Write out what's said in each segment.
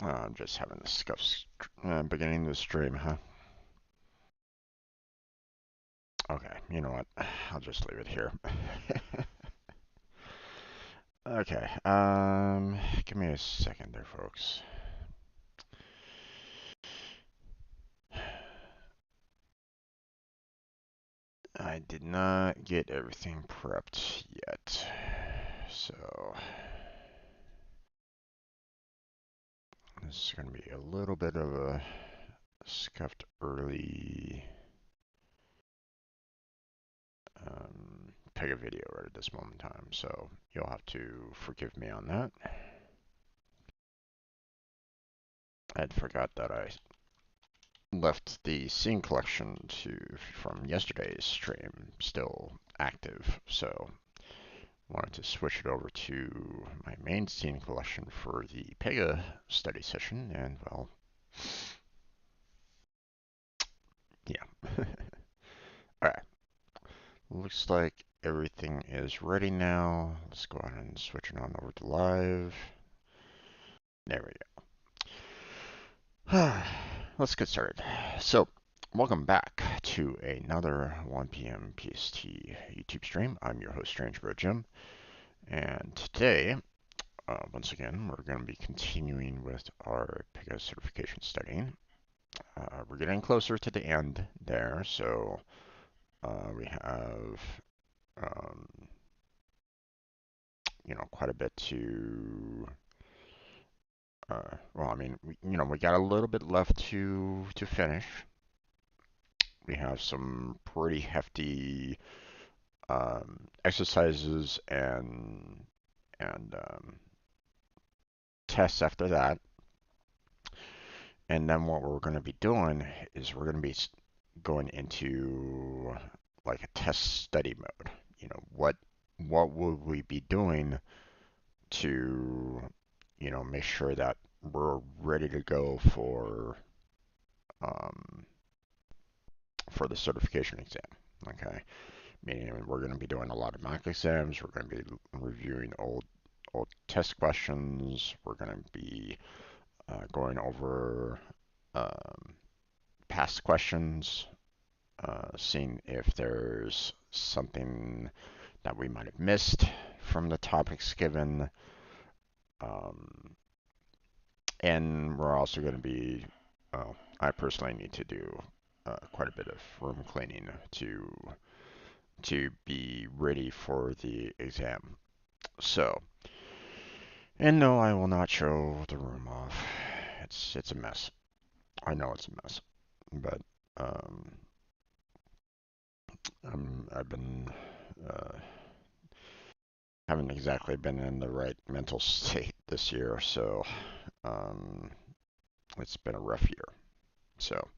I'm just having a scuff beginning the stream, huh? Okay, you know what? I'll just leave it here. Okay, give me a second there, folks. I did not get everything prepped yet, so this is going to be a little bit of a scuffed early Pega video right at this moment in time, so you'll have to forgive me on that. I'd forgot that I left the scene collection from yesterday's stream still active, so wanted to switch it over to my main scene collection for the Pega study session, and well, yeah. Alright, looks like everything is ready now. Let's go ahead and switch it on over to live. There we go. Let's get started. So, welcome back to another 1 p.m. PST YouTube stream. I'm your host, Strange Bro Jim, and today, once again, we're going to be continuing with our Pega certification studying. We're getting closer to the end there, so we have, quite a bit to. Well, I mean, we got a little bit left to finish. We have some pretty hefty exercises and tests after that. And then what we're going to be doing is we're going to be going into like a test study mode. What would we be doing to, make sure that we're ready to go um, for the certification exam. Okay, meaning we're going to be doing a lot of mock exams. We're going to be reviewing old test questions. We're going to be going over past questions, seeing if there's something that we might have missed from the topics given. And we're also going to be, I personally need to do quite a bit of room cleaning to be ready for the exam. So, and no, I will not show the room off. It's a mess. I know it's a mess, but um, I've been haven't exactly been in the right mental state this year, so um, it's been a rough year. So,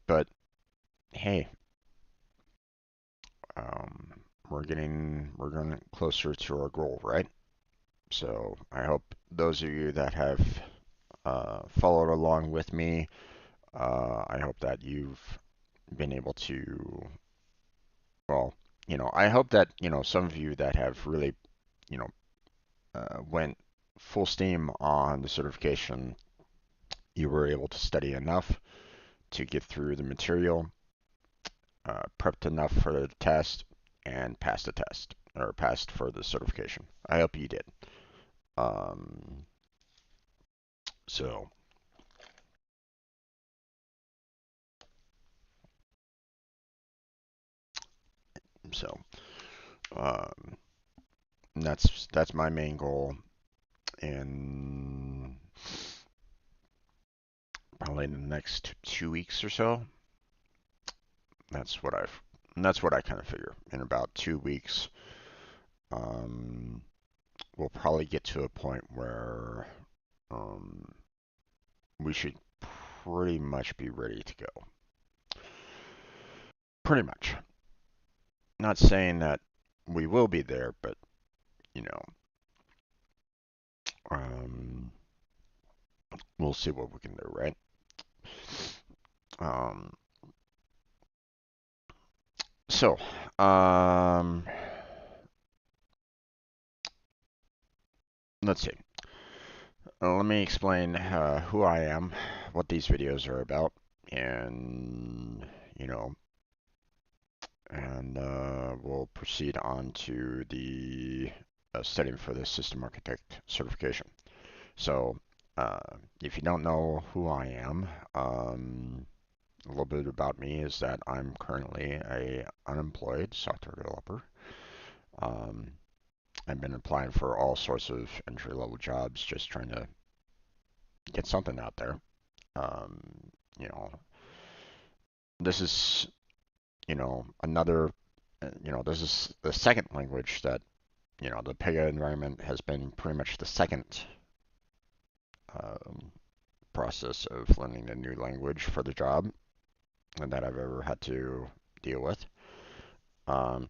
but hey, we're getting closer to our goal, right? So I hope those of you that have followed along with me, I hope that you've been able to, well, I hope that, some of you that have really, you know, went full steam on the certification, you were able to study enough to get through the material, prepped enough for the test, and passed the test, or passed for the certification. I hope you did. Um, so, so um, that's my main goal, and probably in the next 2 weeks or so. That's what I kind of figure. In about 2 weeks, um, we'll probably get to a point where um, we should pretty much be ready to go. Pretty much. Not saying that we will be there, but you know, um, we'll see what we can do, right? Um, so, let's see. let me explain who I am, what these videos are about, and you know, and we'll proceed on to the studying for the system architect certification. So, uh, if you don't know who I am, a little bit about me is that I'm currently a unemployed software developer. Um, I've been applying for all sorts of entry-level jobs, just trying to get something out there. Um, you know, this is, another, this is the second language that, the Pega environment has been pretty much the second um, process of learning a new language for the job and that I've ever had to deal with. Um,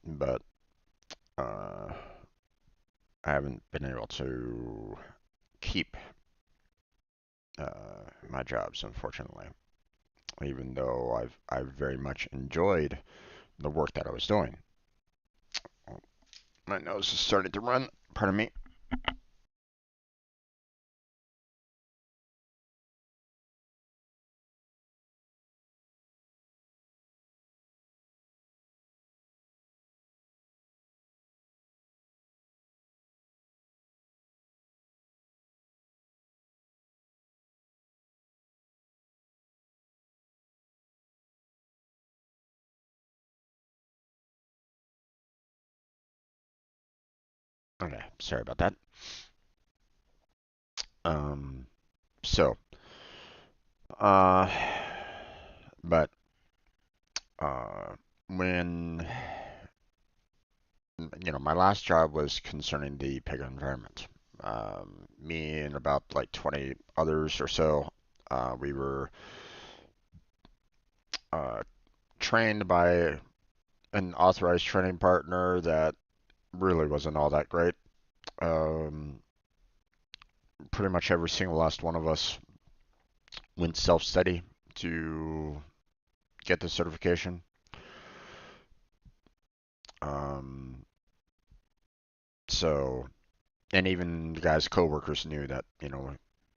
but uh, I haven't been able to keep my jobs, unfortunately, even though I've very much enjoyed the work that I was doing. My nose is starting to run. Pardon me. Okay, sorry about that. Um, so, uh, but uh, when my last job was concerning the Pega environment. Me and about like 20 others or so, we were uh, trained by an authorized training partner that really wasn't all that great. Um, Pretty much every single last one of us went self-study to get the certification. Um, so, and even the guy's coworkers knew that,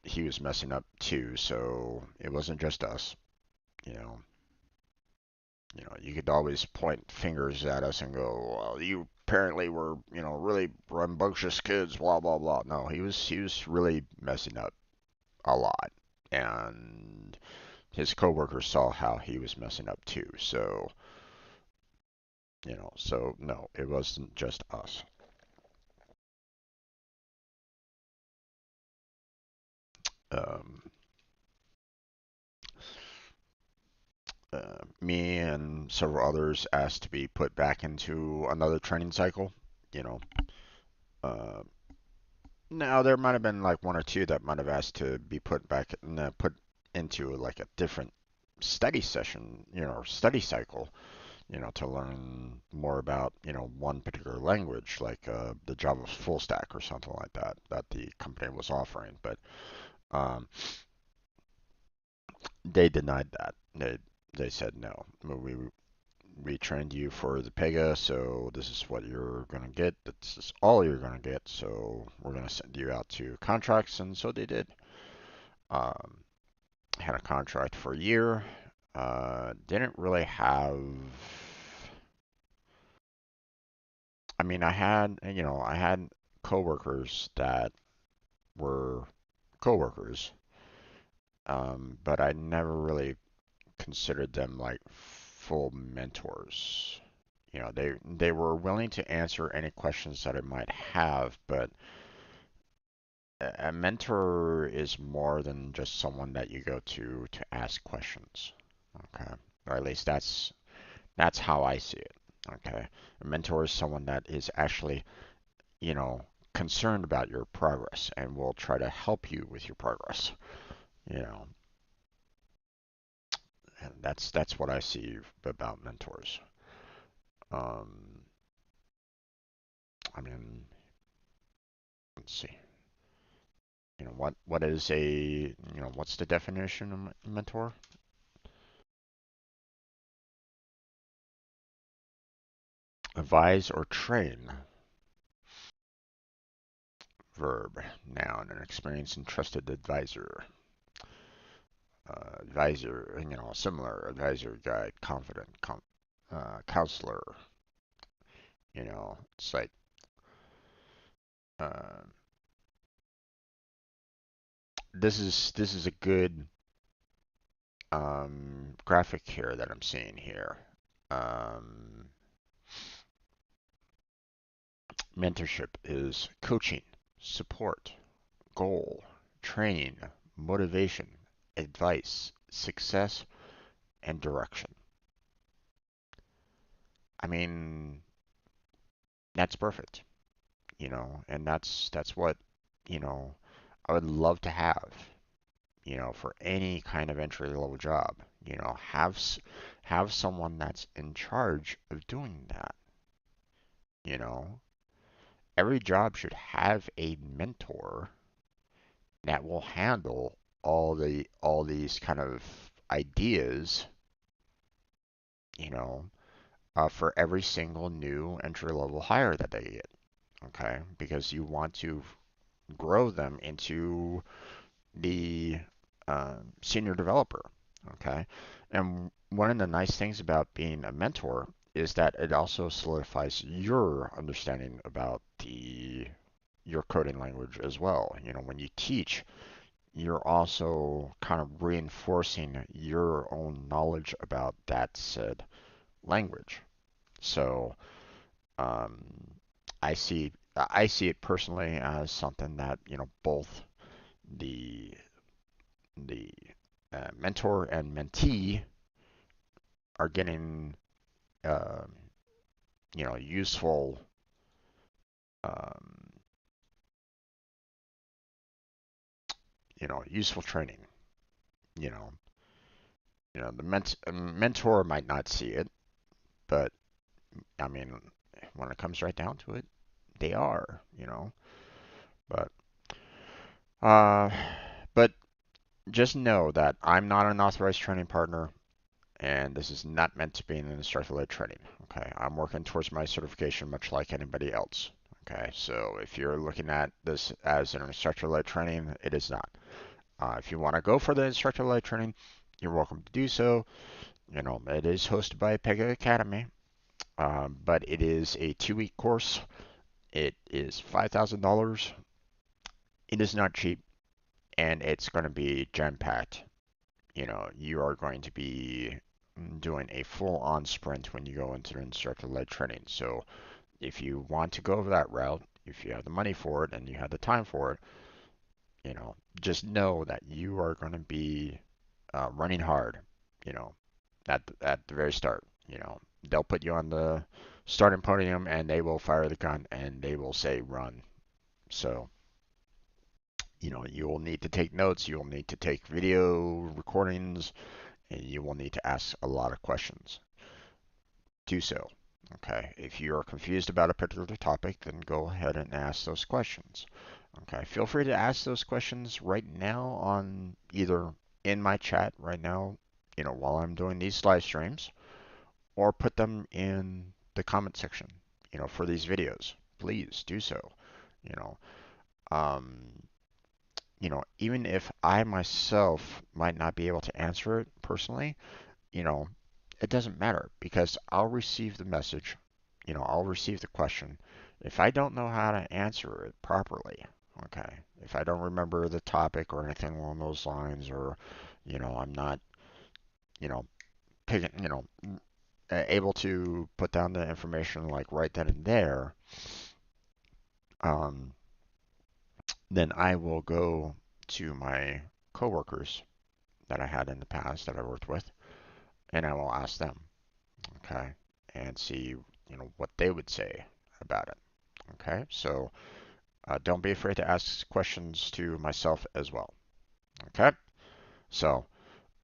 he was messing up too. So it wasn't just us. You know, you could always point fingers at us and go, "Well, you apparently were, really rambunctious kids." Blah blah blah. No, he was really messing up a lot, and his coworkers saw how he was messing up too. So, so no, it wasn't just us. Um, Me and several others asked to be put back into another training cycle. You know, uh, Now there might have been like one or two that might have asked to be put into like a different study session, study cycle, to learn more about, one particular language, like the Java full stack or something like that the company was offering. But um, they denied that. They said no. We trained you for the Pega, so this is what you're going to get. This is all you're going to get. So we're going to send you out to contracts, and so they did. Um, had a contract for a year. Didn't really have. I mean, I had coworkers that were coworkers, but I never really considered them like full mentors. They were willing to answer any questions that I might have, but a mentor is more than just someone that you go to ask questions. Okay, or at least that's how I see it. Okay, a mentor is someone that is actually, you know, concerned about your progress and will try to help you with your progress. You know, and that's what I see about mentors. Um, I mean, let's see. What is what's the definition of mentor? Advise or train. verb, noun, an experienced and trusted advisor. Advisor, similar, advisor, guide, confident, counselor. It's like, uh, this is a good graphic here that I'm seeing here. Um, Mentorship is coaching, support, goal, training, motivation, advice, success, and direction. I mean, that's perfect, and that's what, you know, I would love to have, for any kind of entry level job. Have someone that's in charge of doing that, you know. Every job should have a mentor that will handle all these kind of ideas, you know, for every single new entry level hire that they get. Okay, because you want to grow them into the senior developer. Okay, and one of the nice things about being a mentor is that it also solidifies your understanding about the your coding language as well. When you teach, you're also kind of reinforcing your own knowledge about that said language. So um, I see it personally as something that both the the mentor and mentee are getting um, useful um, useful training. You know, the mentor might not see it, but I mean, when it comes right down to it, they are. But uh, but just know that I'm not an authorized training partner, and this is not meant to be an instructor-led training. Okay, I'm working towards my certification much like anybody else. Okay, so if you're looking at this as an instructor-led training, it is not. If you want to go for the instructor-led training, you're welcome to do so. It is hosted by Pega Academy, but it is a 2-week course. It is $5,000. It is not cheap, and it's going to be jam-packed. You are going to be doing a full-on sprint when you go into the instructor-led training. So if you want to go that route, if you have the money for it and you have the time for it, just know that you are going to be running hard, you know, at the very start. They'll put you on the starting podium and they will fire the gun and they will say run. So, you will need to take notes, you will need to take video recordings, and you will need to ask a lot of questions. Do so. Okay, if you're confused about a particular topic, then go ahead and ask those questions. Okay, feel free to ask those questions right now on either in my chat right now, while I'm doing these live streams, or put them in the comment section, for these videos. Please do so. You know, um, even if I myself might not be able to answer it personally, you know, it doesn't matter because I'll receive the message, I'll receive the question. If I don't know how to answer it properly, okay, if I don't remember the topic or anything along those lines, or, I'm not, you know, picking, able to put down the information like right then and there, um, then I will go to my coworkers that I had in the past that I worked with, and I will ask them, okay, and see, what they would say about it. Okay, so don't be afraid to ask questions to myself as well. Okay, so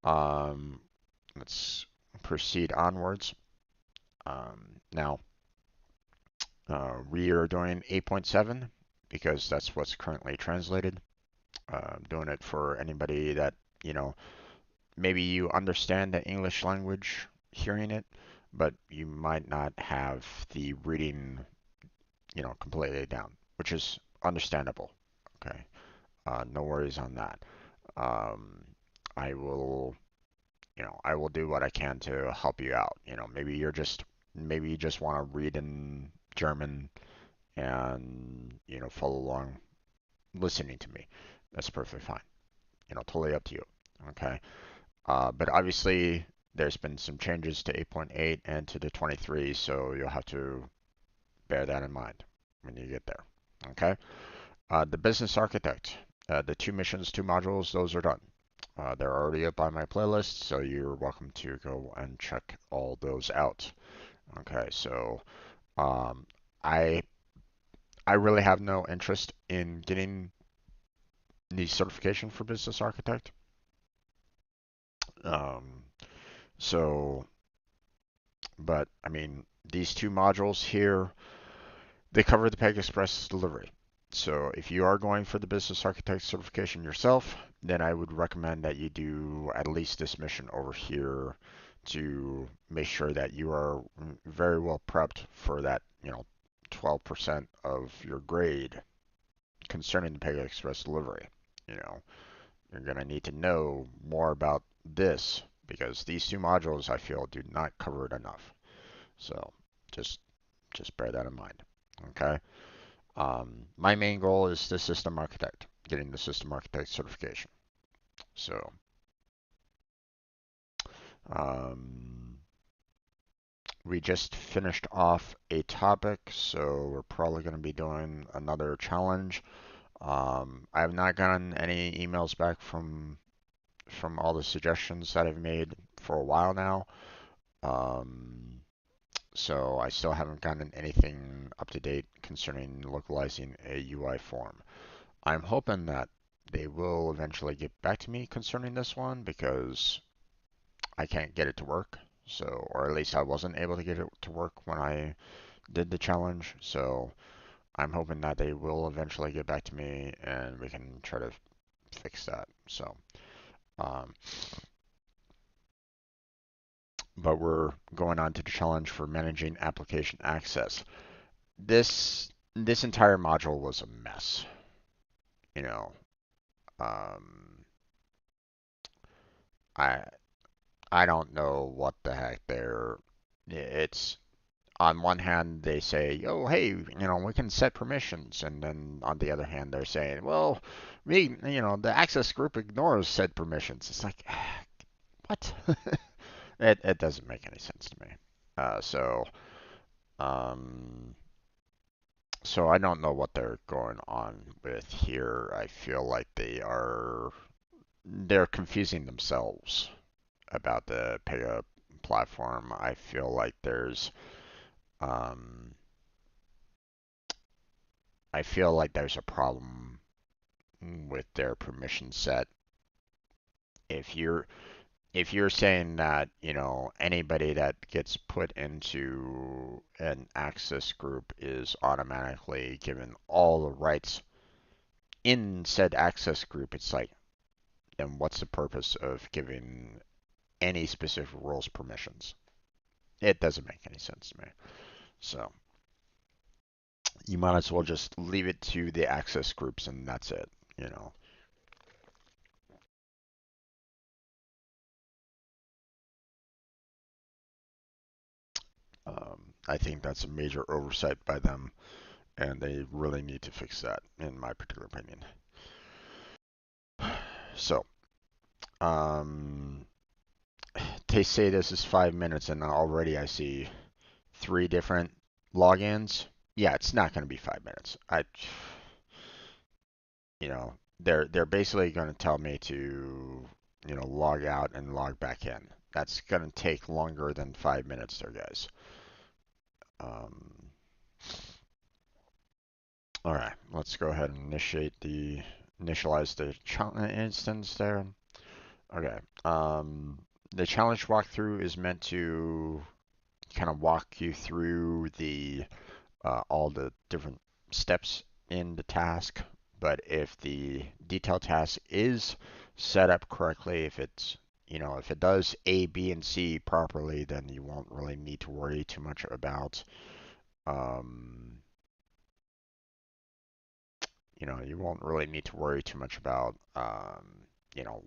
um, let's proceed onwards. Now, we are doing 8.7 because that's what's currently translated. Doing it for anybody that, you know, maybe you understand the English language hearing it, but you might not have the reading, completely down, which is understandable. Okay. No worries on that. Um, I will, I will do what I can to help you out. Maybe you just want to read in German and, follow along listening to me. That's perfectly fine. Totally up to you. Okay. But obviously, there's been some changes to 8.8 and to the 23, so you'll have to bear that in mind when you get there. Okay. The business architect, the two missions, two modules, those are done. They're already up on my playlist, so you're welcome to go and check all those out. Okay, so um, I I really have no interest in getting the certification for business architect. Um, so, but I mean, these two modules here, they cover the Pega Express delivery. So if you are going for the business architect certification yourself, then I would recommend that you do at least this mission over here to make sure that you are very well prepped for that, 12% of your grade concerning the Pega Express delivery. You know, you're going to need to know more about this because these two modules I feel do not cover it enough. So just just bear that in mind. Okay. My main goal is the system architect, getting the system architect certification. So, um, we just finished off a topic, so we're probably going to be doing another challenge. I have not gotten any emails back from all the suggestions that I've made for a while now. Um, so I still haven't gotten anything up to date concerning localizing a UI form. I'm hoping that they will eventually get back to me concerning this one because I can't get it to work. So, or at least I wasn't able to get it to work when I did the challenge. So, I'm hoping that they will eventually get back to me and we can try to fix that. So, um, but we're going on to the challenge for managing application access. This entire module was a mess. You know, um, I I don't know what the heck they're. It's on one hand they say, "Oh, hey, we can set permissions," and then on the other hand they're saying, "Well, the access group ignores said permissions." It's like, what? It doesn't make any sense to me. Uh, so um, so I don't know what they're going on with here. I feel like they're confusing themselves about the Pega platform. I feel like um, there's a problem with their permission set. If you're if you're saying that, anybody that gets put into an access group is automatically given all the rights in said access group, it's like, then what's the purpose of giving any specific roles permissions? It doesn't make any sense to me. So you might as well just leave it to the access groups and that's it, you know. I think that's a major oversight by them, and they really need to fix that, in my particular opinion. So, um, they say this is 5 minutes, and already I see three different logins. Yeah, it's not going to be 5 minutes. They're basically going to tell me to, log out and log back in. That's going to take longer than 5 minutes, there, guys. Um, all right, let's go ahead and initialize the instance there. Okay. The challenge walkthrough is meant to kind of walk you through the all the different steps in the task. But if the detail task is set up correctly, if it does A, B, and C properly, then you won't really need to worry too much about um, you won't really need to worry too much about,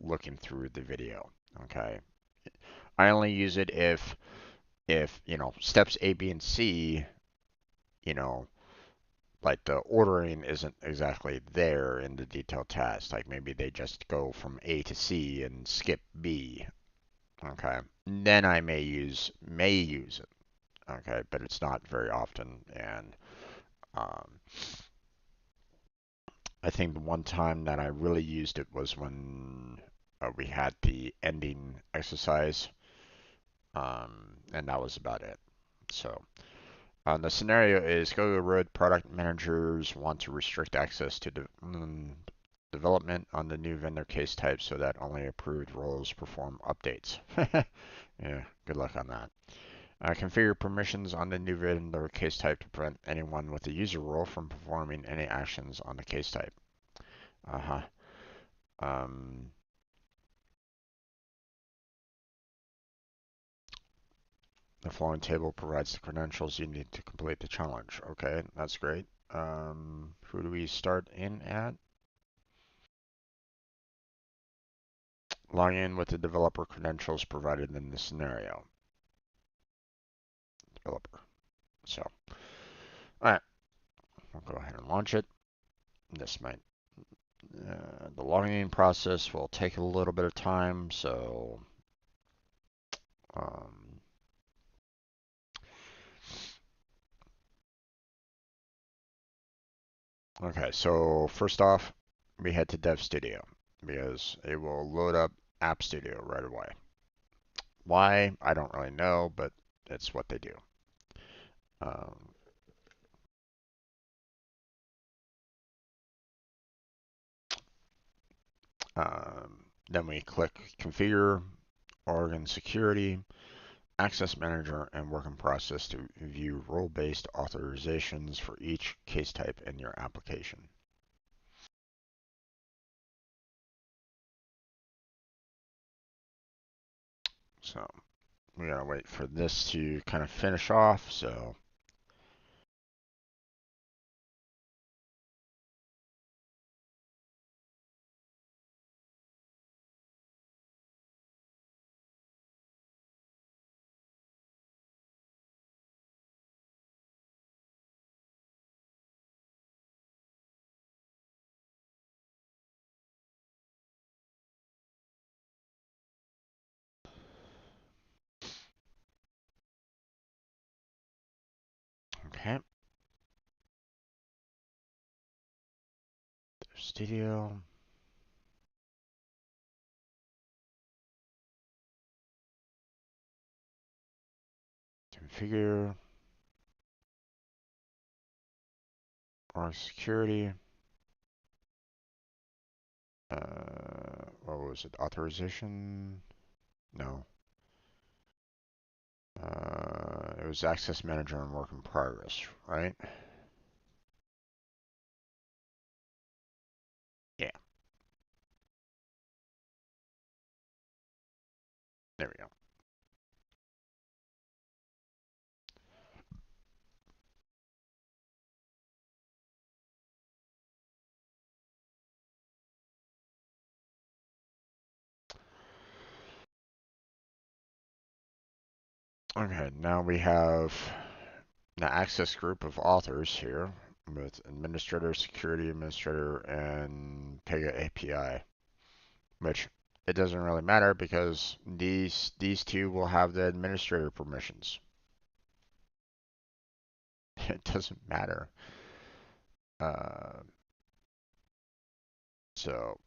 looking through the video. Okay. I only use it if steps A, B, and C, you know, like the ordering isn't exactly there in the detailed task. Like maybe they just go from A to C and skip B. Okay. Then I may use it. Okay, but it's not very often. And um, I think the one time that I really used it was when we had the ending exercise, and that was about it. So the scenario is Go-Go Road product managers want to restrict access to development on the new vendor case type so that only approved roles perform updates. Yeah, good luck on that. Configure permissions on the new vendor case type to prevent anyone with a user role from performing any actions on the case type. Uh-huh. Um, the following table provides the credentials you need to complete the challenge. Okay, that's great. Who do we start in at? Log in with the developer credentials provided in the scenario. Developer. So, alright, we'll go ahead and launch it. This might, the logging process will take a little bit of time, so, um, okay, so first off, we head to Dev Studio because it will load up App Studio right away. Why? I don't really know, but it's what they do. Um, then we click Configure, Organ Security, Access Manager, and Work in Process to view role-based authorizations for each case type in your application. So we gotta wait for this to kind of finish off. So okay, Studio, Configure, Org Security. What was it? Authorization? No. It was Access Manager and Work in Progress, right? Yeah, there we go. Okay, now we have the access group of authors here with administrator, security administrator, and Pega API, which it doesn't really matter because these two will have the administrator permissions. It doesn't matter. Uh, so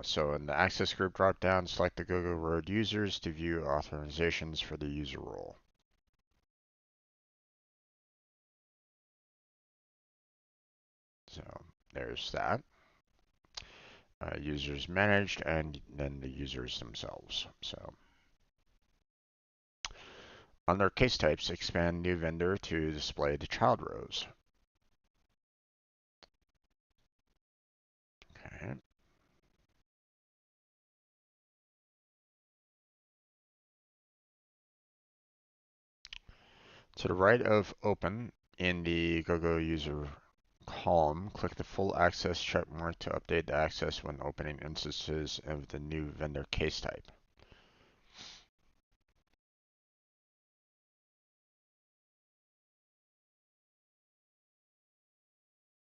so in the access group dropdown, select the GoGo Road users to view authorizations for the user role. So there's that. Users managed, and then the users themselves. So under case types, expand new vendor to display the child rows. Okay. To the right of open in the GoGo user column, click the full access checkmark to update the access when opening instances of the new vendor case type.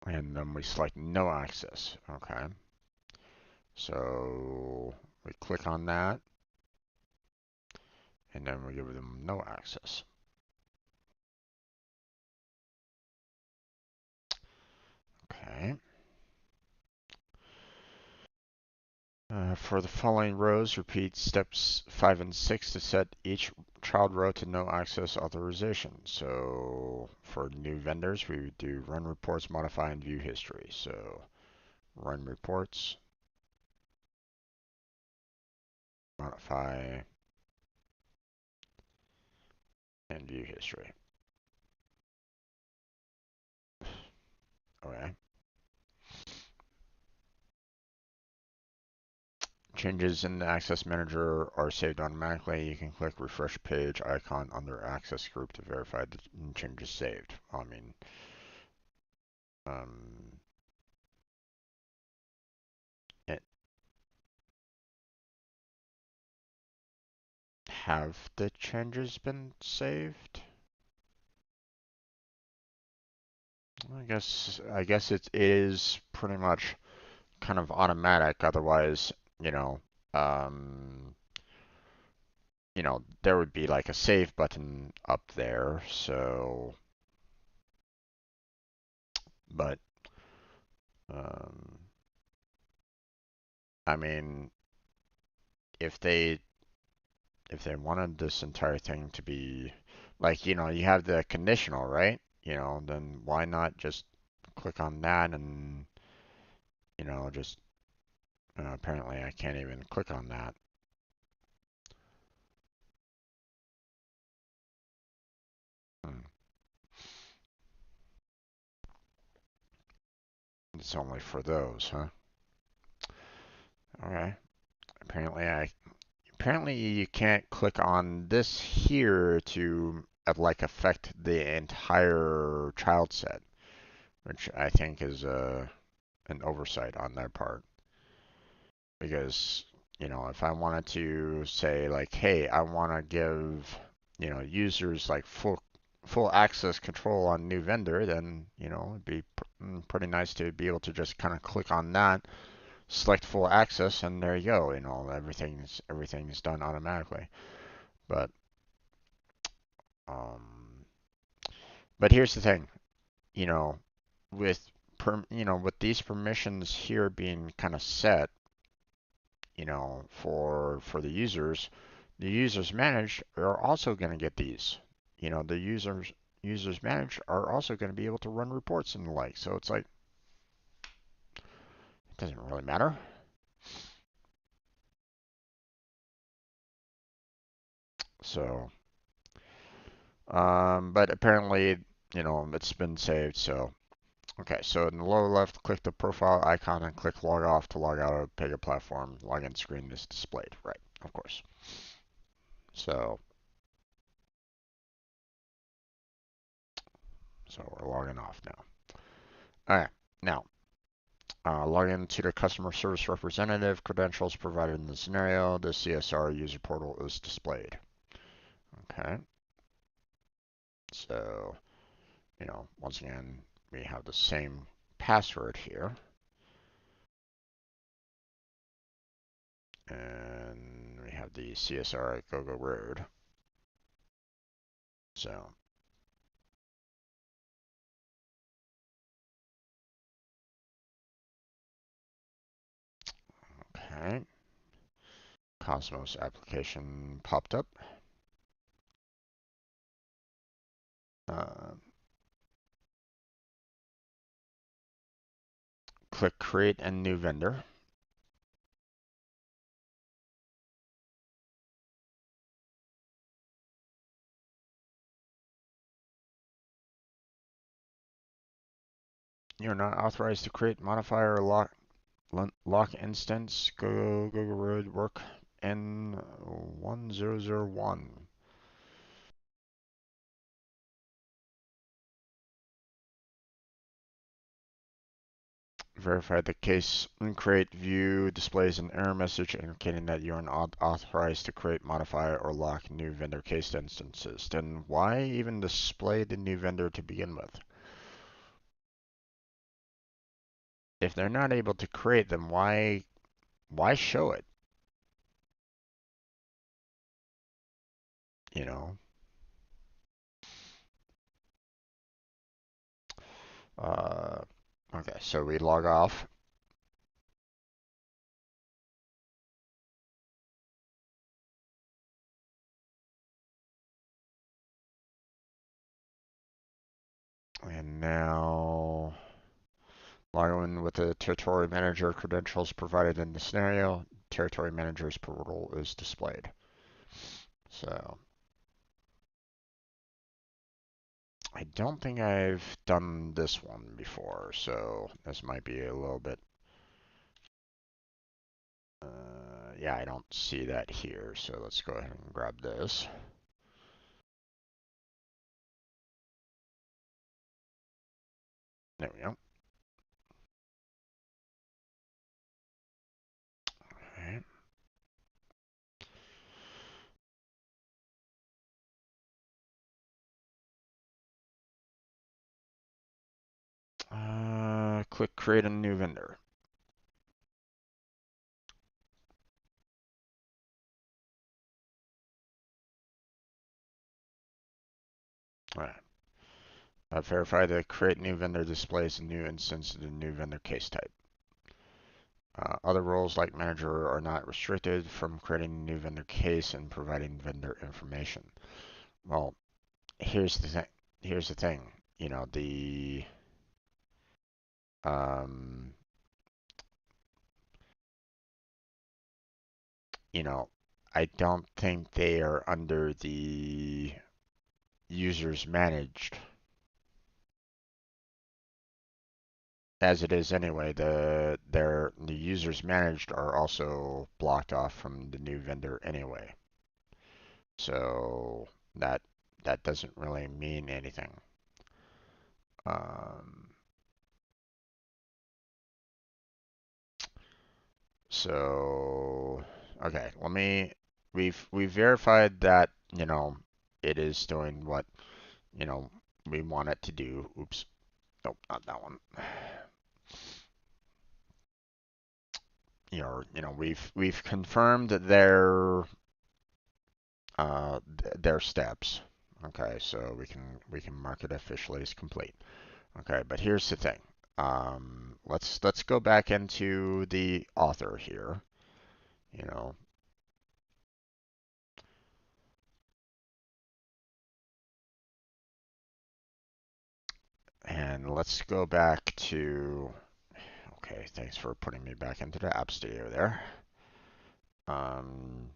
And then we select no access. Okay. So we click on that, and then we give them no access. Okay. For the following rows, repeat steps 5 and 6 to set each child row to no access authorization. So for new vendors, we would do run reports, modify, and view history. So run reports, modify, and view history. Okay. Changes in the Access Manager are saved automatically. You can click refresh page icon under Access Group to verify the changes saved. I mean, it have the changes been saved? I guess it is pretty much kind of automatic. Otherwise, you know, um, there would be like a save button up there. So, but um, I mean, if they wanted this entire thing to be like, you have the conditional, right? Then why not just click on that and, just apparently I can't even click on that. Hmm. It's only for those, huh? Okay. Apparently you can't click on this here to like affect the entire child set, which I think is an oversight on their part. Because, if I wanted to say like, hey, I want to give, users like full access control on new vendor, then, it'd be pretty nice to be able to just kind of click on that, select full access, and there you go. Everything's done automatically. But um, but here's the thing, you know, with with these permissions here being kind of set, for the users managed are also going to get these. The users managed are also going to be able to run reports and the like. So it's like it doesn't really matter. So, but apparently, it's been saved. So, okay. So in the lower left, click the profile icon and click log off to log out of Pega platform. Login screen is displayed. Right, of course. So, we're logging off now. All right. Now, log in to the customer service representative credentials provided in the scenario. The CSR user portal is displayed. Okay. So, once again, we have the same password here. And we have the CSR at GoGo Road. So, okay. Cosmos application popped up. Uh, click create a new vendor. You're not authorized to create, modify, or lock instance. GoGo Road work N1001. Verify the case and create view displays an error message indicating that you are not authorized to create, modify, or lock new vendor case instances. Then why even display the new vendor to begin with? If they're not able to create them, why show it? You know? Uh, okay, so we log off. And now log in with the territory manager credentials provided in the scenario. Territory manager's portal is displayed. So I don't think I've done this one before, so this might be a little bit. Yeah, I don't see that here, so let's go ahead and grab this. There we go. All right. Click create a new vendor. All right. Verify that create new vendor displays a new instance of the new vendor case type. Other roles like manager are not restricted from creating a new vendor case and providing vendor information. Well, here's the thing. Here's the thing. You know, um, you know, I don't think they are under the users managed as it is anyway. The users managed are also blocked off from the new vendor anyway. So that that doesn't really mean anything. Um, so okay, we've verified that, it is doing what, we want it to do. Oops. Nope, not that one. We've confirmed their steps. Okay, so we can mark it officially as complete. Okay, but here's the thing. Let's go back into the author here. You know, and let's go back to. Okay, thanks for putting me back into the App Studio there. Um,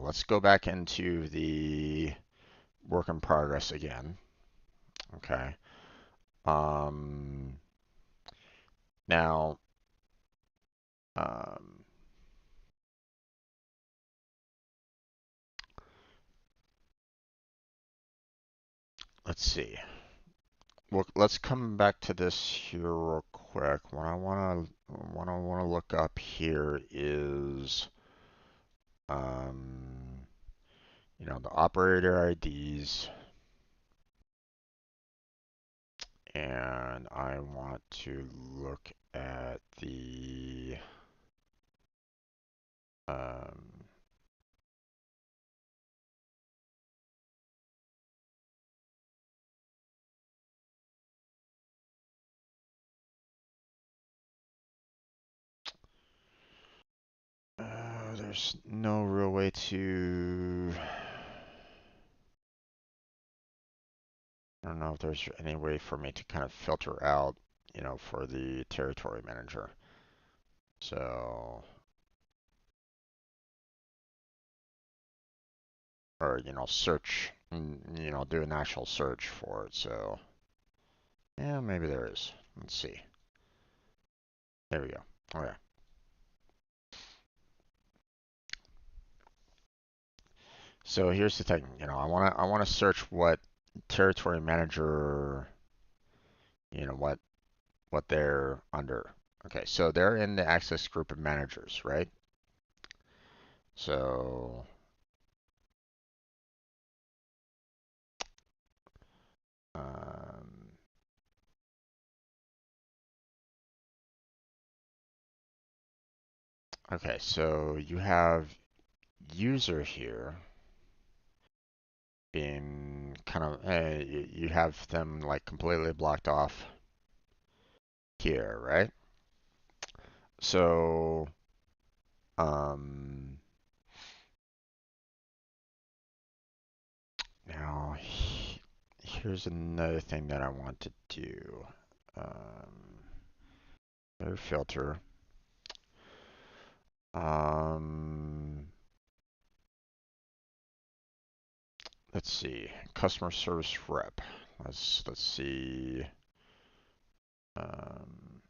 let's go back into the work in progress again. Okay. Um, now, um, let's see. Well, let's come back to this here real quick. What I wanna look up here is, um, the operator IDs, and I want to look at the um, there's no real way to. I don't know if there's any way for me to kind of filter out, for the territory manager. So, or, search, do an actual search for it. So, yeah, maybe there is. Let's see. There we go. Okay. So here's the thing. I wanna search what territory manager, what what they're under. Okay, so they're in the access group of managers, right? So, um, okay, so you have user here being kind of, you have them like completely blocked off here, right? So, um, now here's another thing that I want to do. Their filter. Um, let's see, customer service rep. Let's see. Um,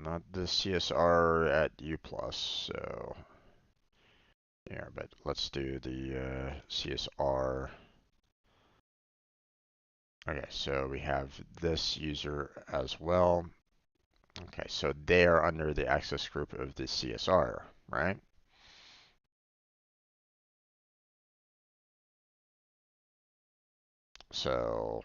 Not the CSR at U plus, so yeah, but let's do the CSR. Okay, so we have this user as well. Okay, so they are under the access group of the CSR, right? So,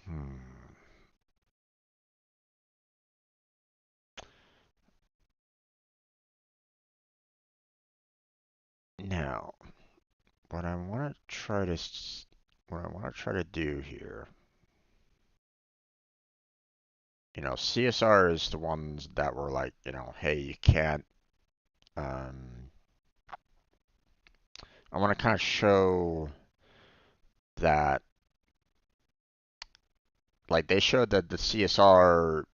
hmm. Now, what I want to try to what I want to try to do here, CSR is the ones that were like, hey, you can't. Um, I want to kind of show that, like, they showed that the CSR,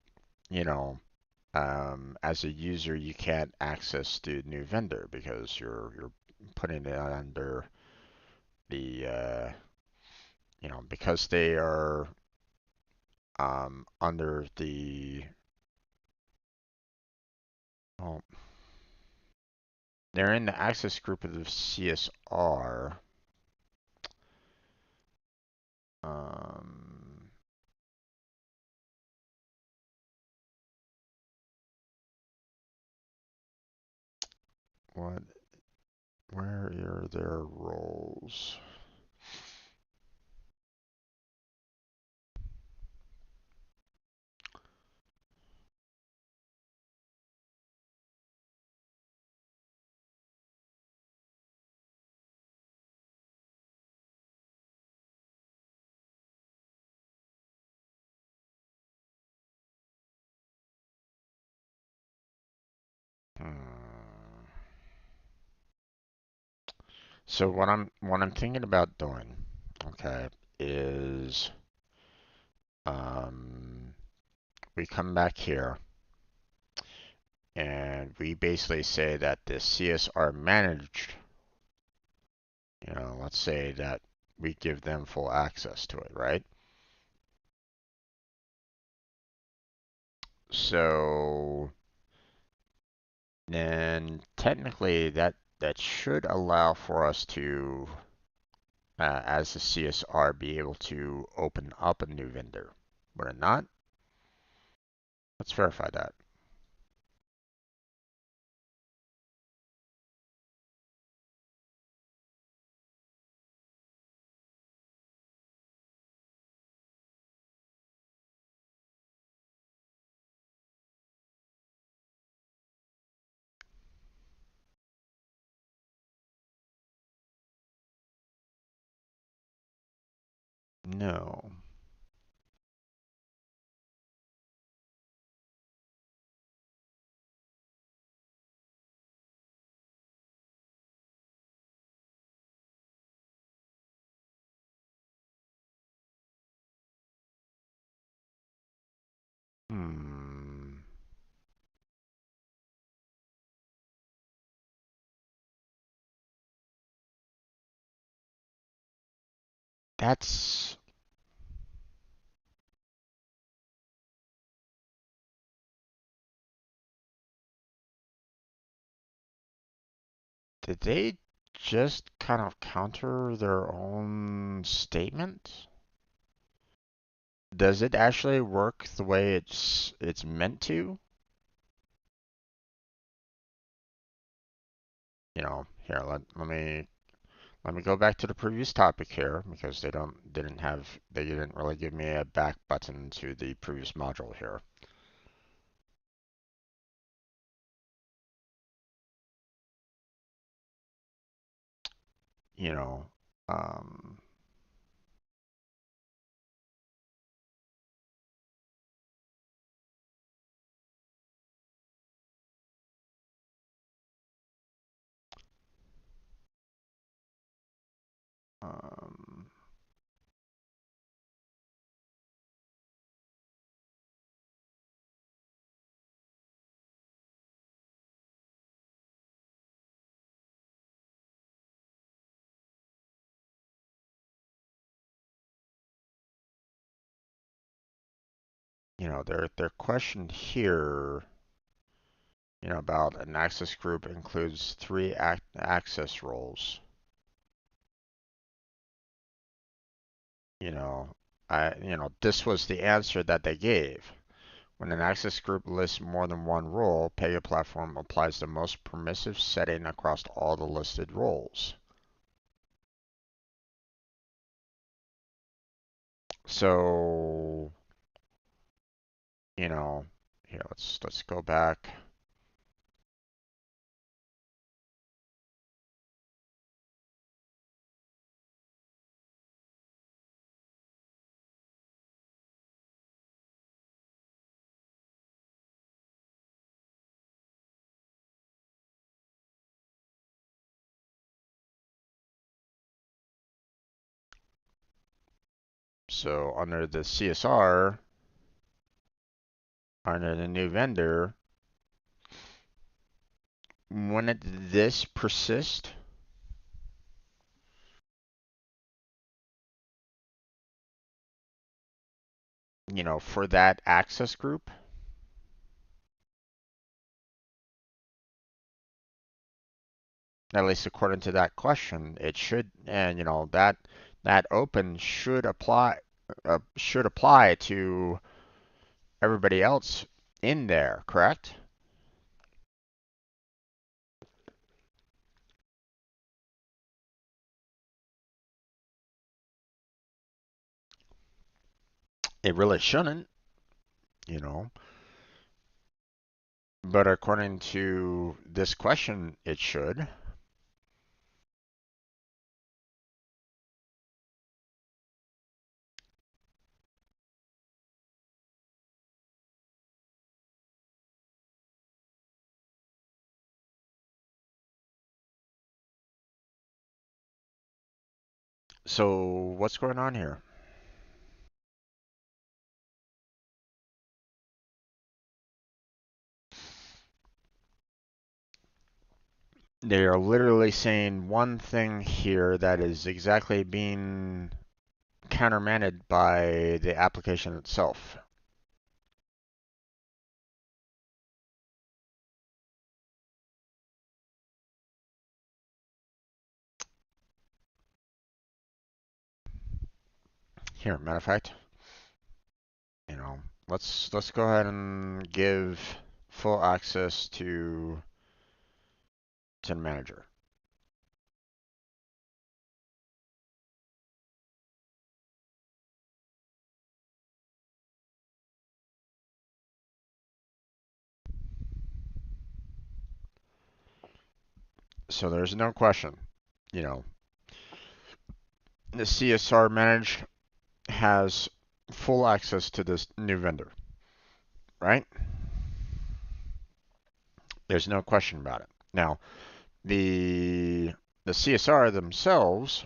you know, as a user, you can't access the new vendor because you're putting it under the, because they are under the, well, they're in the access group of the CSR. Um, what? Where are their roles? Hmm. So what I'm thinking about doing, okay, is um, we come back here and we basically say that the CSR managed, let's say that we give them full access to it, right? So then technically that should allow for us to, as a CSR, be able to open up a new vendor. Would it not? Let's verify that. No. Hmm. That's Did they just kind of counter their own statement? Does it actually work the way it's meant to? Here, let me go back to the previous topic here because they didn't really give me a back button to the previous module here. You know, um, um, their question here, about an access group includes three access roles. you know, this was the answer that they gave. When an access group lists more than one role, Pega platform applies the most permissive setting across all the listed roles. So, here, let's go back. So under the CSR, under the new vendor, when this persist, for that access group, at least according to that question, it should, and that open should apply to everybody else in there, correct? It really shouldn't, you know. But according to this question, it should. So what's going on here? They are literally saying one thing here that is exactly being countermanded by the application itself. Here, matter of fact, let's go ahead and give full access to the manager. So there's no question, you know, the CSR manage has full access to this new vendor, right? There's no question about it. Now, the CSR themselves,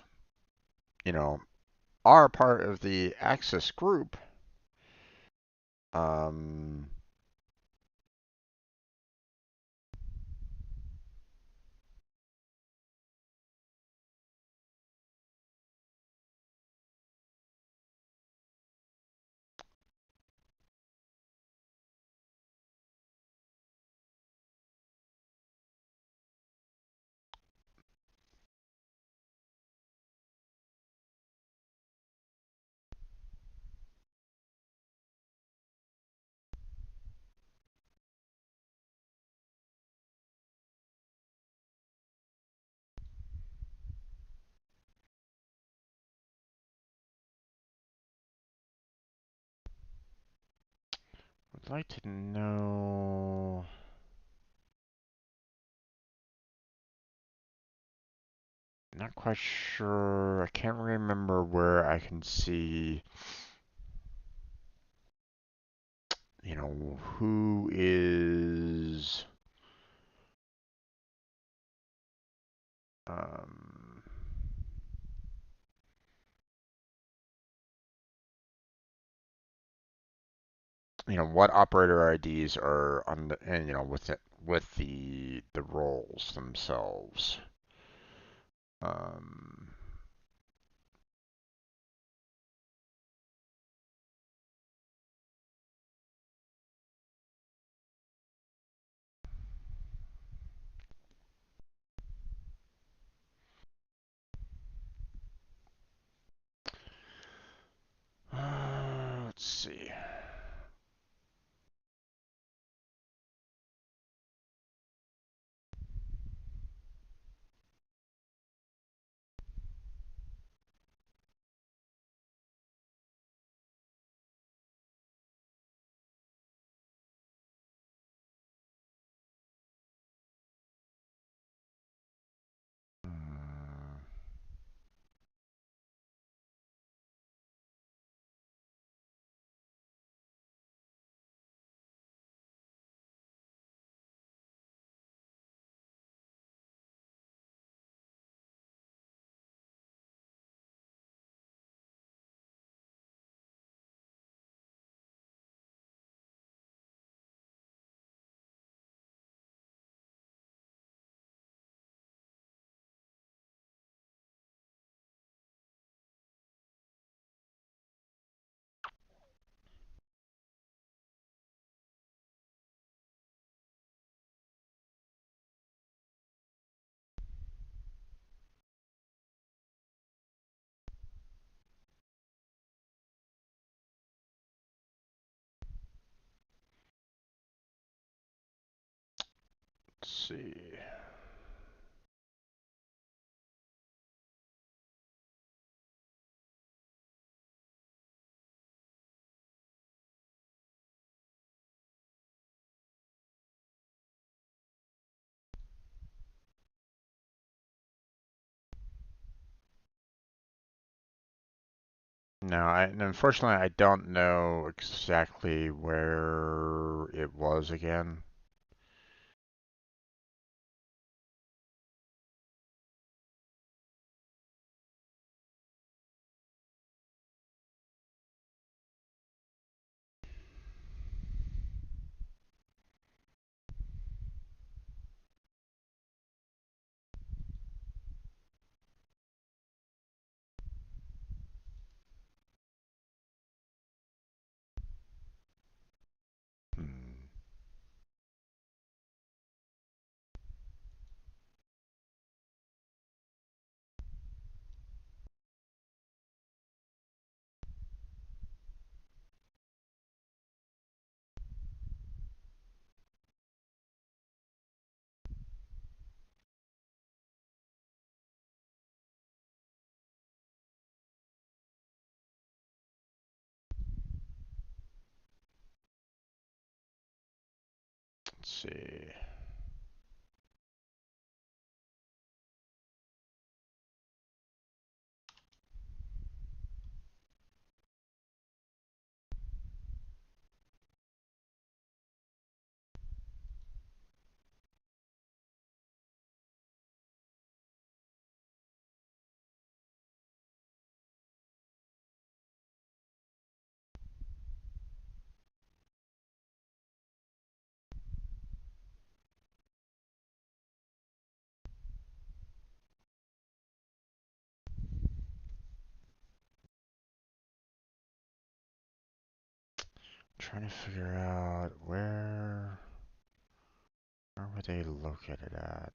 you know, are part of the access group. Um, I'd like to know. Not quite sure. I can't remember where I can see, who is um, what operator IDs are on the, and with the roles themselves. Um, let's see. Uh, let's see. No, unfortunately I don't know exactly where it was again. Hmm. Let's see. Trying to figure out where were they located at?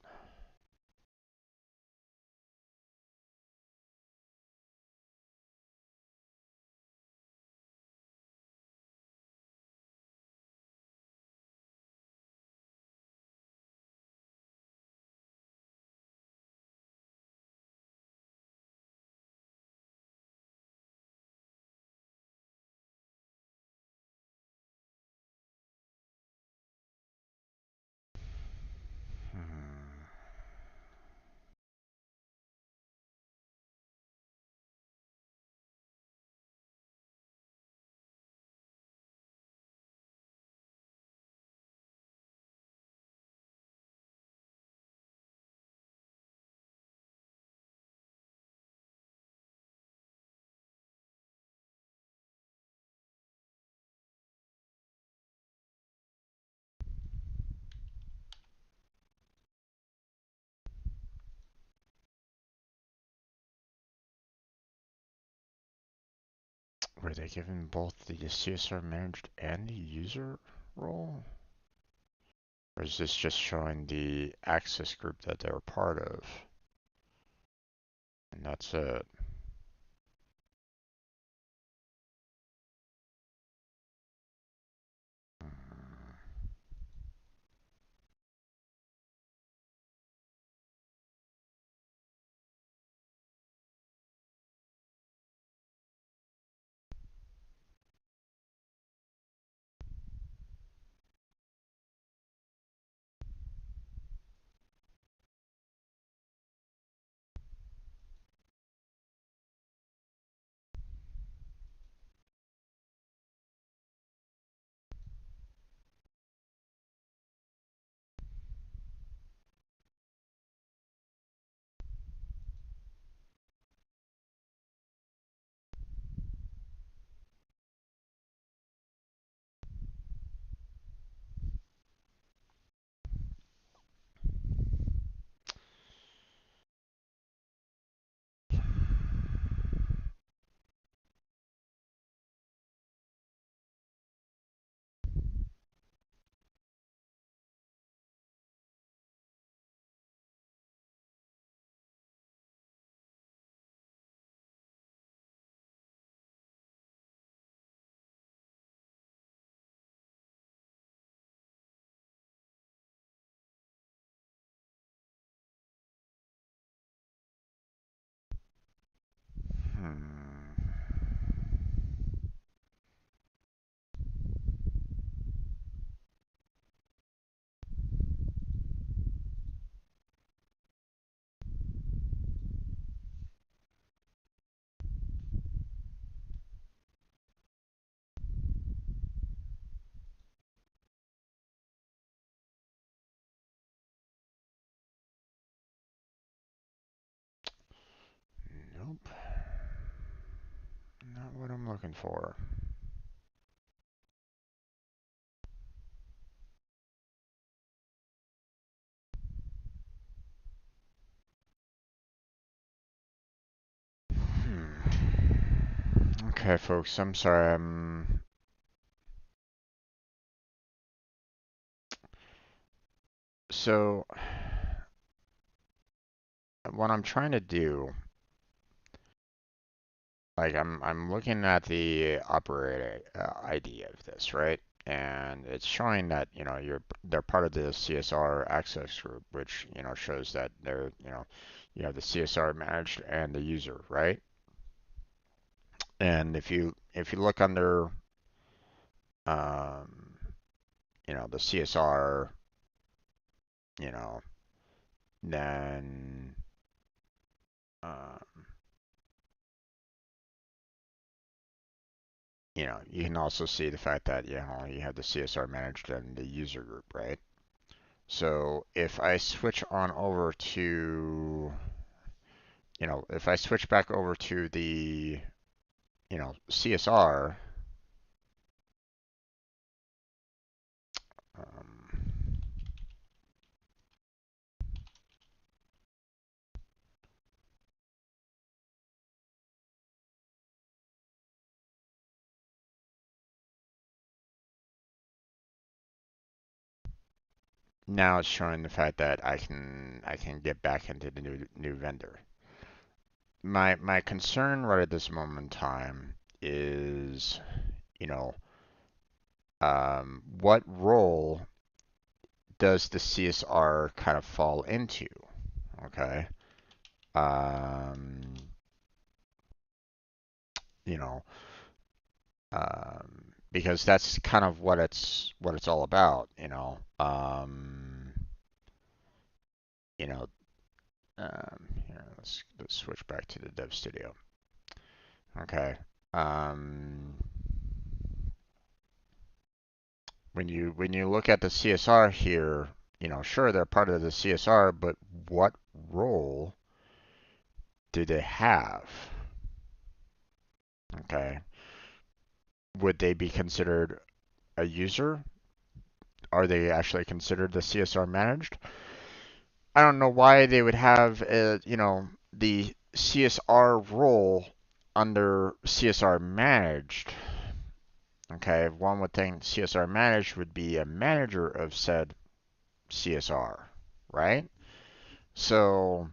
Were they given both the CSR managed and the user role? Or is this just showing the access group that they're part of? And that's it. Hmm. Nope. Not what I'm looking for. Okay, folks, I'm sorry. So, what I'm trying to do, like, I'm looking at the operator ID of this, right? And it's showing that, they're part of the CSR access group, which, shows that they're, you have the CSR managed and the user, right? And if you look under, um, the CSR, you know, then, um, you can also see the fact that, you have the CSR managed and the user group, right? So if I switch on over to, if I switch back over to the, CSR, um, now it's showing the fact that I can get back into the new vendor. My concern right at this moment in time is, you know, what role does the CSR kind of fall into? Okay. Um, you know, because that's kind of what it's all about, you know, here, let's switch back to the Dev Studio. Okay. Um, when you look at the CSR here, sure they're part of the CSR, but what role do they have? Okay. Would they be considered a user? Are they actually considered the CSR managed? I don't know why they would have the CSR role under CSR managed, okay, one would think CSR managed would be a manager of said CSR, right? So,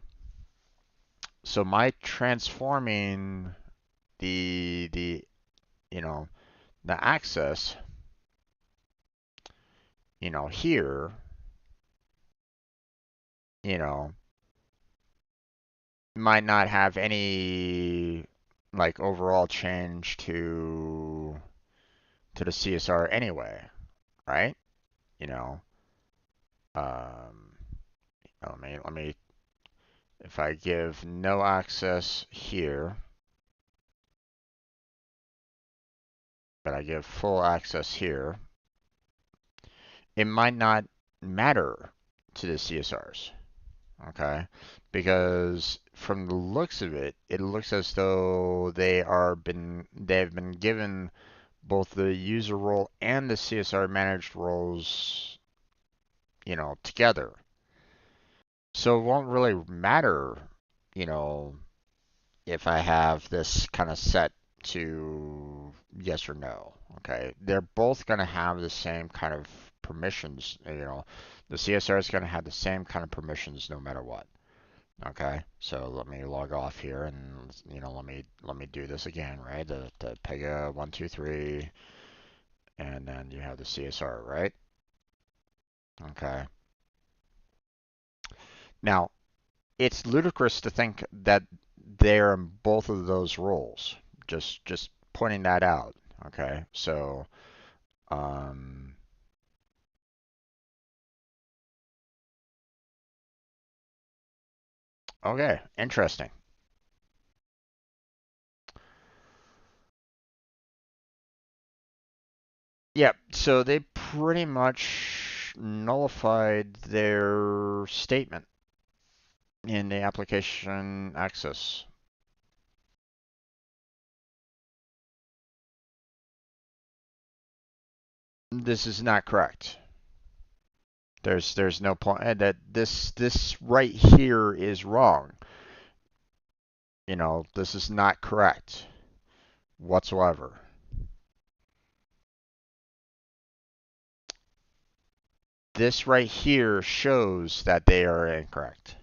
so my transforming the you know the access here, you know might not have any like overall change to the CSR anyway, right? You know, um, let me if I give no access here, but I give full access here, it might not matter to the CSRs, okay? Because from the looks of it, it looks as though they've been given both the user role and the CSR managed roles, together. So it won't really matter, you know, if I have this kind of set to yes or no. Okay, they're both going to have the same kind of permissions. The CSR is going to have the same kind of permissions no matter what. Okay, so let me log off here and let me do this again, right? The Pega 123, and then you have the CSR, right? Okay. Now, it's ludicrous to think that they're in both of those roles. Just pointing that out. Okay, so um, okay, interesting. Yep. So they pretty much nullified their statement in the application access. This is not correct. There's no point that this right here is wrong. This is not correct whatsoever. This right here shows that they are incorrect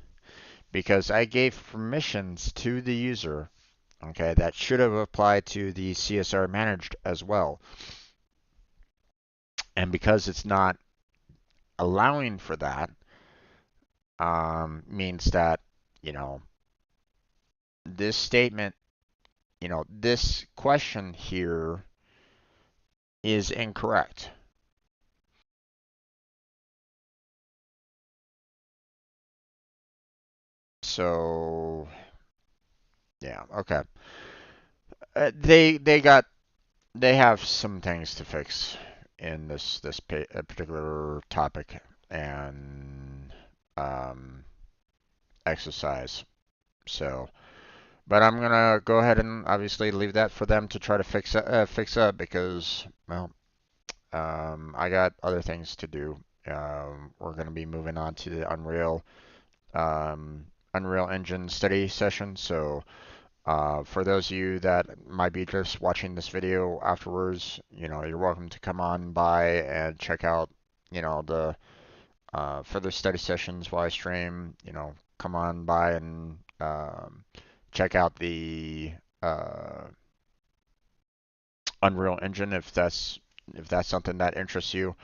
because I gave permissions to the user, okay, that should have applied to the CSR managed as well. And because it's not allowing for that, means that, you know, this statement, this question here is incorrect. So, yeah, okay. They have some things to fix in this particular topic and exercise. So, but I'm gonna go ahead and obviously leave that for them to try to fix up because well, I got other things to do. We're gonna be moving on to the Unreal Engine study session. So for those of you that might be just watching this video afterwards, you're welcome to come on by and check out, the further study sessions while I stream. Come on by and check out the uh, Unreal Engine if that's something that interests you.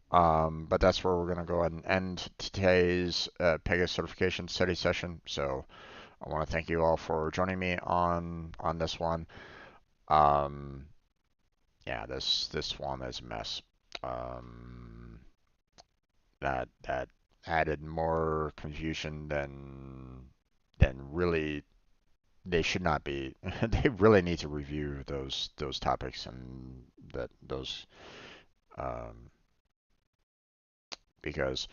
But that's where we're going to go ahead and end today's Pega certification study session. So I want to thank you all for joining me on this one. Um, yeah, this one is a mess. Um, that added more confusion than really they should not be. They really need to review those topics and those um, because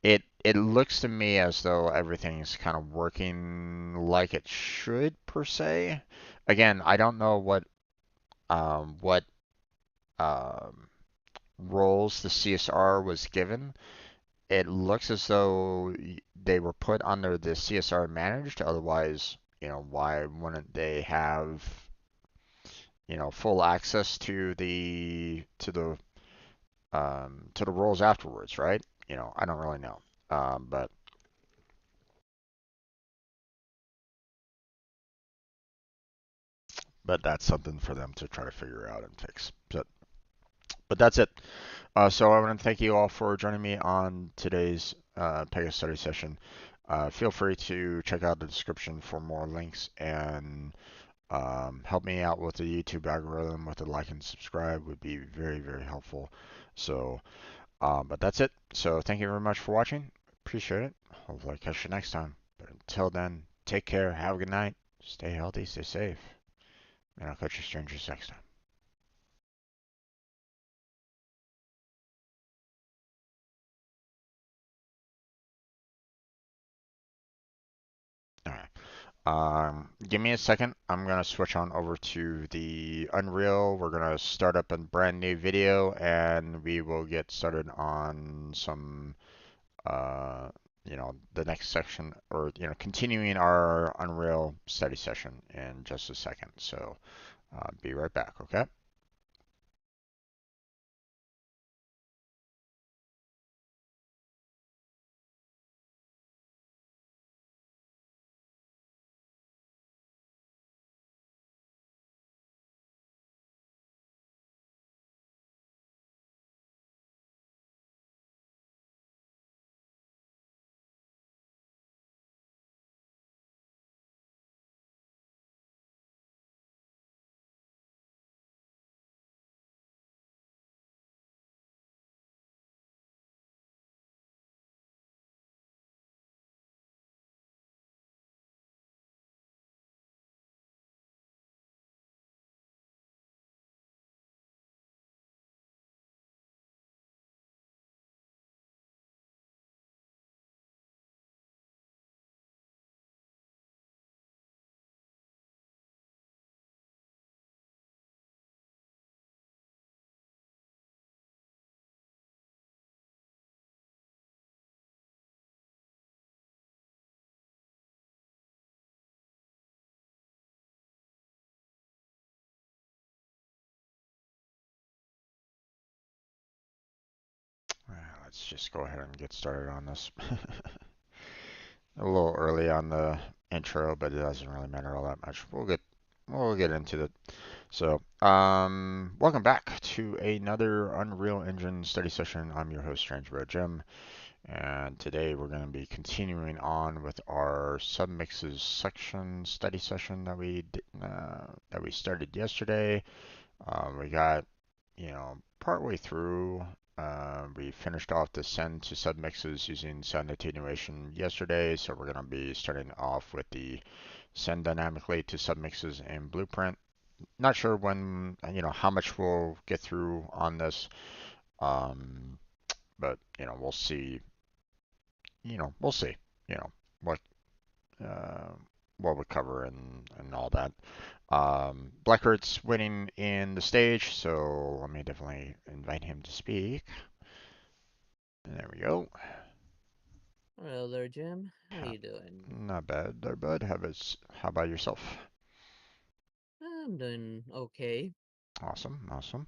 it looks to me as though everything's kind of working like it should per se. Again, I don't know what um, roles the CSR was given. It looks as though they were put under the CSR managed. Otherwise, why wouldn't they have full access to the roles afterwards, right? I don't really know. But that's something for them to try to figure out and fix. But that's it. So I want to thank you all for joining me on today's Pega study session. Feel free to check out the description for more links and help me out with the YouTube algorithm with a like and subscribe would be very, very helpful. So, but that's it. So thank you very much for watching. Appreciate it. Hopefully I catch you next time. But until then, take care. Have a good night. Stay healthy. Stay safe. And I'll catch you strangers next time. All right. Give me a second. I'm gonna switch on over to the Unreal. We're gonna start up a brand new video, and we will get started on some, uh, the next section, or continuing our Unreal study session in just a second. So, be right back. Okay. Let's just go ahead and get started on this. A little early on the intro, but it doesn't really matter all that much. We'll get into it. So, welcome back to another Unreal Engine study session. I'm your host, Strange Bro Jim, and today we're going to be continuing on with our submixes section study session that we started yesterday. We got, partway through. We finished off the send to submixes using send attenuation yesterday, so we're going to be starting off with the send dynamically to submixes in Blueprint. Not sure when, how much we'll get through on this, um, but we'll see. We'll see. You know what uh, what we cover and all that. Blackheart's waiting in the stage, so let me definitely invite him to speak. And there we go. Hello there, Jim. How Ha- you doing? Not bad there, bud. How about yourself? I'm doing okay. Awesome, awesome.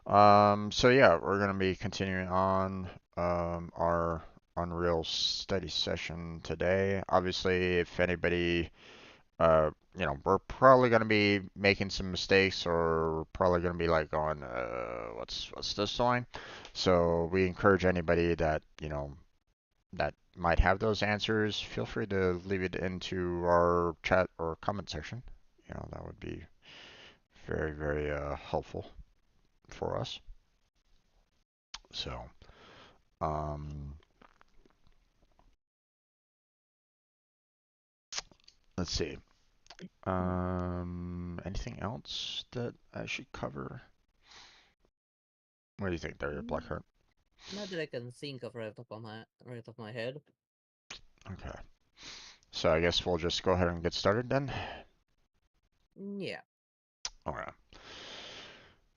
So yeah, we're gonna be continuing on our Unreal study session today. Obviously, if anybody, we're probably gonna be making some mistakes, or we're probably gonna be like going, what's this line? So we encourage anybody that might have those answers, feel free to leave it into our chat or comment section. That would be very, very helpful for us. So, um, let's see. Anything else that I should cover? What do you think there, Mm, Blackheart? Not that I can think of right off my head. Okay. So I guess we'll just go ahead and get started then. Yeah. All right.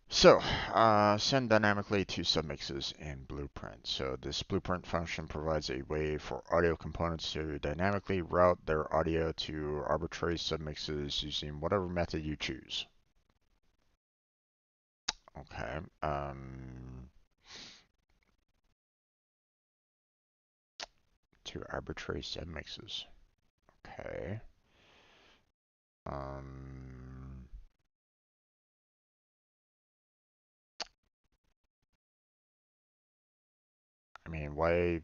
So, send dynamically to submixes in Blueprint. So this Blueprint function provides a way for audio components to dynamically route their audio to arbitrary submixes using whatever method you choose. Okay. To arbitrary submixes. Okay. Um, I mean, why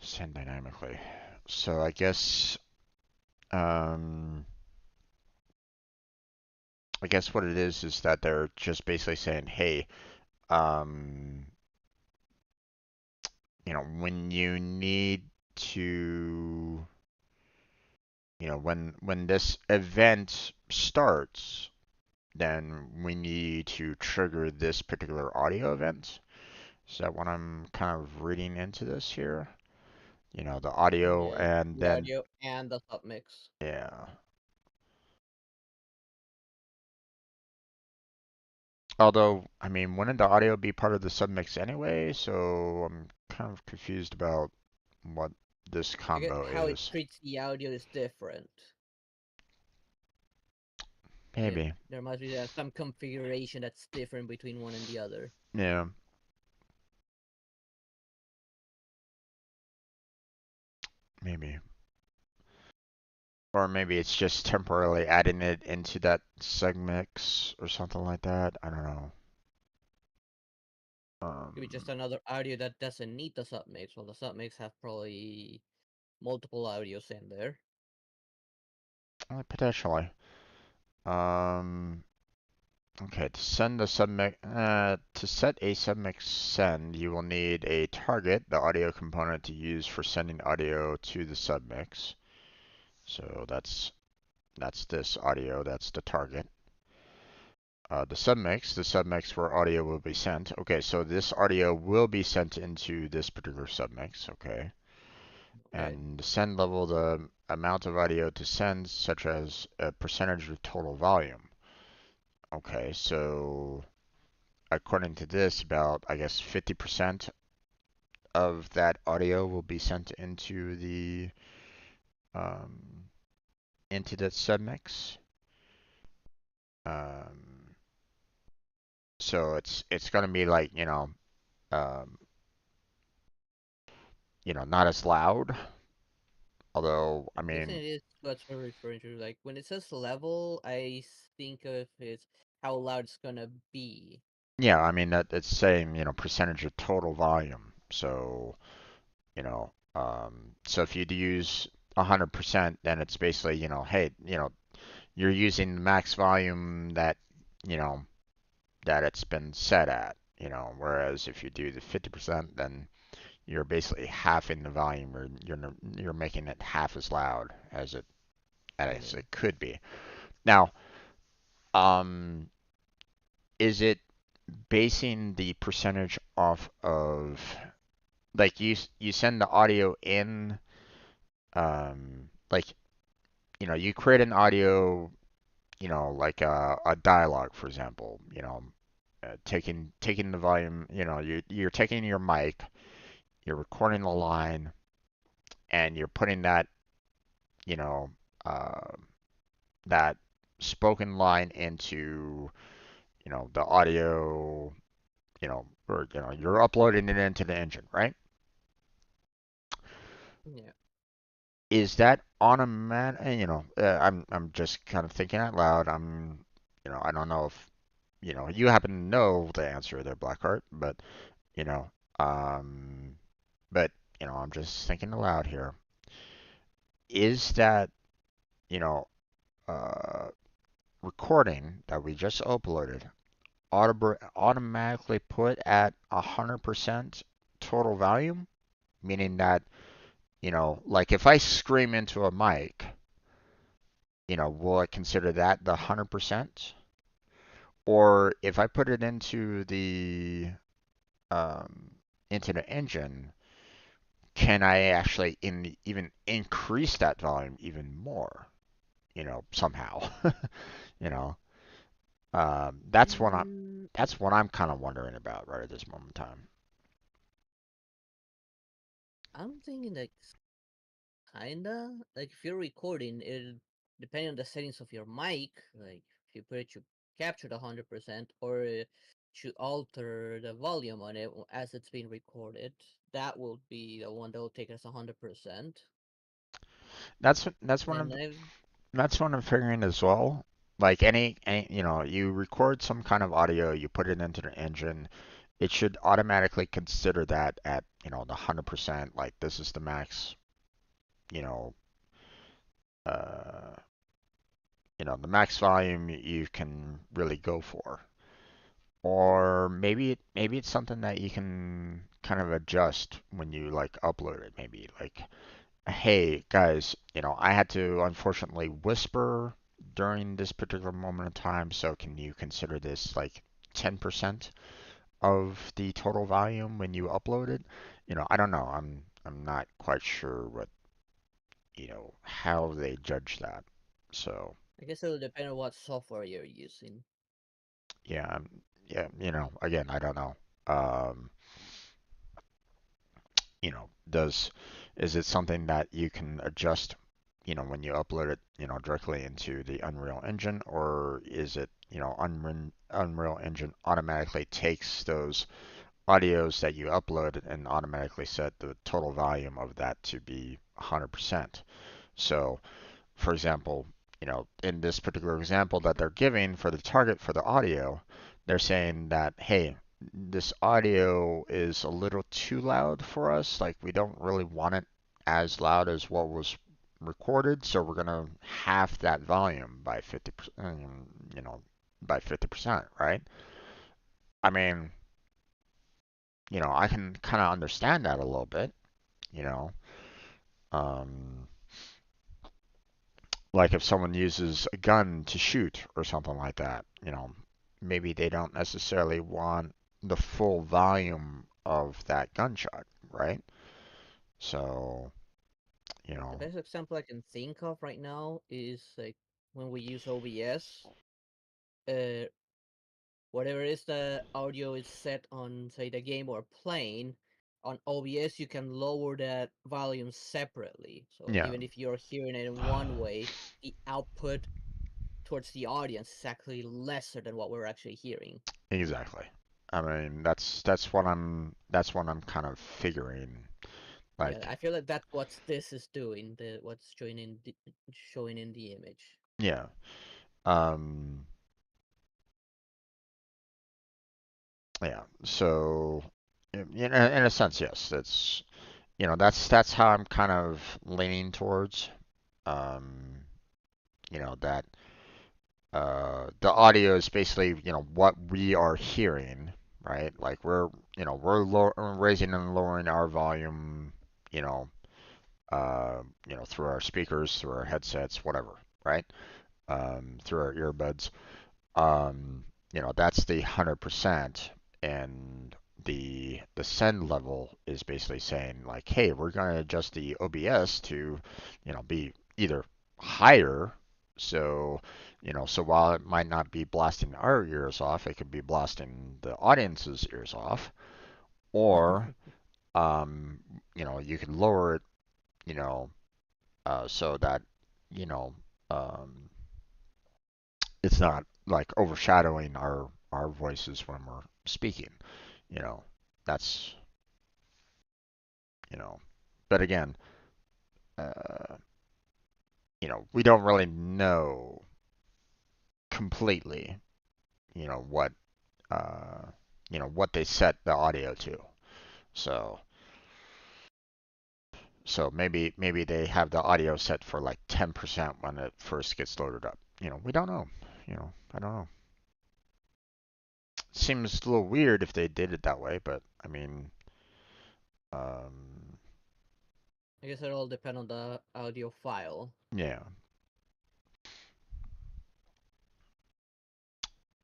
send dynamically? So um, I guess what it is that they're just basically saying, hey, um, when you need to, when this event starts, then we need to trigger this particular audio event. Is that what I'm kind of reading into this here? The audio Yeah, and the then, audio and the submix. yeah. Although, I mean, wouldn't the audio be part of the submix anyway? So I'm kind of confused about what this I get combo how it is. treats the audio is different. Maybe. There must be some configuration that's different between one and the other. Yeah, maybe. Or maybe it's just temporarily adding it into that segmix or something like that. I don't know. Could be just Um, another audio that doesn't need the submix. Well, the submix have probably multiple audios in there. Potentially. Um, okay, to set a submix send, you will need a target, the audio component to use for sending audio to the submix. So that's this audio, that's the target. The submix where audio will be sent. Okay, so this audio will be sent into this particular submix, okay. Okay. And the send level, the amount of audio to send, such as a percentage of total volume. Okay, so according to this, about, I guess, 50% of that audio will be sent um, into the submix. Um, so it's gonna be like, um, not as loud. Although, I I'm guessing mean, it is what we're referring to. Like when it says level, think of it how loud it's gonna be. yeah, I mean that it's saying, percentage of total volume. So, so if you'd use 100%, then it's basically, hey, you're using the max volume you know, that it's been set at, whereas if you do the 50%, then you're basically halving the volume, or you're making it half as loud as Yeah. it could be. Now, um, is it basing the percentage off of, like, you send the audio in, like, you create an audio, like a dialogue, for example, taking the volume, you're taking your mic, you're recording the line, and you're putting you know, uh, that spoken line into, the audio, or you're uploading it into the engine, right? Yeah. Is that automatic? I'm just kind of thinking out loud. I don't know if you happen to know the answer there, Blackheart, but you know, um, but I'm just thinking aloud here. Is that you know, uh, recording that we just uploaded automatically put at 100% total volume? Meaning that, like if I scream into a mic, will I consider that the 100%? Or if I put it um, into the engine, can I actually even increase that volume even more? somehow. you know, um, that's what I'm Mm, that's what I'm kind of wondering about right at this moment in time. I'm thinking like kinda like if you're recording it, depending on the settings of your mic, like if you put it to capture the 100% or to alter the volume on it as it's being recorded, that will be the one that will take us 100%. That's one And of I've That's what I'm figuring as well. Like you record some kind of audio, you put it into the engine, it should automatically consider that at, the 100%, like this is the max, you know, uh, the max volume you can really go for. Or maybe it's something that you can kind of adjust when you like upload it, maybe like hey guys, I had to unfortunately whisper during this particular moment in time, so can you consider this like 10% of the total volume when you upload it? I don't know. I'm not quite sure how they judge that. So, I guess it'll depend on what software you're using. yeah, yeah, again, I don't know. Um, does is it something that you can adjust, when you upload it, directly into the Unreal Engine, or is it, Unreal Engine automatically takes those audios that you upload and automatically set the total volume of that to be 100%. So, for example, in this particular example that they're giving for the target for the audio, they're saying that, hey, this audio is a little too loud for us. Like, we don't really want it as loud as what was recorded, so we're gonna half that volume by 50%, by 50%, right? I mean, I can kind of understand that a little bit, you know. Um, like if someone uses a gun to shoot or something like that, maybe they don't necessarily want the full volume of that gunshot, right? So, you The know, best example I can think of right now is like when we use OBS. Uh, Whatever is the audio is set on, say, the game or plane, on OBS you can lower that volume separately. So yeah, even if you're hearing it in one way, the output towards the audience is actually lesser than what we're actually hearing. exactly. I mean, that's what I'm kind of figuring. Yeah, Like, I feel like that's what this is doing. The what's showing in the image. yeah, um, yeah. So, in a sense, yes, that's how I'm kind of leaning towards. Um, that the audio is basically, what we are hearing, right? Like we're raising and lowering our volume, you know, through our speakers, through our headsets, whatever, right? Through our earbuds. Um, that's the 100%, and the send level is basically saying like, hey, we're going to adjust the OBS to, be either higher, so so while it might not be blasting our ears off, it could be blasting the audience's ears off, or um, you can lower it, you know, so that you know um, it's not like overshadowing our voices when we're speaking. You know, that's you know, but again, uh, we don't really know completely. You know what what they set the audio to. So maybe they have the audio set for like 10% when it first gets loaded up. We don't know. I don't know. Seems a little weird if they did it that way, but I mean, um, I guess it all depends on the audio file. yeah,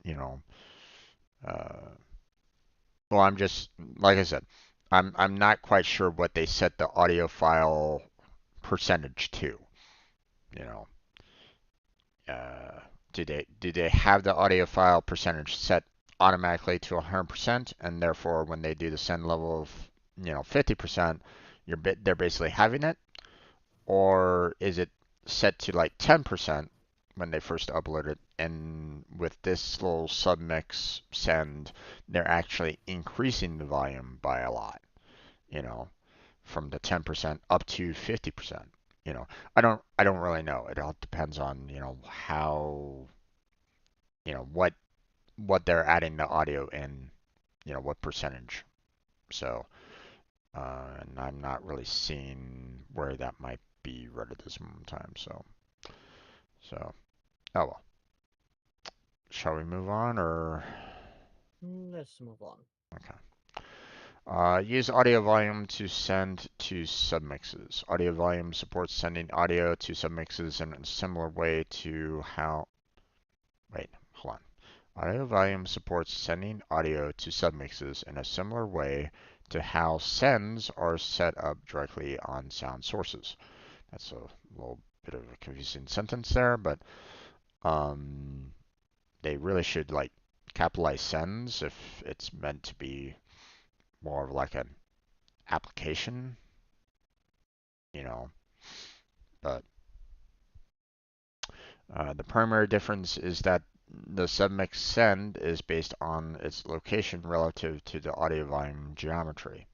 you know, uh, well, I'm just like I said, I'm not quite sure what they set the audio file percentage to. You know, uh, do they have the audio file percentage set automatically to 100%, and therefore when they do the send level of 50%, they're basically having it, or is it set to like 10% when they first upload it, and with this little submix send, they're actually increasing the volume by a lot, you know, from the 10% up to 50%. I don't really know. It all depends on, how, what they're adding the audio in, what percentage. So, and I'm not really seeing where that might be right at this moment in time. So, oh well. Shall we move on or? Let's move on. Okay. Use audio volume to send to submixes. Audio volume supports sending audio to submixes in a similar way to how. Wait, hold on. Audio volume supports sending audio to submixes in a similar way to how sends are set up directly on sound sources. That's a little bit of a confusing sentence there, but um, they really should like capitalize sends if it's meant to be more of like an application, you know. But the primary difference is that the submix send is based on its location relative to the audio volume geometry.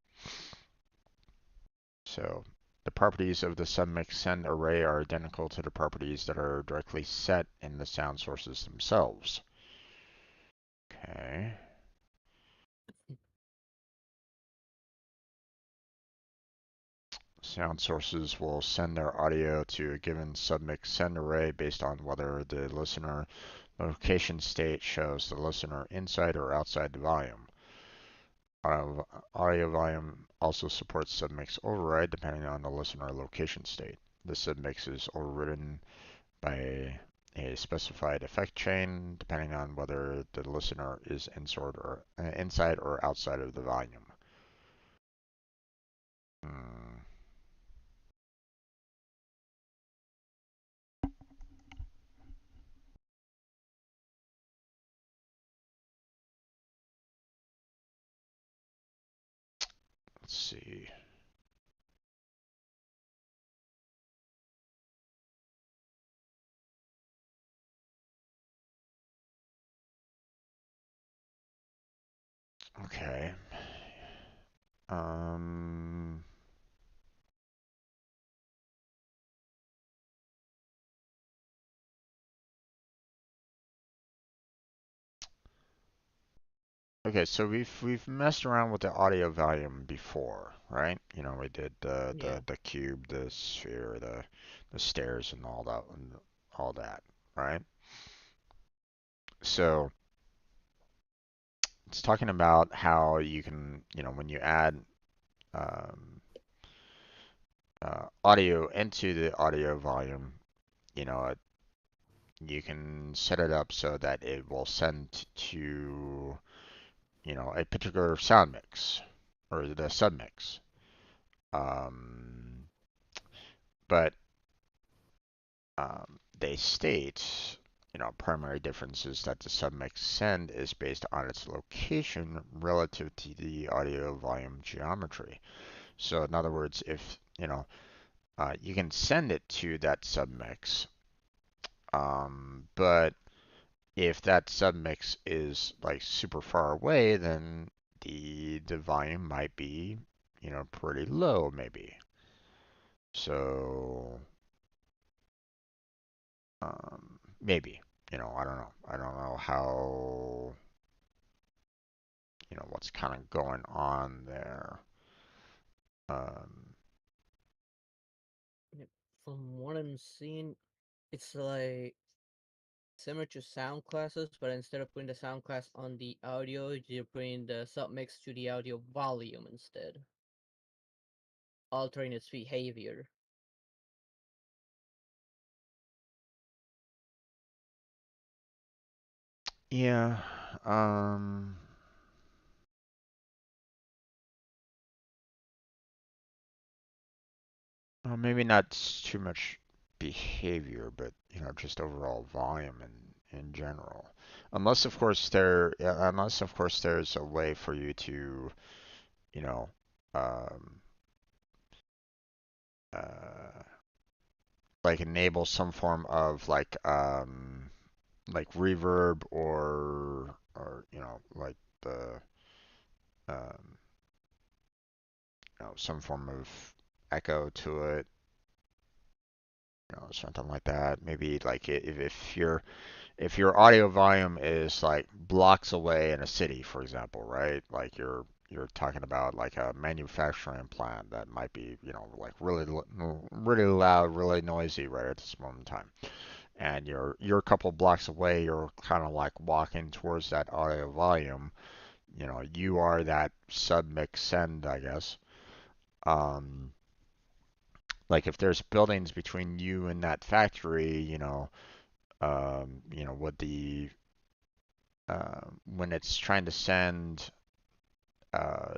So the properties of the submix send array are identical to the properties that are directly set in the sound sources themselves. Okay. Sound sources will send their audio to a given submix send array based on whether the listener location state shows the listener inside or outside the volume. Audio volume also supports submix override depending on the listener location state. The submix is overridden by a specified effect chain depending on whether the listener is inside or outside of the volume. Hmm. Let's see. Okay. Um, okay, so we've messed around with the audio volume before, right? We did the Yeah. the the cube, the sphere, the stairs, and all that, right? So it's talking about how you can, when you add um, audio into the audio volume, you know, it, you can set it up so that it will send to, a particular sound mix or the submix. Um, but they state, primary difference is that the submix send is based on its location relative to the audio volume geometry. So in other words, if, you can send it to that submix, but if that submix is like super far away, then the volume might be, pretty low maybe. So maybe, I don't know. I don't know how, what's kind of going on there. Um, Yeah, from what I'm seeing, it's like similar to sound classes, but instead of putting the sound class on the audio, you're putting the submix to the audio volume instead, altering its behavior. yeah. Um, well, maybe not too much. behavior, but just overall volume in general. Unless of course there's a way for you to, you know, um, uh, like enable some form of like reverb or like the um, some form of echo to it, something like that. Maybe like if your audio volume is like blocks away in a city, for example, right? Like you're talking about like a manufacturing plant that might be, like really loud, really noisy right at this moment in time. And you're a couple blocks away, you're kind of like walking towards that audio volume. You are that submix send, I guess. Um, like if there's buildings between you and that factory, would the when it's trying to send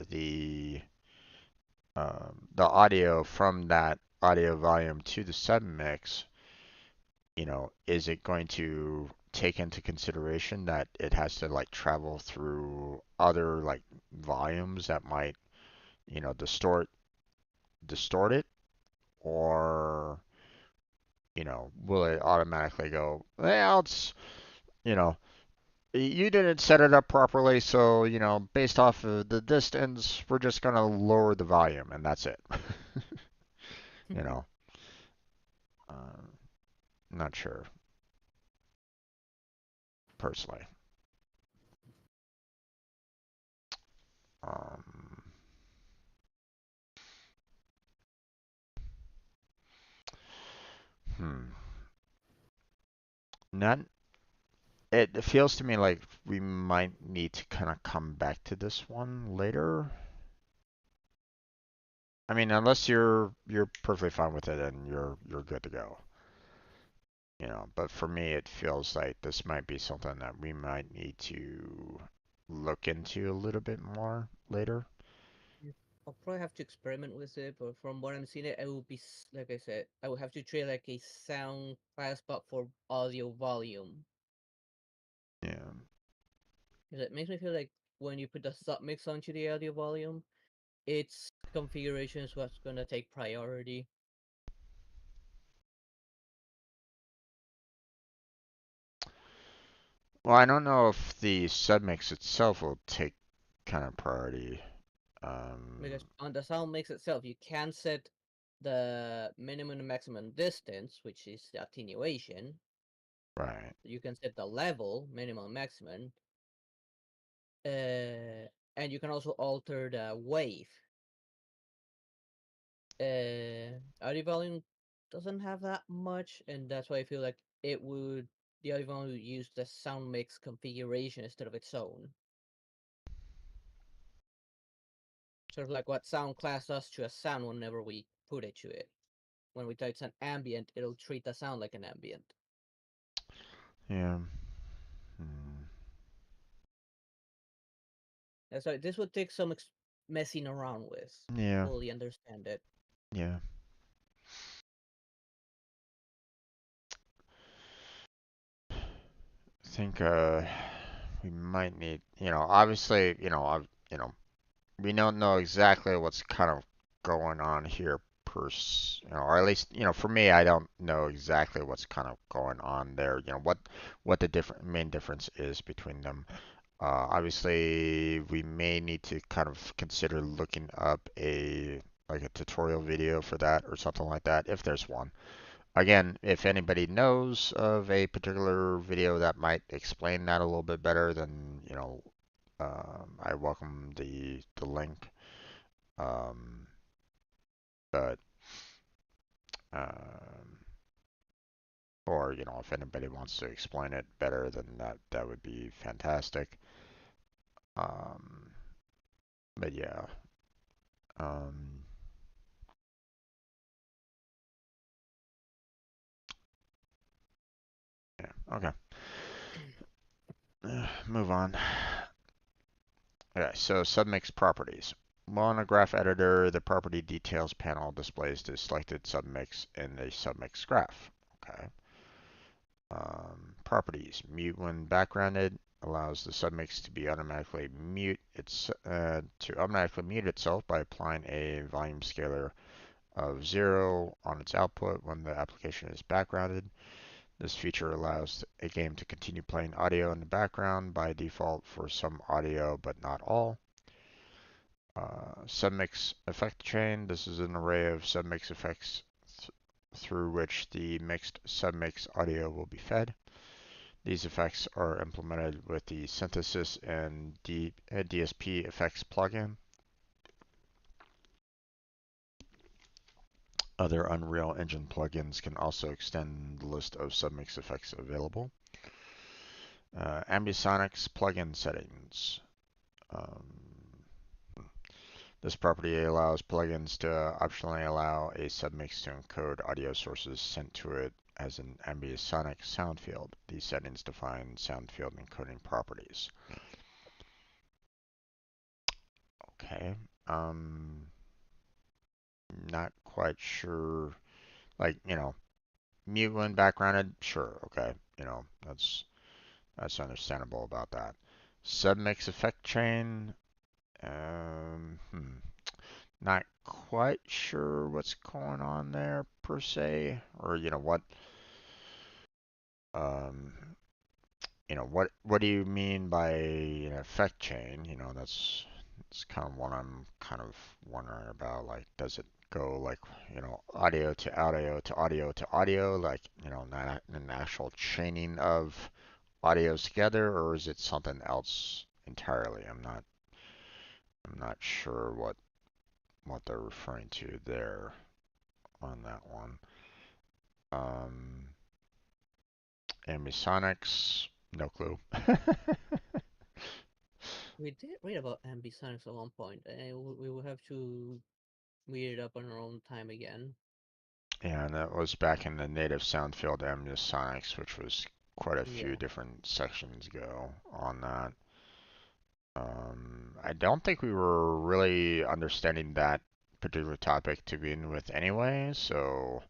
the audio from that audio volume to the submix, is it going to take into consideration that it has to like travel through other like volumes that might, distort it, or will it automatically go, well, it's, you know, you didn't set it up properly, so, based off of the distance, we're just going to lower the volume, and that's it. you know, uh, not sure, personally. Um, hmm. Not, it feels to me like we might need to kind of come back to this one later. I mean, unless you're perfectly fine with it and you're good to go. But for me, it feels like this might be something that we might need to look into a little bit more later. Yeah. I'll probably have to experiment with it, but from what I'm seeing, it will be like I said, I will have to treat like a sound class, but for audio volume. Yeah. Because it makes me feel like when you put the submix onto the audio volume, its configuration is what's gonna take priority. Well, I don't know if the submix itself will take kind of priority. Because Um, on the sound mix itself, you can set the minimum and maximum distance, which is the attenuation. right. You can set the level, minimum, maximum, and you can also alter the wave. Audio volume doesn't have that much, and that's why I feel like the audio volume would use the sound mix configuration instead of its own. Sort of like what sound class does to a sound whenever we put it to it. When we tell it's an ambient, it'll treat the sound like an ambient. Yeah. Hmm. And so this would take some messing around with to Yeah. fully understand it. Yeah. I think we might need, obviously, we don't know exactly what's kind of going on here or at least, for me, I don't know exactly what's kind of going on there. What the different main difference is between them. Obviously, we may need to kind of consider looking up a tutorial video for that or something like that, if there's one. Again, if anybody knows of a particular video that might explain that a little bit better, then I welcome the link. Um, but um, or if anybody wants to explain it better, then that would be fantastic. Um, but yeah. Um, yeah. Okay. Move on. Okay. So submix properties. Well, on a graph editor, the property details panel displays the selected submix in the submix graph. Okay. Properties. Mute when backgrounded allows the submix to be automatically mute itself by applying a volume scalar of 0 on its output when the application is backgrounded. This feature allows a game to continue playing audio in the background by default for some audio but not all. Submix effect chain. This is an array of submix effects through which the mixed submix audio will be fed. These effects are implemented with the Synthesis and DSP Effects plugin. Other Unreal Engine plugins can also extend the list of submix effects available. Ambisonics plugin settings. Um, this property allows plugins to optionally allow a submix to encode audio sources sent to it as an ambisonic sound field. These settings define sound field encoding properties. Okay. Not quite sure. Like, mute when backgrounded, sure, okay. That's understandable about that. Submix effect chain, um, hmm, not quite sure what's going on there per se, or um, what do you mean by an effect chain? That's kind of what I'm kind of wondering about. Like, does it go like, audio to audio to audio to audio, like, not an actual chaining of audios together, or is it something else entirely? I'm not sure what they're referring to there on that one. Um, Ambisonics, no clue. We did read about ambisonics at one point, and we will have to read it up on our own time again. Yeah, and that was back in the native sound field Ambisonics, which was quite a few Yeah. different sections ago on that. I don't think we were really understanding that particular topic to begin with anyway, so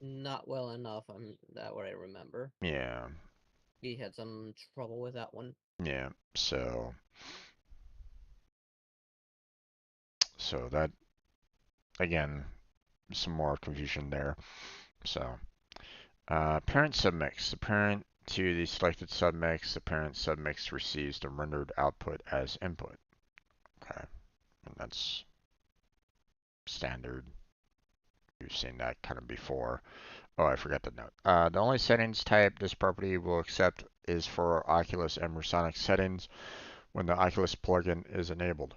Not well enough, that what I remember. yeah, We had some trouble with that one. yeah. So that again, some more confusion there. So parent submix. The parent to the selected submix, the parent submix receives the rendered output as input. Okay, and that's standard. We've seen that kind of before. Oh, I forgot the note. The only settings type this property will accept is for Oculus and Mersonic settings when the Oculus plugin is enabled.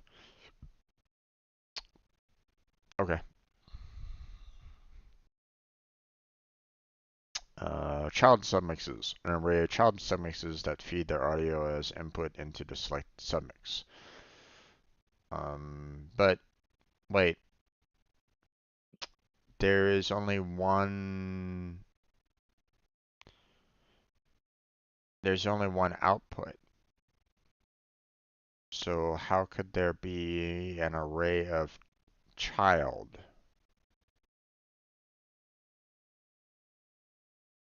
Okay. Child submixes. An array of child submixes that feed their audio as input into the select submix. But wait, there is only one. There's only one output. So how could there be an array of child?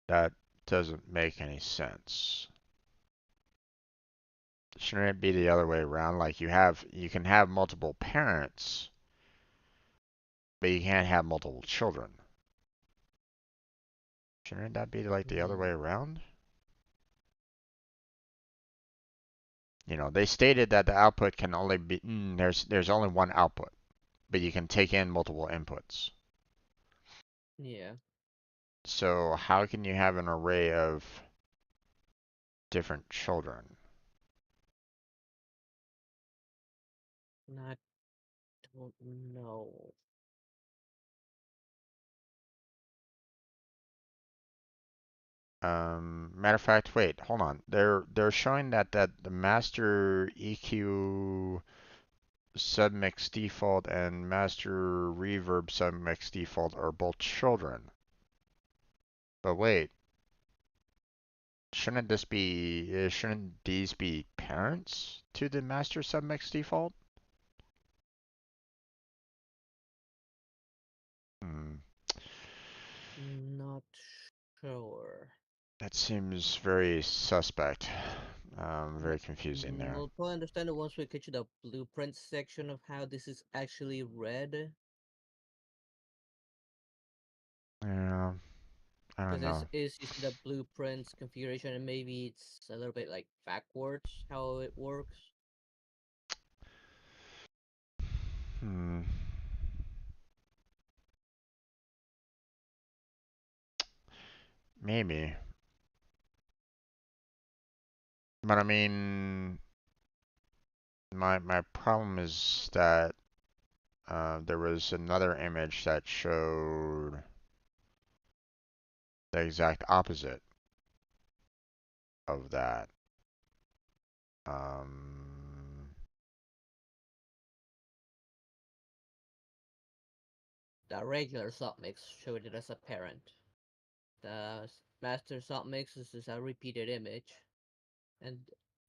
That doesn't make any sense. Shouldn't it be the other way around? Like you can have multiple parents, but you can't have multiple children. Shouldn't that be like the other way Hmm. around? They stated that the output can only be there's only one output, but you can take in multiple inputs. Yeah. So how can you have an array of different children? Not don't know. Matter of fact, wait, hold on. They're showing that the master EQ submix default and master reverb submix default are both children. But wait, shouldn't these be parents to the master submix default? Hmm. Not sure. That seems very suspect. But Very confusing there. we'll probably understand it once we get to the blueprint section of how this is actually read. Yeah, I don't Because know. it's using the blueprints configuration and maybe it's a little bit like backwards how it works. Hmm. Maybe. But I mean, my problem is that there was another image that showed the exact opposite of that. Um, The regular submix showed it as a parent. The master submix is a repeated image, and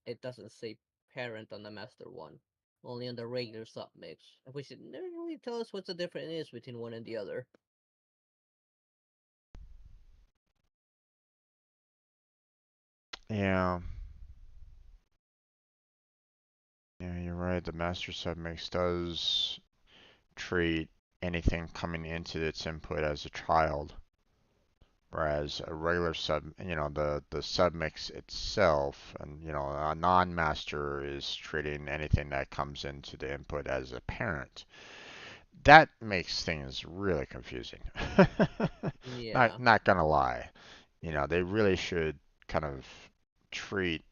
it doesn't say parent on the master one, only on the regular submix, which it never really tell us what the difference is between one and the other. yeah, yeah, you're right. The master submix does treat anything coming into its input as a child, whereas a regular the submix itself, and a non-master is treating anything that comes into the input as a parent. That makes things really confusing. not Yeah, not gonna lie. They really should kind of treat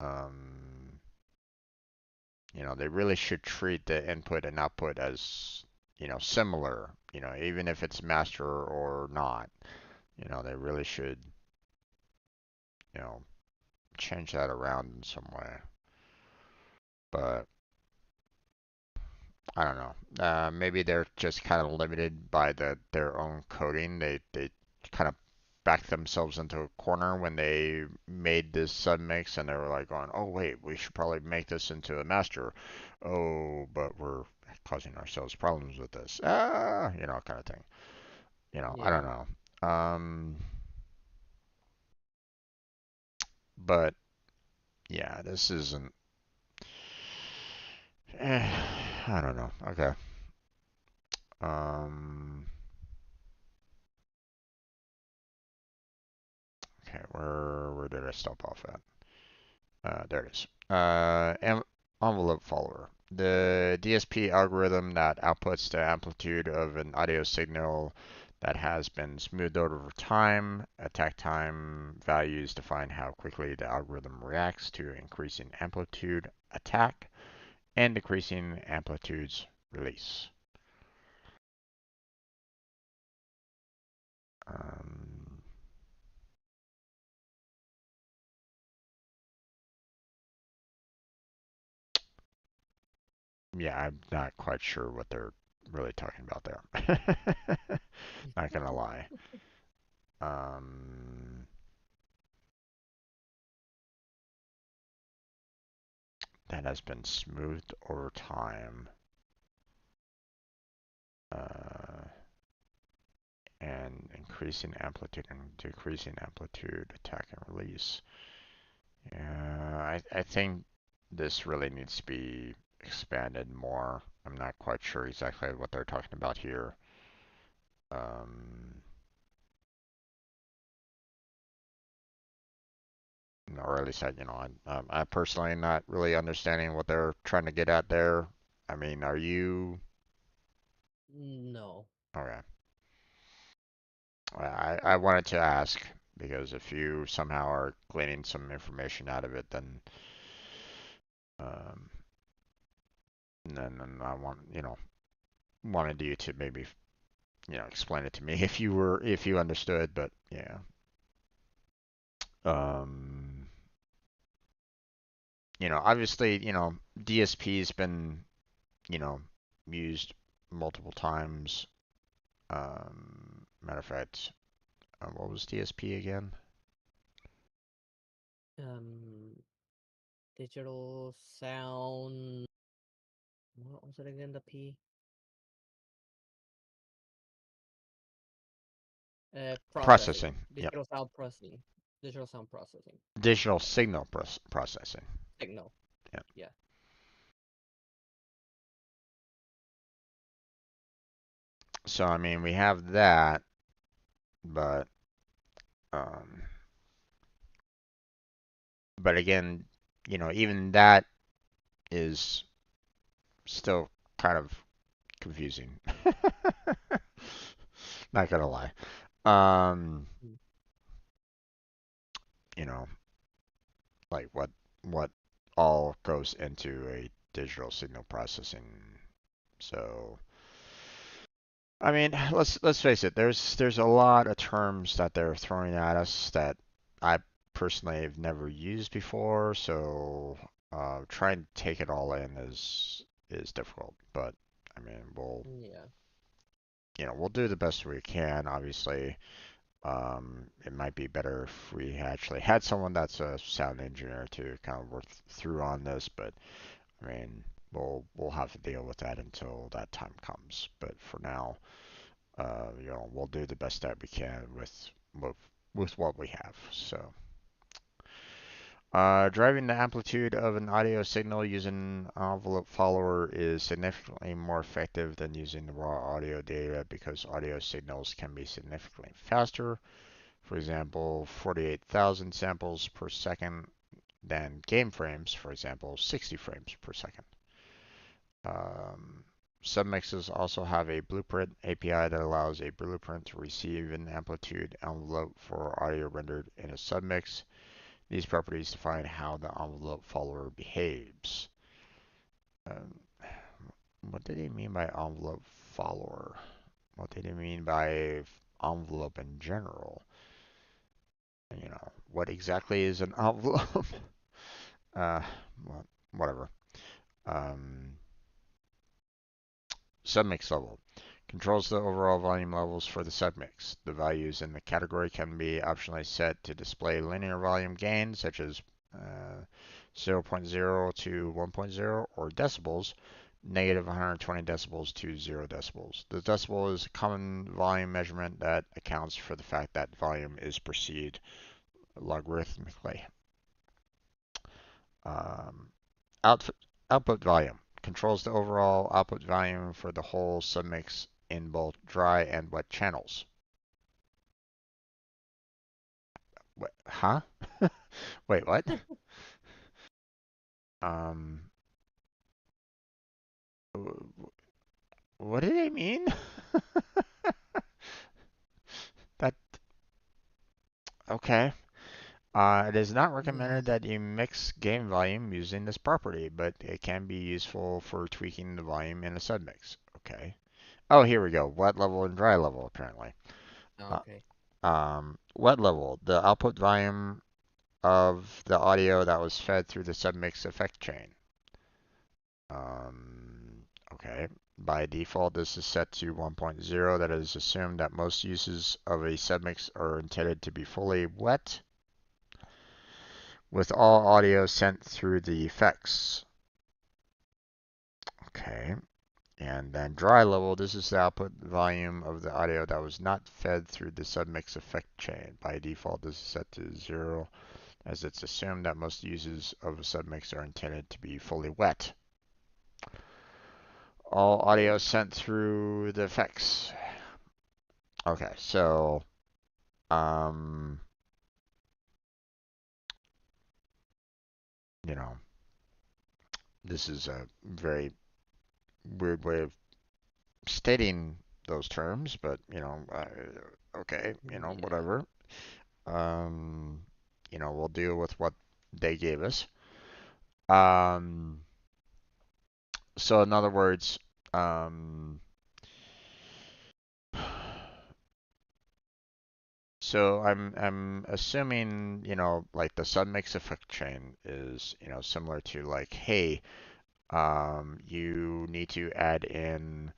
um they really should treat the input and output as similar, even if it's master or not. They really should, you know, change that around in some way. But I don't know. Maybe they're just kind of limited by their own coding. They kind of backed themselves into a corner when they made this submix, and they were like going, "Oh wait, we should probably make this into a master." Oh, but we're causing ourselves problems with this. Kind of thing. I don't yeah. know. But yeah, this isn't. I don't know. Okay. Um. Okay. Where did I stop off at? There it is. Envelope follower. The DSP algorithm that outputs the amplitude of an audio signal that has been smoothed out over time. Attack time values define how quickly the algorithm reacts to increasing amplitude attack and decreasing amplitudes release. Um, yeah, I'm not quite sure what they're really talking about there. Not gonna lie. Um, that has been smoothed over time uh, and increasing amplitude and decreasing amplitude, attack and release. Yeah, I think this really needs to be expanded more. I'm not quite sure exactly what they're talking about here. Um, or at least I personally not really understanding what they're trying to get at there. I mean, are you No. okay? I wanted to ask because if you somehow are gleaning some information out of it, um, then I wanted you to maybe explain it to me if you understood. But yeah, um, obviously DSP's been you know used multiple times. Matter of fact, what was DSP again? Um, digital sound. What was it again? The P. Processing. Processing. Yep. Digital sound processing. Digital sound processing. Digital signal processing. Signal. Yeah. Yeah. So I mean, we have that, but um, but again, even that is still kind of confusing. Not gonna lie. Um, Mm. you know, like what all goes into a digital signal processing. So, I mean, let's face it. There's a lot of terms that they're throwing at us that I personally have never used before. So, trying to take it all in is difficult. But I mean, Yeah. we'll do the best we can. Obviously, it might be better if we actually had someone that's a sound engineer to kind of work through on this. But I mean, we'll have to deal with that until that time comes. But for now, we'll do the best that we can with with what we have. So, driving the amplitude of an audio signal using an envelope follower is significantly more effective than using the raw audio data because audio signals can be significantly faster. For example, 48,000 samples per second than game frames, for example, 60 frames per second. Um, Submixes also have a blueprint API that allows a blueprint to receive an amplitude envelope for audio rendered in a submix. These properties define how the envelope follower behaves. Um, what did he mean by envelope follower? What did he mean by envelope in general? What exactly is an envelope? uh, well, whatever. Um, Submix level controls the overall volume levels for the submix. The values in the category can be optionally set to display linear volume gain, such as zero point 0.0 to 1.0, or decibels, negative 120 decibels to 0 decibels. The decibel is a common volume measurement that accounts for the fact that volume is perceived logarithmically. Um, output, output volume controls the overall output volume for the whole submix in both dry and wet channels. What? Huh? Wait, what? Um, what did I mean? That okay. It is not Yeah. recommended that you mix game volume using this property, but it can be useful for tweaking the volume in a submix. Okay. Oh, here we go. Wet level and dry level, apparently. Uh, Okay. Wet level, the output volume of the audio that was fed through the submix effect chain. Okay. By default, this is set to 1.0. That is assumed that most uses of a submix are intended to be fully wet, with all audio sent through the effects. Okay. And then dry level, this is the output volume of the audio that was not fed through the submix effect chain. By default, this is set to 0, as it's assumed that most uses of a submix are intended to be fully wet. All audio Okay. sent through the effects. Okay, so um, you know, this is a very weird way of stating those terms, but okay, Yeah. whatever. Um, we'll deal with what they gave us. Um, so in other words, um, so I'm assuming, like the submix effect chain is, similar to like, hey, you need to add in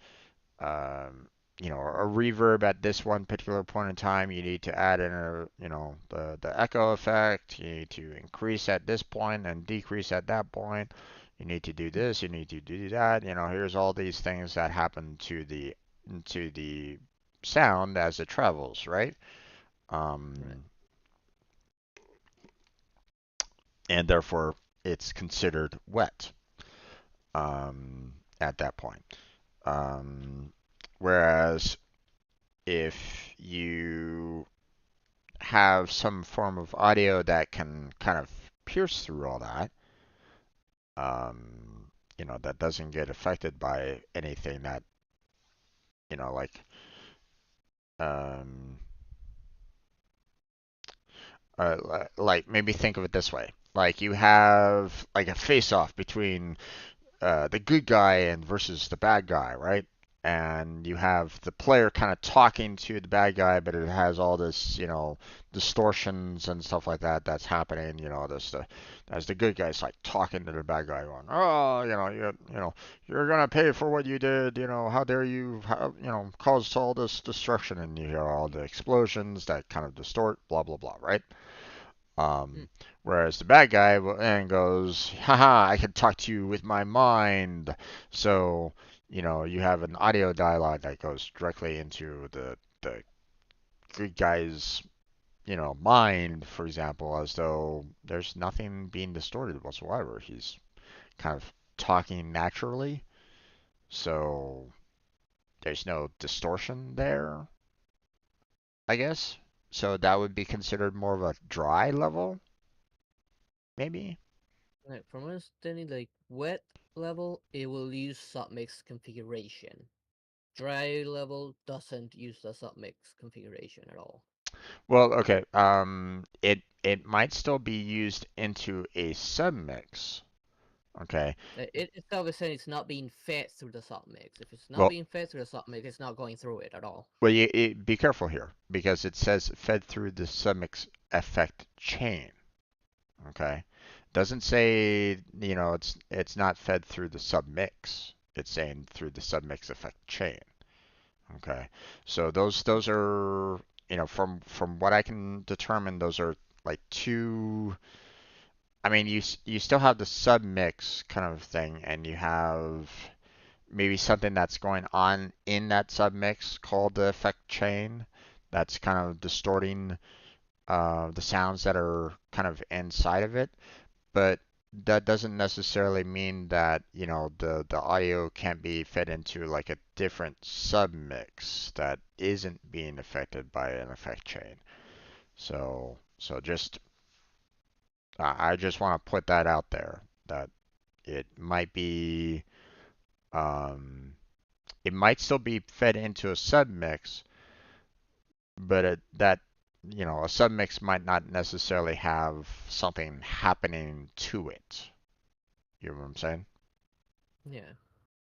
um, a reverb at this one particular point in time. You need to add in the echo effect. You need to increase at this point and decrease at that point. You need to do this. You need to do that. Here's all these things that happen to the sound as it travels, right? Right. Um, and therefore it's considered wet at that point. Um, whereas if you have some form of audio that can kind of pierce through all that, that doesn't get affected by anything that, like, um, like maybe think of it this way. Like you have like a face-off between the good guy and versus the bad guy, right? And you have the player kind of talking to the bad guy, but it has all this, distortions and stuff like that that's happening. This as the good guy's like talking to the bad guy, going, "Oh, you're gonna pay for what you did. How dare you, cause all this destruction?" And you hear all the explosions that kind of distort, blah blah blah, right? Mm. Whereas the bad guy and goes, haha, I can talk to you with my mind. So, you have an audio dialogue that goes directly into the good guy's, mind, for example, as though there's nothing being distorted whatsoever. He's kind of talking naturally. So there's no distortion there, I guess. So that would be considered more of a dry level, maybe? Like from my understanding, like wet level, it will use submix configuration. Dry level doesn't use the submix configuration at all. Well, okay. It might still be used into a submix. Okay. It itself is saying it's not being fed through the submix. If it's not Well, being fed through the submix, it's not going through it at all. be careful here because it says fed through the submix effect chain. Okay. Doesn't say it's not fed through the submix. It's saying through the submix effect chain. Okay. So those are from what I can determine, those are like two. I mean, you still have the submix kind of thing, and you have maybe something that's going on in that submix called the effect chain that's kind of distorting the sounds that are kind of inside of it. But that doesn't necessarily mean that, the audio can't be fed into like a different submix that isn't being affected by an effect chain. So just I just want to put that out there that it might be um, it might still be fed into a submix, but a submix might not necessarily have something happening to it. You know what I'm saying? Yeah.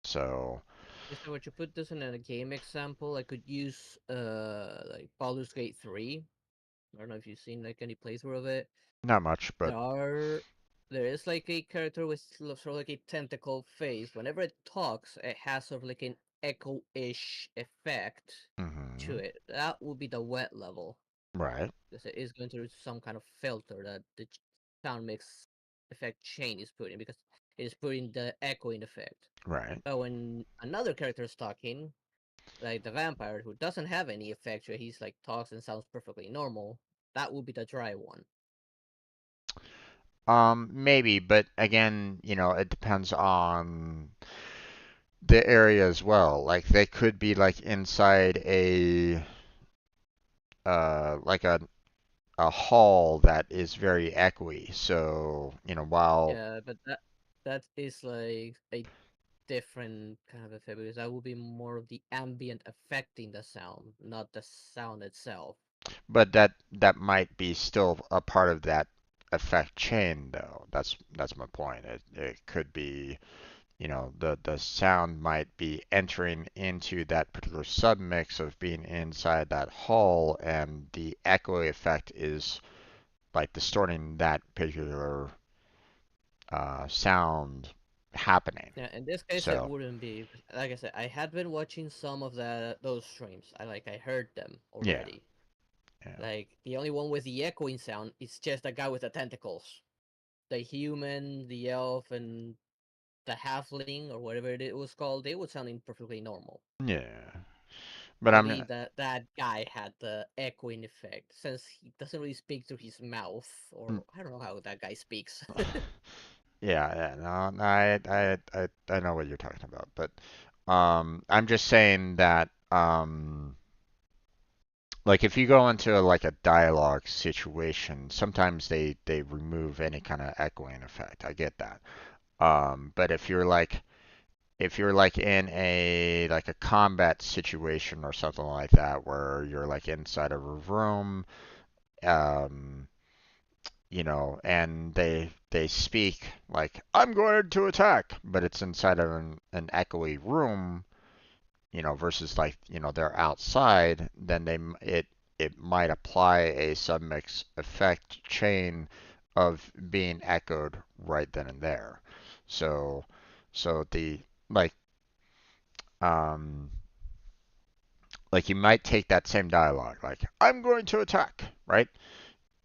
So If I were to put this in a game example, I could use like Baldur's Gate 3. I don't know if you've seen like any playthrough of it. not much, but There are there is like a character with sort of like a tentacle face. Whenever it talks, it has sort of like an echo-ish effect to hmm it. That would be the wet level. right, Because it is going through some kind of filter that the sound mix effect chain is putting because it is putting the echoing effect. right. But when another character is talking, like the vampire who doesn't have any effect, where he's like talks and sounds perfectly normal, that would be the dry one. Maybe, but again, it depends on the area as well. Like they could be like inside like a hall that is very echoey. So, while Yeah, but that is like a different kind of effect because that would be more of the ambient affecting the sound, not the sound itself. but that might be still a part of that effect chain though. That's my point. It could be, the sound might be entering into that particular submix of being inside that hall, and the echo effect is like distorting that particular sound happening. Yeah, in this case, it So, wouldn't be. Like I said, I had been watching some of those streams. I heard them yeah, already. yeah, Like the only one with the echoing sound is just the guy with the tentacles. The human, the elf, and the halfling or whatever it was called, they were sounding perfectly normal. yeah. But I'm Maybe that guy had the echoing effect since he doesn't really speak through his mouth, mm, or I don't know how that guy speaks. yeah, yeah, no, I know what you're talking about, but I'm just saying that like if you go into like a dialogue situation, sometimes they remove any kind of echoing effect. I get that. But if you're like in a combat situation or something like that where you're like inside of a room, um, and they speak like I'm going to attack, but it's inside of an echoey room, versus like, they're outside, then it might apply a submix effect chain of being echoed right then and there. So so the like um like you might take that same dialogue, like I'm going to attack, right?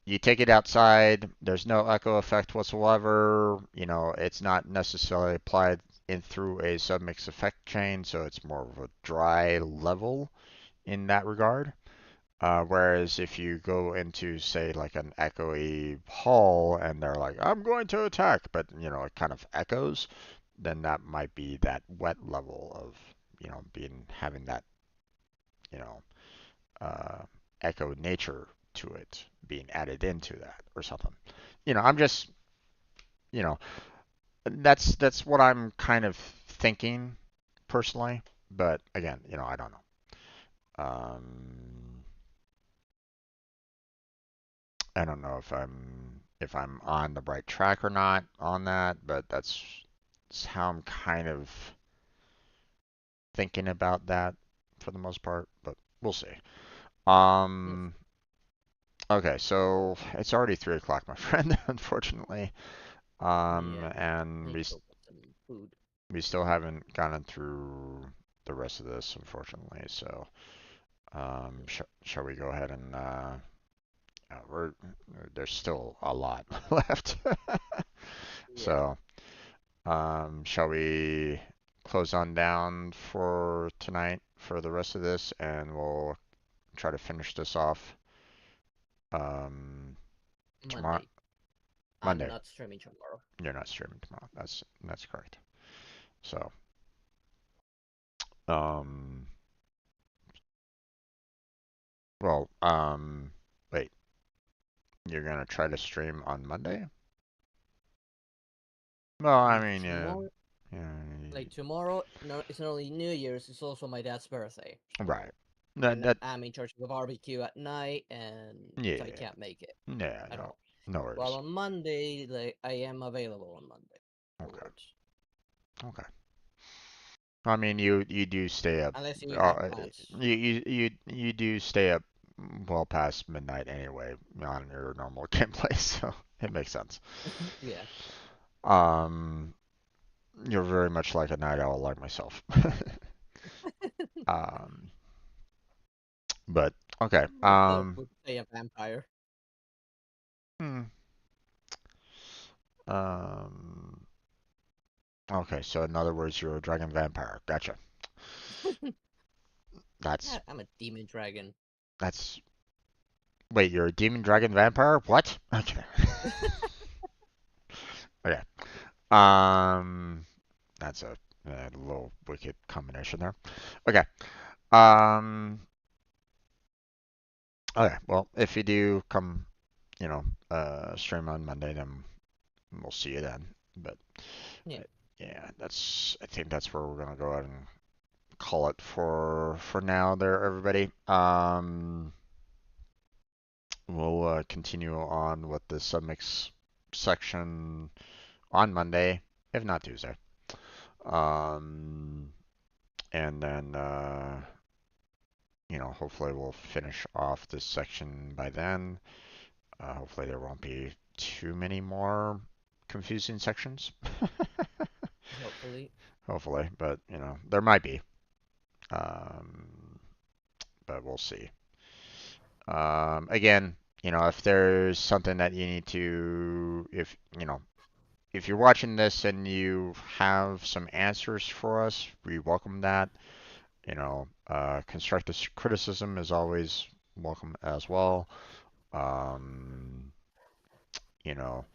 You take it outside, there's no echo effect whatsoever, it's not necessarily applied in through a submix effect chain, so it's more of a dry level in that regard. Whereas if you go into, say, like an echoey hall and they're like, I'm going to attack, but, it kind of echoes, then that might be that wet level of, having that, you know, uh, echo nature to it being added into that or something. I'm just, you know, that's what I'm kind of thinking personally, but again, I don't know. Um, I don't know if I'm on the right track or not on that, but that's how I'm kind of thinking about that for the most part, but we'll see. Yes. Um, okay, so it's already 3 o'clock, my friend, unfortunately. Yeah. And Need we to go get some food. we still haven't gotten through the rest of this, unfortunately. So, shall we go ahead and we're there's still a lot left. Yeah. So, shall we close on down for tonight for the rest of this, and we'll try to finish this off um, tomorrow, Monday. I'm Monday. not streaming tomorrow. You're not streaming tomorrow. That's correct. So, um, well, wait. You're gonna try to stream on Monday? Well, I mean, yeah, Tomorrow, yeah, like tomorrow, no, it's not only New Year's, it's also my dad's birthday. right. So, That and that I'm in charge of the barbecue at night, and so I yeah, can't make it yeah, at no, all. no While worries. on Monday, like I am available on Monday. That Okay, works. okay. I mean, you do stay up. Unless you have Uh, plans. you do stay up well past midnight anyway on your normal gameplay, so it makes sense. Yeah. Um, you're very much like a night owl like myself. Um, but okay. So would say a vampire. Hmm, um, okay. So in other words, you're a dragon vampire. Gotcha. That's I'm a demon dragon. that's. Wait, you're a demon dragon vampire? What? Okay. Okay. Um, that's a little wicked combination there. Okay. Um. Okay. Well, if you do come, stream on Monday, then we'll see you then. But Yeah. yeah, I think that's where we're gonna go ahead and call it for now there, everybody. We'll continue on with the submix section on Monday, if not Tuesday. Um, and then, hopefully we'll finish off this section by then. Hopefully there won't be too many more confusing sections. Hopefully. Hopefully, but, there might be. Um, but we'll see. Again, if there's something that you need to, if you're watching this and you have some answers for us, we welcome that. Constructive criticism is always welcome as well. Um, you know,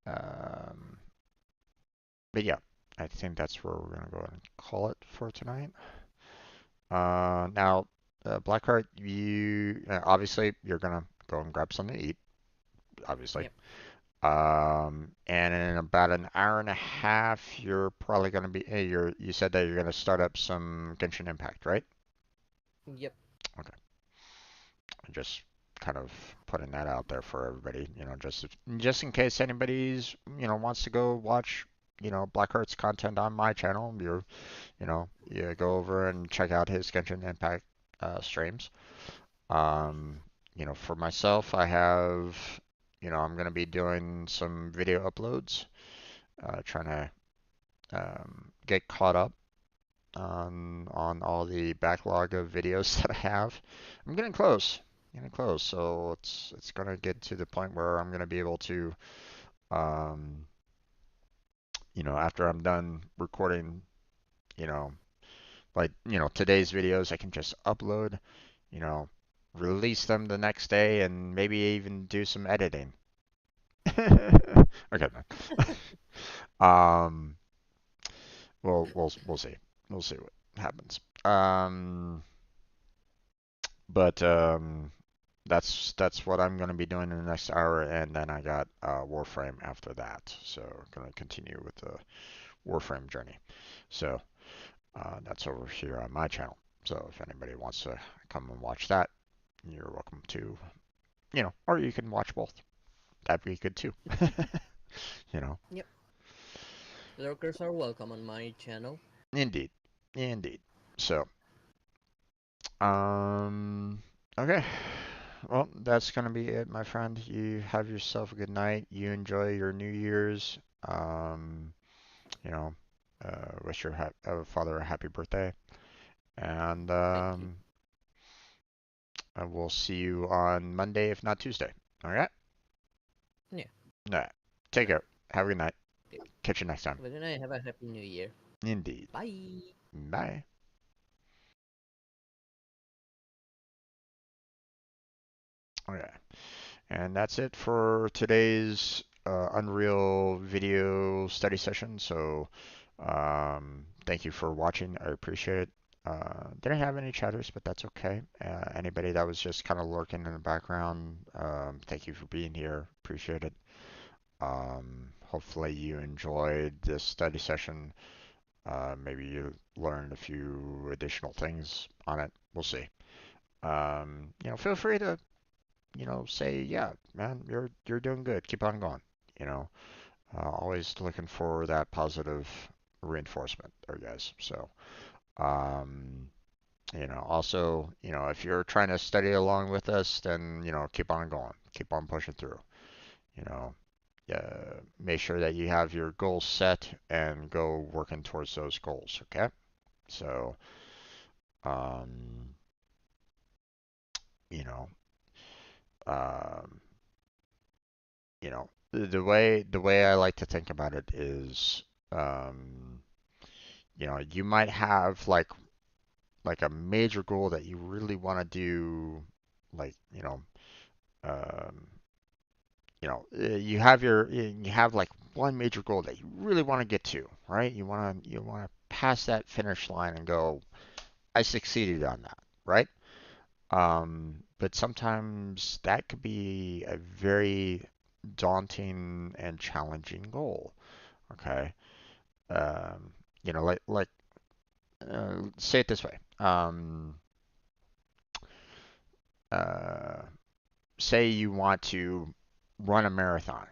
um, but yeah, I think that's where we're gonna go ahead and call it for tonight. Now, Blackheart, you obviously you're gonna go and grab something to eat, obviously. Yep. And in about an hour and a half, you're probably gonna be. You said that you're gonna start up some Genshin Impact, right? Yep. Okay. Just kind of putting that out there for everybody, just in case anybody's, wants to go watch, Blackheart's content on my channel. You go over and check out his Genshin Impact streams. Um, for myself, I'm going to be doing some video uploads, trying to get caught up on all the backlog of videos that I have. I'm getting close, getting close. So it's going to get to the point where I'm going to be able to, um, after I'm done recording, you know, today's videos, I can just upload, you know, release them the next day, and maybe even do some editing. Okay, man. Um, we'll see. We'll see what happens. But that's what I'm gonna be doing in the next hour, and then I got Warframe after that. So gonna continue with the Warframe journey. So that's over here on my channel. So if anybody wants to come and watch that, you're welcome to. Or you can watch both. That'd be good too. you know, Yep. Lurkers are welcome on my channel. indeed, indeed. So Um, okay. Well, that's gonna be it, my friend. You have yourself a good night. You enjoy your New Year's. Um, you know, wish your father a happy birthday, and Thank you. I will see you on Monday, if not Tuesday. All right? Yeah. All right. Take Alright. care. Have a good night. Okay. Catch you next time. Have a good night. Have a happy new year. Indeed. Bye. Bye. Okay. And that's it for today's Unreal video study session. So, thank you for watching. I appreciate it. Didn't have any chatters, but that's okay. Anybody that was just kind of lurking in the background, thank you for being here. Appreciate it. Hopefully you enjoyed this study session. Maybe you learned a few additional things on it. We'll see. Feel free to say, yeah, man, you're doing good. Keep on going. You know, always looking for that positive reinforcement there, guys. So, um, also, if you're trying to study along with us, then, keep on going. Keep on pushing through. You know, make sure that you have your goals set and go working towards those goals. Okay. So, um, you know, um, the way I like to think about it is, um, you might have like a major goal that you really want to do, like um, you have like one major goal that you really want to get to, right? You want to pass that finish line and go, I succeeded on that, right? But sometimes that could be a very daunting and challenging goal. Okay. Um, say it this way. Uh, Say you want to run a marathon,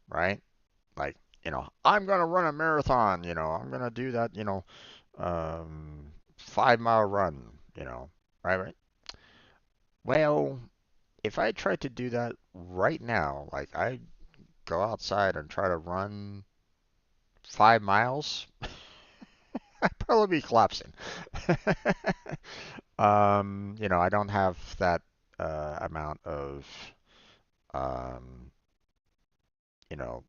right? Like, I'm gonna run a marathon. I'm gonna do that. 5 mile run. Right, right. Well, if I tried to do that right now, like I go outside and try to run 5 miles, I'd probably be collapsing. I don't have that amount of um, you know,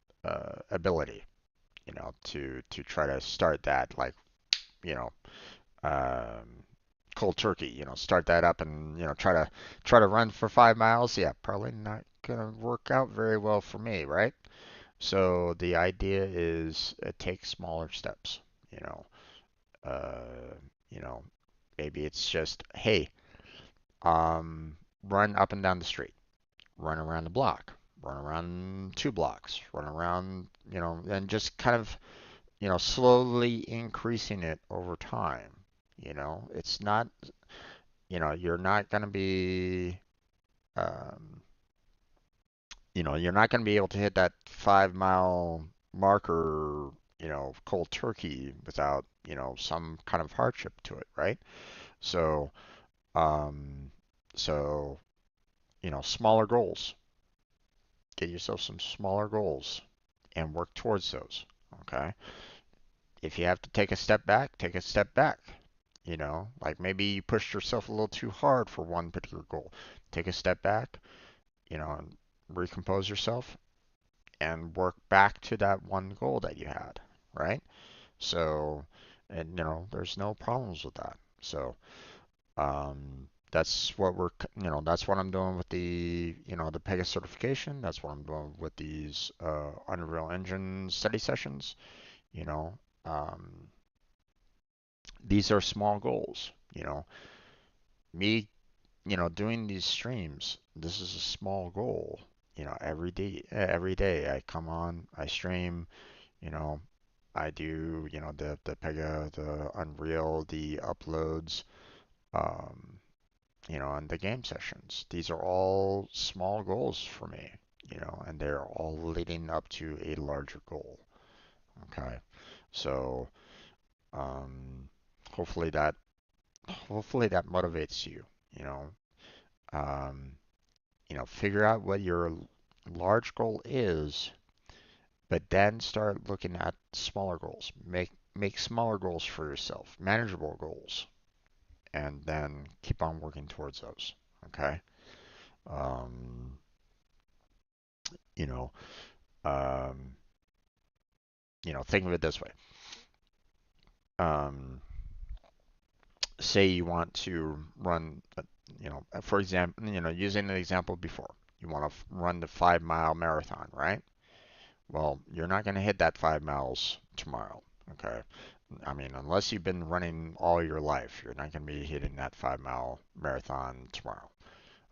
ability, to try to start that like, you know, cold turkey. Start that up and try to run for 5 miles. Yeah, probably not gonna work out very well for me, right? So the idea is take smaller steps. You know, uh, you know, maybe it's just, hey, run up and down the street, run around the block, run around 2 blocks, run around, and just kind of, slowly increasing it over time. It's not, you're not going to be, um, you're not going to be able to hit that 5 mile marker, cold turkey without, some kind of hardship to it, right? So, um, so, smaller goals. Get yourself some smaller goals and work towards those. Okay. If you have to take a step back, take a step back. Like maybe you pushed yourself a little too hard for one particular goal. Take a step back, and recompose yourself and work back to that one goal that you had, right? So, and there's no problems with that. So, that's what that's what I'm doing with the Pega certification. That's what I'm doing with these Unreal Engine study sessions. You know, um, these are small goals. Me, doing these streams, this is a small goal. Every day I come on, I stream, you know, I do, the Pega, the Unreal, the uploads, um, and the game sessions. These are all small goals for me, and they're all leading up to a larger goal. Okay. So, um, hopefully that hopefully that motivates you. You know, um, figure out what your large goal is, but then start looking at smaller goals. Make smaller goals for yourself, manageable goals, and then keep on working towards those. Okay. Um, you know, um, think of it this way. Um, say you want to run, for example, using the example before, you want to run the 5 mile marathon, right? Well, you're not going to hit that 5 miles tomorrow, okay? I mean, unless you've been running all your life, you're not going to be hitting that 5 mile marathon tomorrow,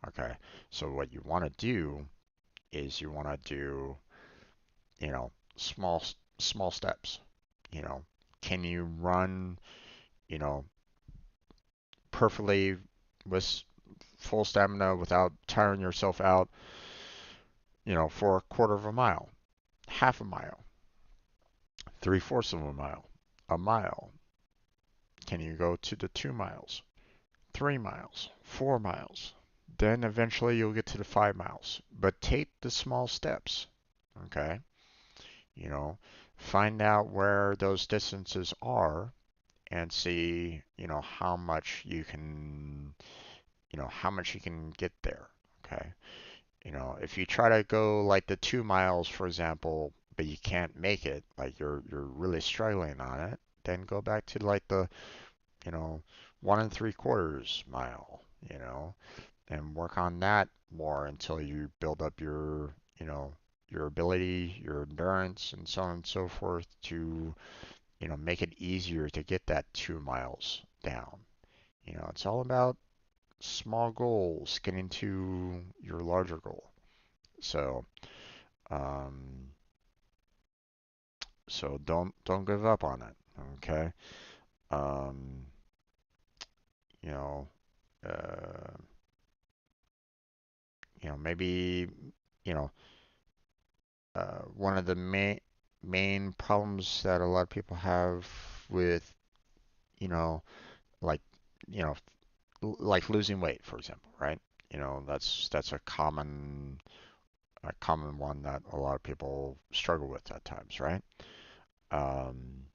okay? So what you want to do is you want to do, small small steps. You know, can you run, you know, perfectly with full stamina without tiring yourself out, for a quarter of a mile, half a mile, 3/4 of a mile? Can you go to the 2 miles, 3 miles, 4 miles? Then eventually you'll get to the 5 miles. But take the small steps, okay? You know, find out where those distances are and see, how much you can get there, okay? If you try to go like the 2 miles, for example, but you can't make it, like you're really struggling on it, then go back to like the, you know, 1 3/4 mile, and work on that more until you build up your ability, your endurance, and so on and so forth to, make it easier to get that 2 miles down. It's all about small goals getting to your larger goal. So, um, so don't give up on it. Okay. Um, you know, uh, maybe you know one of the main problems that a lot of people have with you know like you know like losing weight, for example, right? That's a common one that a lot of people struggle with at times, right? Um,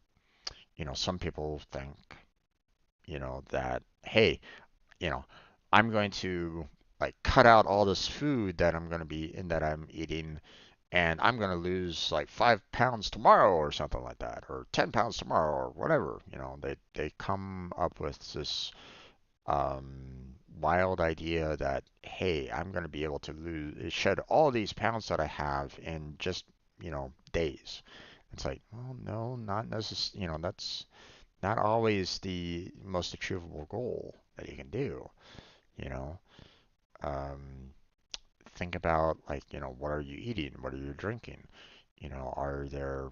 some people think, that, hey, you know, I'm going to like cut out all this food that I'm eating, and I'm going to lose like 5 pounds tomorrow or something like that, or 10 pounds tomorrow or whatever. They come up with this wild idea that, hey, I'm going to be able to shed all these pounds that I have in just, days. It's like, well, no, not necessarily, that's not always the most achievable goal that you can do, you know. Um, think about like, what are you eating? What are you drinking? Are there,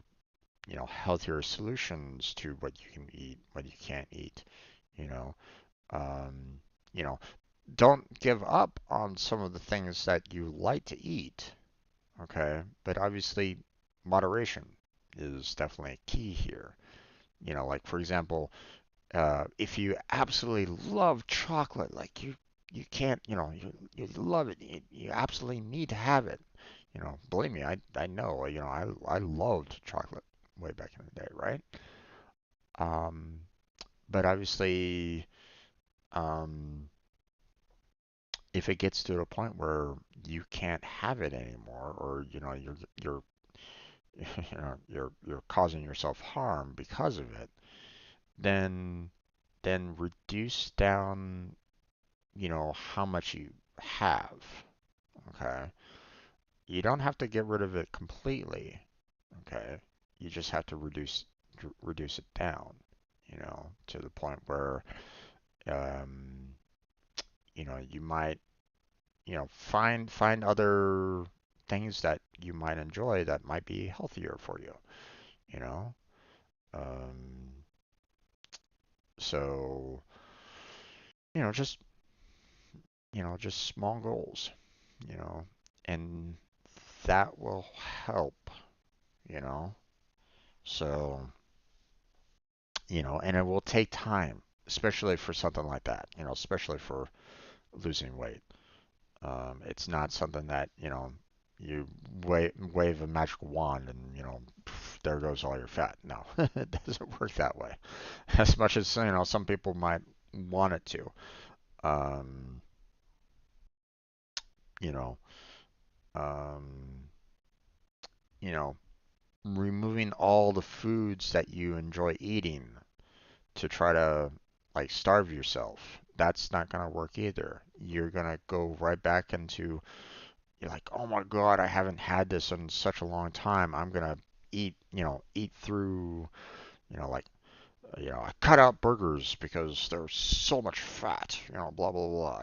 healthier solutions to what you can eat, what you can't eat, you know? Um, you know, don't give up on some of the things that you like to eat, okay? But obviously, moderation is definitely a key here. Like for example, if you absolutely love chocolate, like you can't, you love it, you absolutely need to have it. Believe me, I know, I loved chocolate way back in the day, right? Um, but obviously, um, if it gets to a point where you can't have it anymore, or you're you're causing yourself harm because of it, then reduce down, how much you have. Okay, you don't have to get rid of it completely. Okay, you just have to reduce it down. To the point where um, you might find other things that you might enjoy that might be healthier for you, you know? Um, so, just, just small goals, you know, and that will help, you know? So, and it will take time, especially for something like that, especially for losing weight. It's not something that, you wave a magic wand and, there goes all your fat. No, it doesn't work that way. As much as, some people might want it to. Um, you know, um, you know, removing all the foods that you enjoy eating to try to like starve yourself. That's not gonna work either. You're gonna go right back into you're like, oh my God, I haven't had this in such a long time. I'm gonna eat through, like, I cut out burgers because there's so much fat, blah blah blah.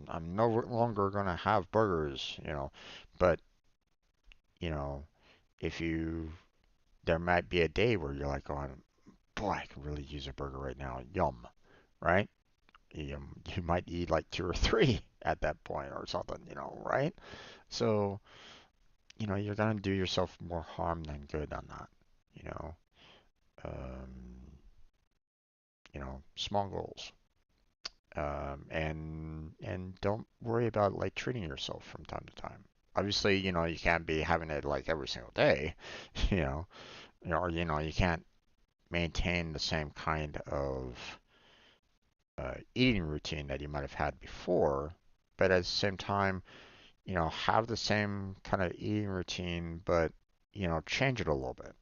I'm no longer gonna have burgers, but you know, if you, there might be a day where you're like going, boy, I could really use a burger right now. Yum, right? You might eat like two or three at that point or something, right? So you're gonna do yourself more harm than good on that. You know, um, small goals, and don't worry about like treating yourself from time to time. Obviously, you can't be having it like every single day, you know, or you can't maintain the same kind of eating routine that you might have had before, but at the same time, have the same kind of eating routine, but change it a little bit.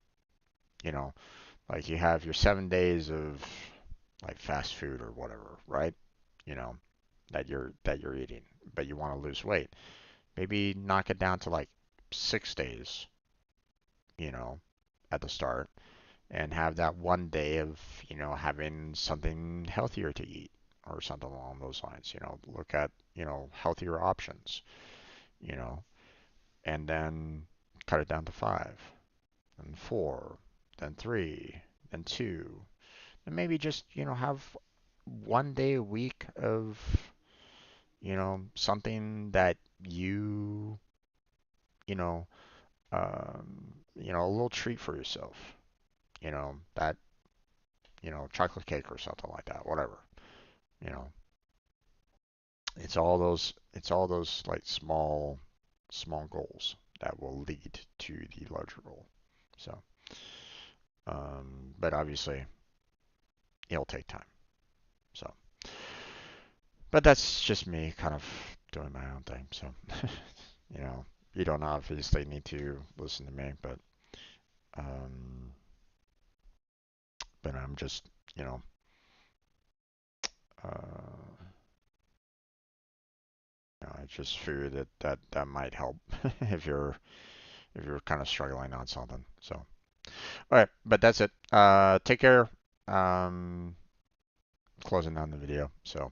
You know, Like you have your 7 days of like fast food or whatever, right? You know, that you're eating, but you want to lose weight. Maybe knock it down to like 6 days, you know, at the start, and have that one day of, having something healthier to eat or something along those lines. Look at, healthier options, you know, and then cut it down to five, then four, then three, then two, and maybe just have one day a week of something that you you know a little treat for yourself, that chocolate cake or something like that, whatever. you know it's all those like small goals that will lead to the larger goal. So but obviously it'll take time. So but that's just me kind of doing my own thing. So, you know, you don't obviously need to listen to me, um, but I'm just, you know, uh, I just figured that might help if you're kind of struggling on something. So, all right, but that's it. Take care. Um, Closing down the video. So,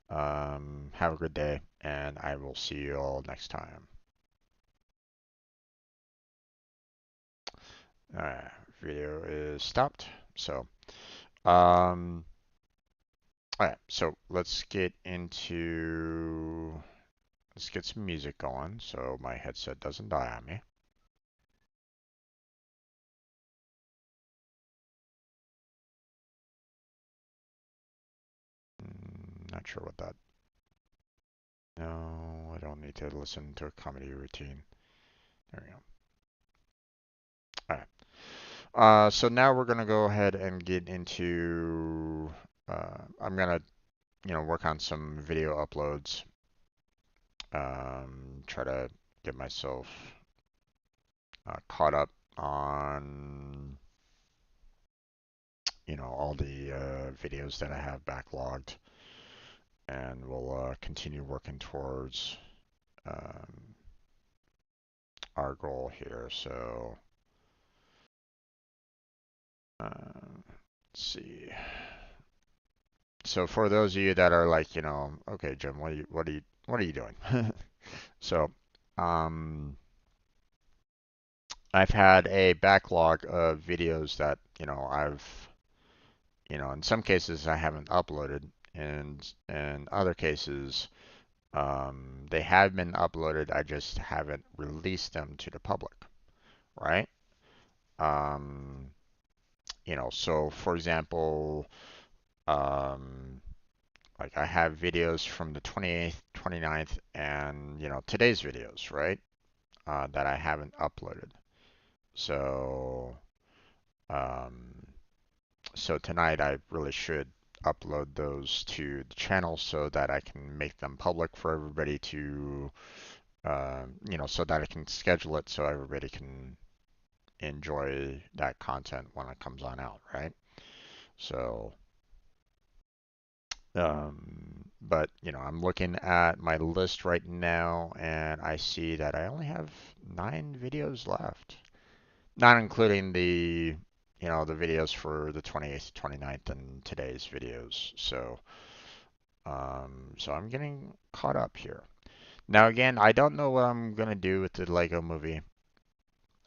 have a good day, and I will see you all next time. All right, video is stopped. So, um, all right, so let's get some music going so my headset doesn't die on me. Not sure what that. No, I don't need to listen to a comedy routine. There we go. All right. So now we're gonna go ahead and get into. I'm gonna, work on some video uploads. Try to get myself caught up on, all the videos that I have backlogged, and we'll continue working towards um, our goal here. So, let's see. So for those of you that are like, okay, Jim, what are you doing? So, um, I've had a backlog of videos that, in some cases I haven't uploaded, and in other cases, they have been uploaded. I just haven't released them to the public, right? Um, so for example, um, like I have videos from the 28th, 29th, and today's videos, right? That I haven't uploaded. So, um, so tonight I really should upload those to the channel so that I can make them public for everybody to, so that I can schedule it so everybody can enjoy that content when it comes on out, right? So, but I'm looking at my list right now and I see that I only have 9 videos left, not including the videos for the 28th, 29th, and today's videos. So I'm getting caught up here. Now again, I don't know what I'm gonna do with the Lego movie.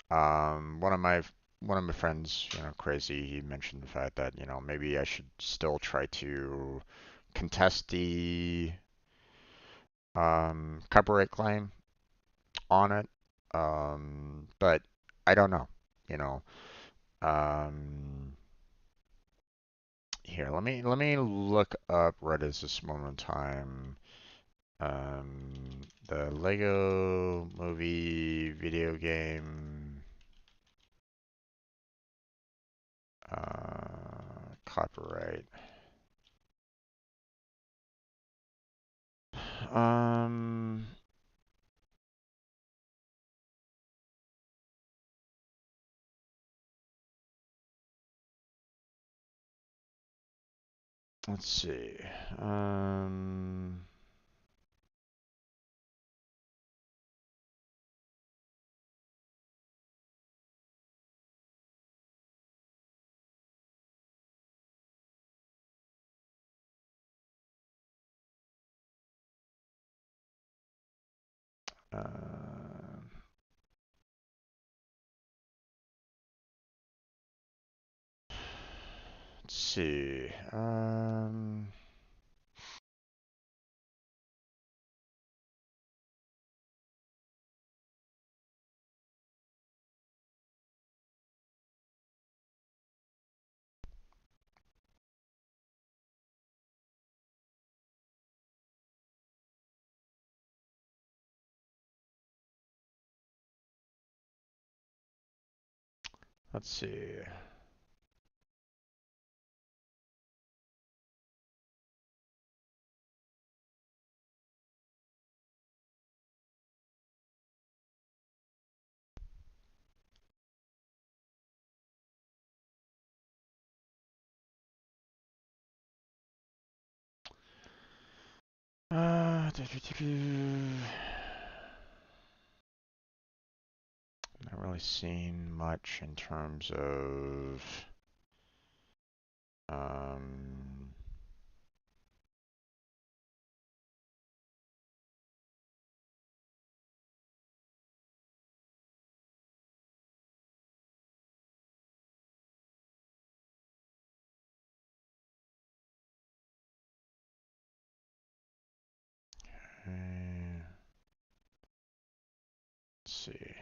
One of my friends, crazy, he mentioned the fact that, maybe I should still try to contest the copyright claim on it. But I don't know. You know, um, Here, let me look up right at this moment in time. The Lego Movie video game copyright. Um, let's see. Um, uh, let's see. Let's see. Not really seen much in terms of um, let's see.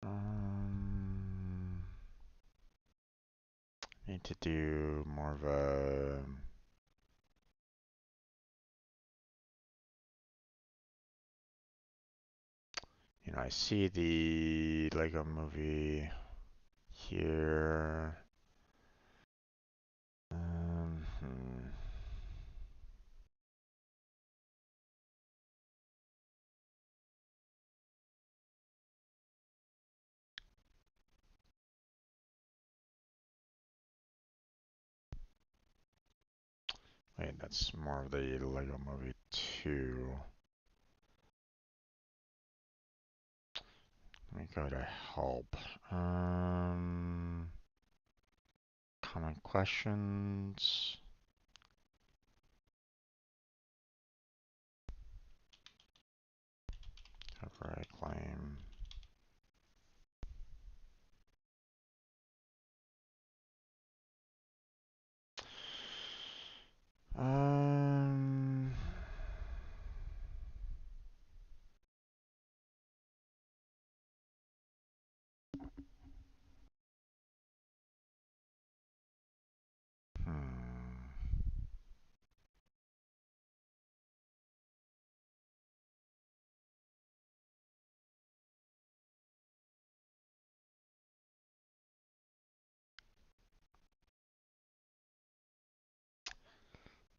Um, Need to do more of a, I see the Lego movie here. Hmm. Wait, that's more of the Lego movie 2. Let me go to help. Common questions. Copyright claim. Um, hmm.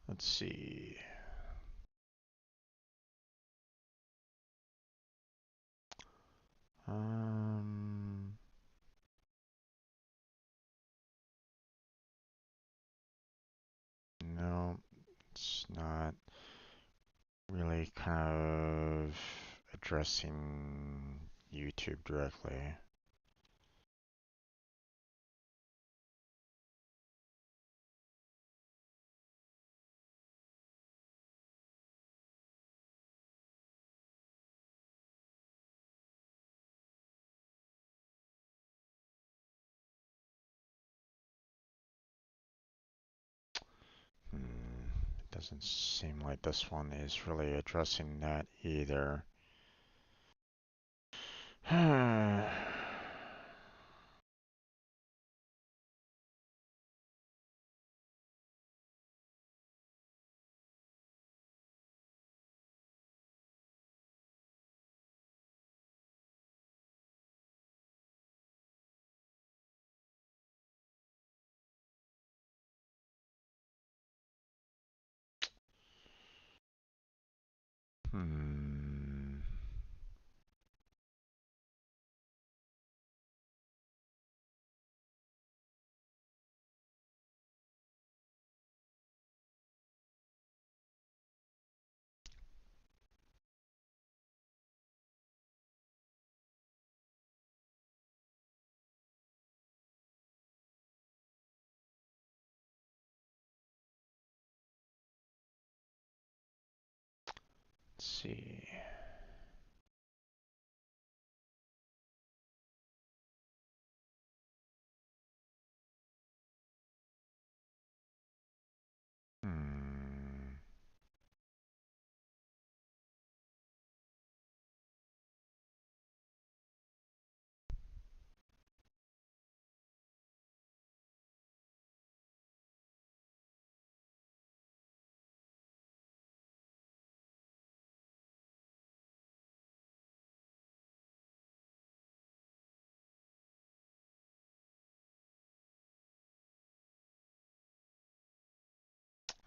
Let's see. Um, no, it's not really kind of addressing YouTube directly. It doesn't seem like this one is really addressing that either. Hmm. Let's see. Hmm.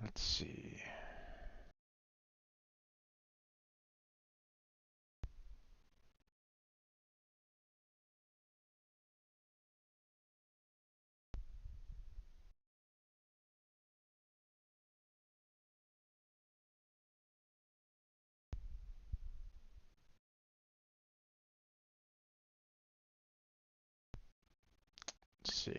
Let's see. see.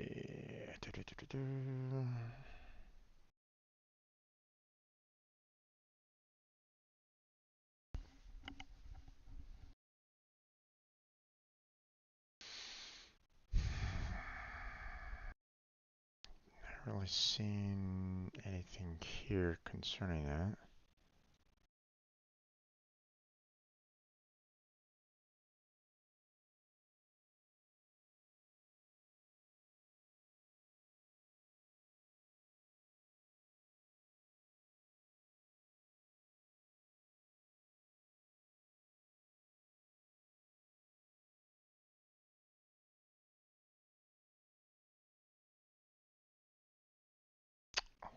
Not really seen anything here concerning that.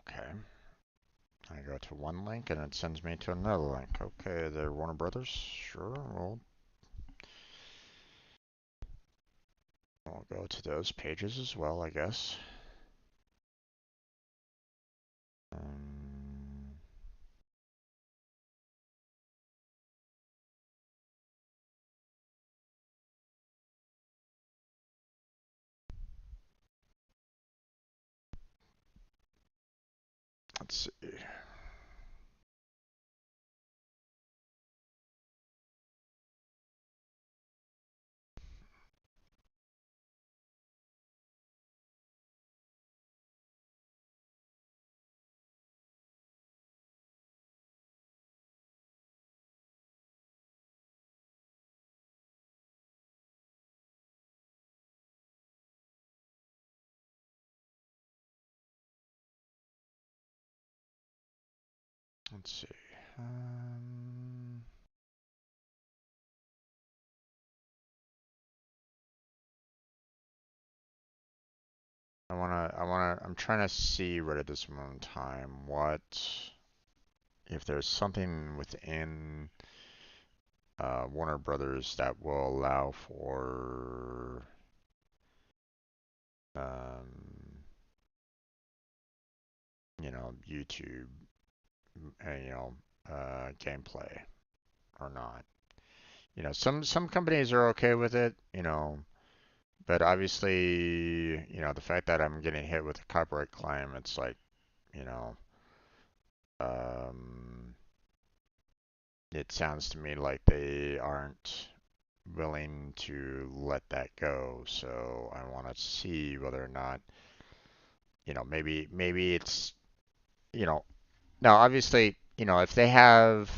Okay. I go to one link and it sends me to another link. Okay, they're Warner Brothers. Sure, we'll go to those pages as well, I guess. Um, let's see. Let's see. Um, I'm trying to see right at this moment in time if there's something within Warner Brothers that will allow for um, YouTube, gameplay or not. Some companies are okay with it, but obviously, the fact that I'm getting hit with a copyright claim, it's like, you know, um, it sounds to me like they aren't willing to let that go. So I want to see whether or not, maybe it's, you know, now obviously, if they have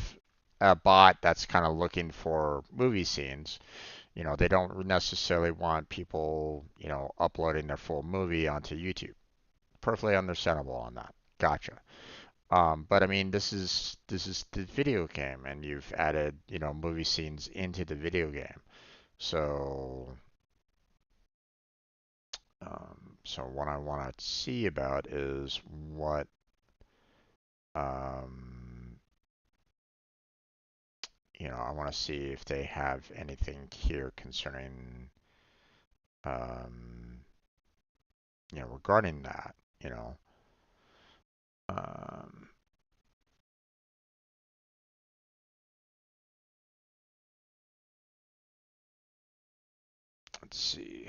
a bot that's kind of looking for movie scenes, they don't necessarily want people, uploading their full movie onto YouTube. Perfectly understandable on that. Gotcha. But I mean, this is the video game, and you've added, movie scenes into the video game. So, so what I want to see about is um, I want to see if they have anything here concerning, um, regarding that. You know, um, let's see.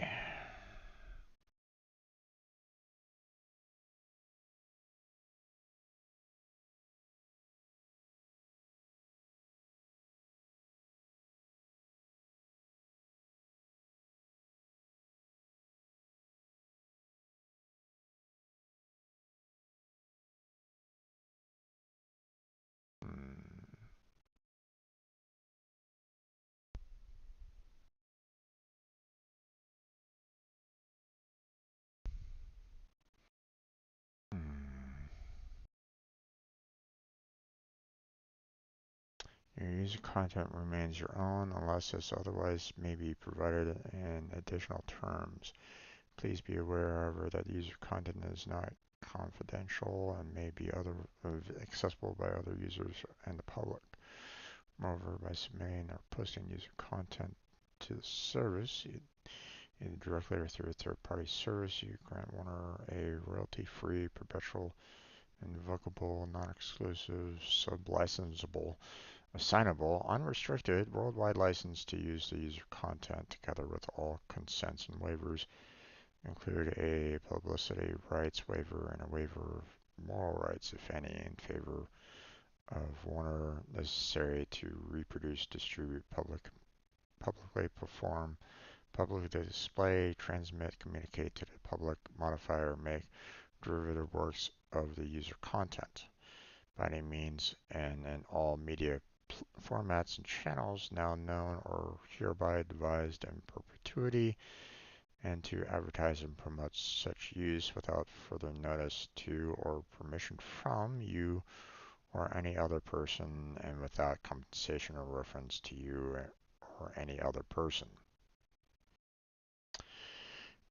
Hmm, hmm. Your user content remains your own unless as otherwise may be provided in additional terms. Please be aware, however, that user content is not confidential and may be accessible by other users and the public. Moreover, by submitting or posting user content to the service, either directly or through a third-party service, you grant Warner a royalty-free, perpetual, invocable, non-exclusive, sub-licensable, assignable, unrestricted, worldwide license to use the user content together with all consents and waivers include a publicity rights waiver and a waiver of moral rights, if any, in favor of Warner necessary to reproduce, distribute, publicly perform, publicly display, transmit, communicate to the public, modify, or make derivative works of the user content by any means and in all media formats and channels now known or hereby devised in perpetuity, and to advertise and promote such use without further notice to or permission from you or any other person and without compensation or reference to you or any other person.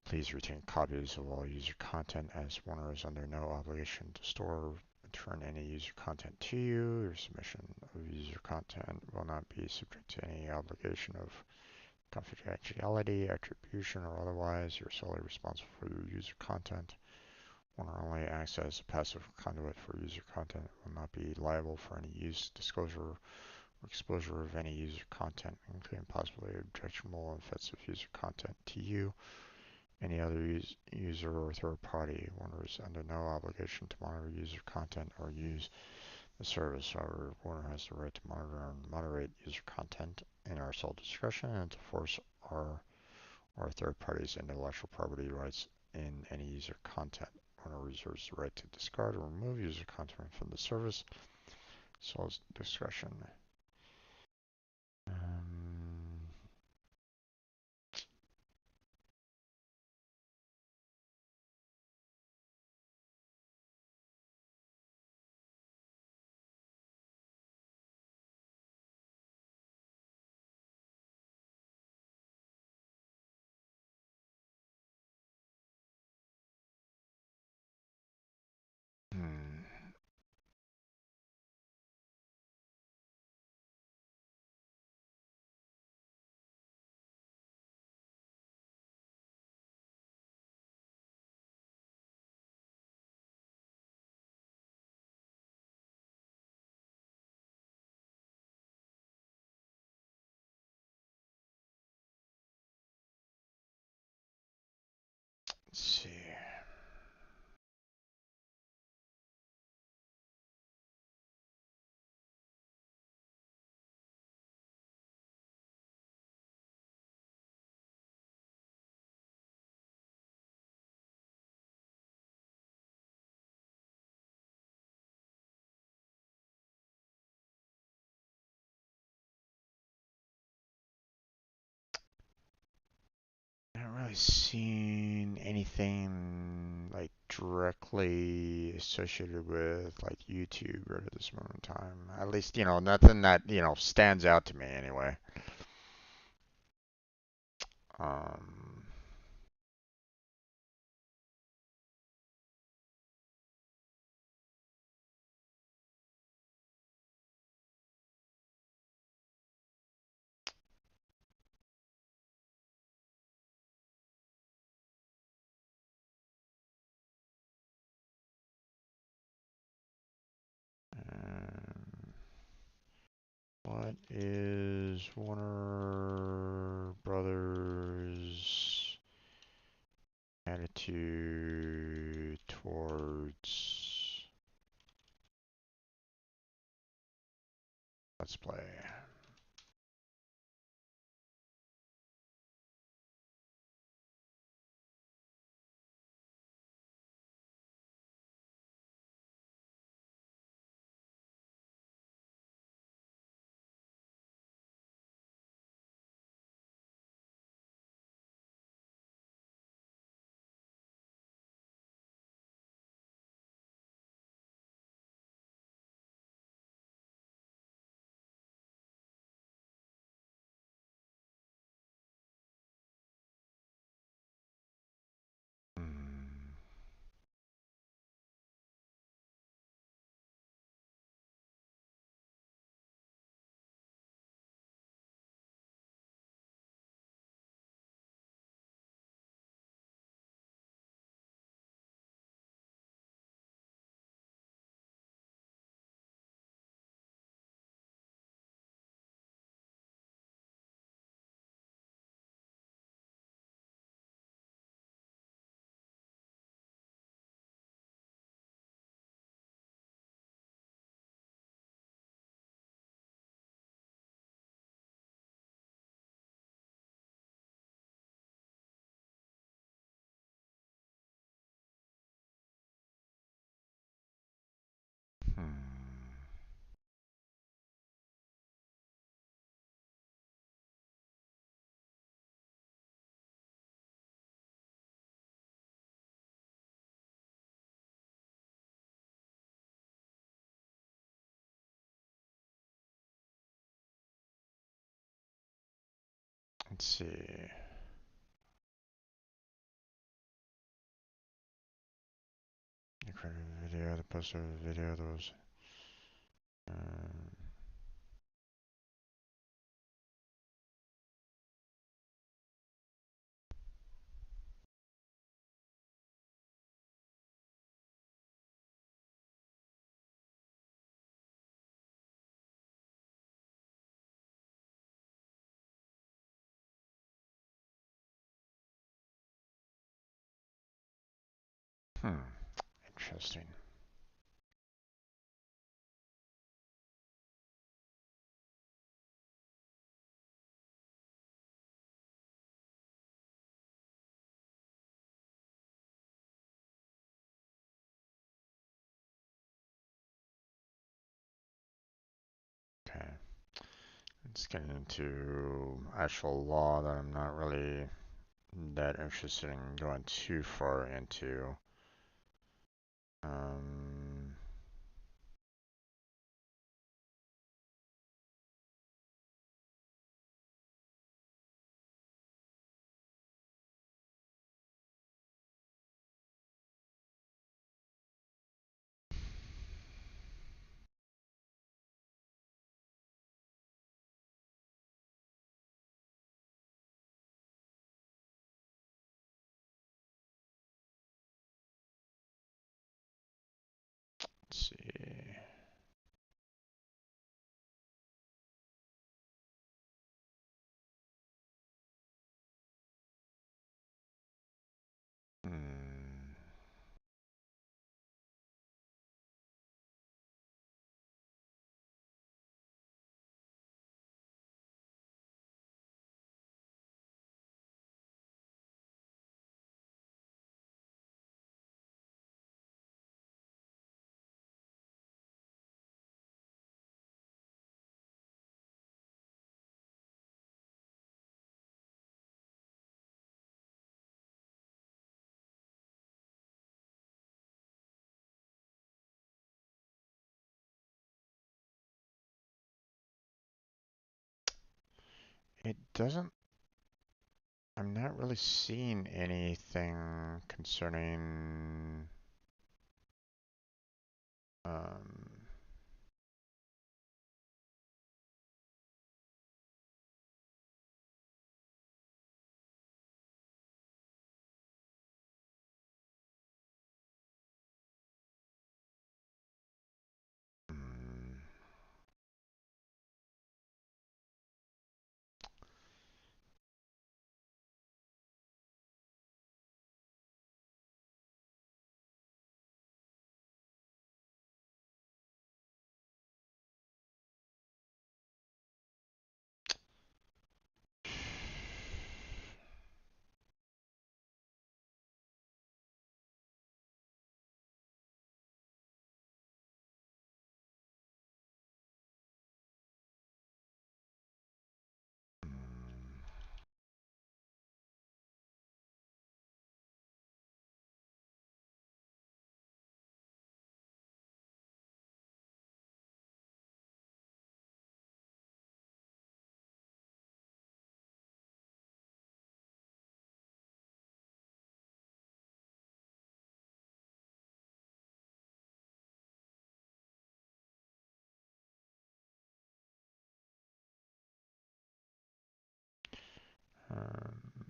Please retain copies of all user content, as Warner is under no obligation to store or return any user content to you. Your submission of user content will not be subject to any obligation of confidentiality, attribution, or otherwise. You're solely responsible for your user content. Warner only acts as a passive conduit for user content. It will not be liable for any use, disclosure, or exposure of any user content, including possibly objectionable and offensive user content to you, any other user or third party. Warner is under no obligation to monitor user content or use the service. However, Warner has the right to monitor and moderate user content in our sole discretion and to force our or third parties' intellectual property rights in any user content. Warner reserves the right to discard or remove user content from the service, sole discretion. Um, hmm. Let's see. I haven't really seen anything like directly associated with like YouTube right at this moment in time. At least, nothing that, stands out to me anyway. Um, um, what is Warner Brothers' attitude towards Let's Play? Hmm. Let's see. You create a video, the poster of the video, those. Uh, hmm. Interesting. Okay. Let's get into actual law that I'm not really that interested in going too far into. Um, let's see. Hmm. It doesn't. I'm not really seeing anything concerning. Um, hmm. Um,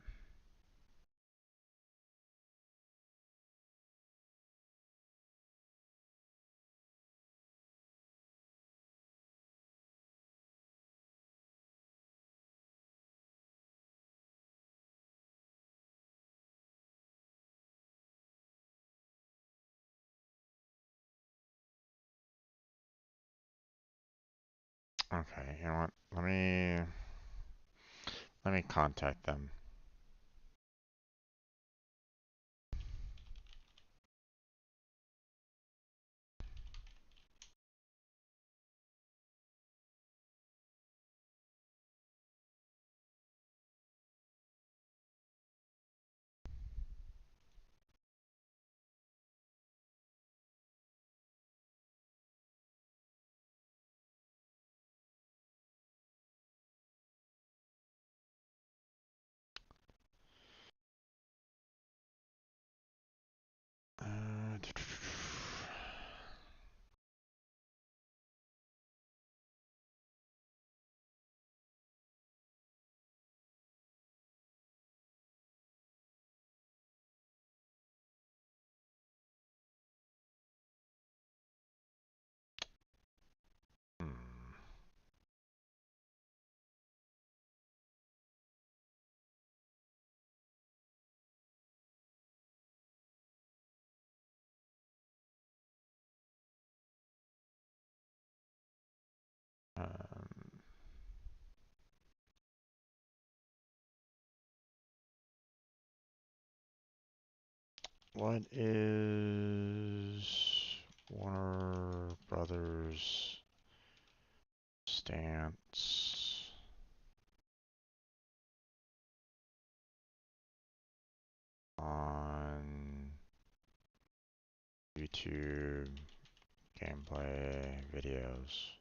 okay, you know what? Let me contact them. What is Warner Brothers stance on YouTube gameplay videos?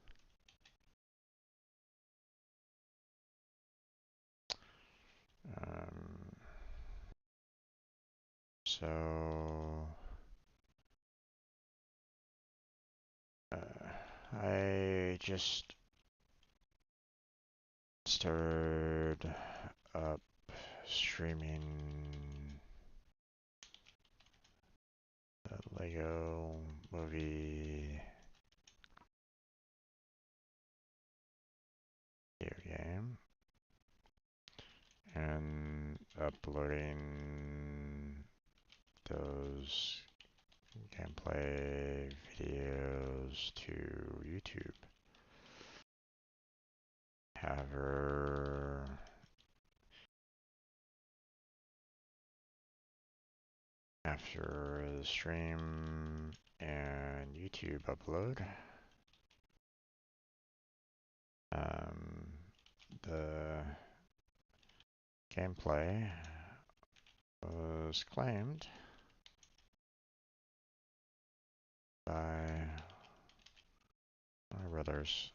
Um, so I just started up streaming the Lego movie video game and uploading those gameplay videos to YouTube. However, after the stream and YouTube upload, um, the gameplay was claimed by my brothers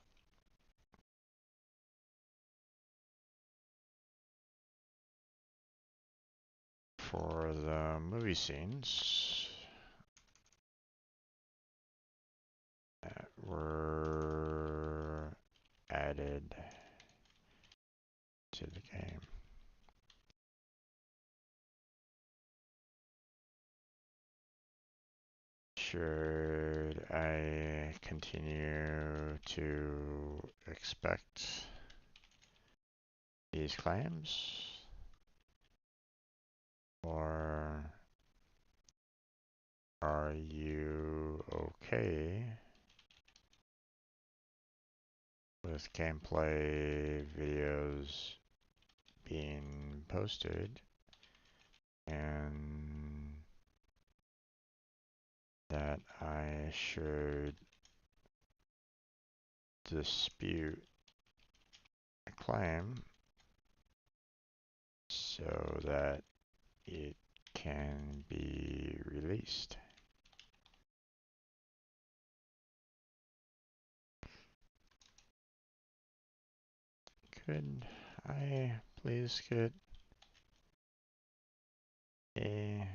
for the movie scenes that were added to the game. Should I continue to expect these claims? Or are you okay with gameplay videos being posted and that I should dispute a claim so that it can be released? Could I please get a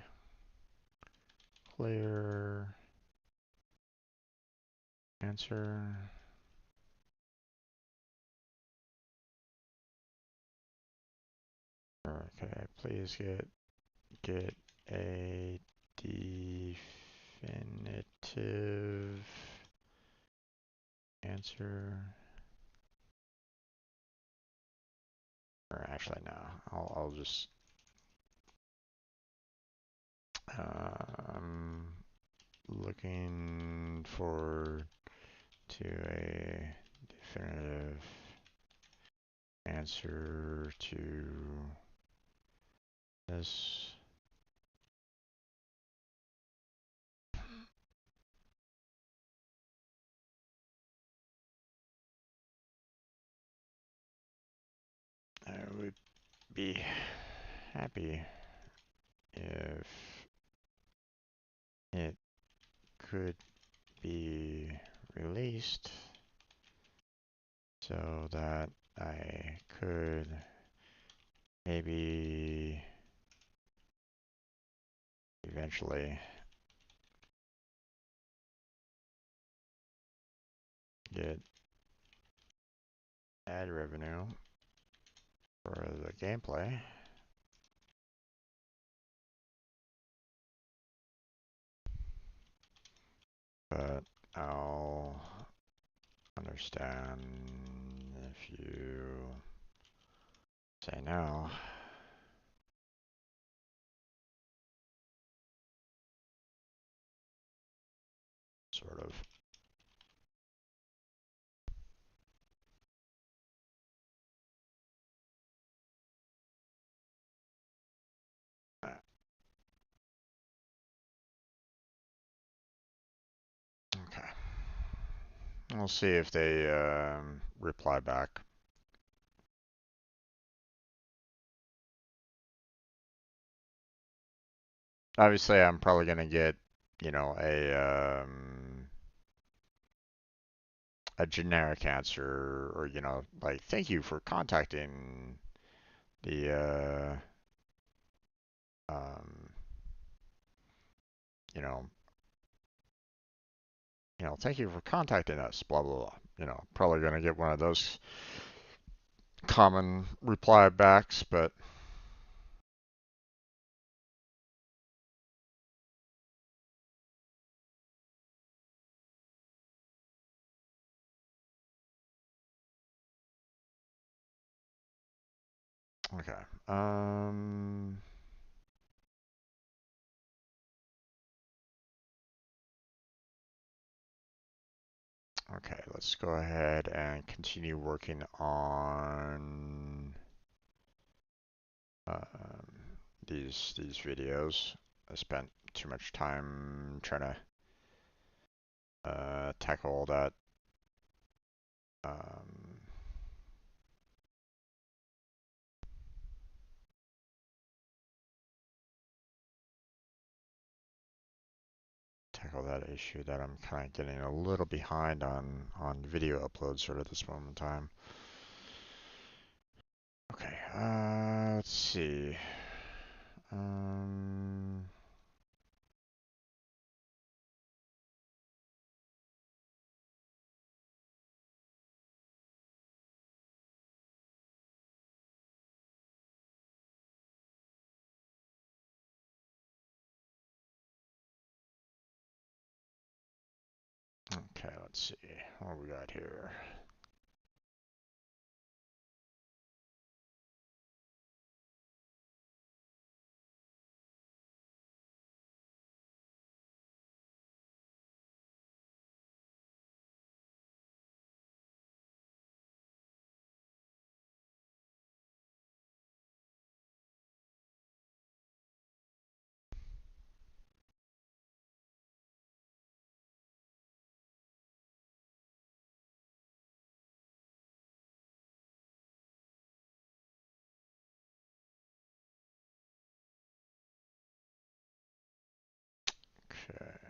clear answer? Or could I please get a definitive answer? Or actually, no. I'll just I'm looking forward to a definitive answer to this. I would be happy if it could be released so that I could maybe eventually get ad revenue for the gameplay. But I'll understand if you say no, sort of. We'll see if they reply back. Obviously, I'm probably gonna get, you know, a generic answer, or like, thank you for contacting the um, you know, thank you for contacting us, blah blah blah. Probably gonna get one of those common reply backs, but okay. Okay, let's go ahead and continue working on these videos. I spent too much time trying to tackle all that. Um, tackle that issue that I'm kind of getting a little behind on video uploads sort of this moment in time. Okay, let's see. Um, okay, let's see what we got here. Okay.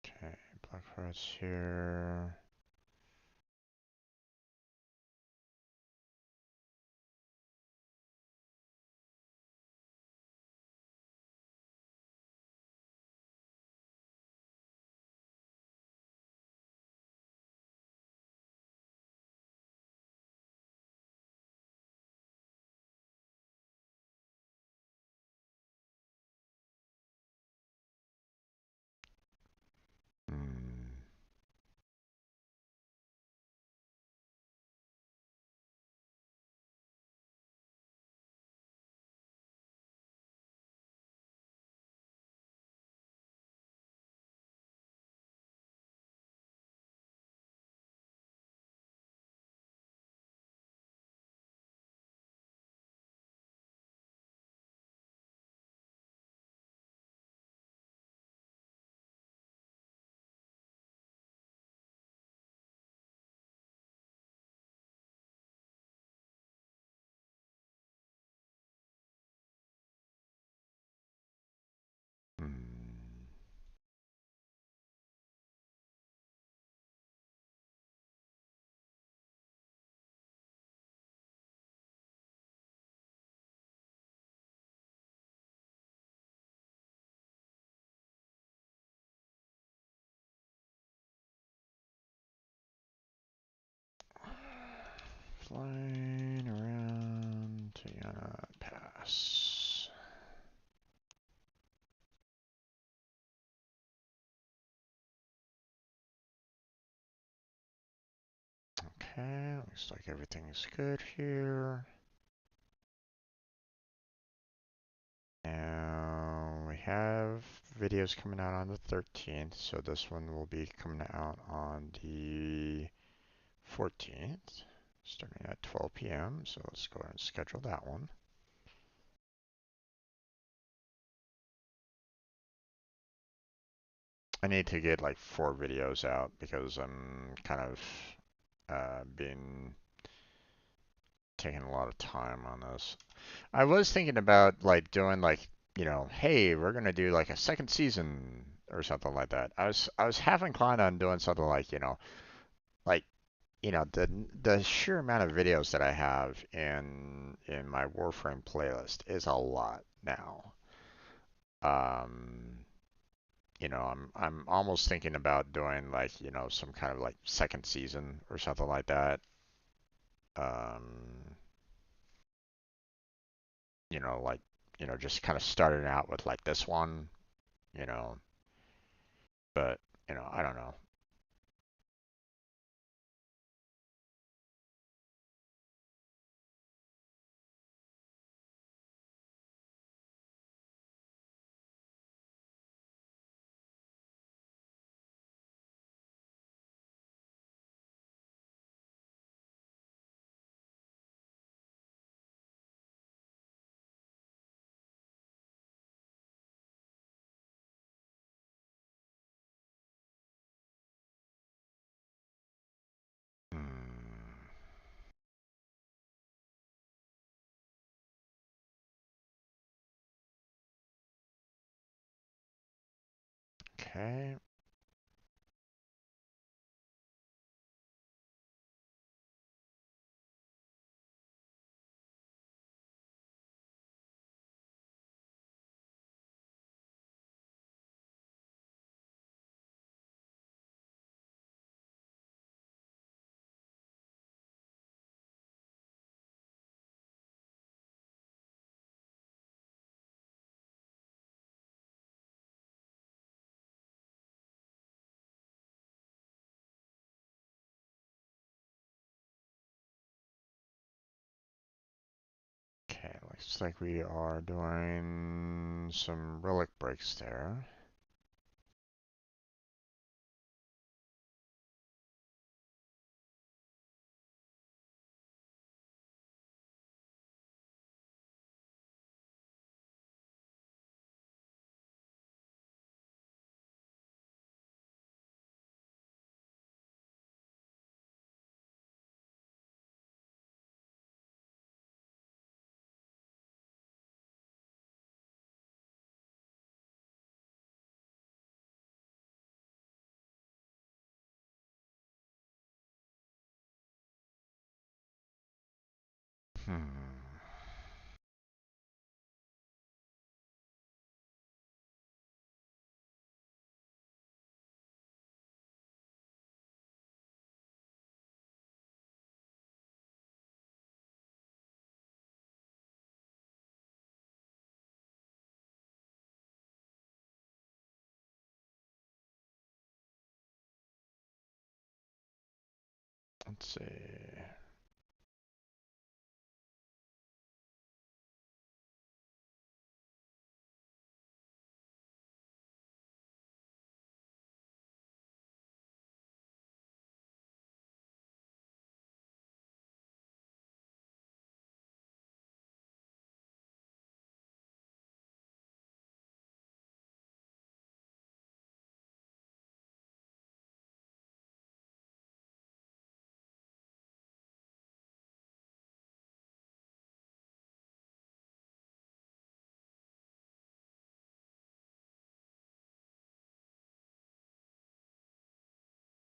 Okay, black hearts here. Hmm. Hmm. Flying around Tiana Pass. Okay, looks like everything's good here. Now we have videos coming out on the 13th, so this one will be coming out on the 14th. Starting at 12 p.m. So let's go ahead and schedule that one. I need to get like 4 videos out because I'm kind of been taking a lot of time on this. I was thinking about like doing like, hey, we're gonna do like a second season or something like that. I was half inclined on doing something like, like the sheer amount of videos that I have in my Warframe playlist is a lot now. Um, I'm almost thinking about doing like, some kind of like second season or something like that. Um, like, just kind of starting out with like this one, you know, but I don't know. Hmm. Okay. Okay, looks like we are doing some relic breaks there. Hmm. Let's see.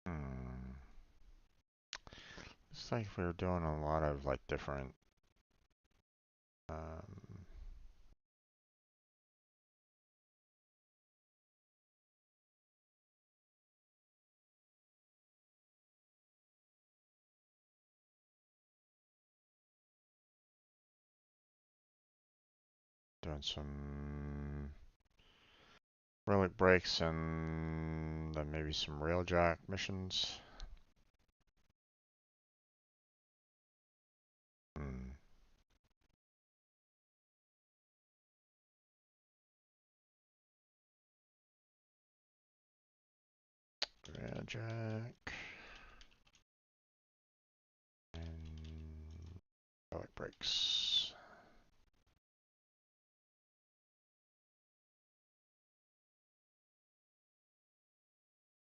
Hmm. Looks like we're doing a lot of like different um, doing some relic breaks and then maybe some railjack missions. Hmm. Railjack. And breaks.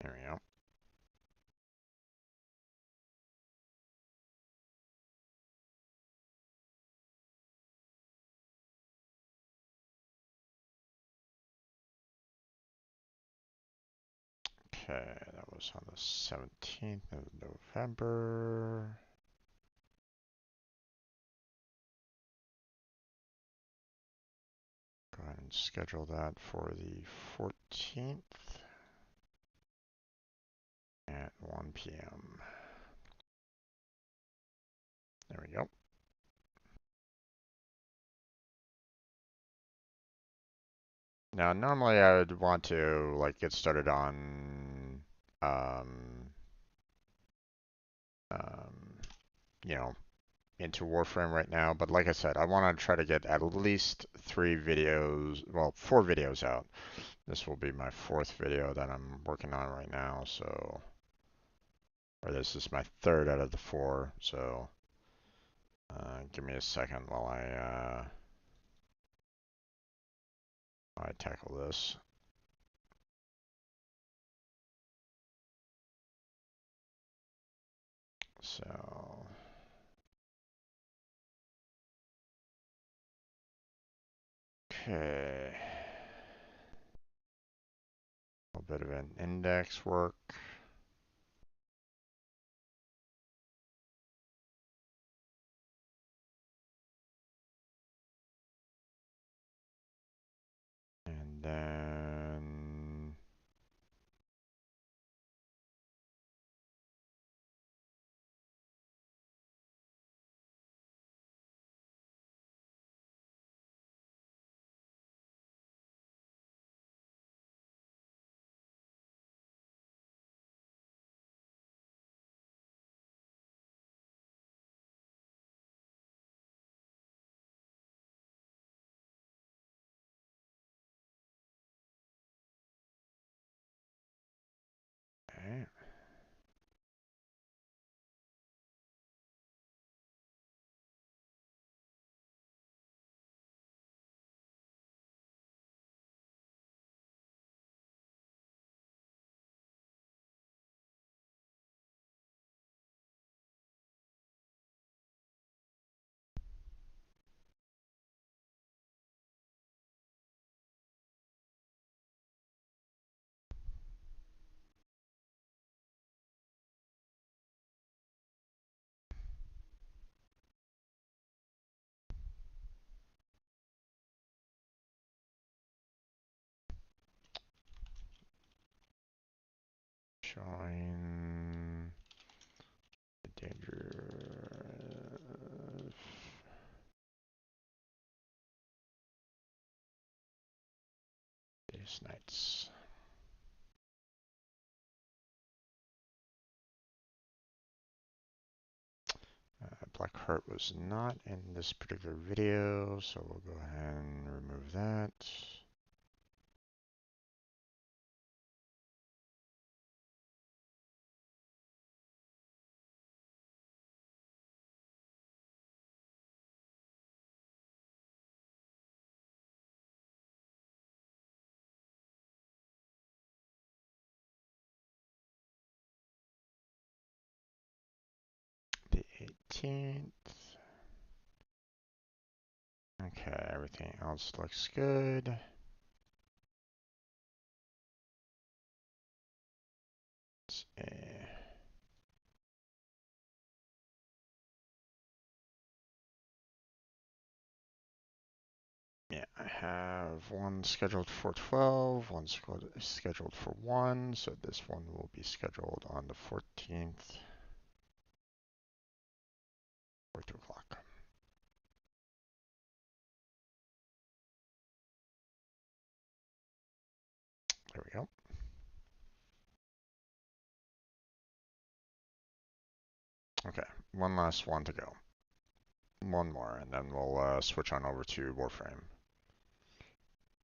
There we go. Okay, that was on the 17th of November. Go ahead and schedule that for the 14th at 1 p.m. There we go. Now, normally I would want to like get started on, um, um, you know, into Warframe right now, but like I said, I want to try to get at least 3 videos, well, 4 videos out. This will be my 4th video that I'm working on right now, so, or this is my 3rd out of the 4, so give me a second while I tackle this. So, okay, a little bit of an index work. And then okay. Showing the dangerous days, nights. Black Heart was not in this particular video, so we'll go ahead and remove that. The 18th. Okay, everything else looks good. Let's see. Yeah, I have one scheduled for 12, one scheduled for 1, so this one will be scheduled on the 14th for 2 o'clock. There we go. Okay, one last one to go. One more, and then we'll switch on over to Warframe.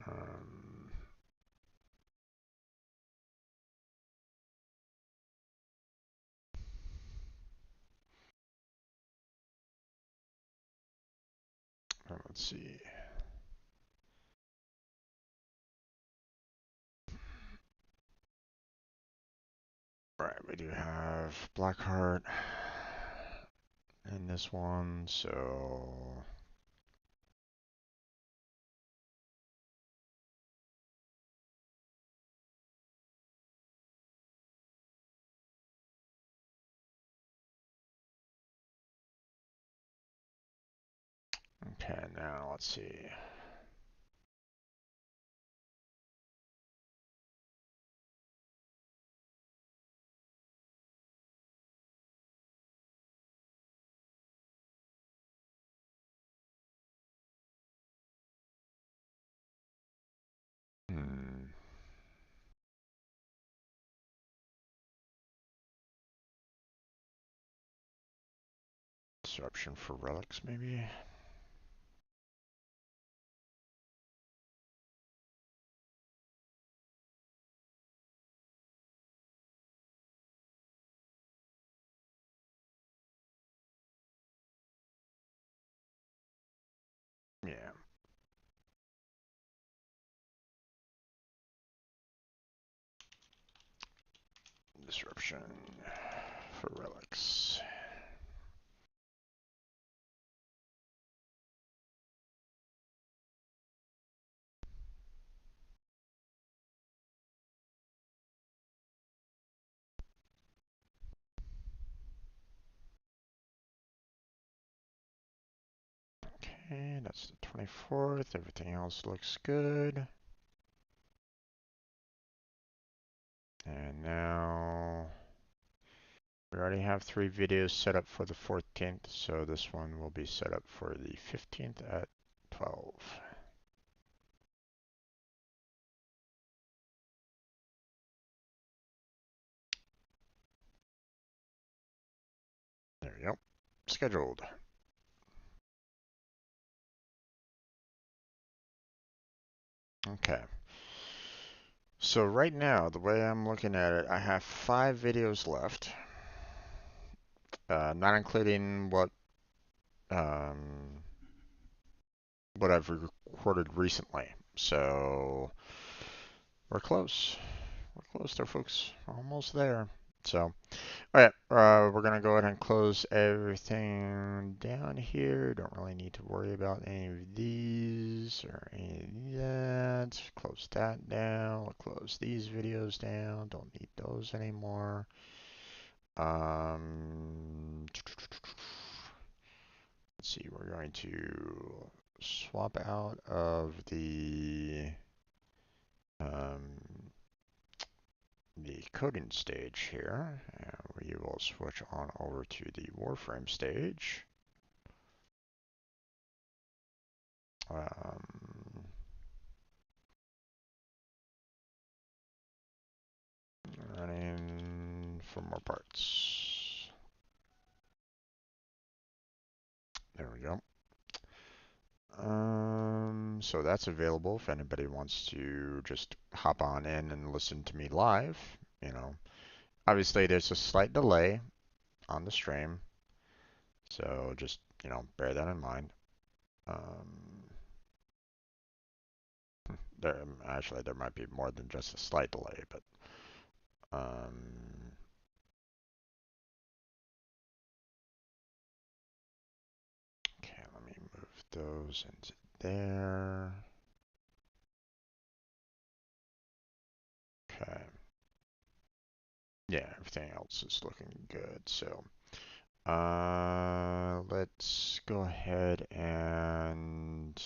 Um, Let's see. Right, we do have Blackheart in this one, so okay, now let's see. Hmm. Disruption for relics, maybe? Yeah. Disruption for relics. Okay, that's the 24th. Everything else looks good. And now we already have 3 videos set up for the 14th, so this one will be set up for the 15th at 12. There you go. Scheduled. Okay. So right now, the way I'm looking at it, I have 5 videos left, not including um, what I've recorded recently. So we're close. We're close there, folks. Almost there. So, alright, we're gonna go ahead and close everything down here. Don't really need to worry about any of these or any of that. Close that down. We'll close these videos down. Don't need those anymore. Let's see, we're going to swap out of um, the coding stage here, and we will switch on over to the Warframe stage. Um, Running for more parts. There we go. So that's available if anybody wants to just hop on in and listen to me live. You know, obviously there's a slight delay on the stream, so just, bear that in mind. Um, there might be more than just a slight delay, but um, okay, let me move those into there. Okay. Yeah, everything else is looking good. So, let's go ahead and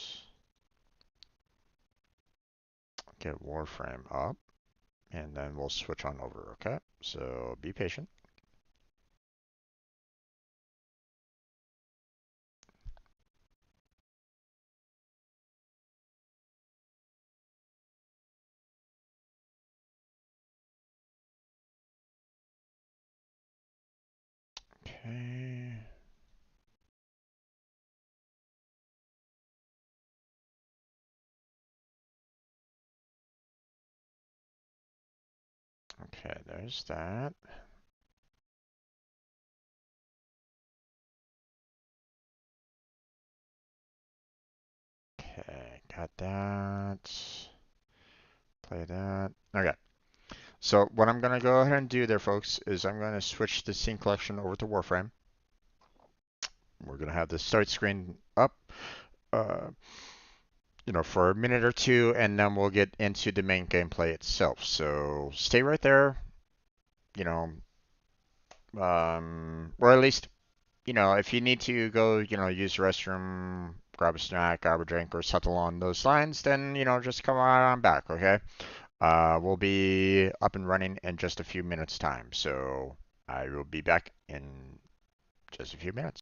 get Warframe up, and then we'll switch on over, okay? So be patient. Okay. Okay, there's that. got that. Play that. Okay. So what I'm going to go ahead and do there, folks, is I'm going to switch the scene collection over to Warframe. We're going to have the start screen up, uh, for a minute or two, and then we'll get into the main gameplay itself. So stay right there, you know, or at least, if you need to go, use the restroom, grab a snack, grab a drink, or something along those lines, then, just come on back, okay? We'll be up and running in just a few minutes' time, so I will be back in just a few minutes.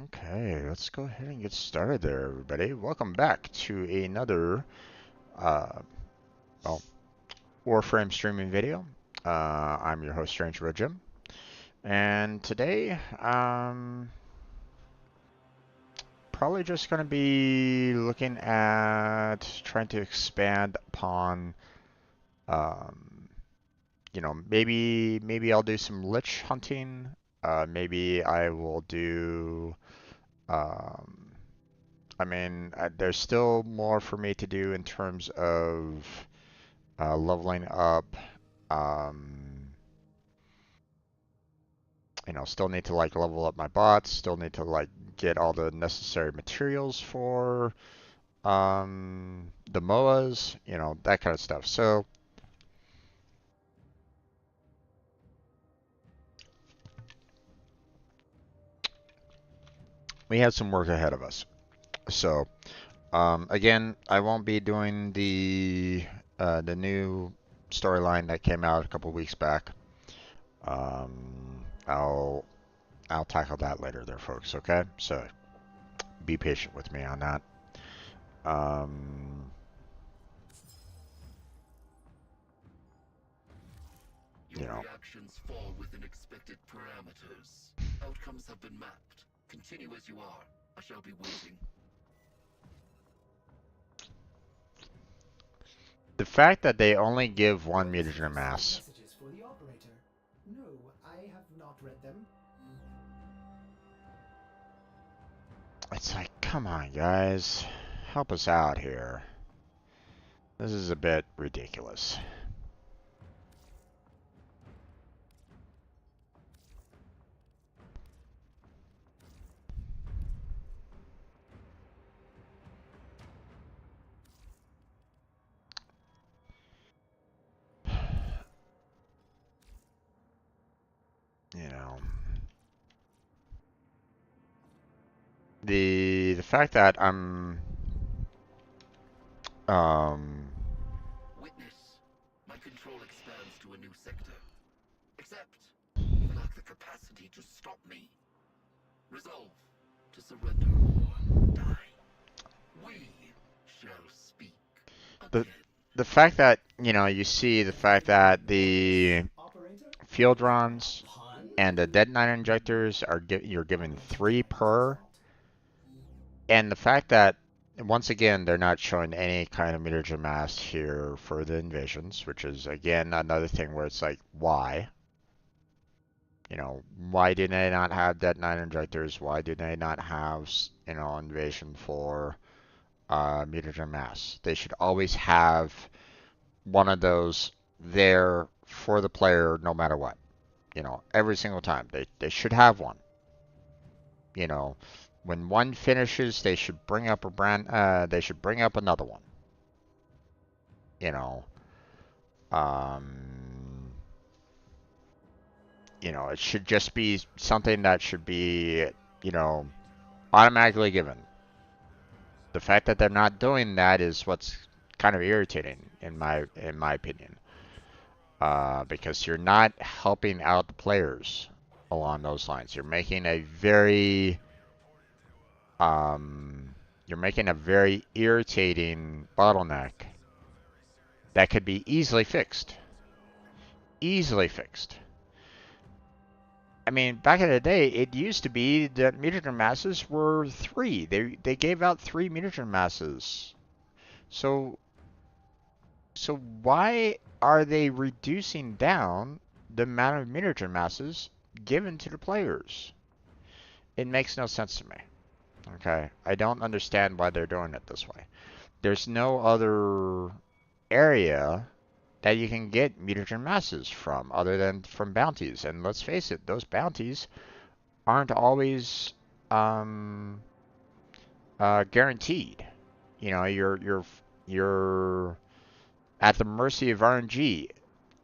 Okay, let's go ahead and get started there, everybody. Welcome back to another, uh, well, Warframe streaming video. I'm your host, Strange Red Jim, and today, probably just going to be looking at trying to expand upon, um, maybe I'll do some lich hunting. Maybe I will do, um, there's still more for me to do in terms of leveling up. Um, still need to like level up my bots. Still need to like get all the necessary materials for the MOAs. That kind of stuff. So we have some work ahead of us. So again, I won't be doing the new storyline that came out a couple weeks back. Um, I'll I'll tackle that later there, folks, okay? So be patient with me on that. Um, you Your know, reactions fall within expected parameters. Outcomes have been mapped. Continue as you are. I shall be waiting. the fact that they only give one Those mutagen are some mass, messages for the operator. No, I have not read them. it's like, come on, guys. Help us out here. This is a bit ridiculous. You know. fact that I'm Witness. My control expands to a new sector. Except, you lack the capacity to stop me. Resolve to surrender or die. We shall speak the again. the fact that, you know, you see the fact that the Operator? field runs Pun? and the detonite injectors are you're given 3 per, and the fact that once again they're not showing any kind of mutagen mass here for the invasions, which is again another thing where it's like, why? You know, why do they not have detonite injectors? Why do they not have, you know, invasion for mutagen mass? They should always have one of those there for the player no matter what. You know, every single time. They should have one. You know, when one finishes, they should bring up they should bring up another one. You know, um, it should just be something that should be, you know, automatically given. The fact that they're not doing that is what's kind of irritating in my opinion. Because you're not helping out the players along those lines. Um, you're making a very irritating bottleneck that could be easily fixed. Easily fixed. I mean, back in the day, it used to be that mutagen masses were 3. They gave out 3 mutagen masses. So why are they reducing down the amount of mutagen masses given to the players? It makes no sense to me. Okay, I don't understand why they're doing it this way. There's no other area that you can get mutagen masses from other than from bounties. And let's face it, those bounties aren't always um, guaranteed. You know, you're at the mercy of RNG.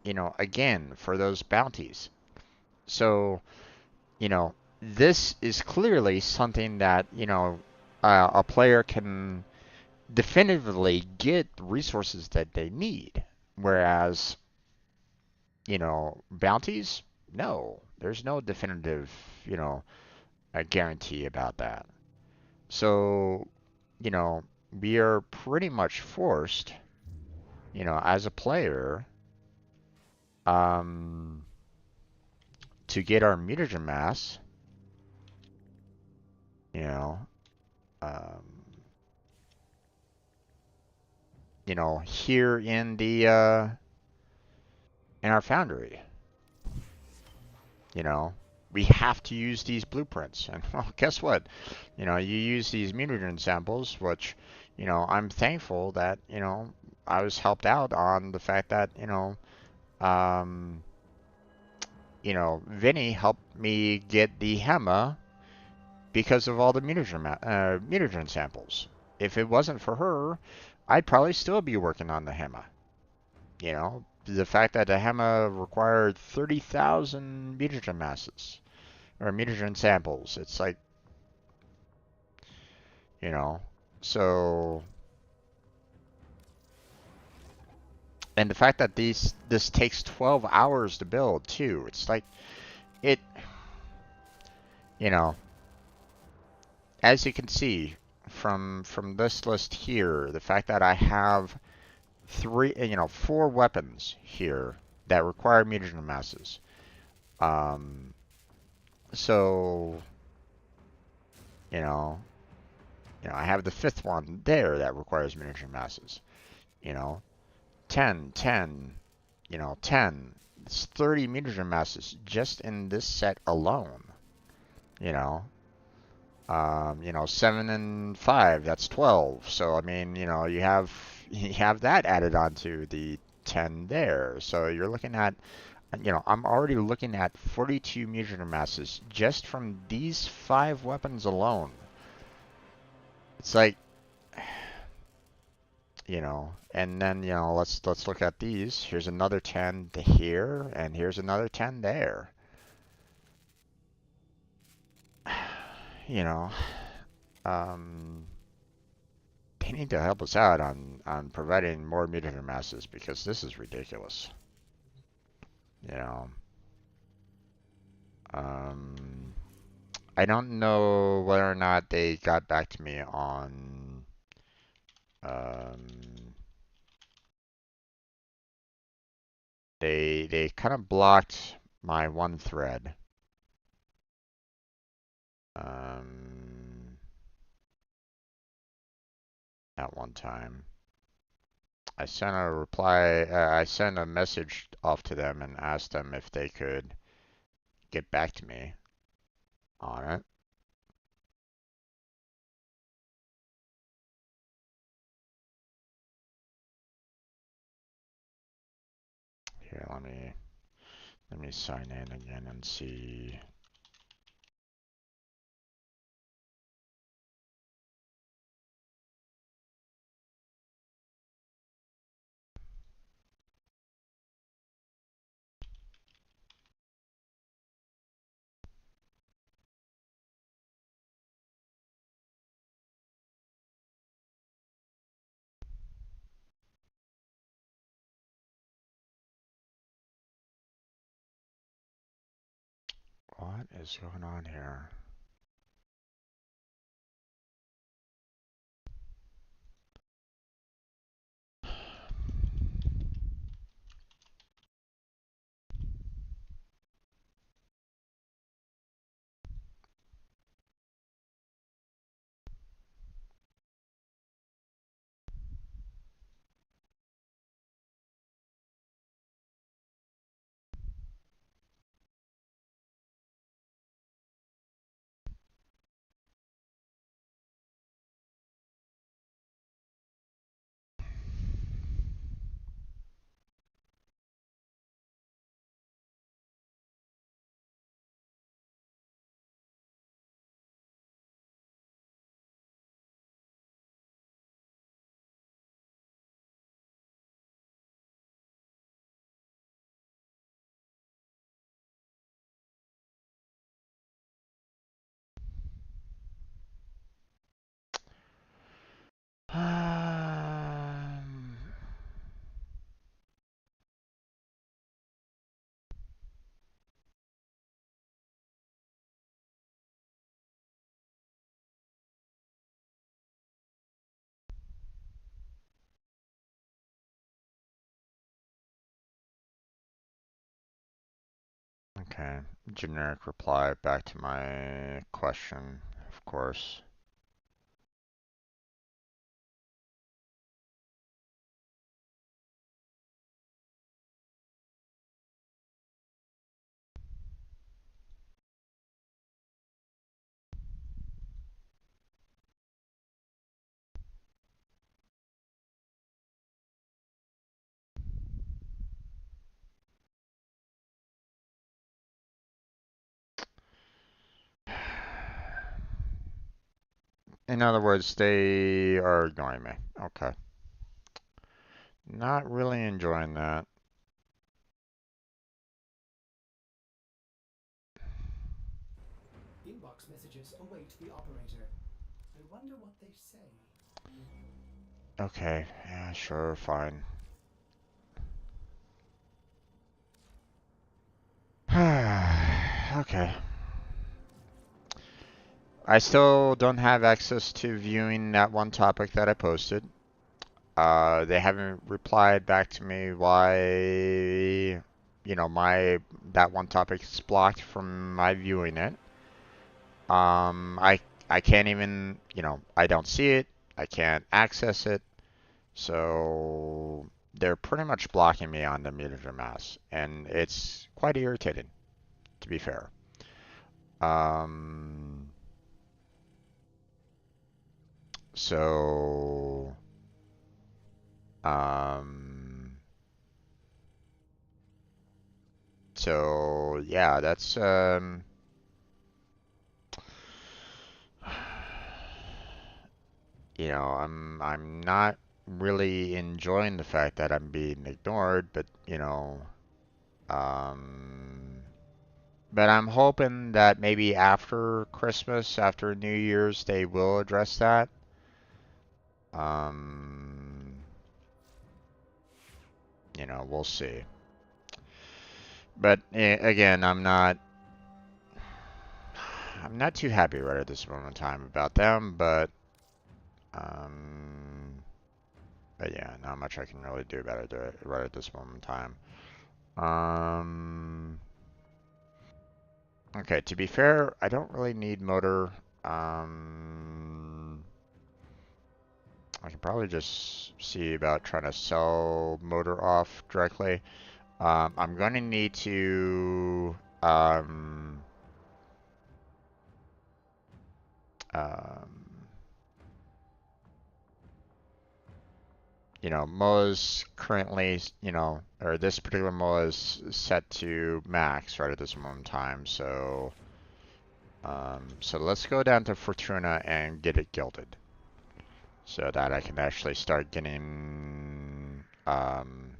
You know, again for those bounties. So this is clearly something that a player can definitively get resources that they need. Whereas, bounties, no, there's no definitive, a guarantee about that. So, you know, we are pretty much forced, as a player, um, to get our mutagen mass, you know, um, here in our foundry. You know, we have to use these blueprints. And well, guess what? You use these mutagen samples, which, I'm thankful that, I was helped out on the fact that, um, Vinny helped me get the HEMA because of all the mutagen samples. If it wasn't for her, I'd probably still be working on the HEMA. The fact that the HEMA required 30,000 mutagen masses or mutagen samples. It's like, you know, so, and the fact that this takes 12 hours to build too. It's like it, you know, as you can see from this list here, the fact that I have 4 weapons here that require mutagen masses. So, you know, I have the 5th one there that requires mutagen masses. 10, 10, 10. It's 30 mutagen masses just in this set alone. 7 and 5, that's 12. So I mean, you have that added onto the 10 there. So you're looking at, I'm already looking at 42 mutagen masses just from these 5 weapons alone. It's like, and then, let's look at these. Here's another 10 to here, and here's another 10 there. um, they need to help us out on providing more mutagen masses because this is ridiculous. You know, um, I don't know whether or not they got back to me on, um, they kind of blocked my one thread. At one time. I sent a reply, I sent a message off to them and asked them if they could get back to me on it. Here, let me sign in again and see. What is going on here? Um, okay, generic reply back to my question, of course. In other words, they are ignoring me. Okay. Not really enjoying that. Inbox messages await the operator. I wonder what they say. Okay, yeah, sure, fine. Okay. I still don't have access to viewing that one topic that I posted. They haven't replied back to me why, my that one topic is blocked from my viewing it. I can't even, I don't see it. I can't access it. So they're pretty much blocking me on the mutagen mass, and it's quite irritating, to be fair. Um, so, um, yeah, that's I'm not really enjoying the fact that I'm being ignored, but um, But I'm hoping that maybe after Christmas, after New Year's, they will address that. Um, we'll see. But again, I'm not too happy right at this moment in time about them, um, but yeah, not much I can really do about it right at this moment in time. Um, okay, to be fair, I don't really need motor. Um, I can probably just see about trying to sell motor off directly. I'm going to need to, um, MOA's currently, or this particular MOA is set to max right at this moment in time. So let's go down to Fortuna and get it gilded, so that I can actually start getting, um,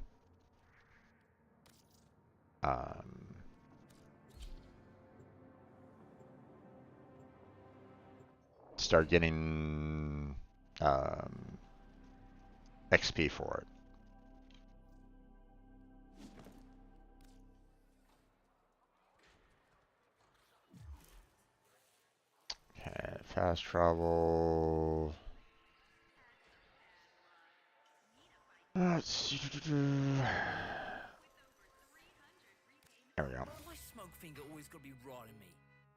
start getting, XP for it. Okay, fast travel. Let's see. There we go. Why my smoke finger always gotta be rotting me?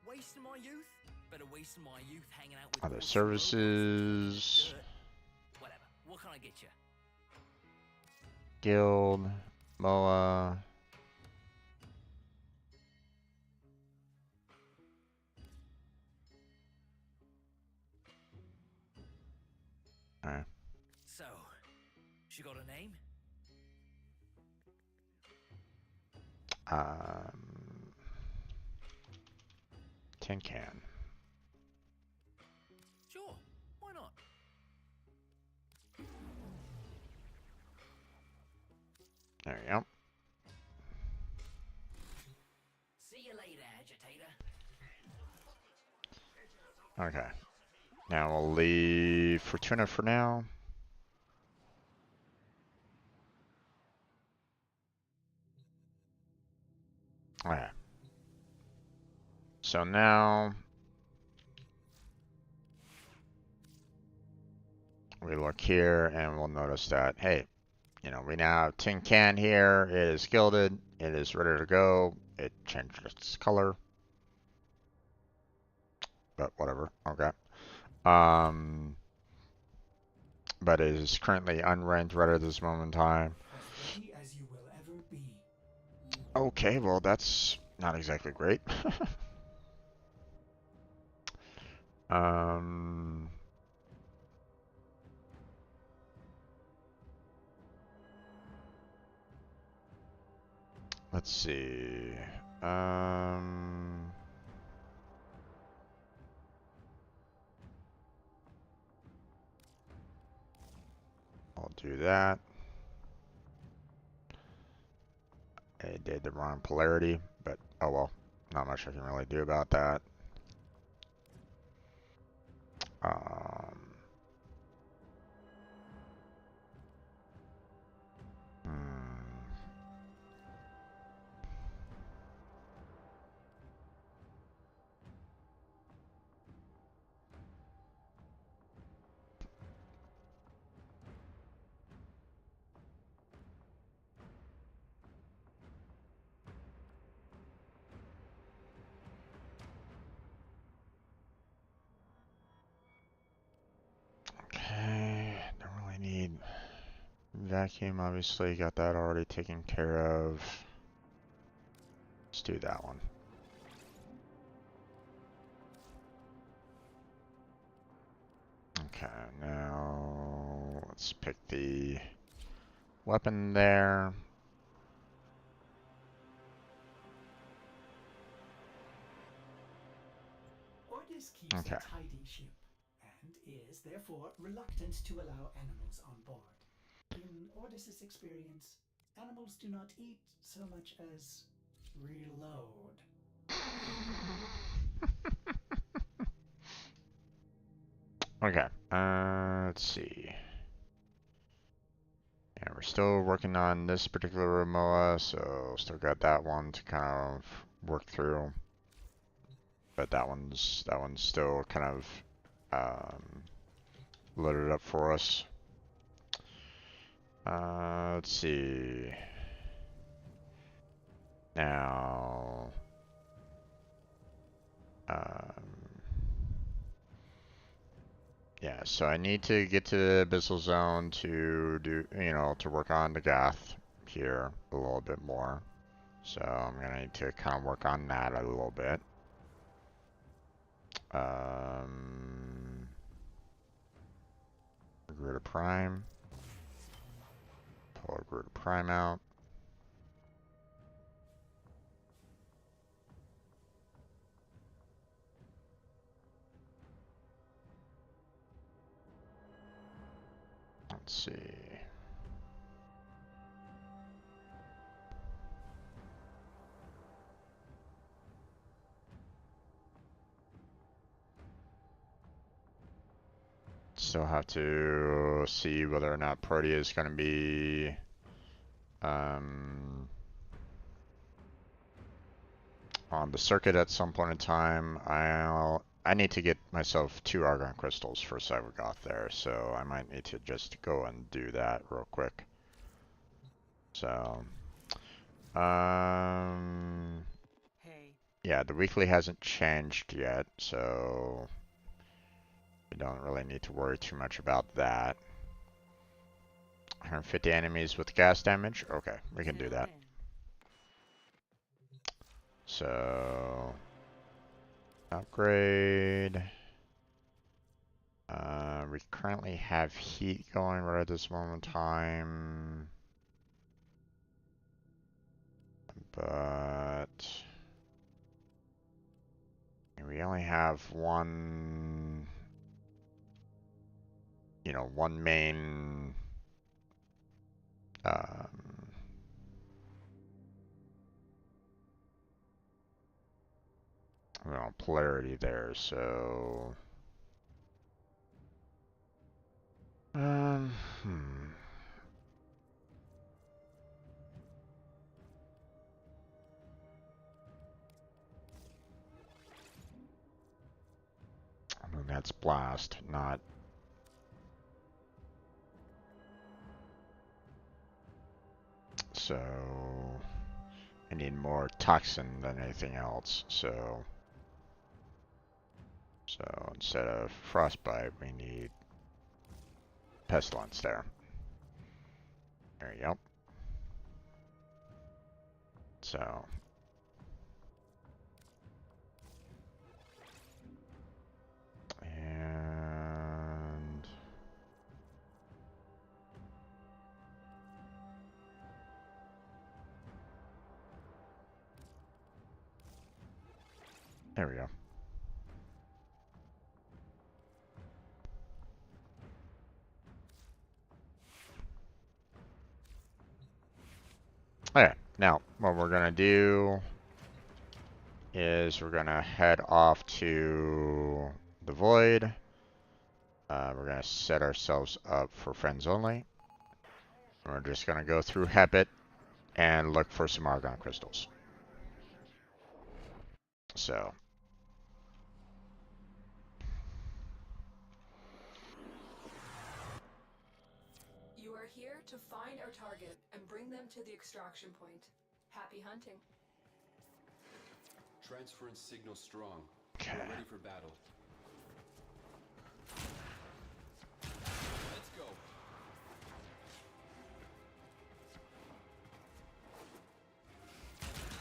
Wasting my youth? Better wasting my youth hanging out with Other all smoke or services. dirt. Whatever. What can I get you? Guild. MOA. Alright. So, she got a name? Um, Tin can. Sure. Why not? There you go. See you later, agitator. Okay. Now we'll leave Fortuna for now. Alright. So now we look here and we'll notice that, hey, we now have tin can here. It is gilded. It is ready to go. It changed its color. But whatever. Okay. But it is currently unranked right at this moment in time. As ready as you will ever be. Okay, well that's not exactly great. um, let's see. Um, I'll do that. I did the wrong polarity, but oh well. Not much I can really do about that. Um, hmm. Okay, don't really need vacuum, obviously. Got that already taken care of. Let's do that one. Okay, now let's pick the weapon there. Ordis keeps Okay. a tidy ship, and is therefore reluctant to allow animals on board. In Ordis's experience, animals do not eat so much as reload. Okay, let's see. Yeah, we're still working on this particular MOA, so still got that one to kind of work through. But that one's still kind of loaded up for us. Let's see. Now, yeah, so I need to get to the Abyssal Zone to do, to work on the Gath here a little bit more. So I'm gonna need to kind of work on that a little bit. Agruda Prime. Pull Agruda Prime out. Let's see. Still have to see whether or not Protea is going to be on the circuit at some point in time. I need to get myself 2 Argon crystals for Cybergoth there, so I might need to just go and do that real quick. So, yeah, the weekly hasn't changed yet, so we don't really need to worry too much about that. 150 enemies with gas damage? Okay, we can do that. So, upgrade. We currently have heat going right at this moment in time. But we only have one, one main polarity there, so I mean, that's blast, not. So I need more toxin than anything else, so instead of frostbite, we need pestilence there. There you go. So and there we go. Okay, now what we're gonna do is we're gonna head off to the Void. We're gonna set ourselves up for friends only. We're just gonna go through Habit and look for some Argon crystals. So. You are here to find our target and bring them to the extraction point. Happy hunting. Transference signal strong. Okay. We're ready for battle. Let's go.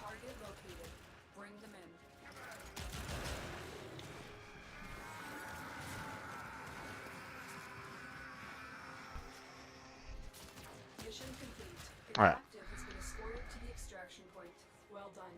Target located. Bring them in. Mission complete. The All right. captive has been escorted to the extraction point. Well done.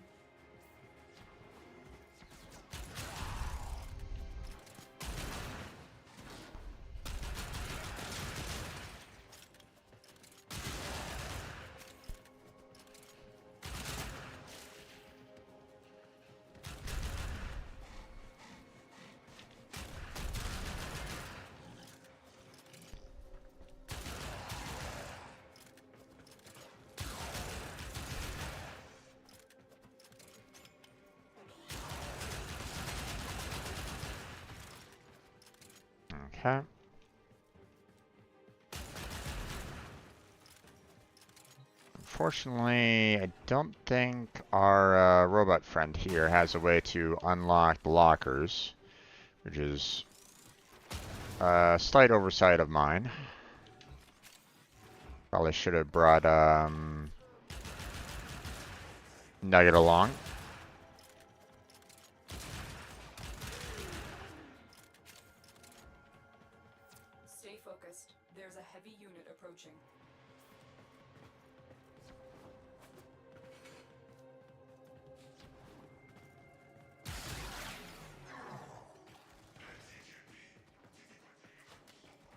Okay. Unfortunately, I don't think our robot friend here has a way to unlock the lockers, which is a slight oversight of mine. Probably should have brought Nugget along. Stay focused. There's a heavy unit approaching.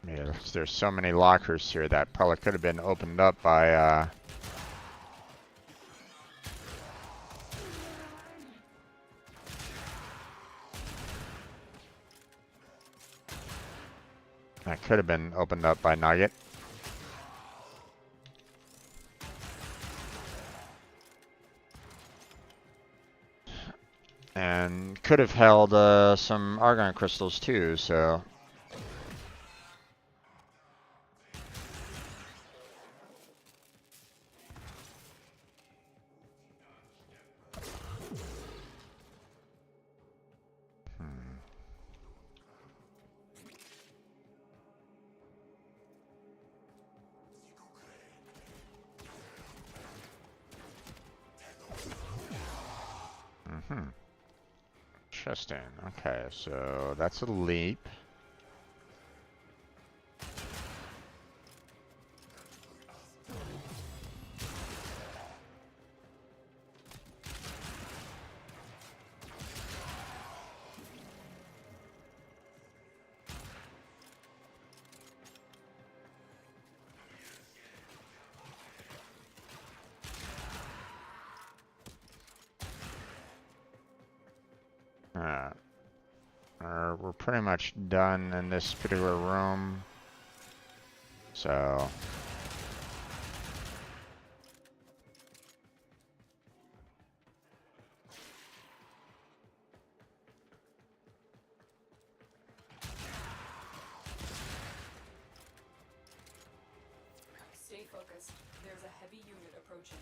Yeah, there's so many lockers here that probably could have been opened up by that could have been opened up by Nugget. And could have held some argon crystals too, so. Mm-hmm. Interesting. Okay, so that's a leap. Alright. We're pretty much done in this particular room. So. Stay focused. There's a heavy unit approaching.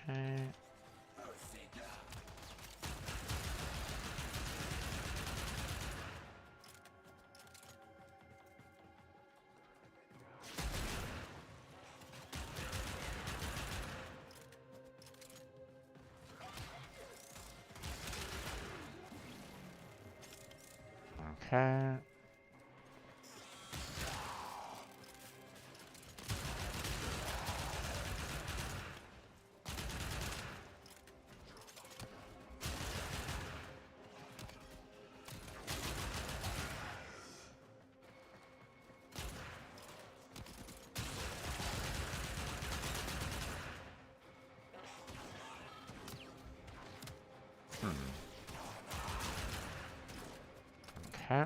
Okay. Okay. Okay.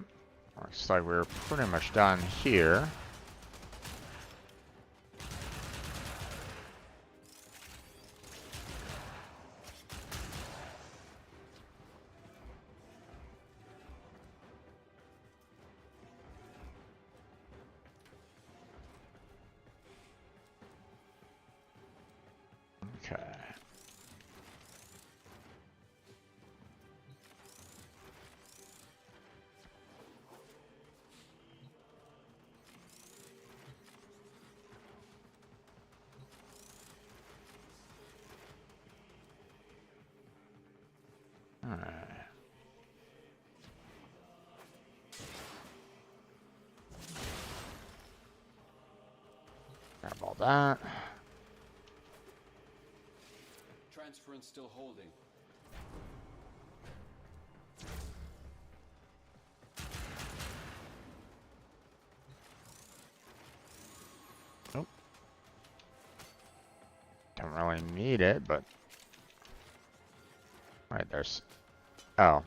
Looks like we're pretty much done here. Okay. Alright. that. Transference still holding. Nope. Don't really need it, but... Right, there's... Oh.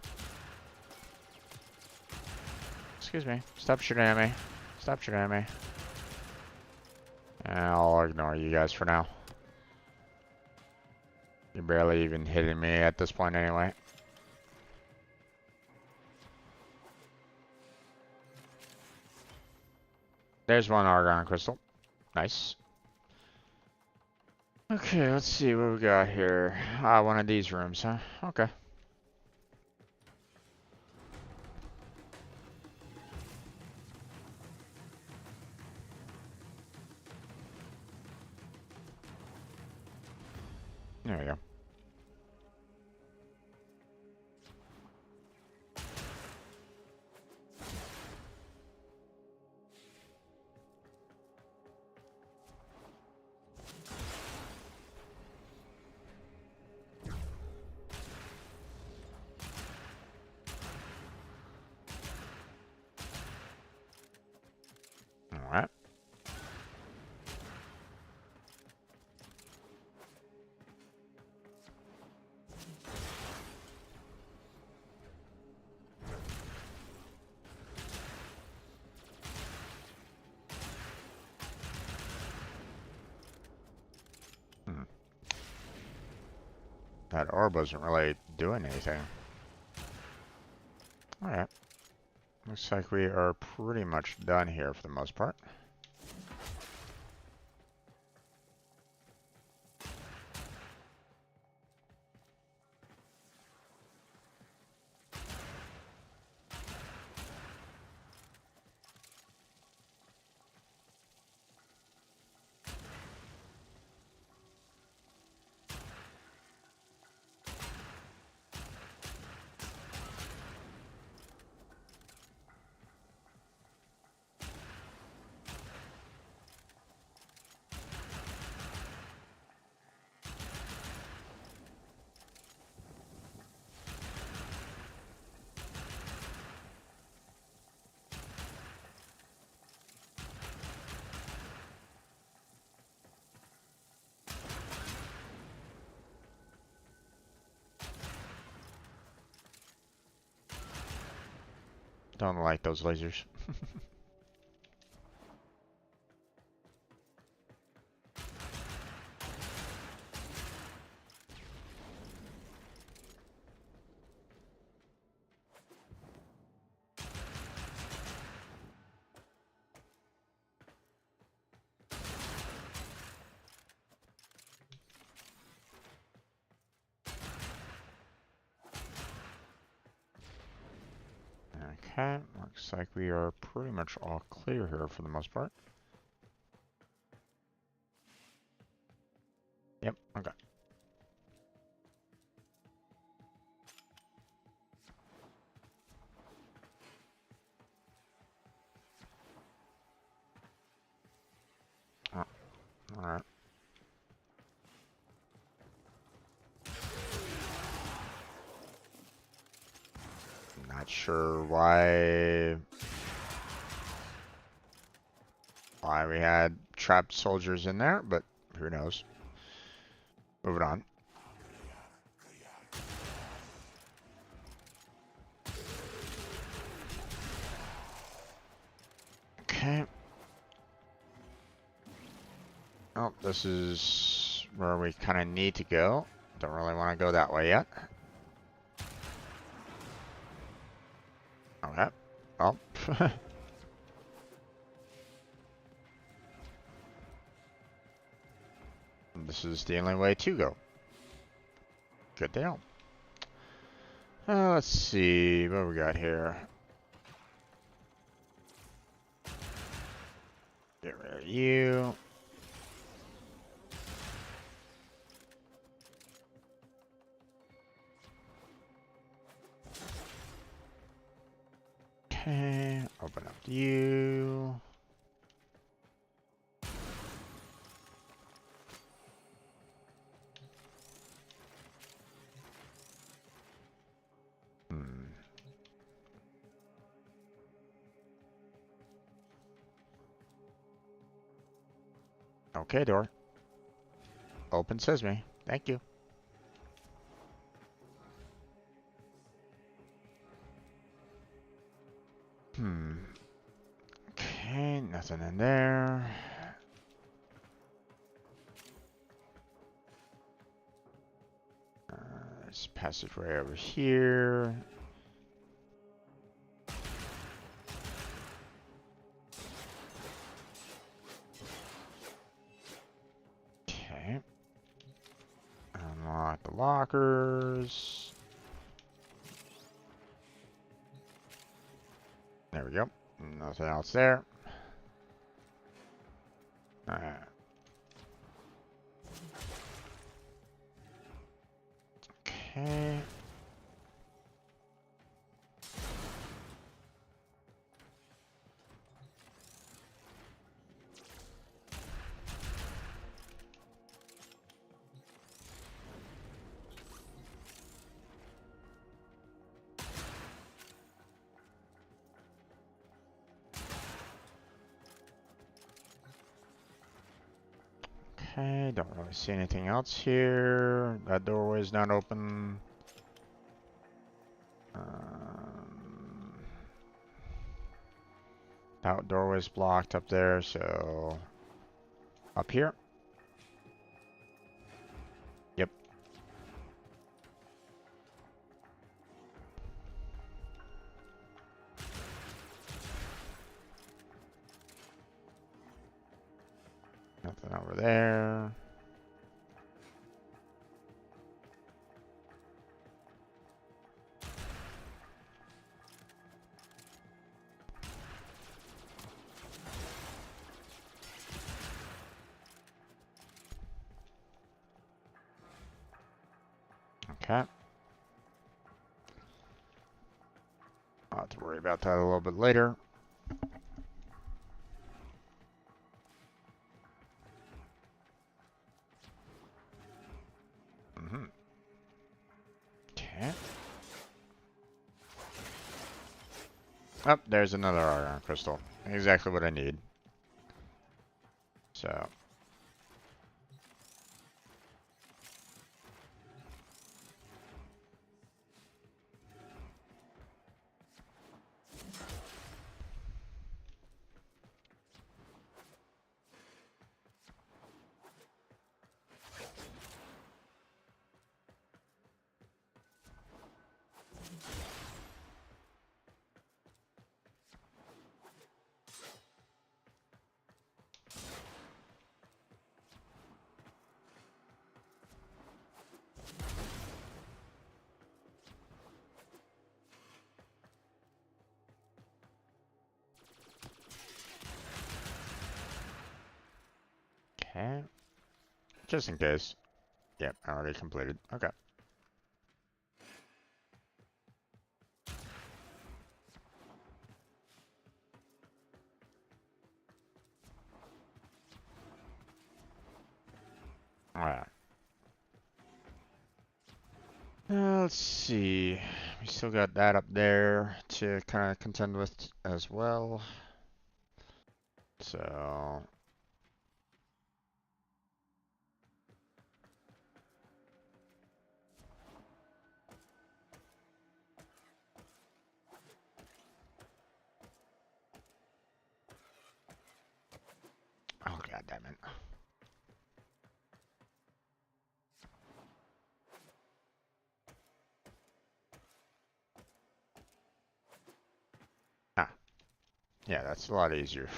Excuse me. Stop shooting at me. Stop shooting at me. I'll ignore you guys for now. You're barely even hitting me at this point anyway. There's one argon crystal. Nice. Okay, let's see what we got here. Ah, one of these rooms, huh? Okay. There we go. Alright. That orb wasn't really doing anything. Alright. Looks like we are pretty much done here for the most part. Don't like those lasers. Okay, looks like we are pretty much all clear here for the most part. Yep, okay. Oh, alright. Not sure why we had trapped soldiers in there, but who knows. Moving on. Okay. Oh, this is where we kind of need to go. Don't really want to go that way yet. Okay. Well. This is the only way to go. Good deal. Let's see what we got here. Get rid of you. Okay, open up you. Okay, door. Open sesame. Thank you. Okay, nothing in there. There's a passageway over here. Okay. Unlock the lockers. There we go. Nothing else there. Alright. Okay. Okay, don't really see anything else here. That doorway is not open. That doorway's blocked up there, so up here. Yep. Nothing over there. Okay. I'll have to worry about that a little bit later. Okay. Oh, there's another argon crystal. Exactly what I need. So. Okay. Just in case. Yep, already completed. Okay. Alright. Let's see. We still got that up there to kind of contend with as well. So. Oh, god damn it. Ah. Yeah, that's a lot easier.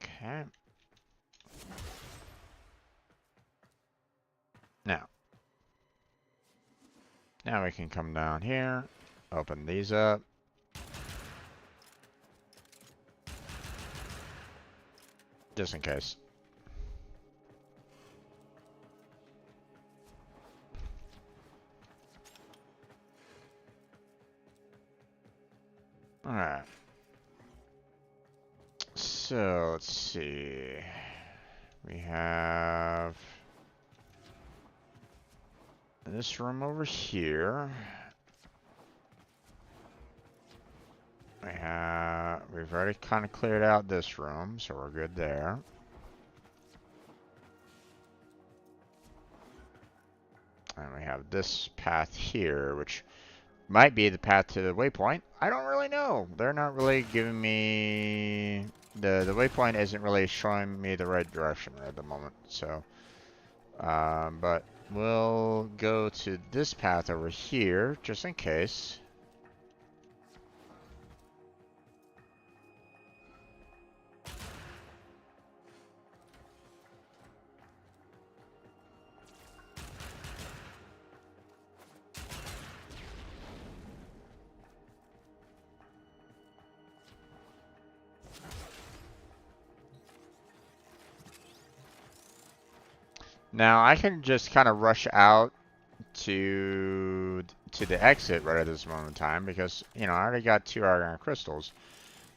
Okay. Now. Now we can come down here. Open these up. Just in case. Alright. So, let's see. We have this room over here. We've already kind of cleared out this room, so we're good there. And we have this path here, which might be the path to the waypoint. I don't really know. They're not really giving me... The waypoint isn't really showing me the right direction at the moment, so... but we'll go to this path over here, just in case. Now I can just kind of rush out to the exit right at this moment in time because I already got 2 argon crystals,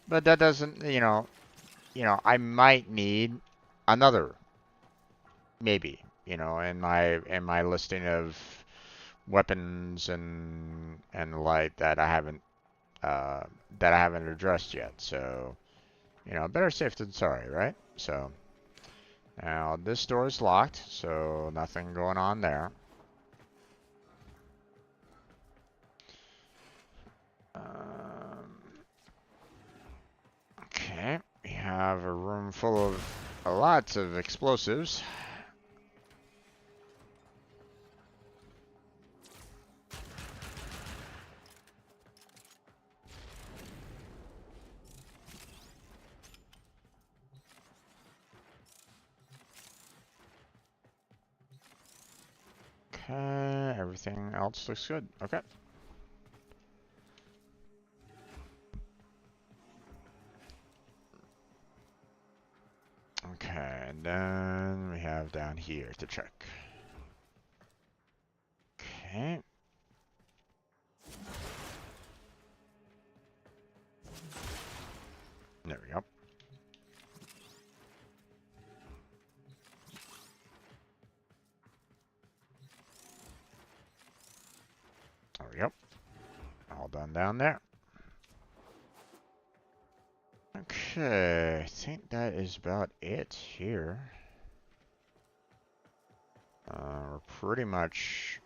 but that doesn't I might need another maybe in my listing of weapons and light that I haven't addressed yet. So better safe than sorry, right? So now this door is locked, so nothing going on there. Okay, we have a room full of lots of explosives. Okay, everything else looks good. Okay. Okay, and then we have down here to check. Okay. There we go. There we go. All done down there. Okay, I think that is about it here. We're pretty much,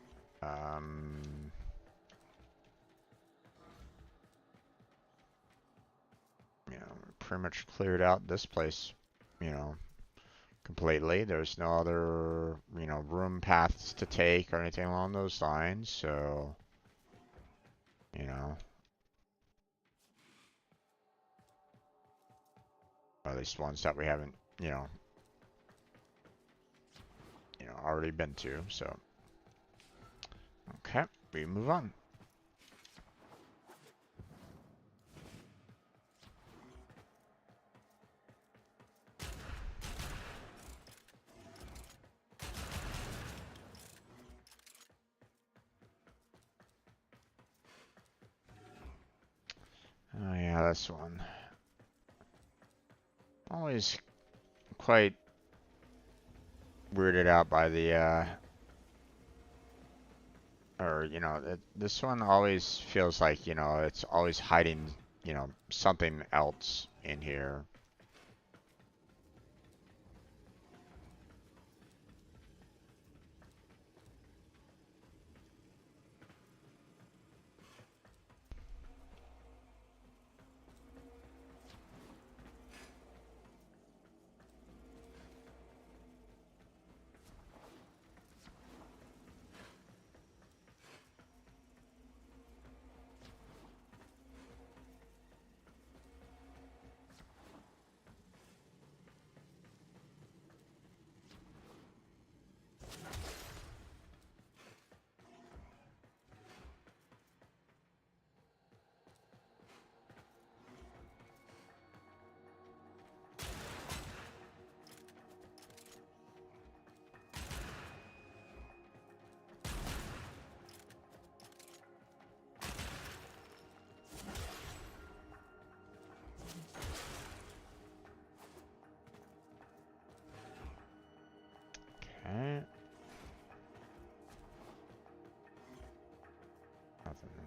pretty much cleared out this place, completely. There's no other, room paths to take or anything along those lines, so, or at least ones that we haven't, already been to, so. Okay, we move on. Oh yeah, this one. Always quite weirded out by the, this one always feels like, it's always hiding, something else in here.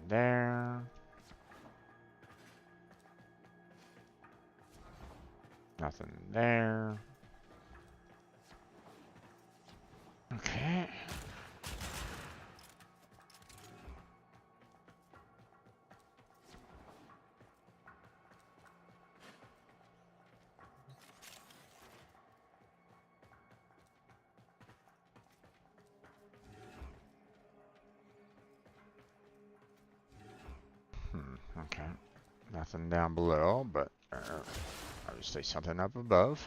there. Nothing there. Okay. Okay. Nothing down below, but obviously something up above.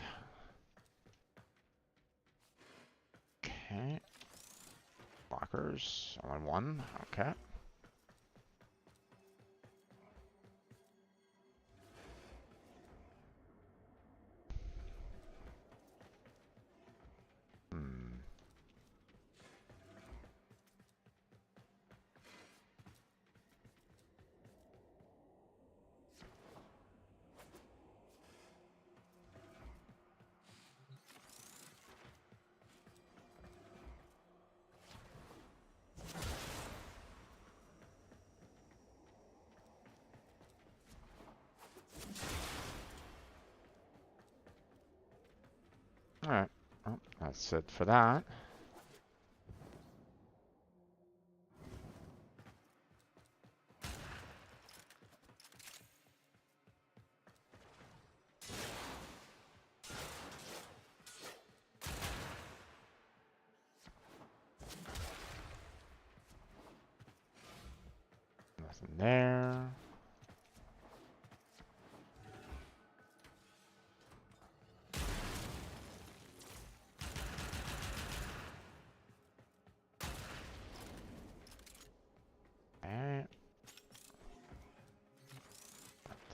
Okay. Blockers. Only one. Okay. Hmm. Alright. Well, that's it for that. Nothing there. Alright.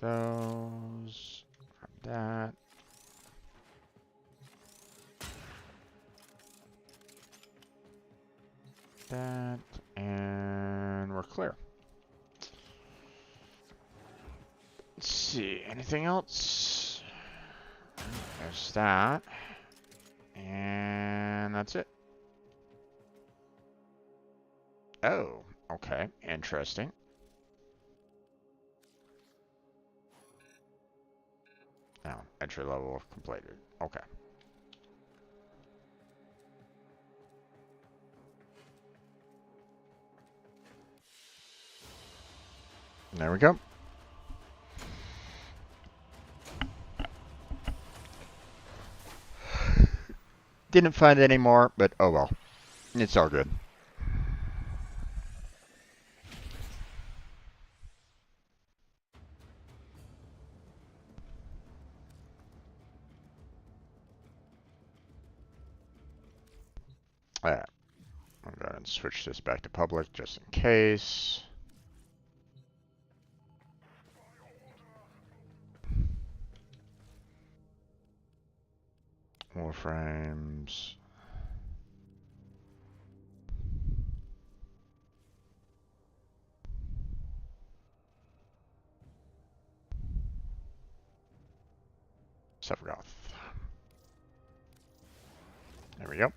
Those. Grab that. That. And we're clear. Let's see. Anything else? There's that. And that's it. Oh, okay. Interesting. Now, entry level completed. Okay. There we go. Didn't find any more, but oh well. It's all good. Alright. I'm going to switch this back to public just in case. Warframes. Sephiroth. There we go.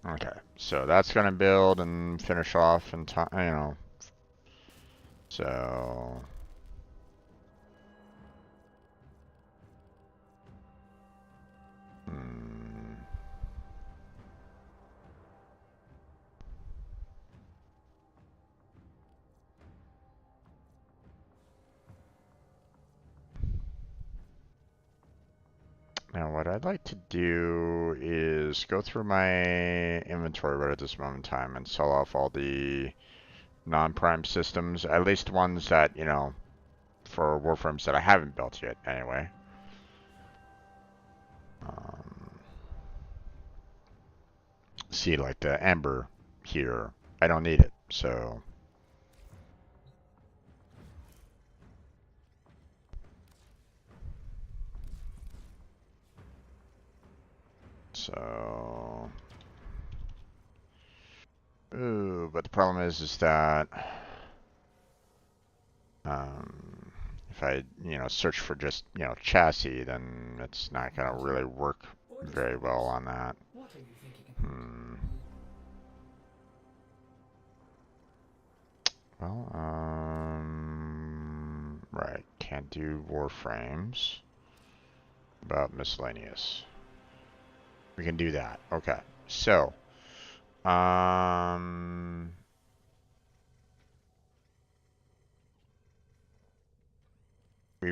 Okay, so that's gonna build and finish off in time, you know. So now what I'd like to do is go through my inventory right at this moment in time and sell off all the non-prime systems, at least ones that, you know, for Warframes that I haven't built yet anyway. See, like the Ember here, I don't need it, so ooh, but the problem is that if I, you know, search for just, you know, chassis, then it's not gonna really work very well on that. What are you thinking about? Well, right, can't do Warframes. About miscellaneous. We can do that. Okay. So, we've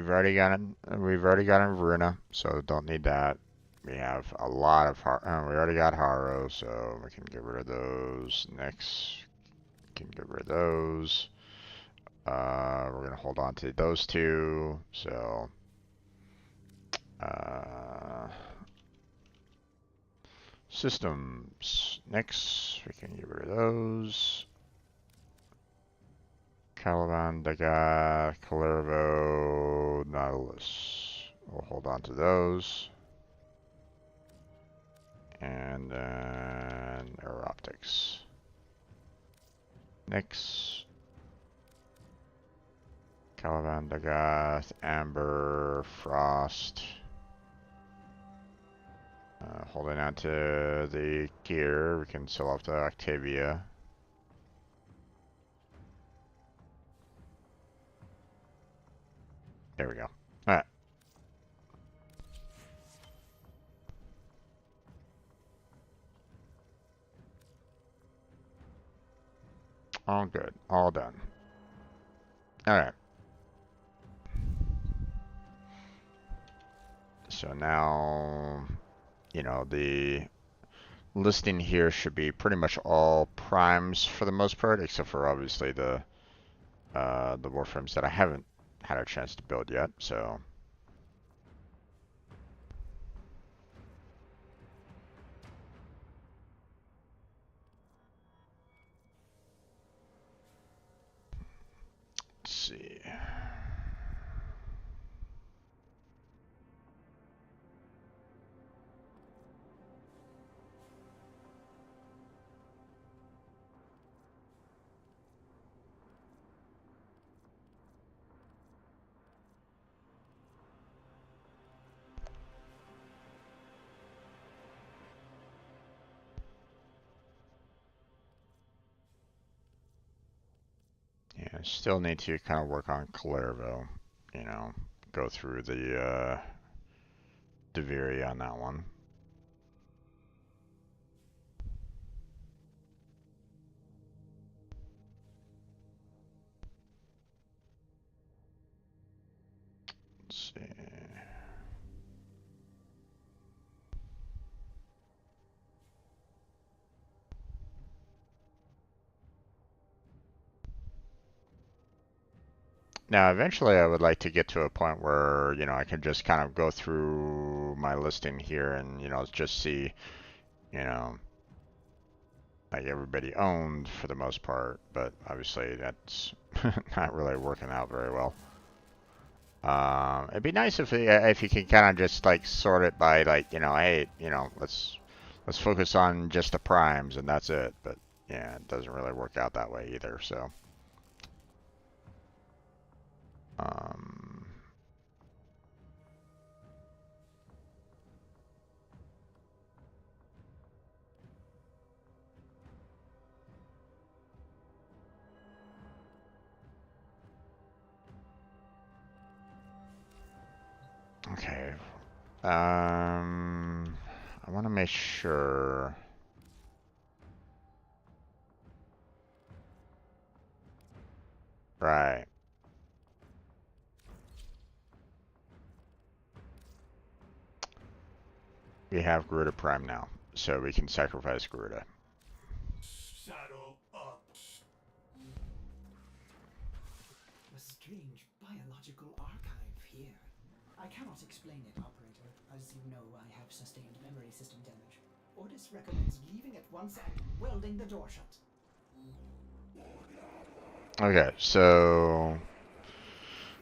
already got Veruna, so don't need that. We have a lot of we already got Haro, so we can get rid of those. Next, can get rid of those. We're gonna hold on to those two. So, systems. Next, we can get rid of those. Caliban, Daga, Calervo, Nautilus. We'll hold on to those. And then Air Optics. Next. Caliban, Dagath, Amber, Frost. Holding on to the gear, we can sell off the Octavia. There we go. Alright. All good. All done. Alright. So now, you know, the listing here should be pretty much all primes for the most part, except for obviously the Warframes that I haven't had a chance to build yet, so. Let's see. Yeah, still need to kind of work on Calervo, you know, go through the Deviri on that one. Let's see. Now, eventually I would like to get to a point where, you know, I can just kind of go through my listing here and, you know, just see, you know, like everybody owned for the most part, but obviously that's not really working out very well. It'd be nice if you can kind of just like sort it by like, you know, hey, you know, let's focus on just the primes and that's it. But yeah, it doesn't really work out that way either. So, okay. I want to make sure. Right. We have Garuda Prime now, so we can sacrifice Garuda. Saddle up. A strange biological archive here. I cannot explain it, operator. As you know, I have sustained memory system damage. Ordis recommends leaving at once and welding the door shut. Okay, so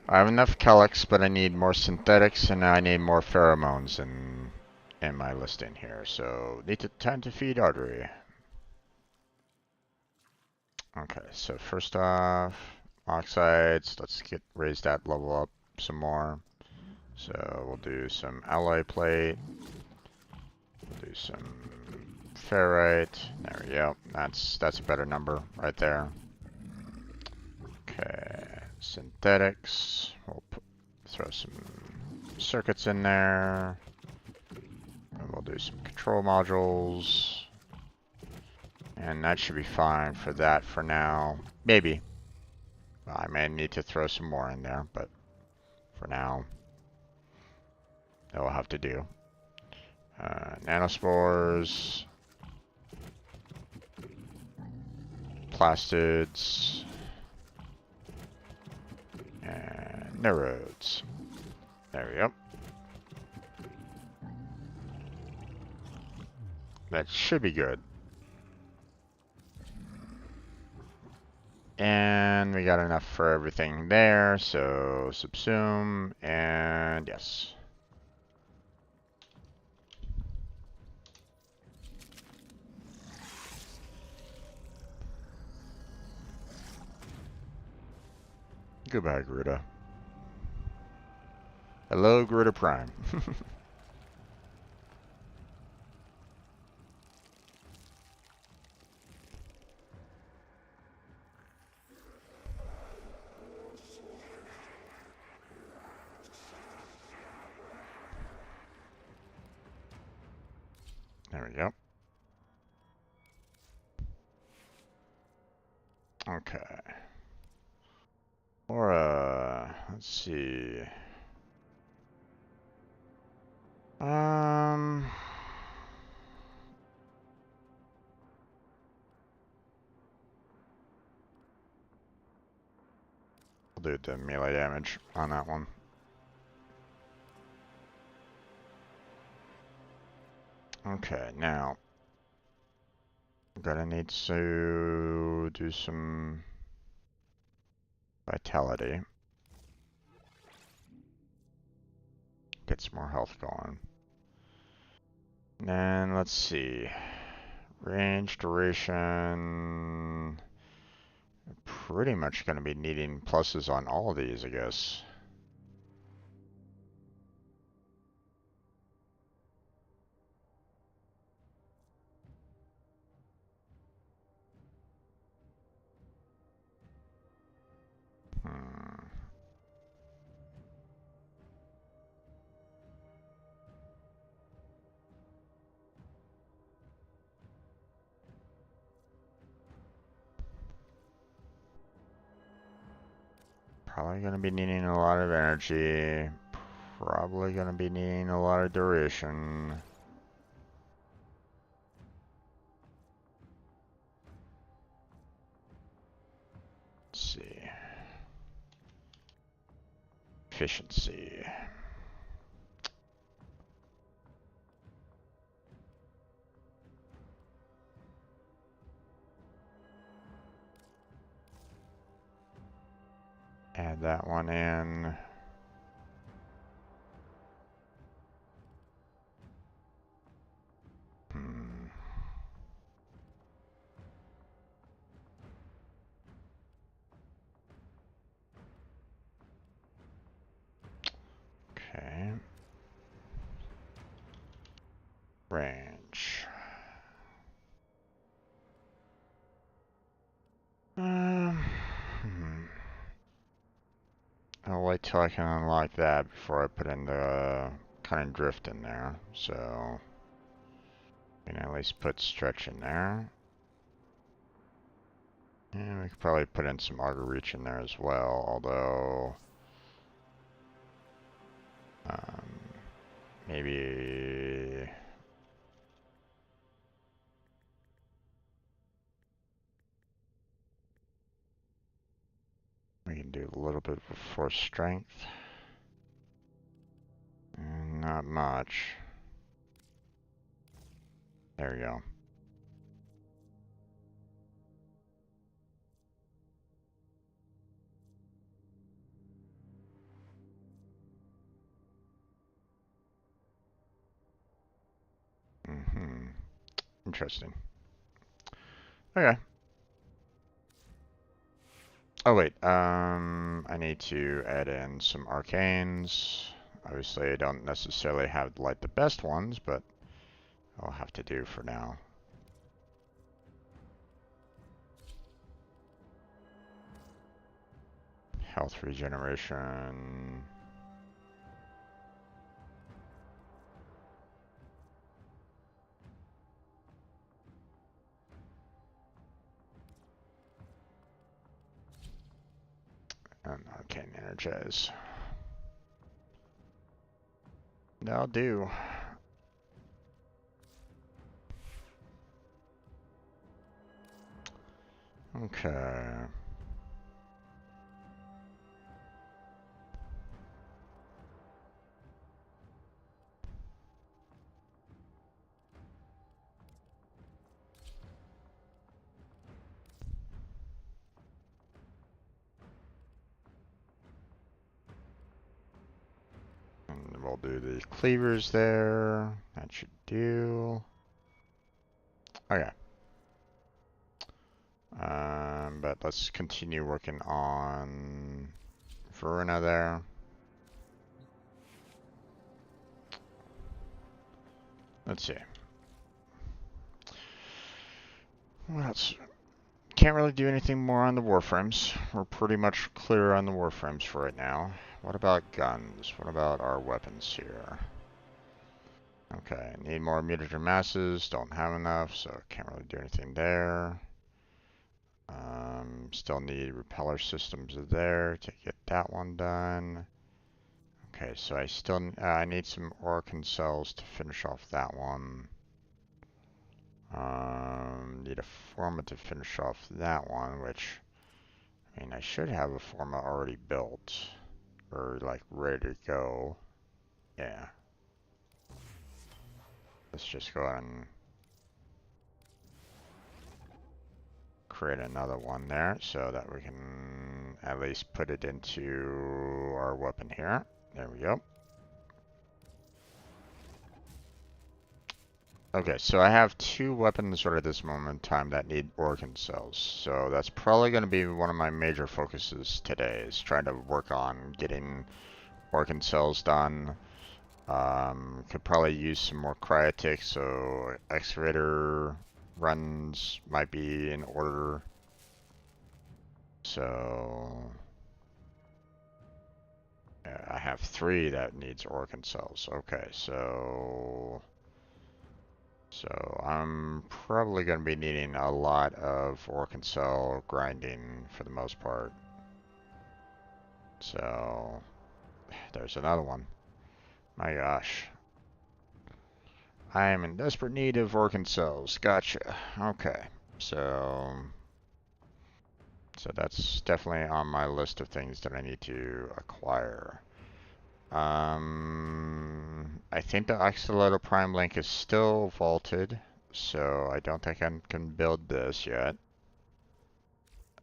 I have enough Calyx, but I need more synthetics and I need more pheromones in my listing here. So need to time to feed artery. Okay, so first off, oxides. Let's raise that level up some more. So we'll do some alloy plate. We'll do some ferrite. There we go. That's a better number right there. Synthetics. We'll throw some circuits in there. And we'll do some control modules. And that should be fine for that for now. Maybe. I may need to throw some more in there, but for now, that will have to do. Nanospores. Plastids. And neurodes. There we go. That should be good. And we got enough for everything there, so subsume, and yes. Goodbye, Gruta. Hello, Gruta Prime. There we go. Okay. Or, let's see. We'll do the melee damage on that one. Okay, now I'm gonna need to do some vitality. Get some more health going. And then let's see. Range, duration. Pretty much gonna be needing pluses on all of these, I guess. Probably gonna be needing a lot of energy. Probably gonna be needing a lot of duration. Let's see. Efficiency. Add that one in. Okay. Range. I'll wait till I can unlock that before I put in the cunning drift in there. So, we can at least put stretch in there. And we could probably put in some auger reach in there as well, although maybe we can do a little bit of force strength. Not much. There we go. Interesting. Okay. Oh wait, I need to add in some arcanes. Obviously I don't necessarily have like the best ones, but I'll have to do for now. Health regeneration. And arcane energize. That'll do. Okay. And we'll do the cleavers there. That should do. Okay. But let's continue working on Verona there. Let's see. What else? Can't really do anything more on the Warframes. We're pretty much clear on the Warframes for right now. What about guns? What about our weapons here? Okay, need more mutagen masses. Don't have enough, so can't really do anything there. Still need repeller systems there to get that one done. Okay, so I still I need some organ cells to finish off that one. Need a forma to finish off that one, which, I mean, I should have a forma already built, or like ready to go. Yeah. Let's just go ahead and create another one there so that we can at least put it into our weapon here. There we go. Okay, so I have 2 weapons right at this moment in time that need organ cells. So that's probably going to be one of my major focuses today, is trying to work on getting organ cells done. Could probably use some more cryotics, so excavator runs might be in order. So I have 3 that needs organ cells. Okay, so I'm probably going to be needing a lot of organ cell grinding for the most part. So there's another one. My gosh. I am in desperate need of organ cells. Gotcha. Okay. So that's definitely on my list of things that I need to acquire. I think the Axolotl Prime Link is still vaulted, so I don't think I can build this yet.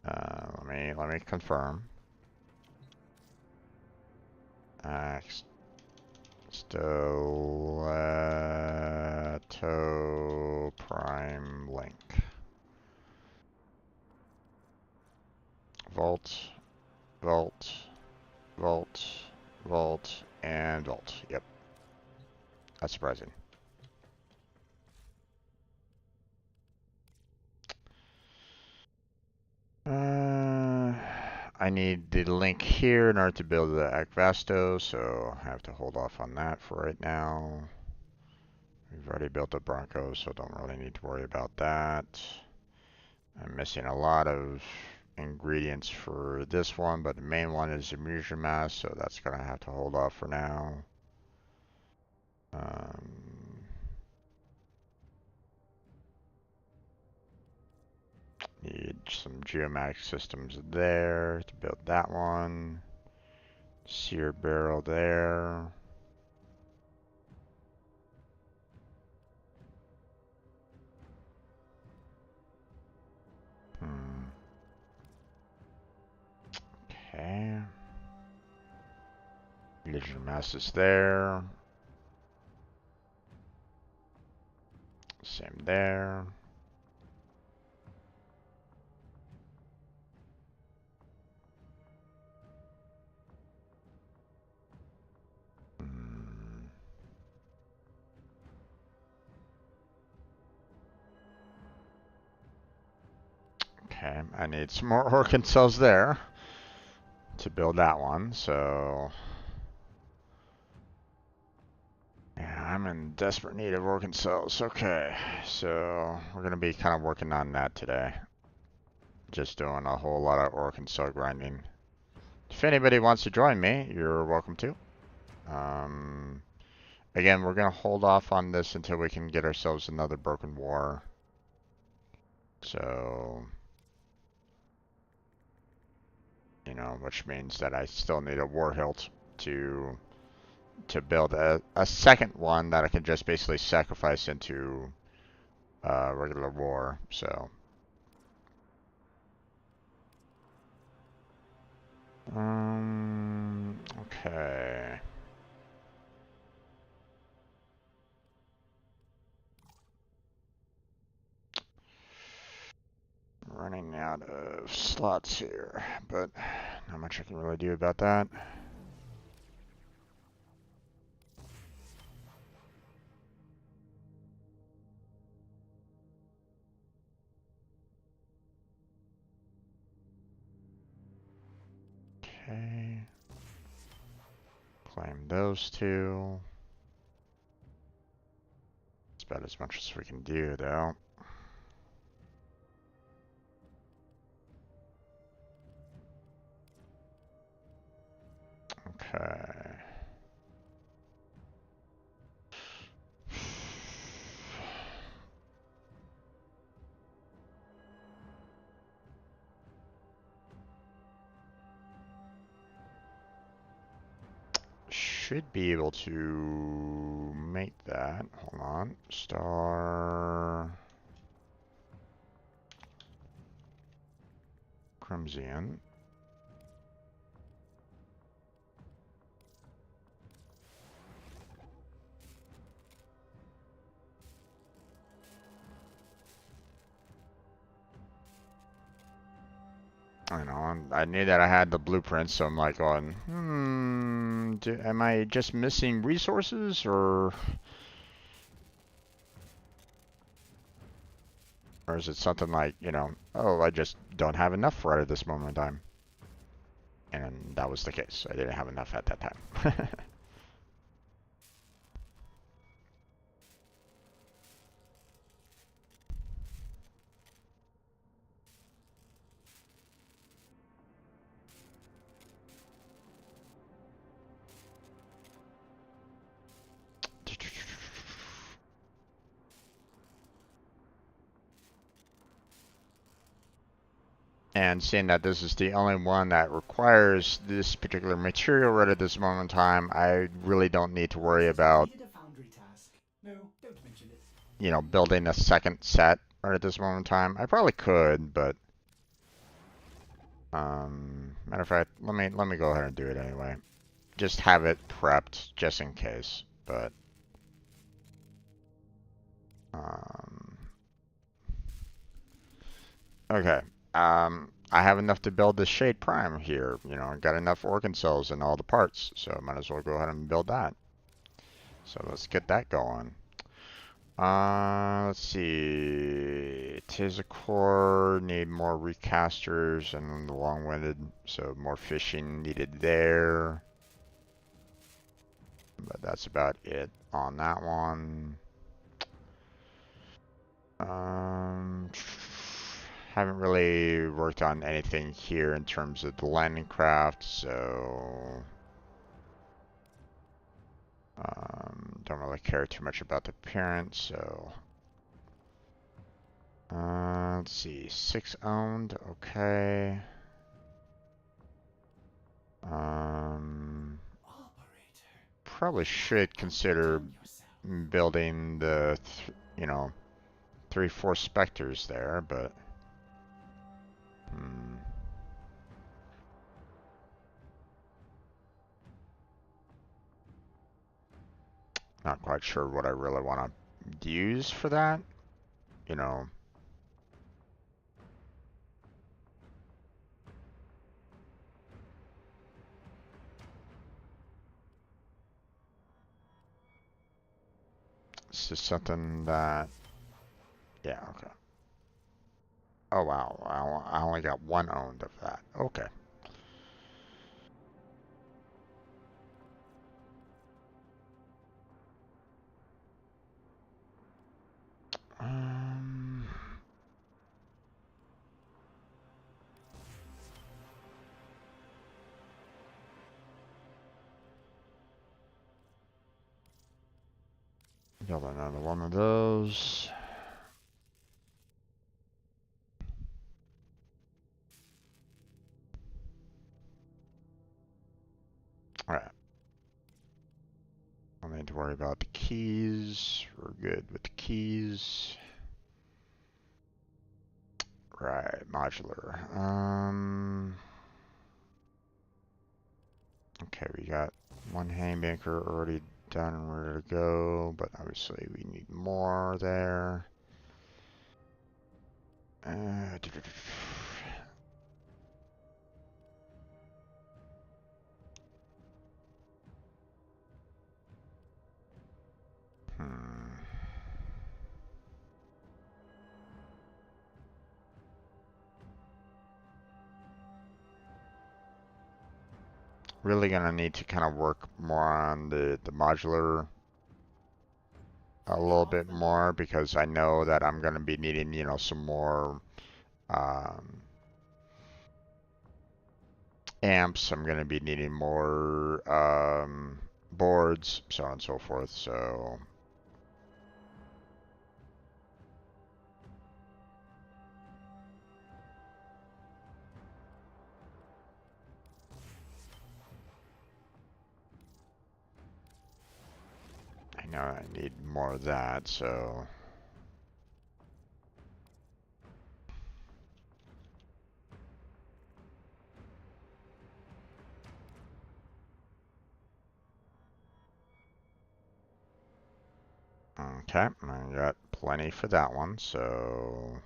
Let me confirm. Stiletto Prime Link. Vault, vault, vault, vault, and vault. Yep. That's surprising. I need the link here in order to build the Akvasto, so I have to hold off on that for right now. We've already built the Bronco, so don't really need to worry about that. I'm missing a lot of ingredients for this one, but the main one is immersion mass, so that's gonna have to hold off for now. Need some geomatic systems there to build that one. Sear barrel there. Okay. Legion mass is there. Same there. Okay, I need some more organ cells there. to build that one, so yeah, I'm in desperate need of organ cells. Okay, so we're gonna be kind of working on that today. Just doing a whole lot of organ cell grinding. If anybody wants to join me, you're welcome to. Again, we're gonna hold off on this until we can get ourselves another broken war. So, you know, which means that I still need a war hilt to build a second one that I can just basically sacrifice into regular war. So, okay. Running out of slots here, but not much I can really do about that. Okay. Claim those two. It's about as much as we can do, though. Okay. Should be able to make that. Hold on. Star Crimson. I know, I knew that I had the blueprints, so I'm like going, am I just missing resources, or is it something like, you know, oh, I just don't have enough right at this moment in time? And that was the case. I didn't have enough at that time. And seeing that this is the only one that requires this particular material right at this moment in time, I really don't need to worry about, Completed a foundry task. No, don't mention it. you know, building a second set right at this moment in time. I probably could, but matter of fact, let me go ahead and do it anyway. Just have it prepped just in case. But okay. I have enough to build this Shade Prime here. You know, I got enough organ cells and all the parts, so might as well go ahead and build that. So let's get that going. Let's see. Tizacore, need more recasters and the long-winded, so more fishing needed there. But that's about it on that one. Haven't really worked on anything here in terms of the landing craft, so don't really care too much about the appearance, so let's see, 6 owned, okay. Probably should consider building the, you know, 3-4 Spectres there, but not quite sure what I really want to use for that, you know. This is something that, yeah, okay. Oh wow, I only got 1 owned of that. Okay. Got another one of those. Alright. Don't need to worry about the keys. We're good with the keys. Right, modular. Okay, we got one haymaker already done and ready to go, but obviously we need more there. Uh, hmm. Really gonna need to kind of work more on the modular a little bit more, because I know that I'm gonna be needing, you know, some more um, amps. I'm gonna be needing more boards, so on and so forth. So I know I need more of that. So okay, I got plenty for that one. So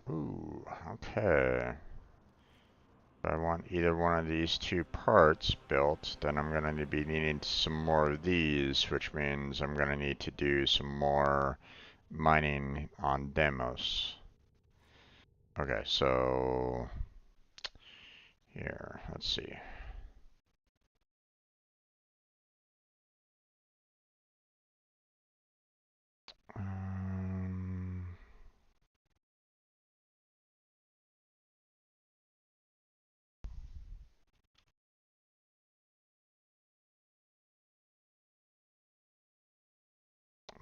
ooh, okay. If I want either one of these two parts built, then I'm going to be needing some more of these, which means I'm going to need to do some more mining on demos. Okay, so here, let's see. Um,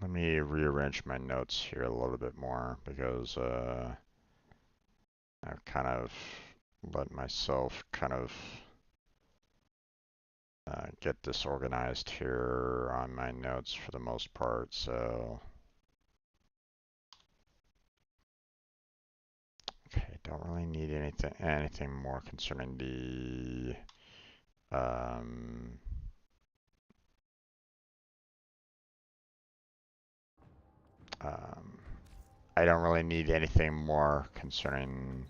Let me rearrange my notes here a little bit more, because I've kind of let myself kind of get disorganized here on my notes for the most part. So okay, don't really need anything more concerning the um, um, I don't really need anything more concerning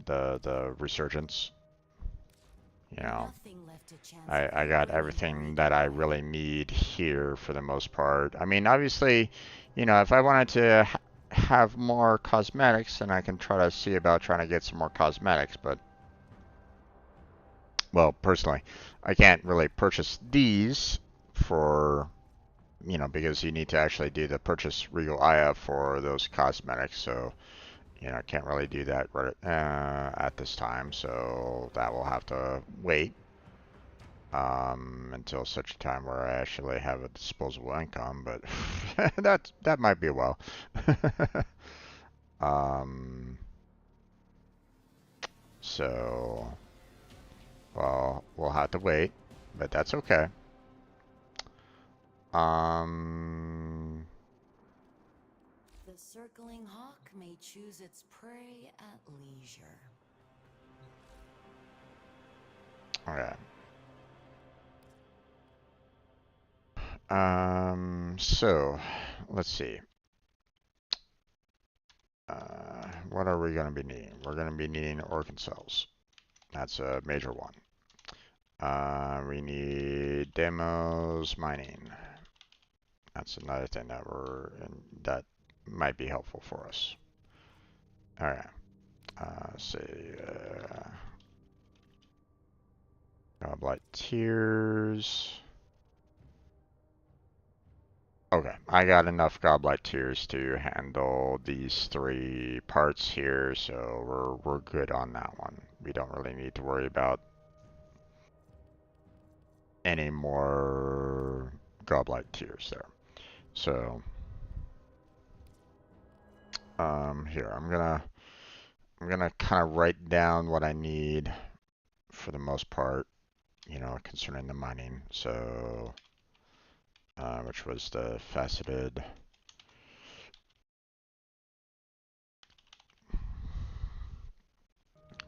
the resurgence. You know, I got everything that I really need here for the most part. I mean, obviously, you know, if I wanted to have more cosmetics, then I can try to see about trying to get some more cosmetics, but well, personally, I can't really purchase these for, you know, because you need to actually do the purchase Regal Aya for those cosmetics, so, you know, I can't really do that right at this time, so that will have to wait until such a time where I actually have a disposable income, but that might be a while. um, so, well, we'll have to wait, but that's okay. Um, The circling hawk may choose its prey at leisure. okay. So, let's see. What are we going to be needing? We're going to be needing organ cells. That's a major one. We need demos mining. That's another thing that might be helpful for us. All right. Let's see. Godblight Tears. Okay, I got enough godlike tears to handle these 3 parts here, so we're good on that one. We don't really need to worry about any more godlike tears there. So here I'm gonna kind of write down what I need for the most part, you know, concerning the mining. So which was the faceted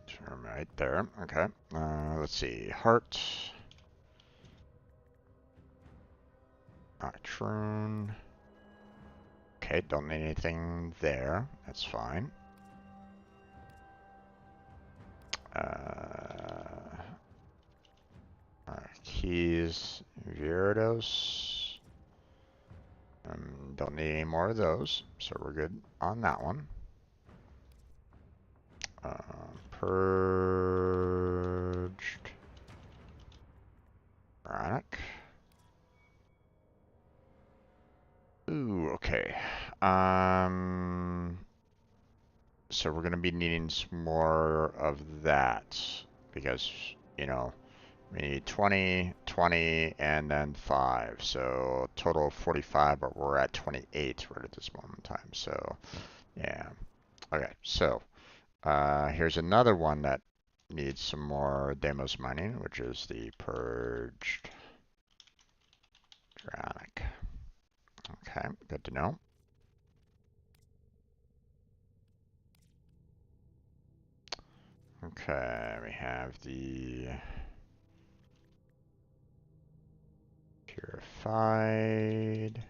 term right there. Okay. Let's see. Heart. Trune. Okay, don't need anything there. That's fine. Keys, Gyarados. Don't need any more of those, so we're good on that one. Purged. Ironic. Ooh, okay. So we're gonna be needing some more of that because, you know, we need 20, 20, and then 5. So total of 45, but we're at 28 right at this moment in time. So yeah. Okay, so here's another one that needs some more Deimos mining, which is the Purged Dranic. Okay, good to know. Okay, we have the Purified.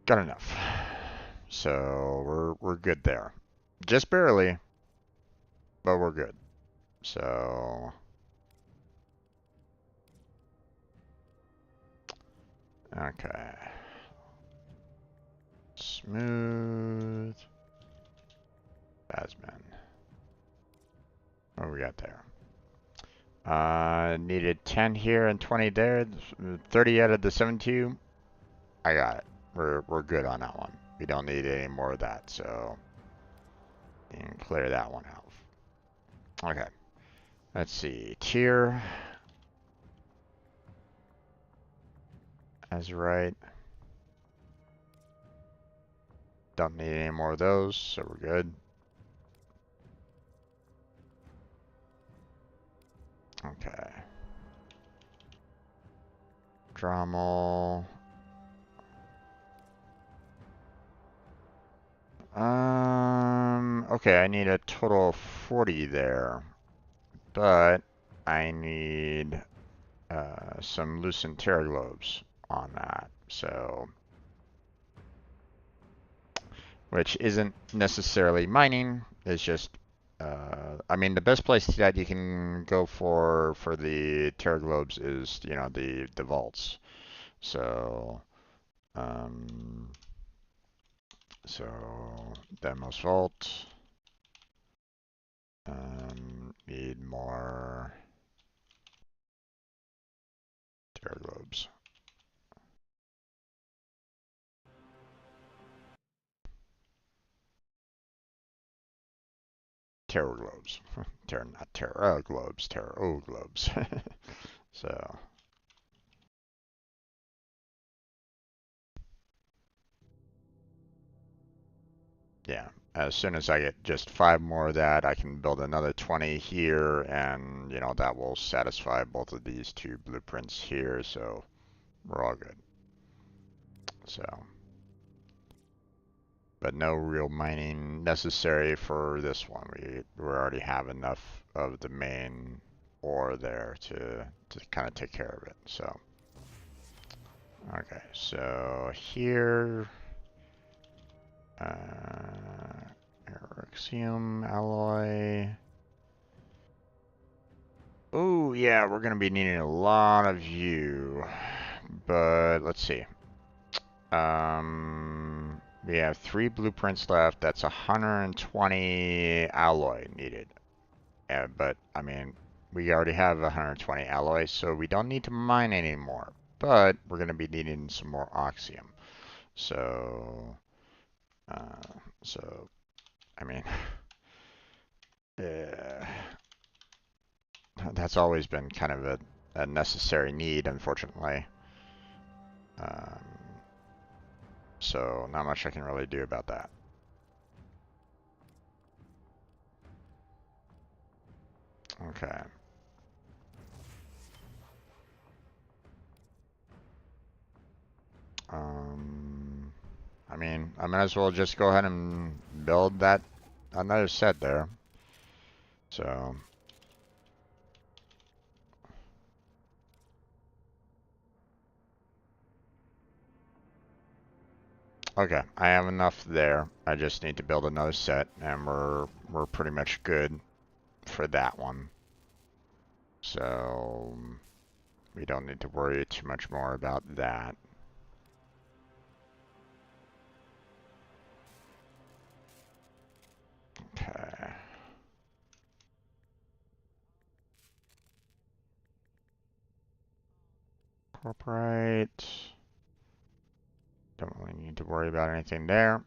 Got enough. So we're good there. Just barely, but we're good. So okay. Smooth. Basman. What we got there? Needed 10 here and 20 there. 30 out of the 72. I got it. We're good on that one. We don't need any more of that, so you can clear that one out. Okay. Let's see. Tier. That's right. Don't need any more of those, so we're good. Okay. Drommel. Okay, I need a total of 40 there, but I need some loosened Terraglobes on that, so which isn't necessarily mining. It's just, I mean, the best place that you can go for the Terraglobes is, you know, the vaults. So, so Demos Vault. Need more Terraglobes. Terror globes. Terror, not terror globes. Terror globes. So. Yeah, as soon as I get just 5 more of that, I can build another 20 here, and, you know, that will satisfy both of these 2 blueprints here, so we're all good. So. But no real mining necessary for this one. We already have enough of the main ore there to kind of take care of it, so. Okay, so here, Erixium alloy. Oh yeah, we're gonna be needing a lot of you, but let's see. We have 3 blueprints left. That's 120 alloy needed. But I mean, we already have 120 alloy, so we don't need to mine anymore. But we're going to be needing some more oxium. So, so I mean, that's always been kind of a necessary need, unfortunately. Um, so not much I can really do about that. Okay. I mean, I might as well just go ahead and build that another set there. So, okay, I have enough there. I just need to build another set, and we're pretty much good for that one. So, we don't need to worry too much more about that. Okay. Incorporate. Don't really need to worry about anything there.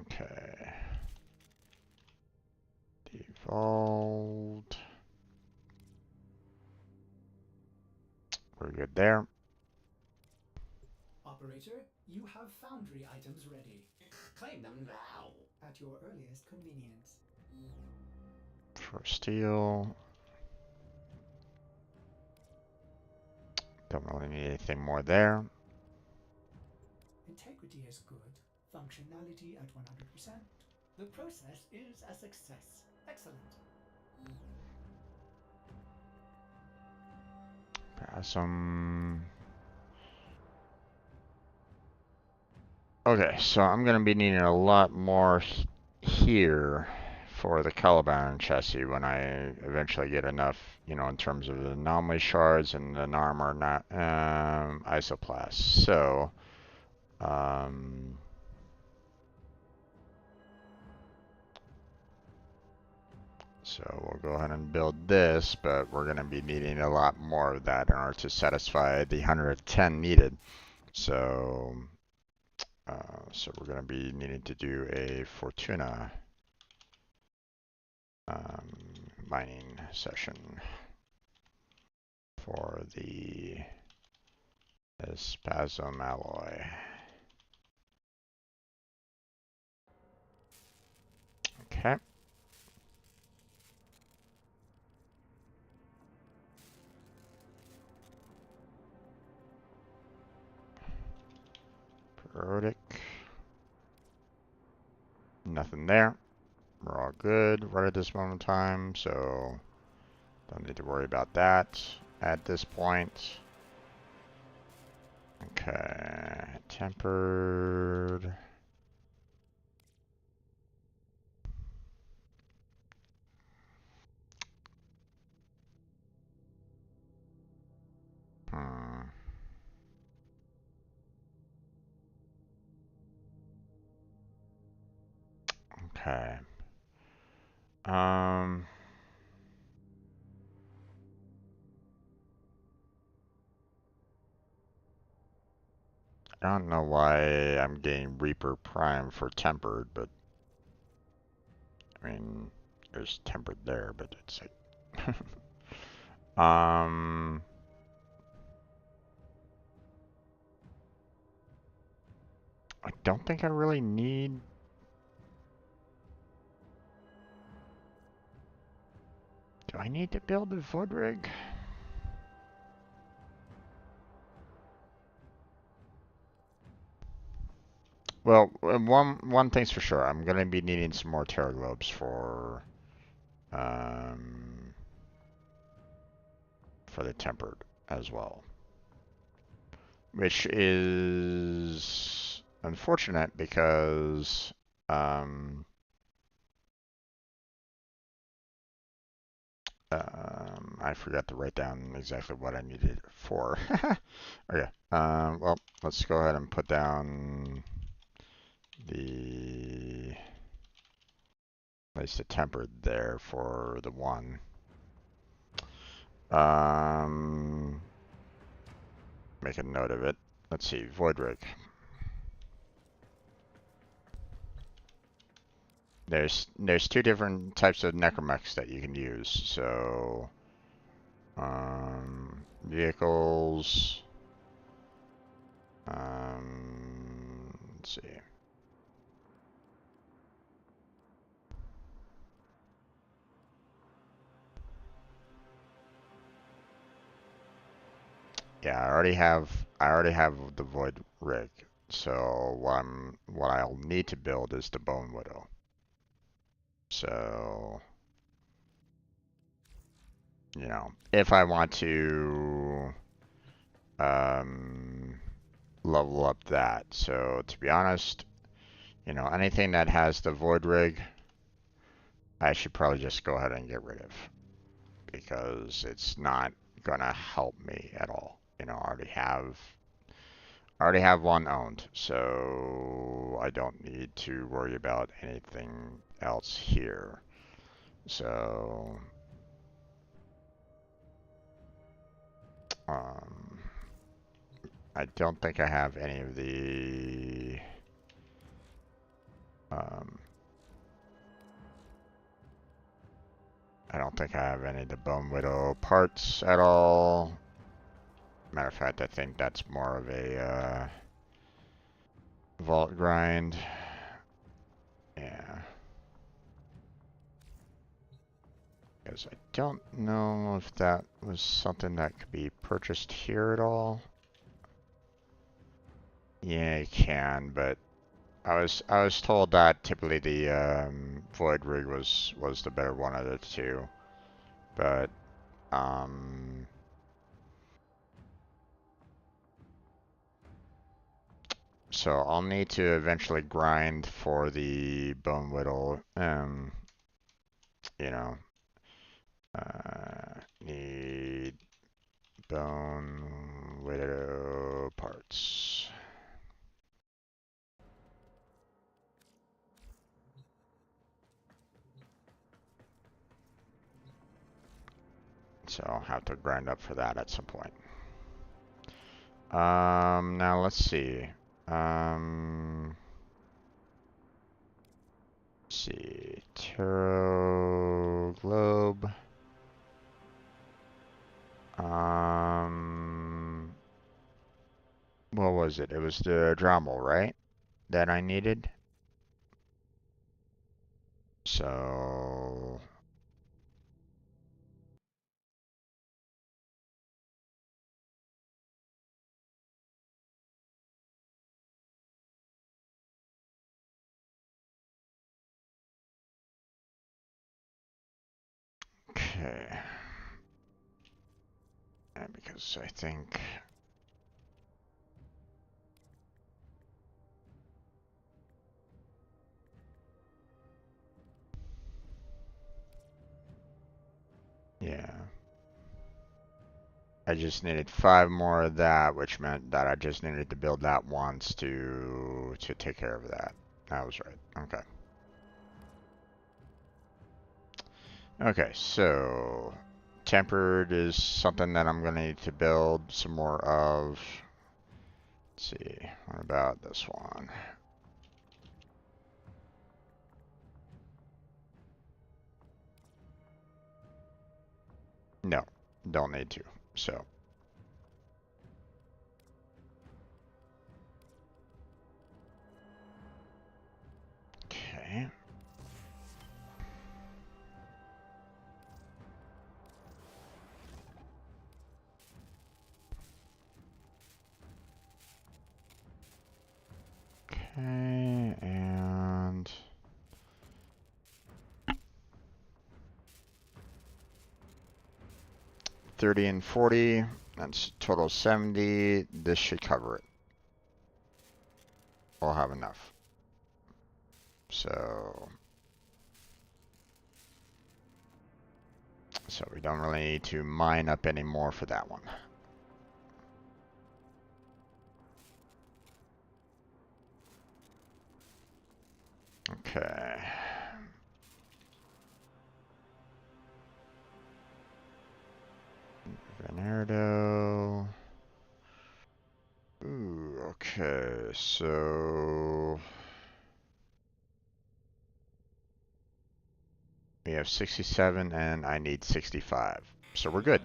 Okay. Default. We're good there. Operator, you have foundry items ready. Claim them now. At your earliest convenience. For steel. Don't really need anything more there. Integrity is good. Functionality at 100%. The process is a success. Excellent. Some. Okay, so I'm gonna be needing a lot more here for the Caliban chassis when I eventually get enough, you know, in terms of the anomaly shards and an armor not isoplast. So, so we'll go ahead and build this, but we're gonna be needing a lot more of that in order to satisfy the 110 needed. So, so we're gonna be needing to do a Fortuna mining session for the Spasm alloy. Okay. Periodic. Nothing there. We're all good right at this moment in time, so don't need to worry about that at this point. Okay, tempered. Okay. I don't know why I'm getting Reaper Prime for tempered, but I mean, there's tempered there, but it's like, I don't think I really need. Do I need to build a Void rig? Well, one thing's for sure. I'm gonna be needing some more Terra Globes for the tempered as well, which is unfortunate because I forgot to write down exactly what I needed it for. Okay. Well, let's go ahead and put down the least a tempered there for the one. Make a note of it. Let's see, void rig. There's two different types of necromechs that you can use. So vehicles. Let's see. Yeah, I already have the void rig. So what I'll need to build is the Bone Widow. So, you know, if I want to level up that. So to be honest, you know, anything that has the void rig, I should probably just go ahead and get rid of, because it's not gonna help me at all. You know, I already have one owned, so I don't need to worry about anything else here. So, I don't think I have any of the, I don't think I have any of the Bone Widow parts at all. Matter of fact, I think that's more of a, vault grind. Yeah. Because I don't know if that was something that could be purchased here at all. Yeah, you can, but I was told that typically the void rig was the better one of the two. But so I'll need to eventually grind for the Bone Whittle, you know, need Bone Widow parts. So I'll have to grind up for that at some point. Now let's see. Let's see. Tarot Globe. What was it? It was the Drommel, right? That I needed. So okay. And because I think yeah. I just needed 5 more of that, which meant that I just needed to build that once to take care of that. That was right. Okay. Okay, so tempered is something that I'm gonna need to build some more of. Let's see, what about this one? No, don't need to. So okay. Okay, and 30 and 40, that's total 70. This should cover it. We'll have enough. So we don't really need to mine up any more for that one. Okay. Okay, so we have 67 and I need 65. So we're good.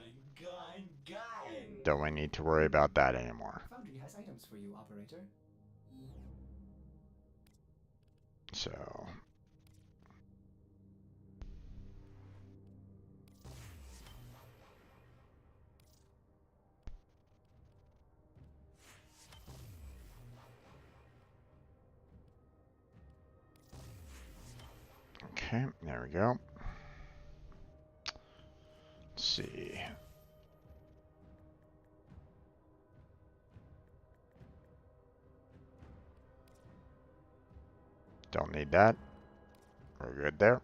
Don't need to worry about that anymore. Foundry has items for you, operator. So okay, there we go. Let's see. Don't need that. We're good there.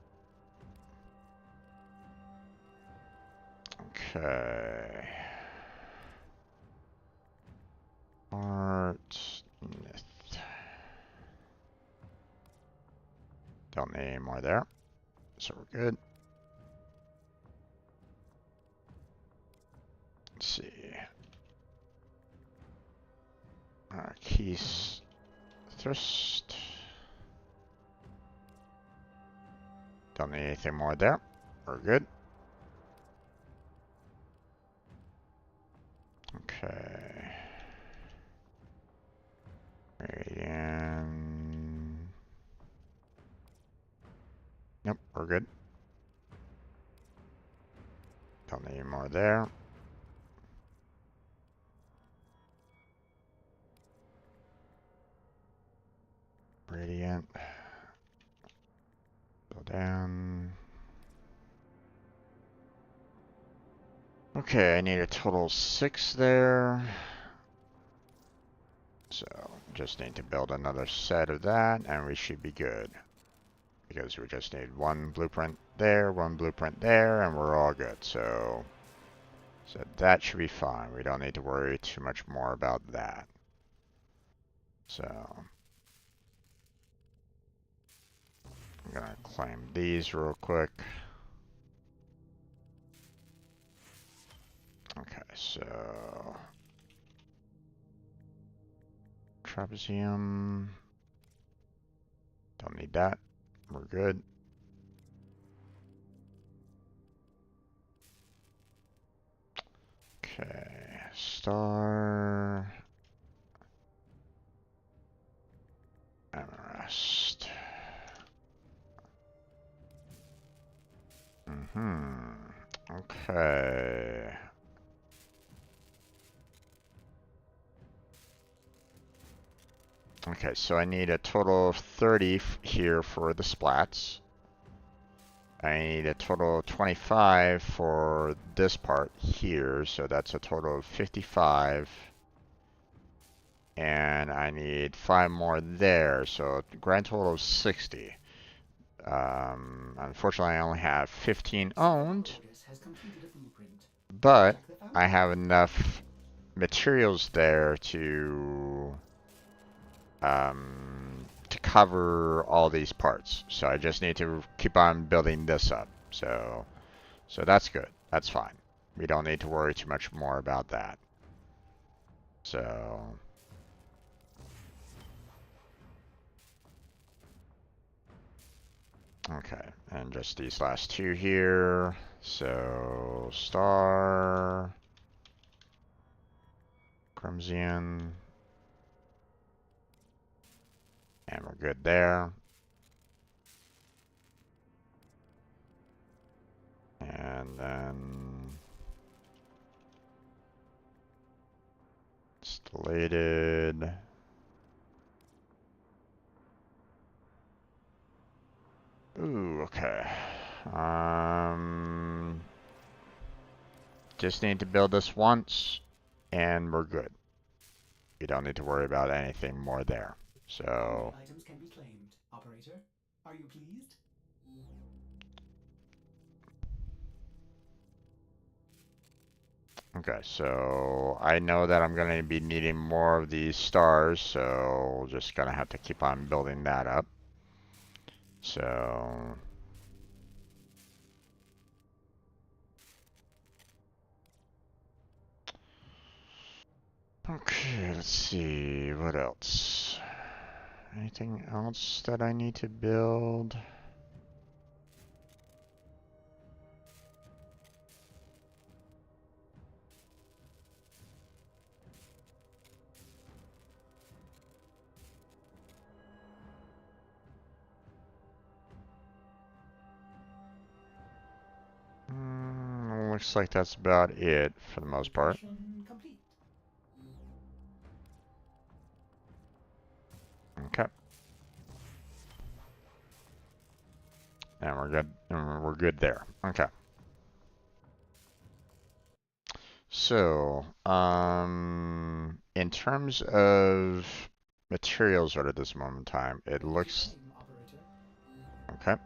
Okay. Art. Don't need any more there. So we're good. Let's see. Keys. Thirst. Don't need anything more there. We're good. Okay. Radiant. Nope, we're good. Don't need any more there. Radiant. Go down. Okay, I need a total 6 there. So, just need to build another set of that, and we should be good. Because we just need one blueprint there, and we're all good. So that should be fine. We don't need to worry too much more about that. So, I'm gonna claim these real quick. Okay, so trapezium. Don't need that. We're good. Okay, star. Emerest. Okay. Okay, so I need a total of 30 here for the splats. I need a total of 25 for this part here, so that's a total of 55. And I need 5 more there, so grand total of 60. Unfortunately, I only have 15 owned, but I have enough materials there to cover all these parts. So I just need to keep on building this up. So that's good. That's fine. We don't need to worry too much more about that. So okay, and just these last 2 here. So star, Crimson, and we're good there. And then it's deleted. Ooh, okay. Just need to build this once, and we're good. You don't need to worry about anything more there. So Items can be claimed. Operator, are you pleased? okay, so I know that I'm going to be needing more of these stars, so just gonna have to keep on building that up. So okay, let's see what else. Anything else that I need to build? Looks like that's about it for the most part. Migration complete. Okay. And we're good. And we're good there. Okay. So, in terms of materials right at this moment in time, it Ready to looks aim, operator. okay.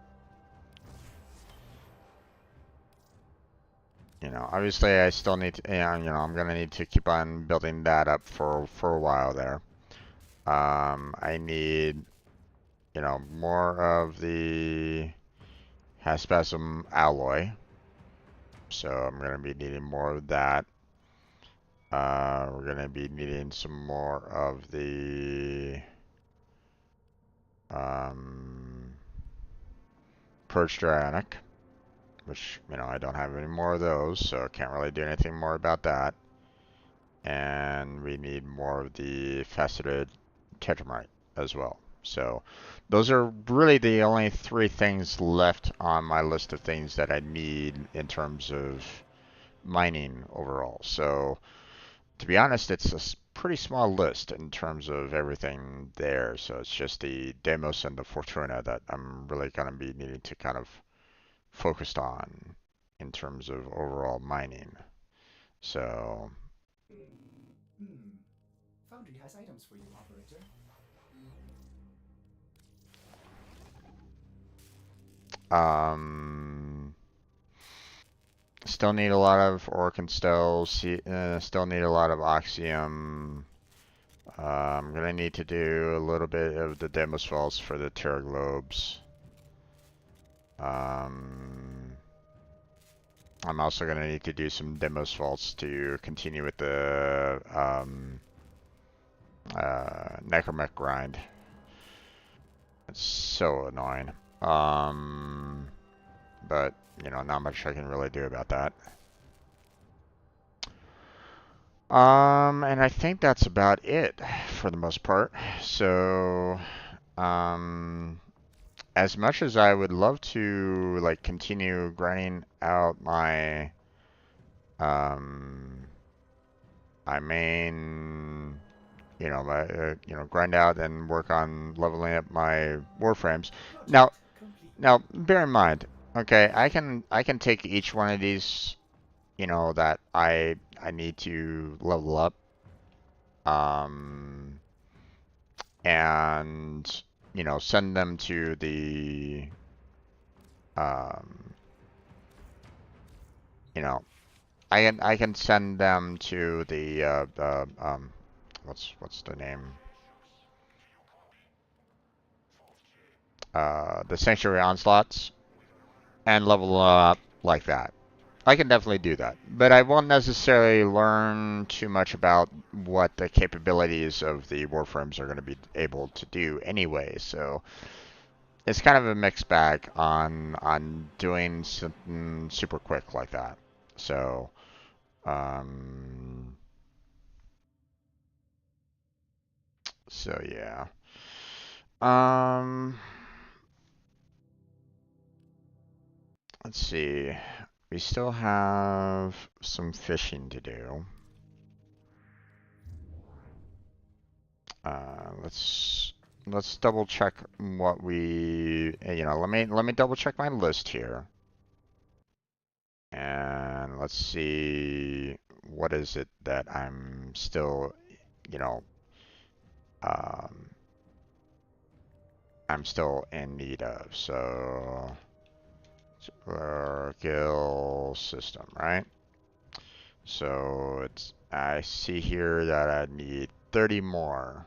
You know, obviously I still need to, you know, I'm gonna need to keep on building that up for a while there. I need, you know, more of the Haspasm alloy. So I'm gonna be needing more of that. We're gonna be needing some more of the Purge Dranic, which, you know, I don't have any more of those, so I can't really do anything more about that. And we need more of the Faceted Tetramite as well. So those are really the only three things left on my list of things that I need in terms of mining overall. So to be honest, it's a pretty small list in terms of everything there. So it's just the Demos and the Fortuna that I'm really going to be needing to kind of focus on in terms of overall mining. So, Hmm. Foundry has items for you, operator. um, still need a lot of Orc still need a lot of Oxium. I'm gonna need to do a little bit of the Demos Falls for the Terraglobes. I'm also gonna need to do some Demos Faults to continue with the Necromech grind. It's so annoying. But, you know, not much I can really do about that. And I think that's about it for the most part. So, as much as I would love to, like, continue grinding out my, my main, you know, grind out and work on leveling up my Warframes. Now, Project complete. bear in mind, okay, I can take each one of these, you know, that I need to level up, um, and you know, send them to the, um, you know, I can send them to the what's the name? The Sanctuary Onslaughts and level them up like that. I can definitely do that, but I won't necessarily learn too much about what the capabilities of the Warframes are going to be able to do anyway. So it's kind of a mixed bag on doing something super quick like that. So um, yeah. Um, let's see. We still have some fishing to do. Let's double check what we, you know, let me double check my list here. And let's see what is it that I'm still, you know, um, I'm still in need of. So, guild system, right? So I see here that I need 30 more.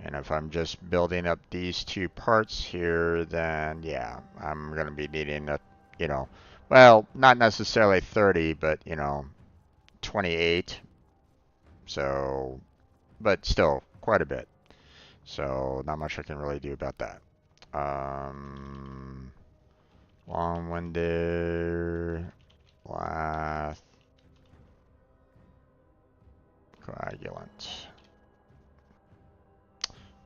And if I'm just building up these two parts here, then yeah, I'm going to be needing a, you know, well, not necessarily 30, but, you know, 28. So, but still quite a bit. So not much I can really do about that. Long-winded, lath, coagulant.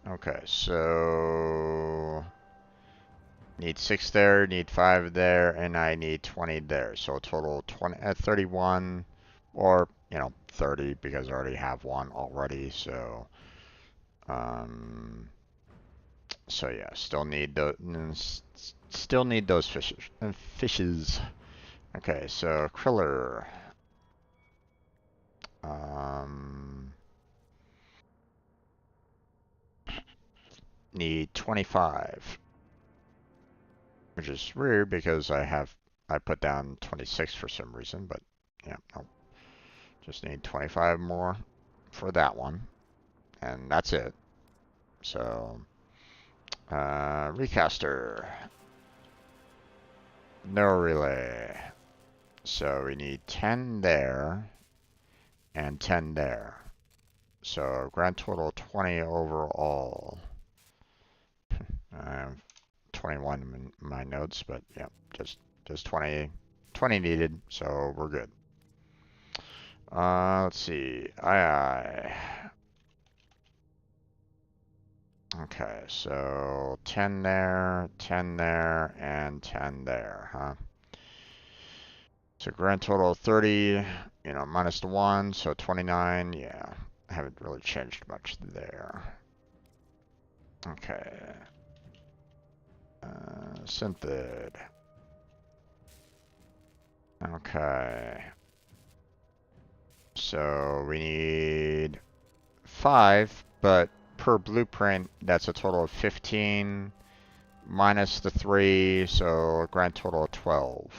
Okay, so need 6 there, need 5 there, and I need 20 there. So total 20, 31, or, 30 because I already have one already. So, yeah, still need those fishes. Okay, so Kriller. Need 25. Which is weird because I put down 26 for some reason, but yeah, no. Just need 25 more for that one. And that's it. So, recaster. No relay. So we need 10 there and 10 there. So grand total 20 overall. I have 21 in my notes, but yeah, just 20 needed, so we're good. Let's see. Aye. Okay, so 10 there, 10 there, and 10 there, huh? So grand total 30, minus the 1, so 29. Yeah, I haven't really changed much there. Okay. Synthid. Okay. So we need 5, but per blueprint, that's a total of 15 minus the 3, so a grand total of 12. I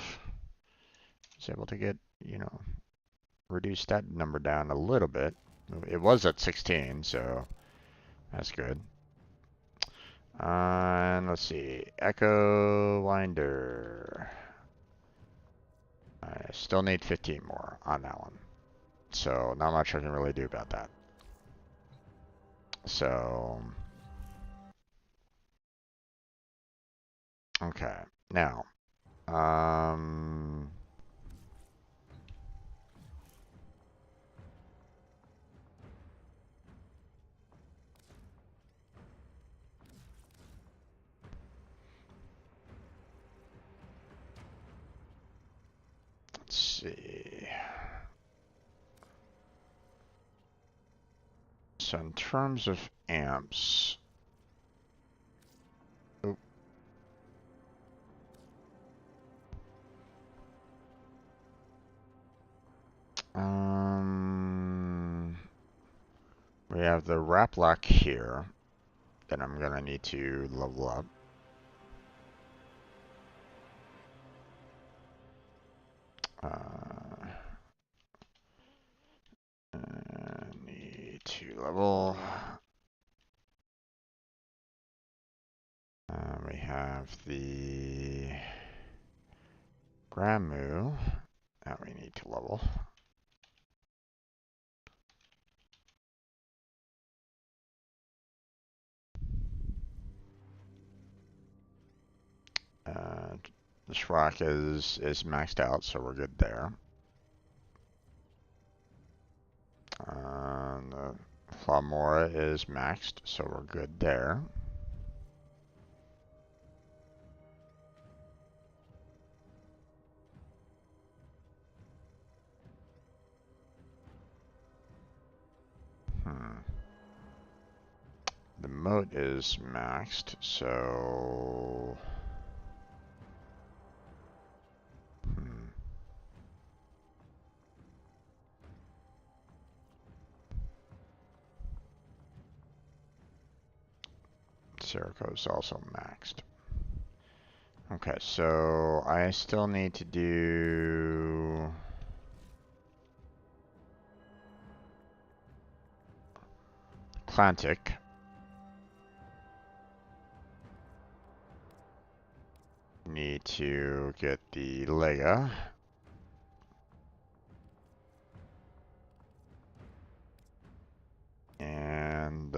was able to get, reduce that number down a little bit. It was at 16, so that's good. And let's see, Echo Winder. I still need 15 more on that one. So not much I can really do about that. So, okay, now, let's see. So in terms of amps, we have the wrap lock here that I'm gonna need to level up. Need to level. We have the Gramu that we need to level. The Shrock is maxed out, so we're good there. The Flamora is maxed, so we're good there. The moat is maxed, so... Serico is also maxed. Okay, so I still need to do... Clantic. Need to get the Lega. And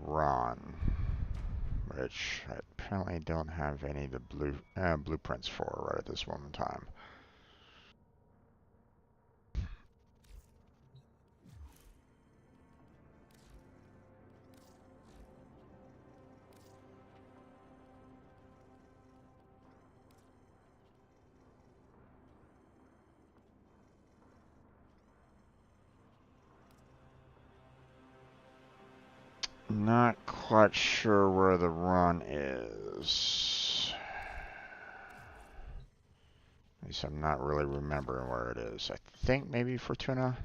run, which I apparently don't have any of the blueprints for right at this moment in time. Not quite sure where the run is. At least I'm not really remembering where it is. I think maybe Fortuna.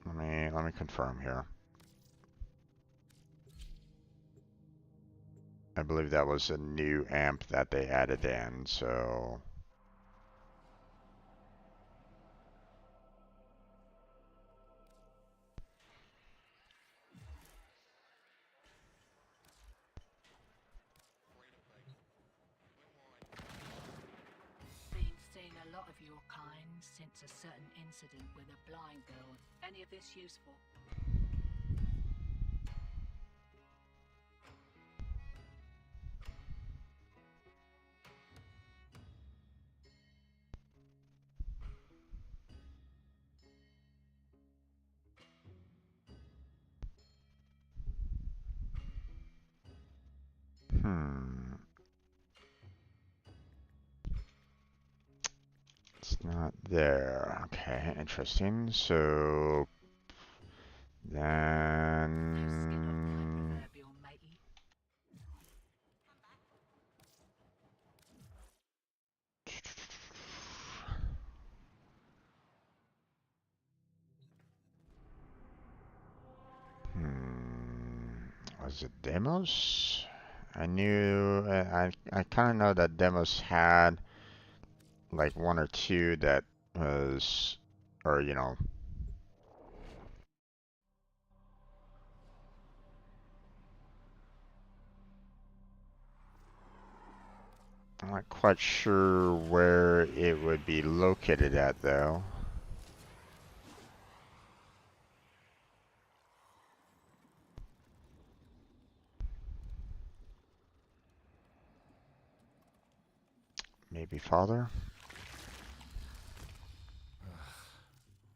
Let me confirm here. I believe that was a new amp that they added in, so Been seeing a lot of your kind since a certain incident with a blind girl. Any of this useful? it's not there. Okay, interesting. So then was it Demos? I knew I kind of know that Demos had like one or two that was, or you know, I'm not quite sure where it would be located at though. Maybe Father?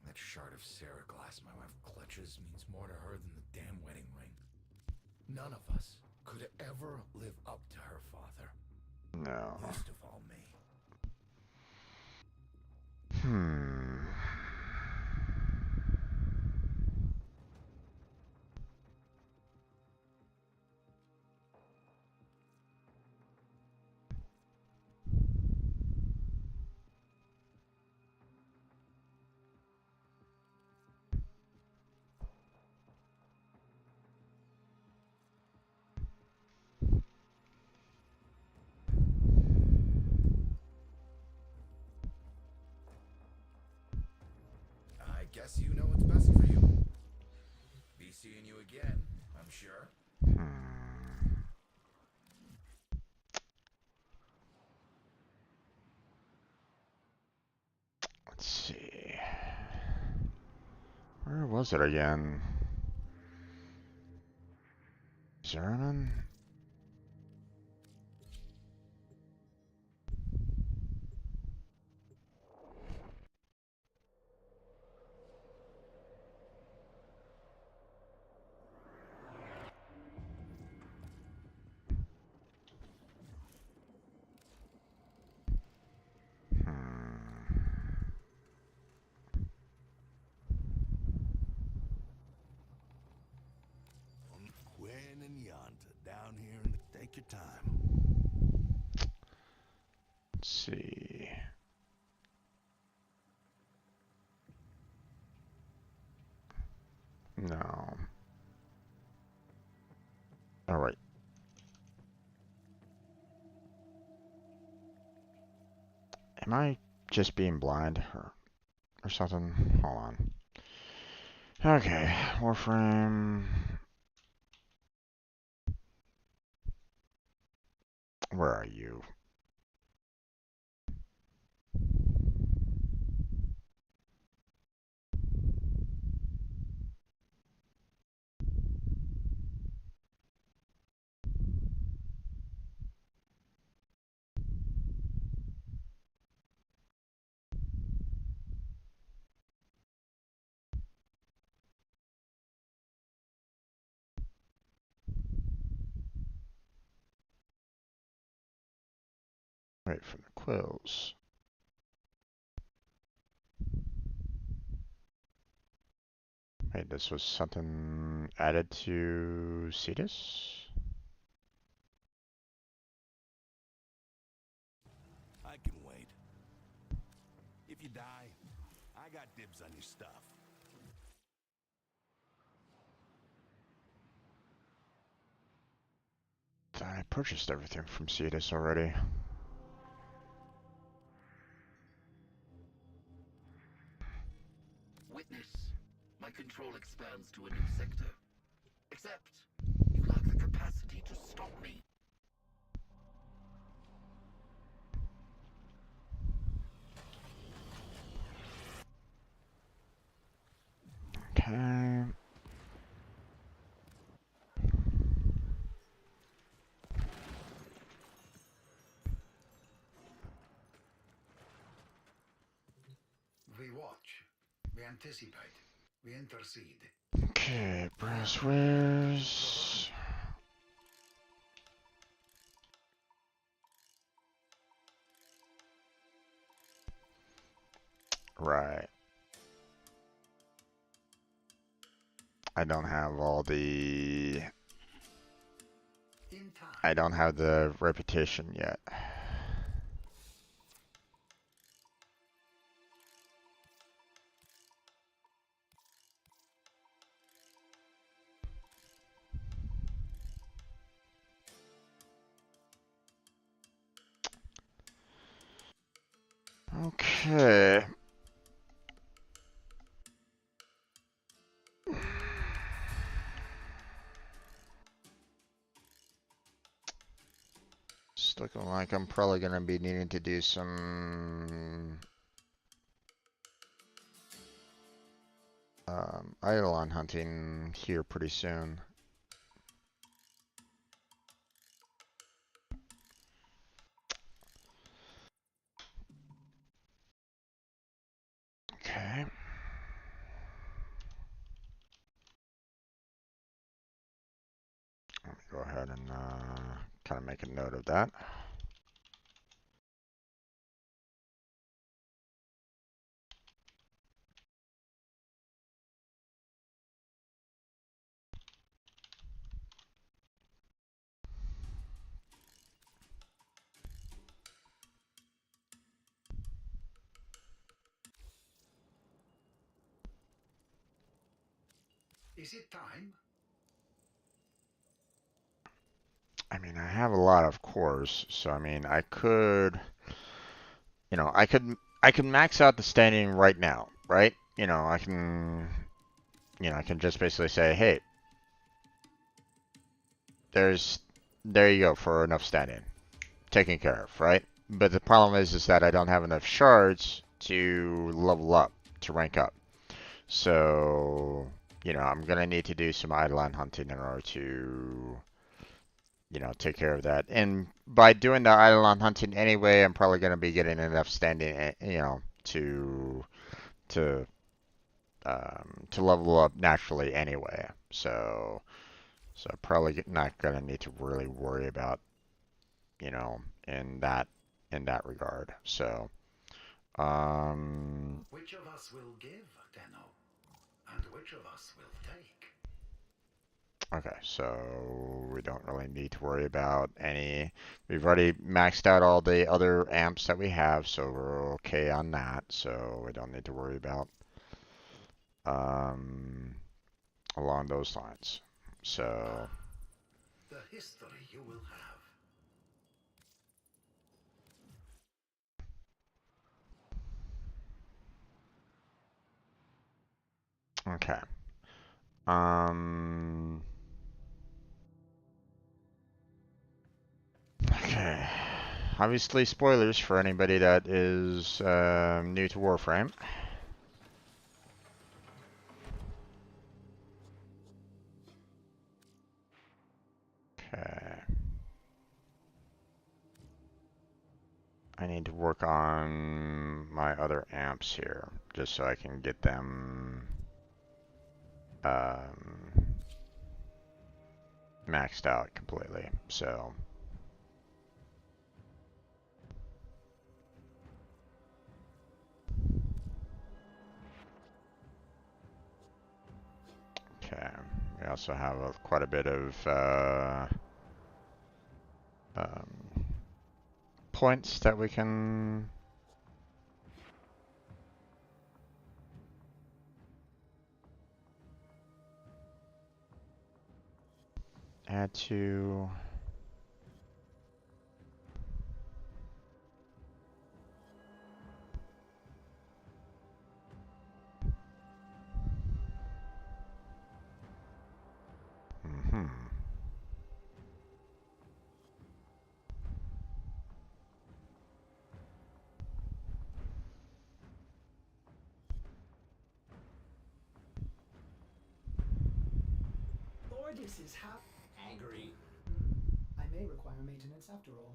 That shard of Seraglass my wife clutches means more to her than the damn wedding ring. None of us could ever live up to her father. No. Least of all me. I guess you know what's best for you. Be seeing you again, I'm sure. Let's see. Where was it again? Zerman? Quinn and Yonta down here and take your time. Let's see. No. All right. Am I just being blind or something? Hold on. Okay, Warframe. Where are you? Wait for the quills. Wait, this was something added to Cetus? I can wait. If you die, I got dibs on your stuff. I purchased everything from Cetus already. Witness. My control expands to a new sector. Except, you lack the capacity to stop me. Okay. We watch. We anticipate. We intercede. Okay, brass wares. Right. I don't have all the... I don't have the reputation yet. Okay. It's looking like I'm probably gonna be needing to do some Eidolon hunting here pretty soon. Okay. Let me go ahead and kind of make a note of that. Is it time? I mean, I have a lot of cores, so I mean, I could, you know, I could max out the standing right now, right? You know, I can, you know, I can just basically say, hey, there you go for enough standing, taken care of, right? But the problem is that I don't have enough shards to level up, to rank up. So, you know, I'm gonna need to do some Eidolon hunting in order to, you know, take care of that. And by doing the Eidolon hunting anyway, I'm probably gonna be getting enough standing, you know, to to level up naturally anyway. So probably not gonna need to really worry about, you know, in that regard. So, Which of us will give, Tenno? And which of us will take? okay, so we don't really need to worry about any. We've already maxed out all the other amps that we have, so we're okay on that. So we don't need to worry about um, along those lines. So, The history you will have. okay. Um, okay. Obviously, spoilers for anybody that is new to Warframe. Okay. I need to work on my other amps here, just so I can get them maxed out completely. So, Okay. We also have quite a bit of points that we can add to. Mm-hmm. Ordis is angry. I may require maintenance after all.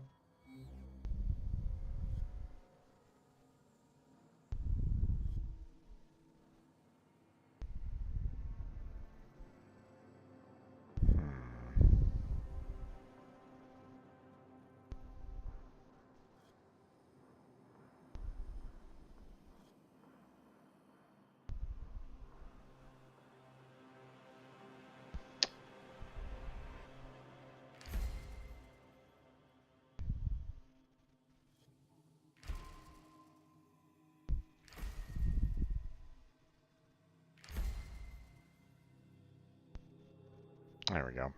There we go.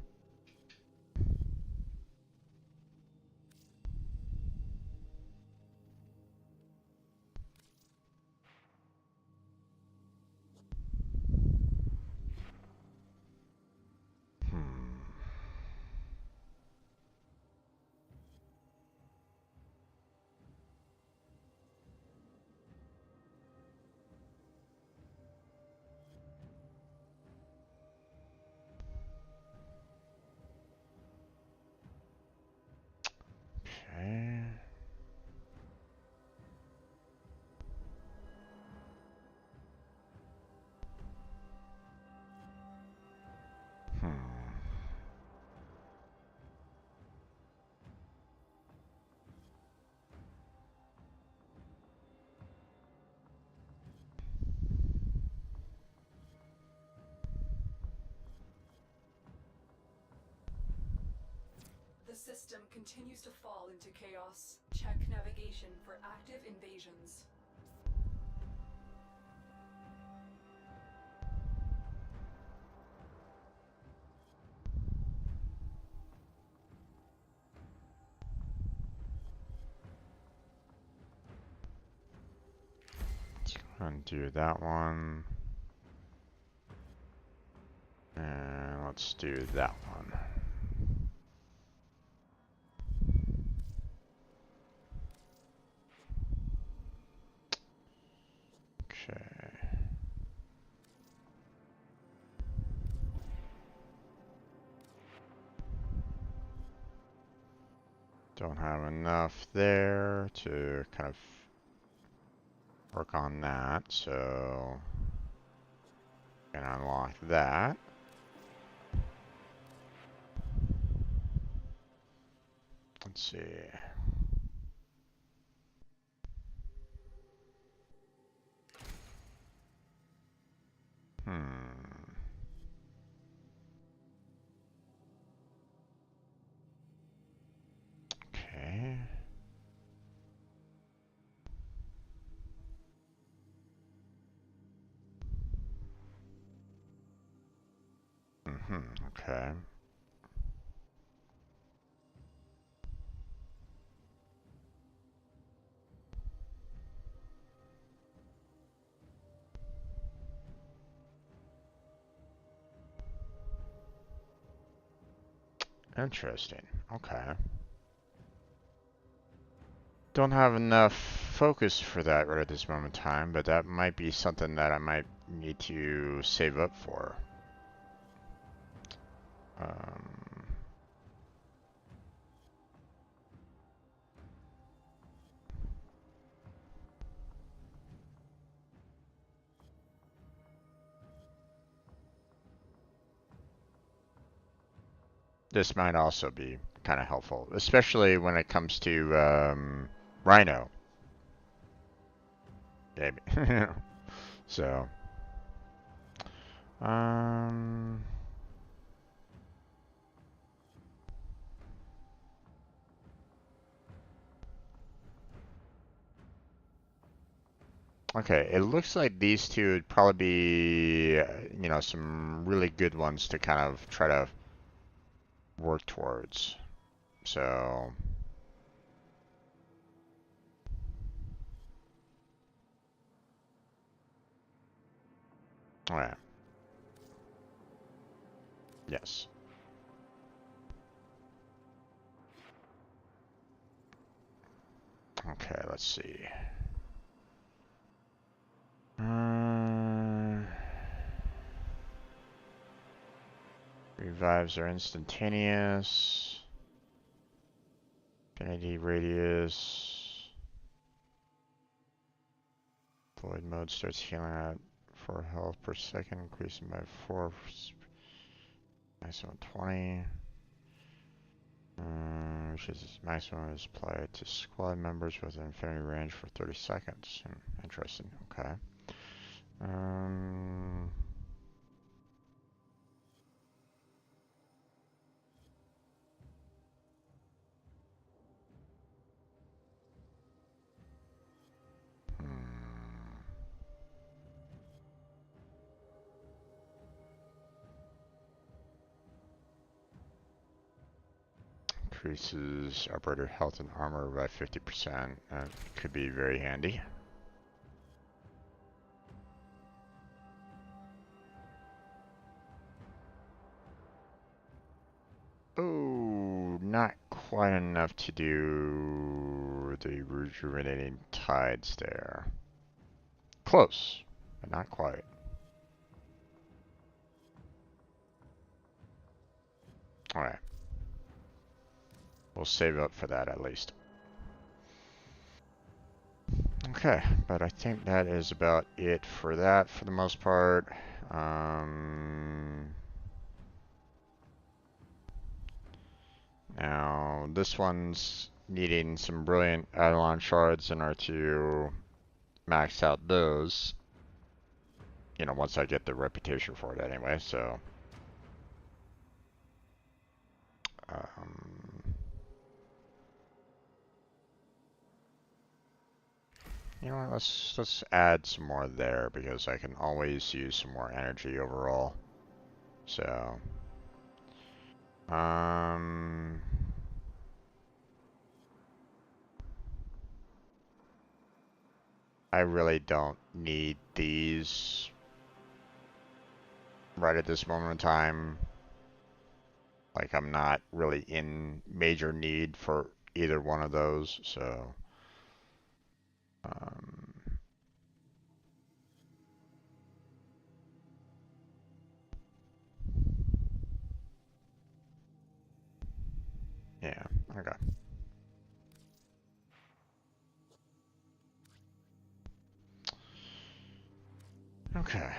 Okay. The system continues to fall into chaos. Check navigation for active invasions. Undo that one. And let's do that one. Okay. Don't have enough there to kind of work on that, so can unlock that. Let's see. Okay. Okay. Interesting. Okay. Don't have enough focus for that right at this moment in time, but that might be something that I might need to save up for. This might also be kind of helpful, especially when it comes to Rhino. Maybe. So, Okay, it looks like these two would probably be, you know, some really good ones to kind of try to work towards. So, all right. Yes. Okay, let's see. Revives are instantaneous. Infinity radius. Void mode starts healing at 4 health per second, increasing by 4. Maximum 20. Which is maximum is applied to squad members with an infinity range for 30 seconds. Interesting. Okay. Increases operator health and armor by 50%. That could be very handy. Oh, not quite enough to do the rejuvenating tides there. Close, but not quite. Alright. We'll save up for that at least. Okay, but I think that is about it for that for the most part. Now, this one's needing some brilliant Eidolon shards in order to max out those. You know, once I get the reputation for it anyway, so. You know what, let's add some more there because I can always use some more energy overall. So, I really don't need these right at this moment in time. Like, I'm not really in major need for either one of those, so. Yeah, okay. Okay.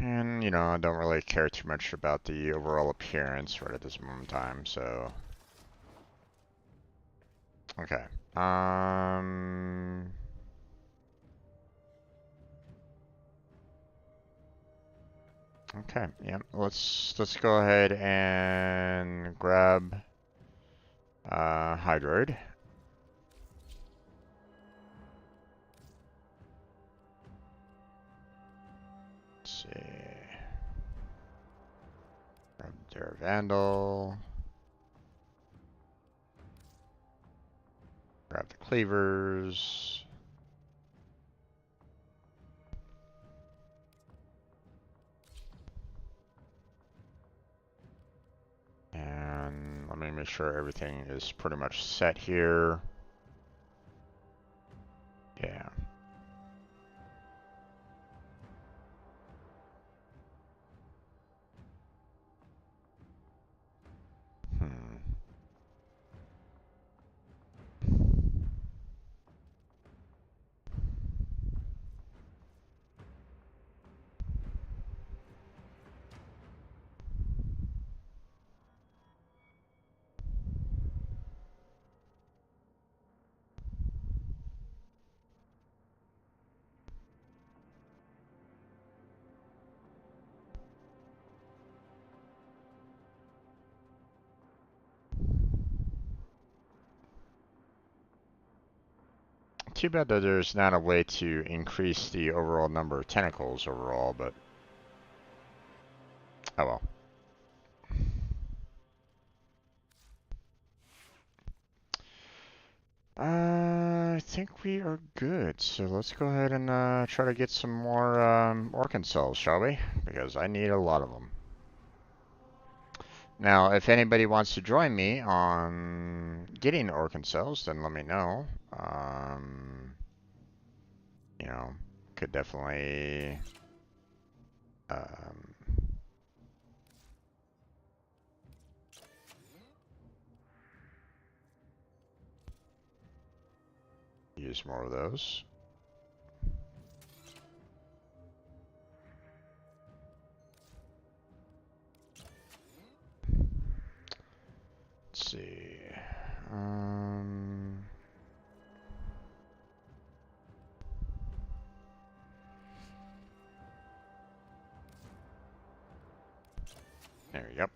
And, you know, I don't really care too much about the overall appearance right at this moment in time, so. Okay. Okay, yeah. Let's go ahead and grab Hydroid. Let's see. Grab their Vandal. Grab the cleavers. And let me make sure everything is pretty much set here. Yeah. Too bad that there's not a way to increase the overall number of tentacles overall, but oh well. I think we are good. So let's go ahead and try to get some more organ cells, shall we? Because I need a lot of them. Now, if anybody wants to join me on getting organ cells, then let me know. You know, could definitely um, use more of those. Let's see. There you go.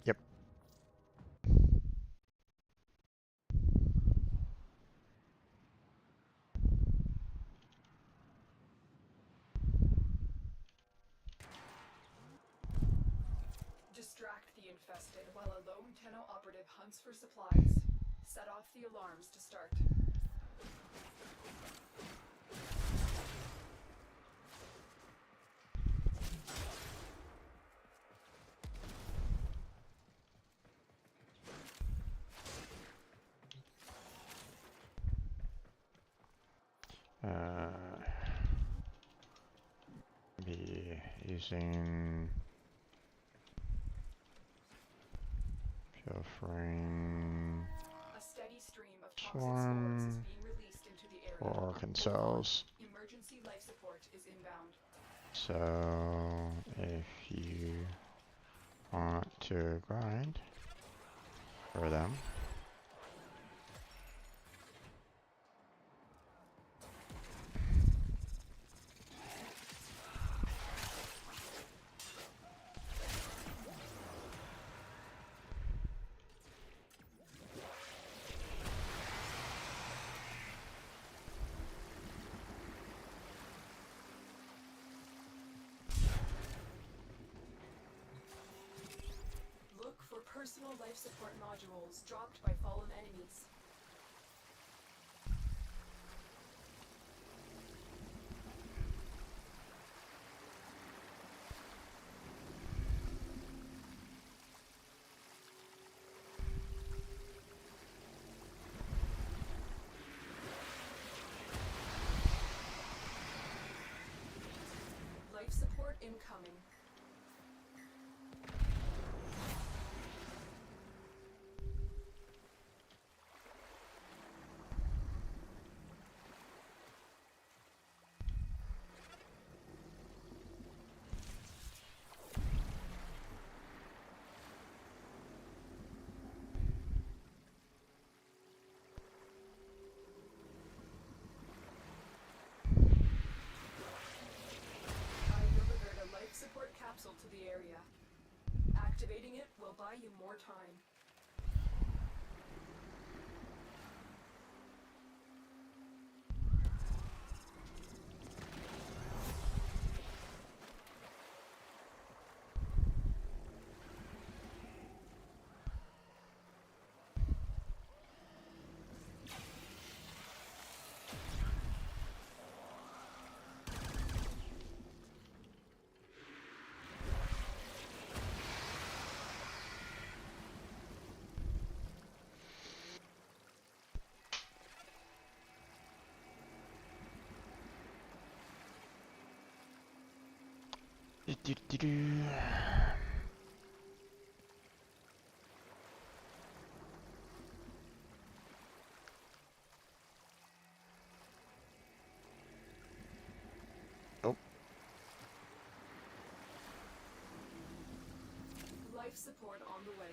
Yep. Distract the infested while a lone Tenno operative hunts for supplies. Set off the alarms to start. Be using Warframe A steady stream of toxic spores is swarm being released into the area. for organ cells. Emergency life support is inbound. So if you want to grind for them, Look for personal life support modules dropped by fallen enemies. Life support incoming. I delivered a life support capsule to the area. Activating it will buy you more time. oh, Life support on the way.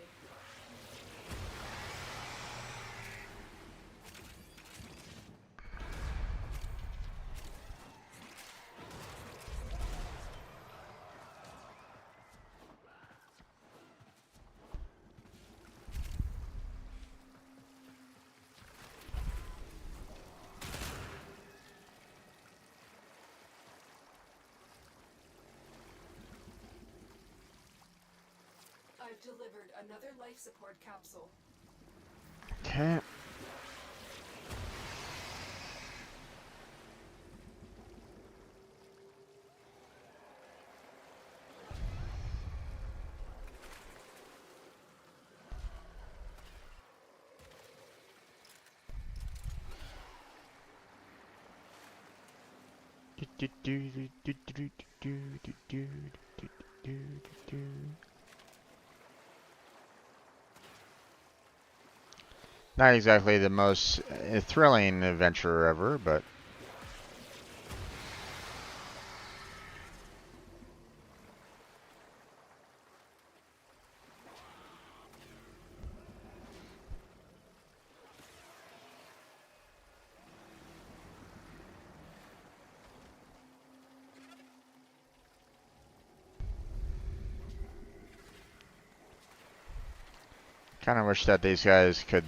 I've delivered another life support capsule. Okay. Not exactly the most thrilling adventure ever, but kind of wish that these guys could,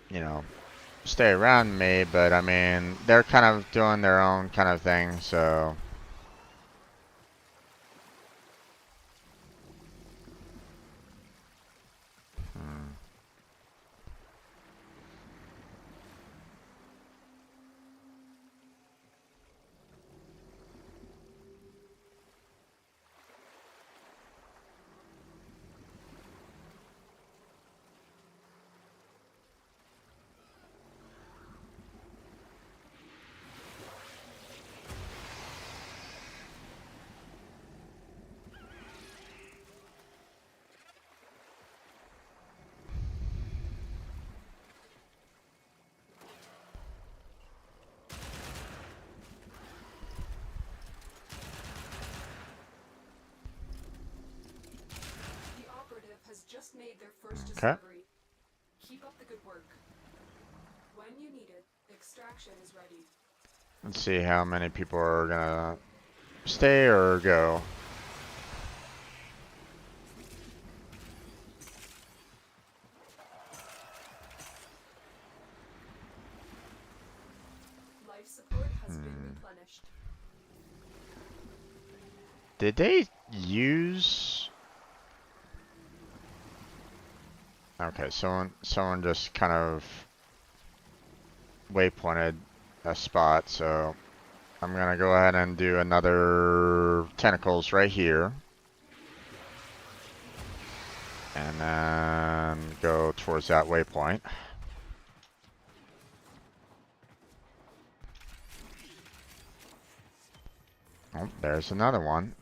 you know, stay around me, but I mean, they're kind of doing their own kind of thing, so. The operative has just made their first Okay. discovery. Keep up the good work. When you need it, extraction is ready. Let's see how many people are gonna stay or go. Life support has been replenished. Did they use? Okay, someone just kind of waypointed a spot, so I'm gonna go ahead and do another tentacles right here. And then go towards that waypoint. Oh, there's another one.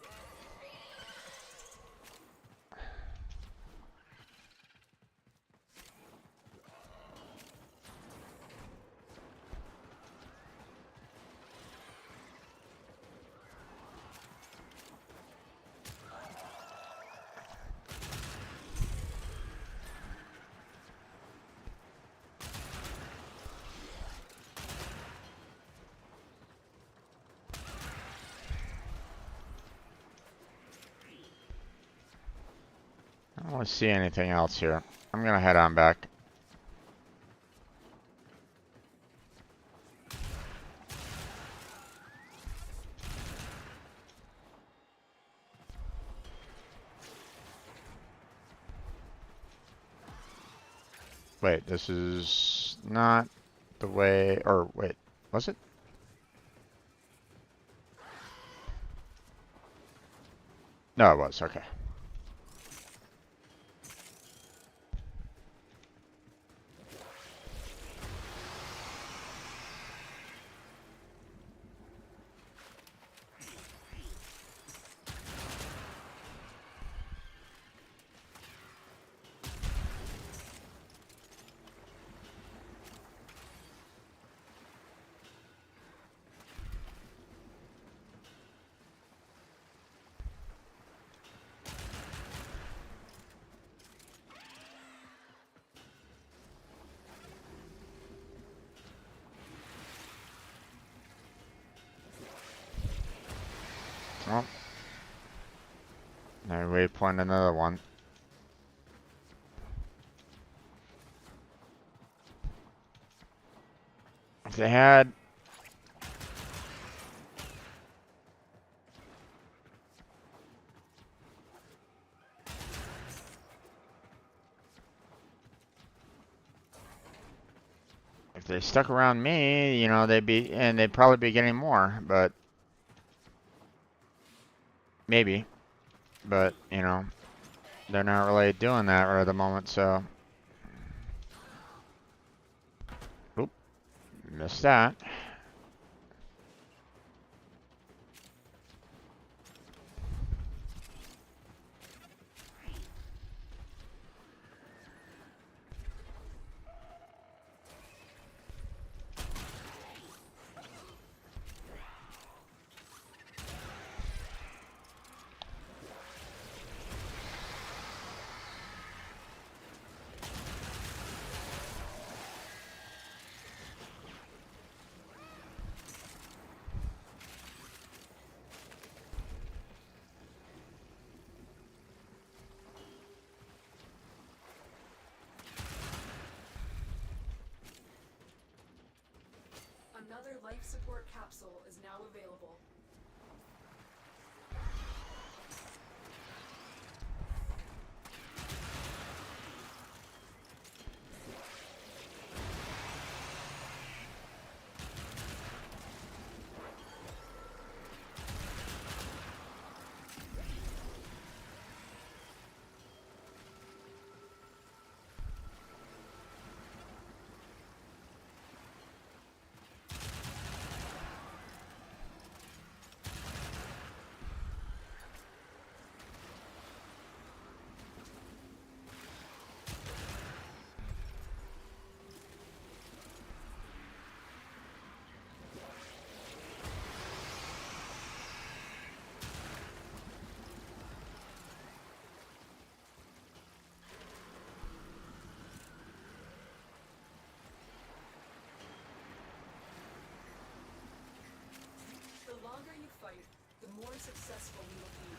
I don't want to see anything else here. I'm gonna head on back. Wait, this is not the way, or wait, was it? No, it was, okay. Oh. Now waypoint another one. If they had they stuck around me, you know, they'd probably be getting more, but maybe. But, you know, they're not really doing that right at the moment, so. Oop, missed that. Another life support capsule is now available. The longer you fight, the more successful you will be.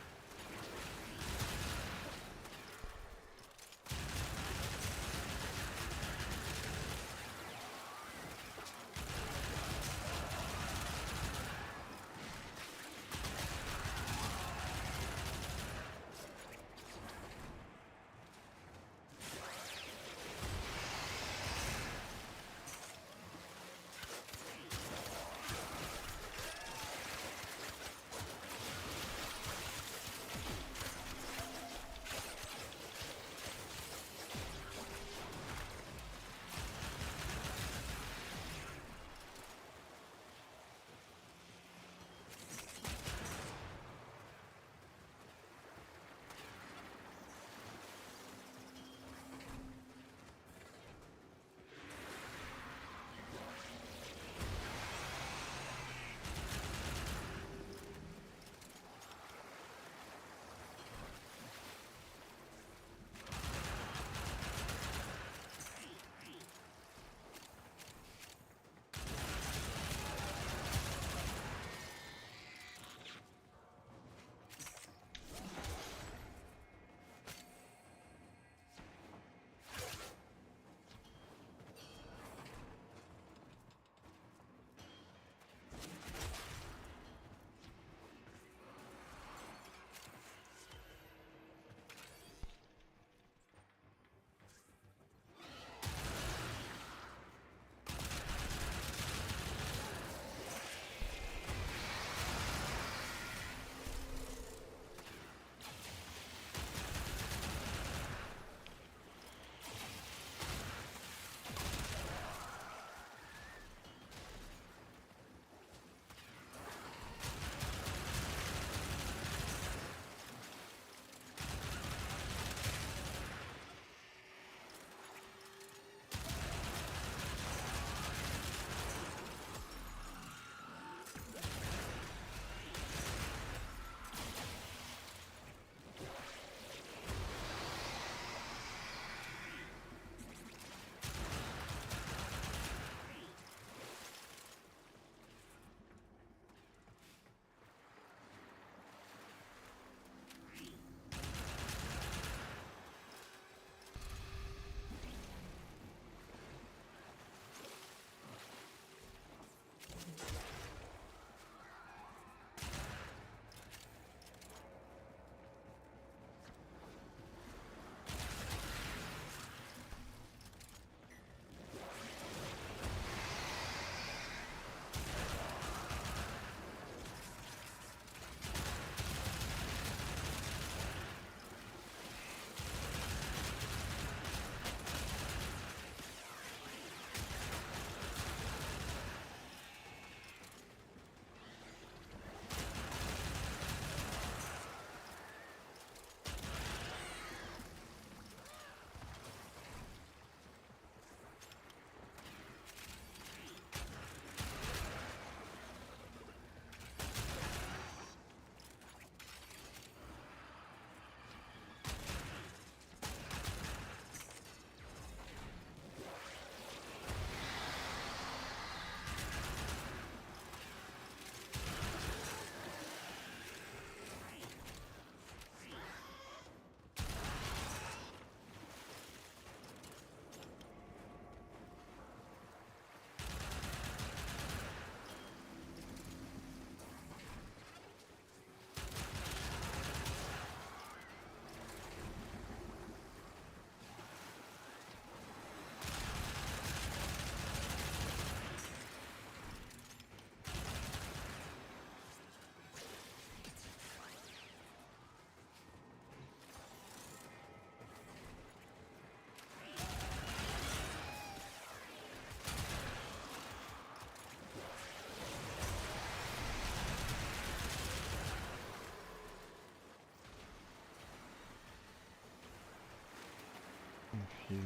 you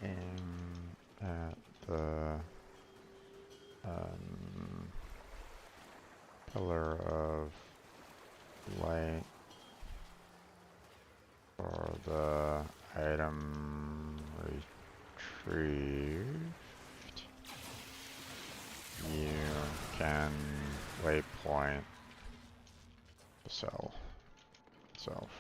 aim at the pillar of light for the item retrieved, you can waypoint the cell itself.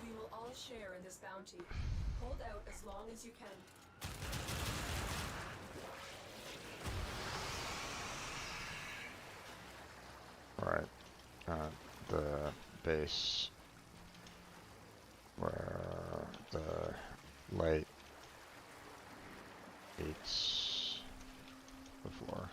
We will all share in this bounty. Hold out as long as you can. Right at the base where the light meets the floor.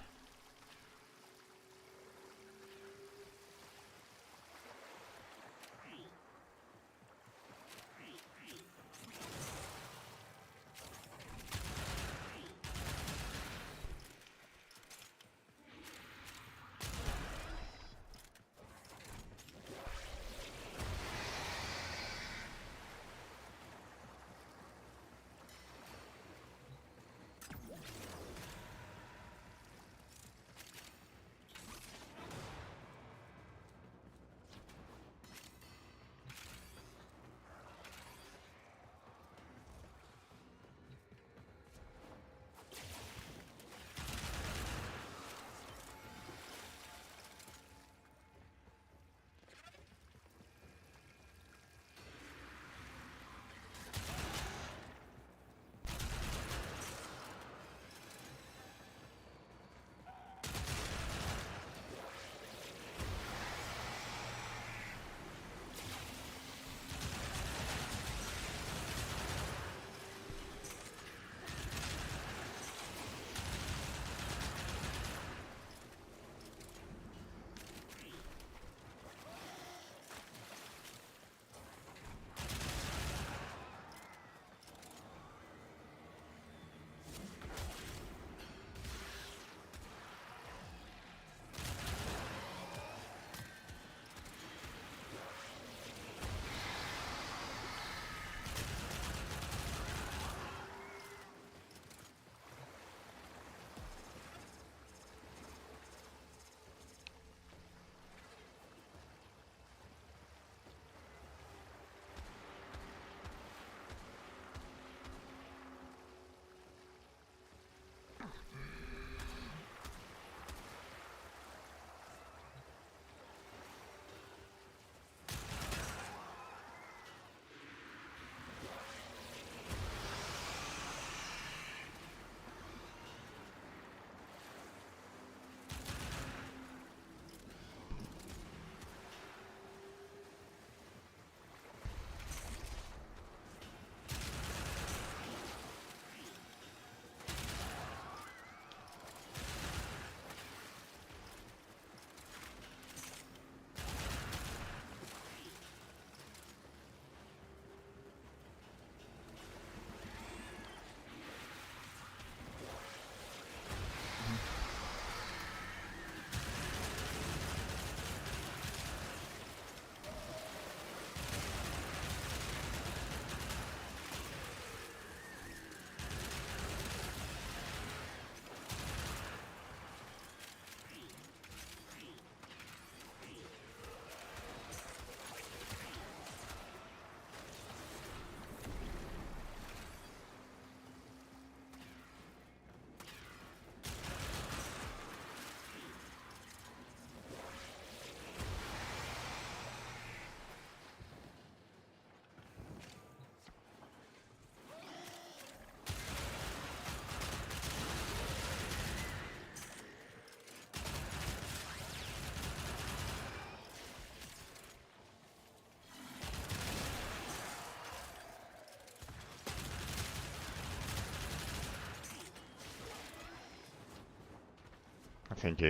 I think he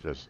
just,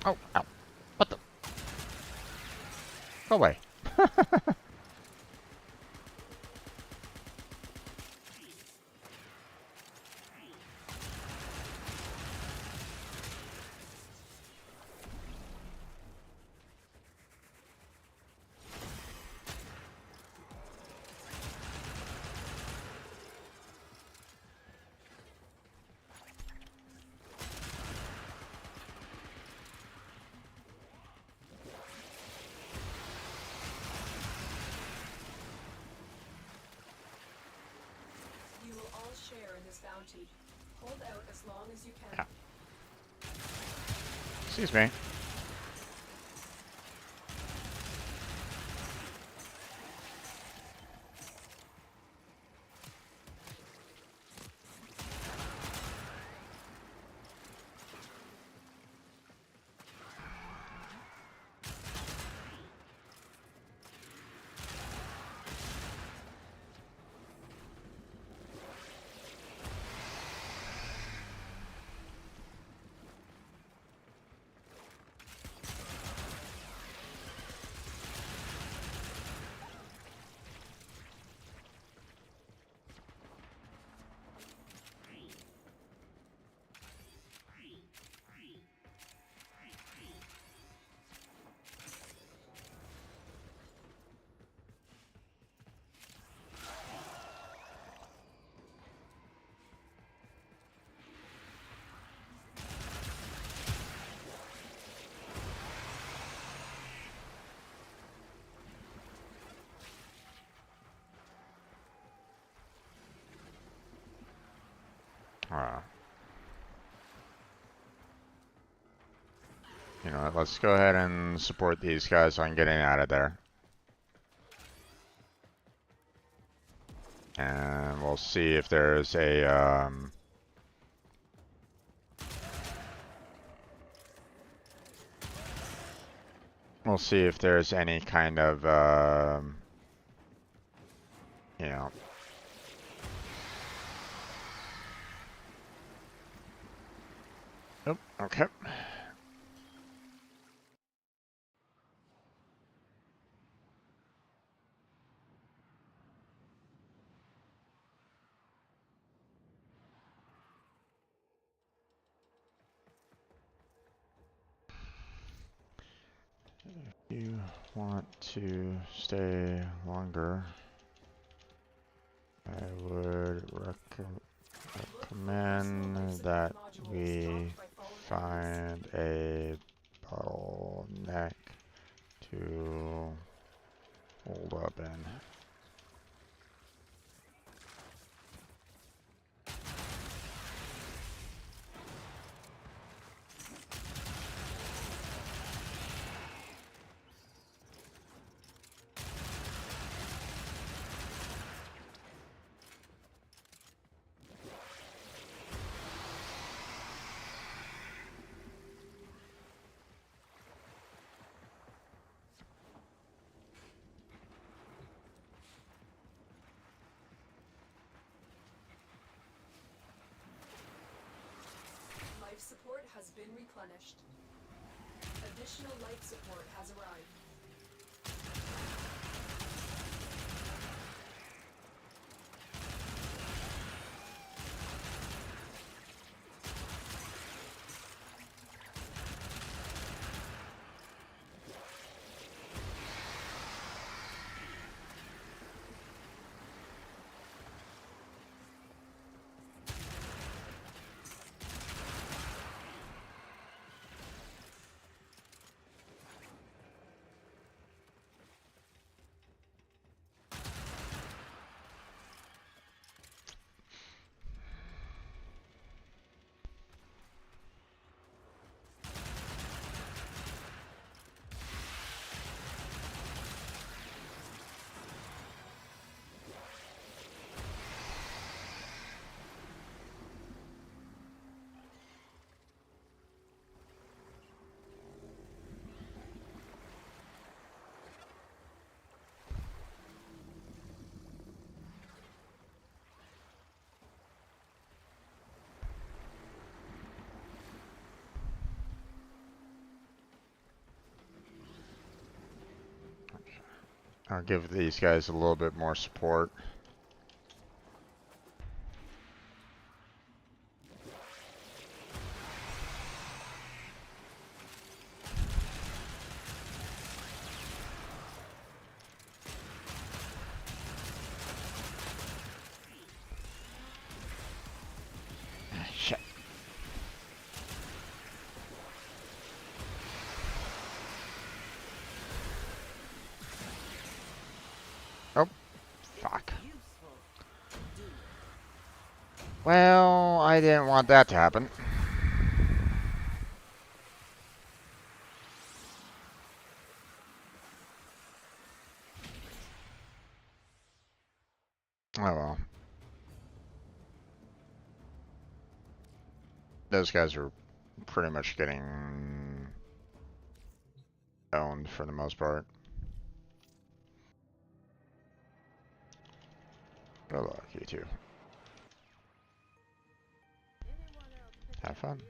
Oh, ow. What the? Go away. You will all share in this bounty. Hold out as long as you can. Excuse me. You know what, let's go ahead and support these guys on getting out of there. And we'll see if there's a, we'll see if there's any kind of, you know, oh, okay. If you want to stay longer, I would recommend that we find a bottleneck to hold up in. Life support has been replenished. Additional life support has arrived. I'll give these guys a little bit more support. Shit. Oh, fuck. Well, I didn't want that to happen. Oh well. Those guys are pretty much getting owned for the most part. Good luck, you two. Have fun.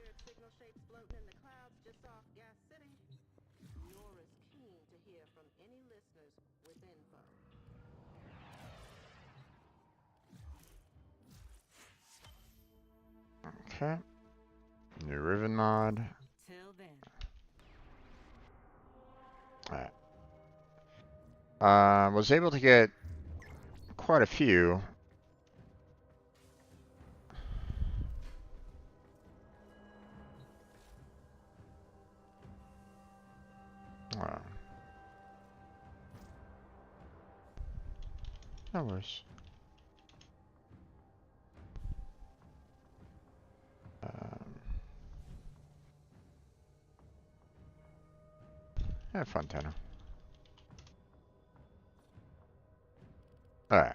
Okay. New Riven mod. Alright. Was able to get quite a few. No worries. Have fun, Tenno. Alright.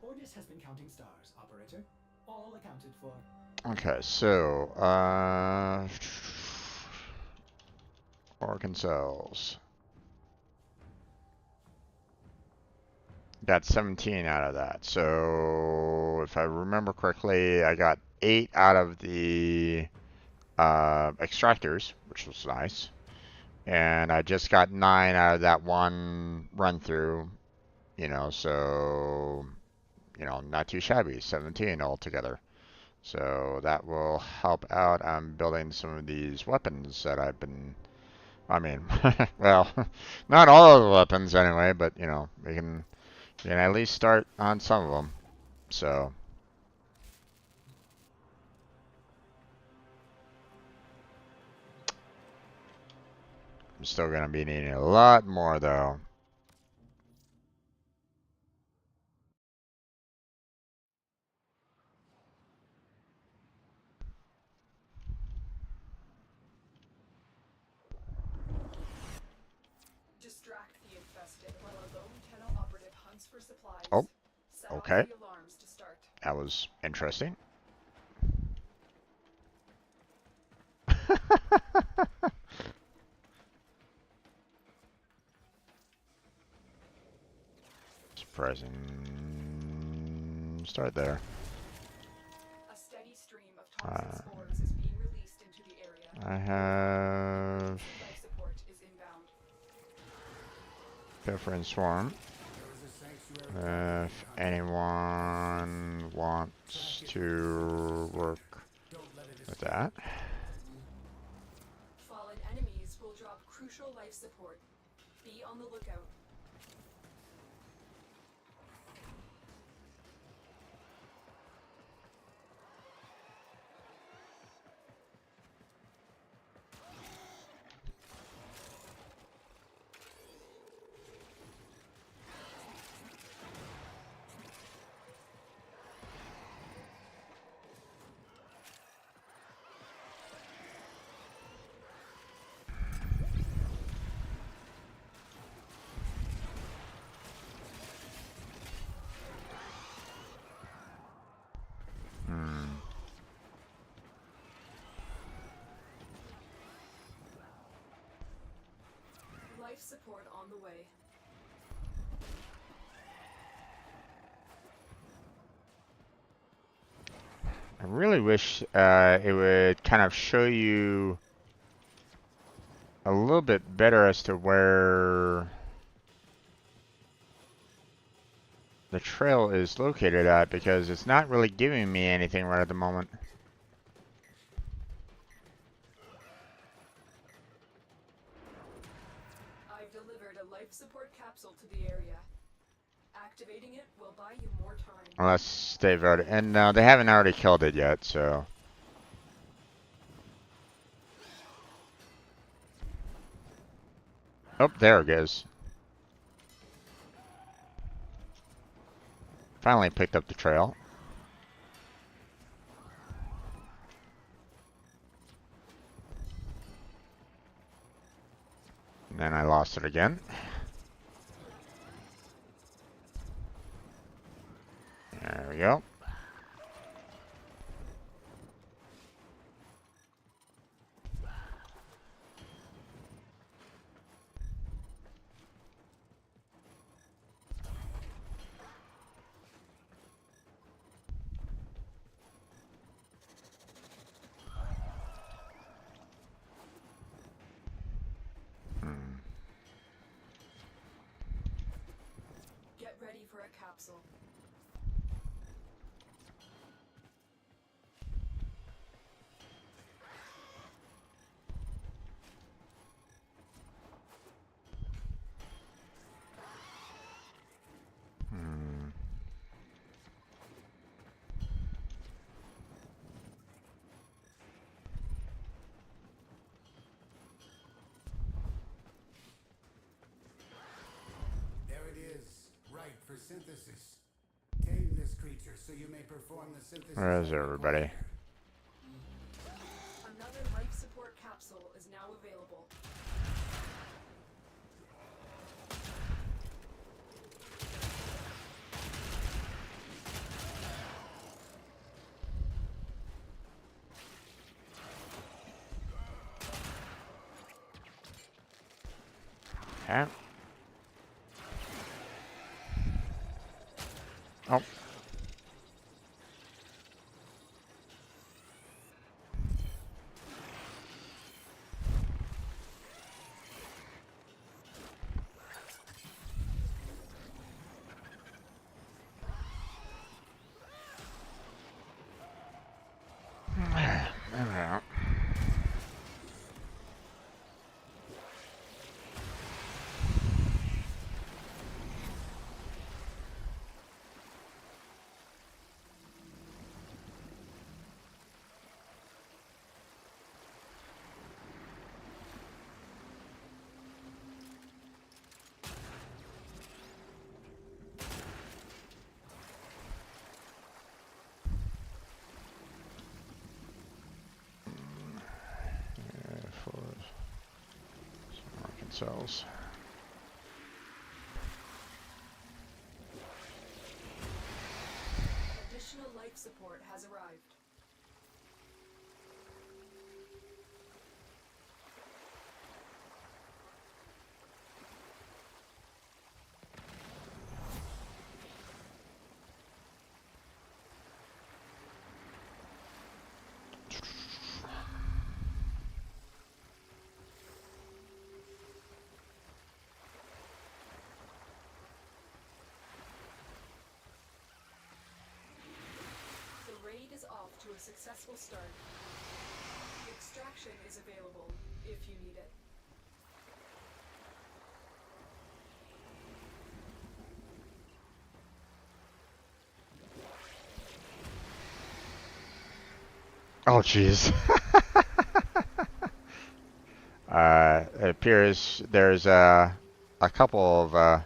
Ordis has been counting stars, operator. All accounted for. Okay, so, Organ cells. Got 17 out of that. So, if I remember correctly, I got 8 out of the extractors, which was nice. And I just got 9 out of that one run through, you know, so, you know, not too shabby. 17 altogether. So that will help out. I'm building some of these weapons that I've been, I mean, well, not all of the weapons anyway, but, you know, we can at least start on some of them. So. I'm still going to be needing a lot more, though. Distract the infested while a lone Tenno operative hunts for supplies. Oh, Set off okay. the alarms to start. That was interesting. Surprising. Start there. A steady stream of toxic spores is being released into the area. I have Life support is inbound. different swarm. If anyone wants to work with that. Fallen enemies will drop crucial life support. Be on the lookout. Life support on the way. I really wish it would kind of show you a little bit better as to where the trail is located at, because it's not really giving me anything right at the moment. I've delivered a life support capsule to the area. Activating it will buy you more time. Unless they've already, and no, they haven't already killed it yet, so. Oh, there it goes. Finally picked up the trail. And then I lost it again. There we go. Get ready for a capsule. There it is. Right for synthesis. Tame this creature so you may perform the synthesis. Where is everybody? Another life support capsule is now available. Okay. Oh. There we go. For some market cells. Additional life support has arrived. The raid is off to a successful start. Extraction is available if you need it. Oh, jeez. It appears there's a couple of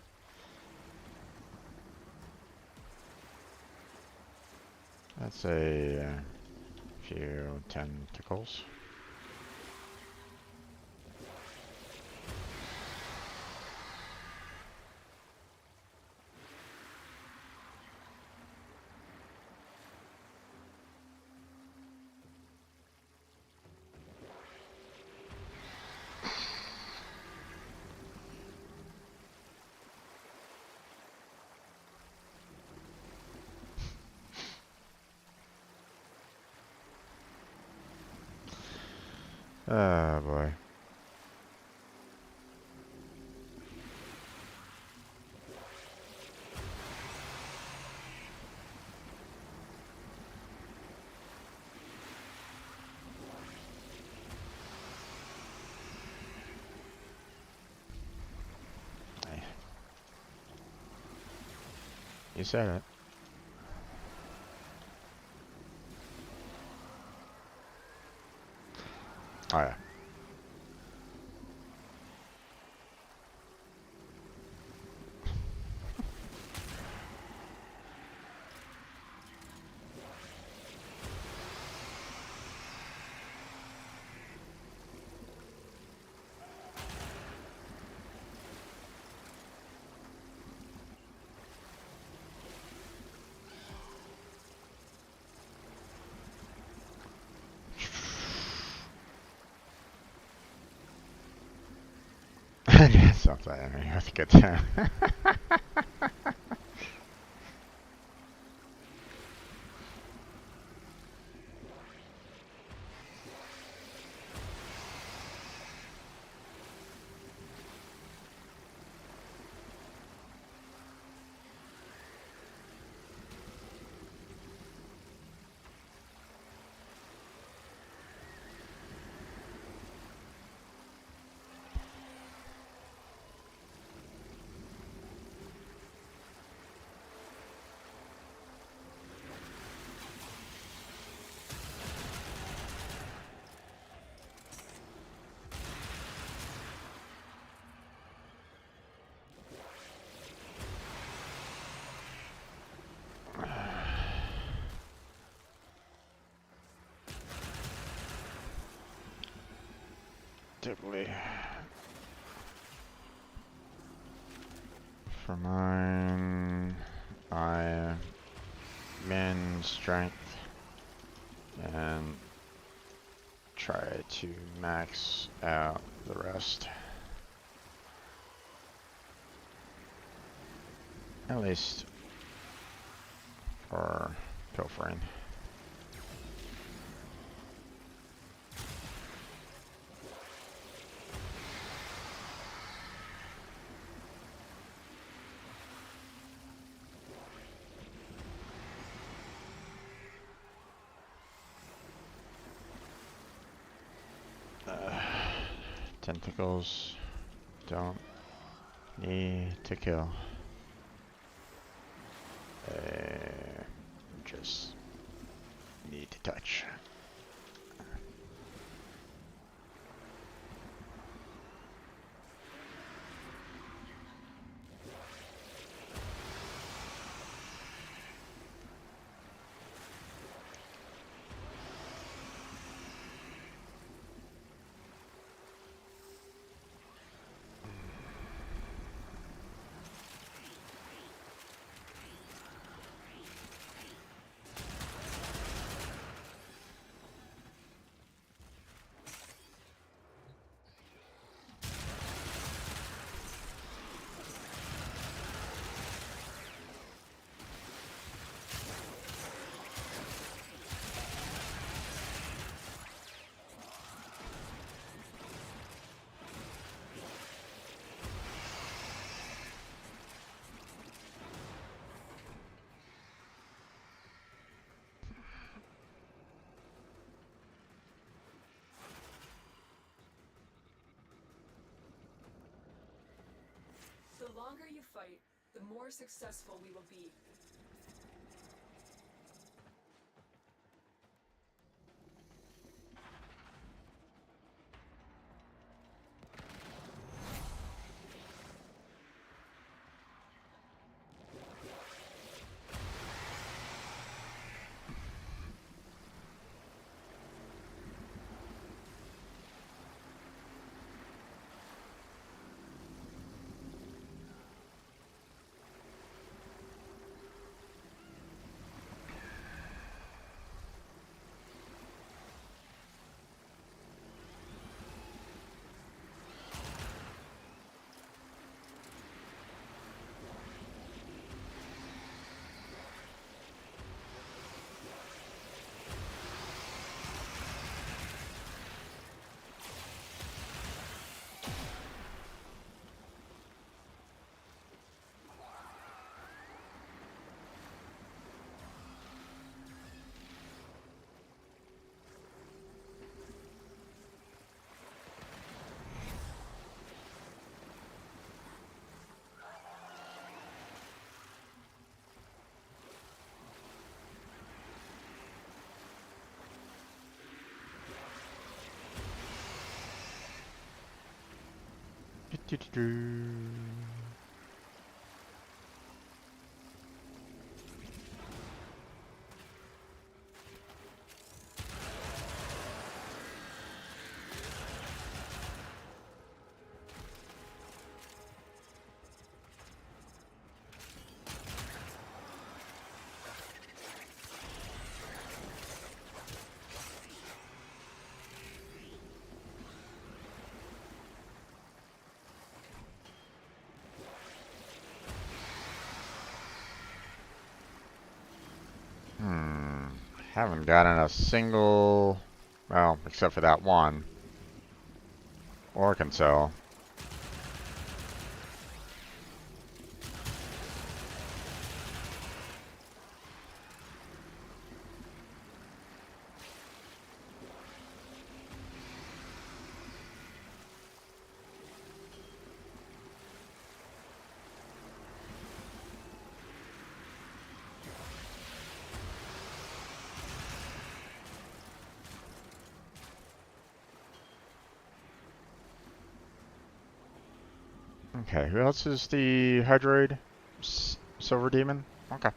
let's say a few tentacles. Oh boy. You said it. Oh yeah. Something that's good time. Typically, for mine, I min strength and try to max out the rest. At least for pilfering. Tentacles don't need to kill. Just need to touch. The longer you fight, the more successful we will be. Haven't gotten a single, well, except for that one, Orcancel. Okay, who else is the Hydroid Silver Demon? Okay.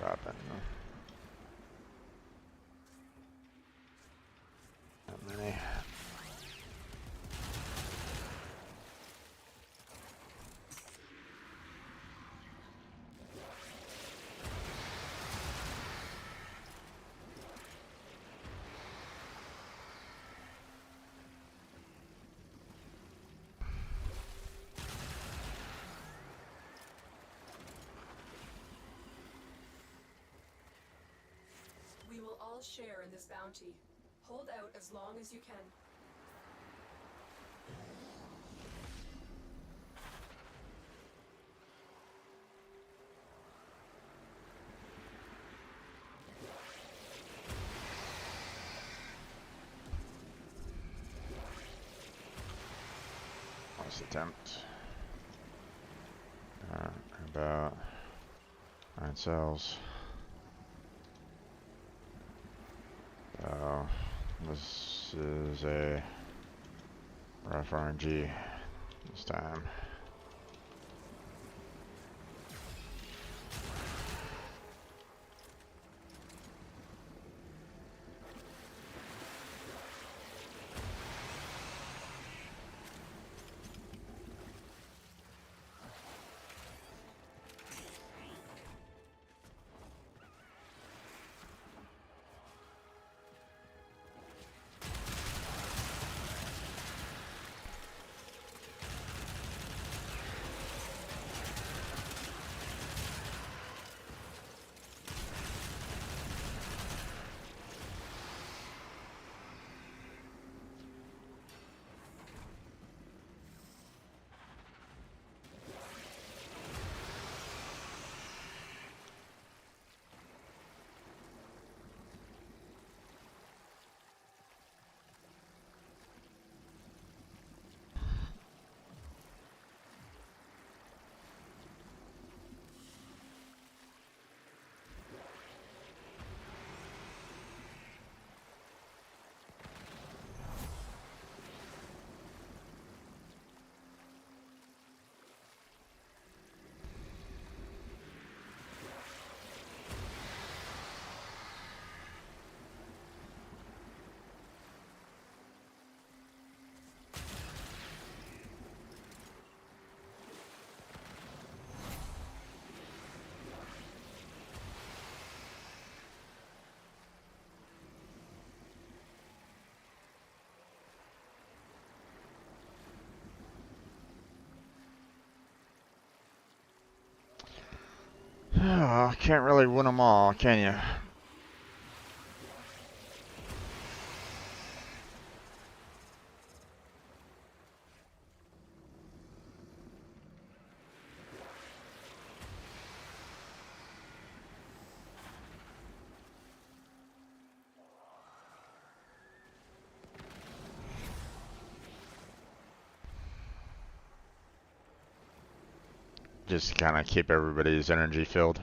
Robin. Not many. We will all share in this bounty. Hold out as long as you can. Last attempt. About 9 cells. So this is a rough RNG this time. Can't really win them all, can you? Just kind of keep everybody's energy filled.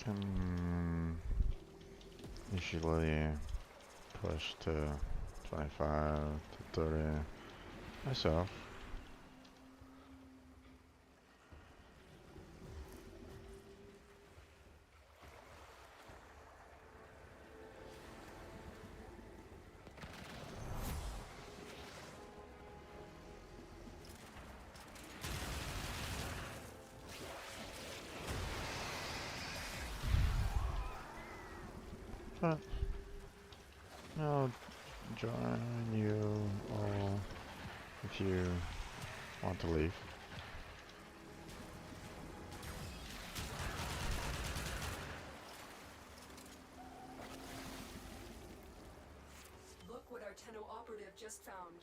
Can usually push to 25 to 30 myself. But I'll join you all if you want to leave. Look what our Tenno operative just found.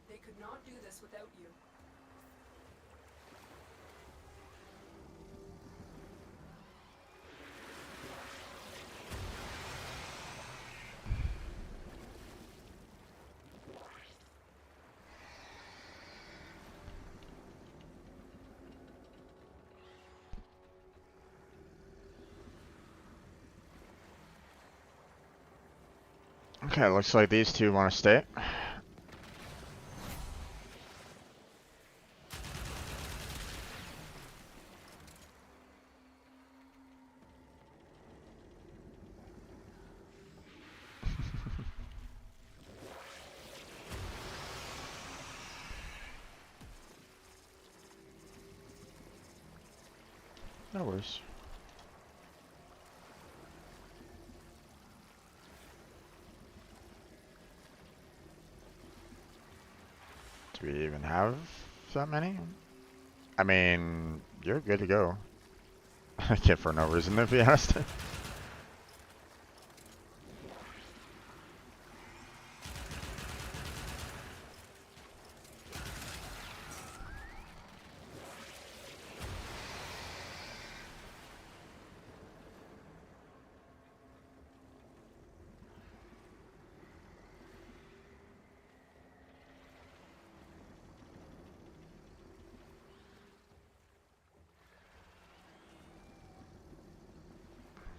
They could not do this without you. Okay, looks like these two want to stay. No worries. Do we even have that many? I mean, you're good to go. I can't for no reason, to be honest.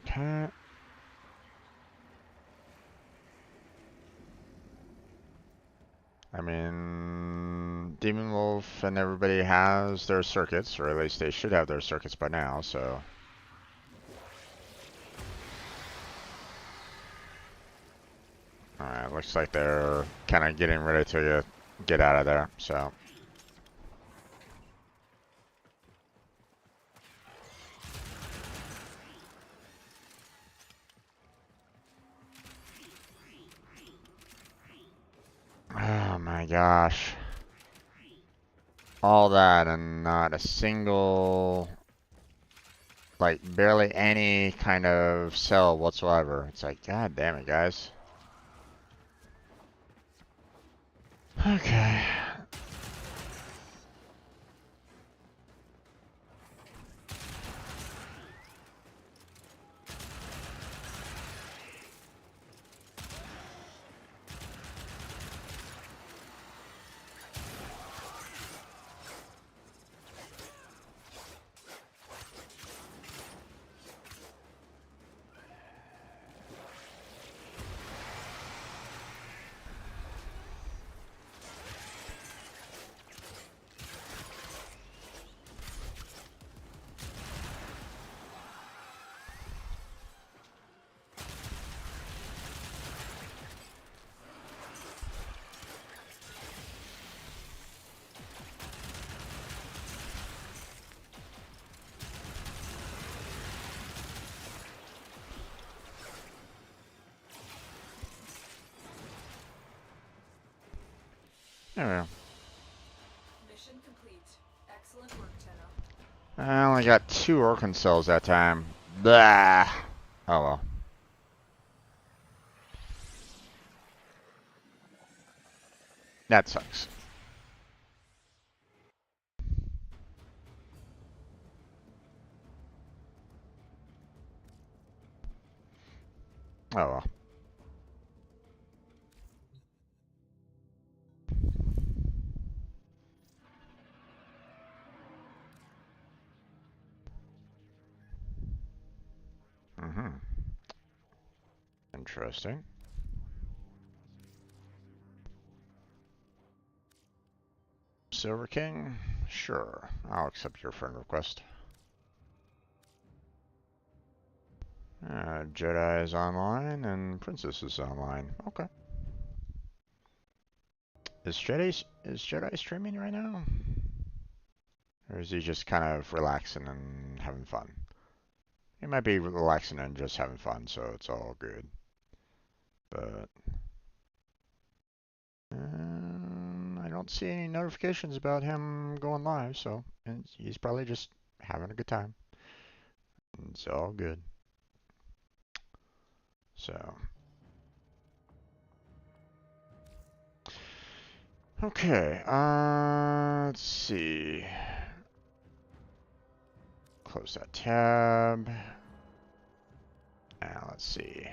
Okay. I mean, Demon Wolf and everybody has their circuits, or at least they should have their circuits by now, so. Alright, looks like they're kind of getting ready to get out of there, so. Oh my gosh. all that and not a single, like barely any kind of cell whatsoever. It's like, god damn it, guys. Okay. There we go. Mission complete. Excellent work, Tenno. I only got 2 Orcan cells that time. Blah. Oh well. That sucks. Oh well. Mm-hmm. Interesting. Silver King? Sure. I'll accept your friend request. Jedi is online and Princess is online. Okay. Is Jedi streaming right now? Or is he just kind of relaxing and having fun? He might be relaxing and just having fun, so it's all good. But I don't see any notifications about him going live, so he's probably just having a good time. It's all good. So. Okay, let's see. Close that tab. Now let's see.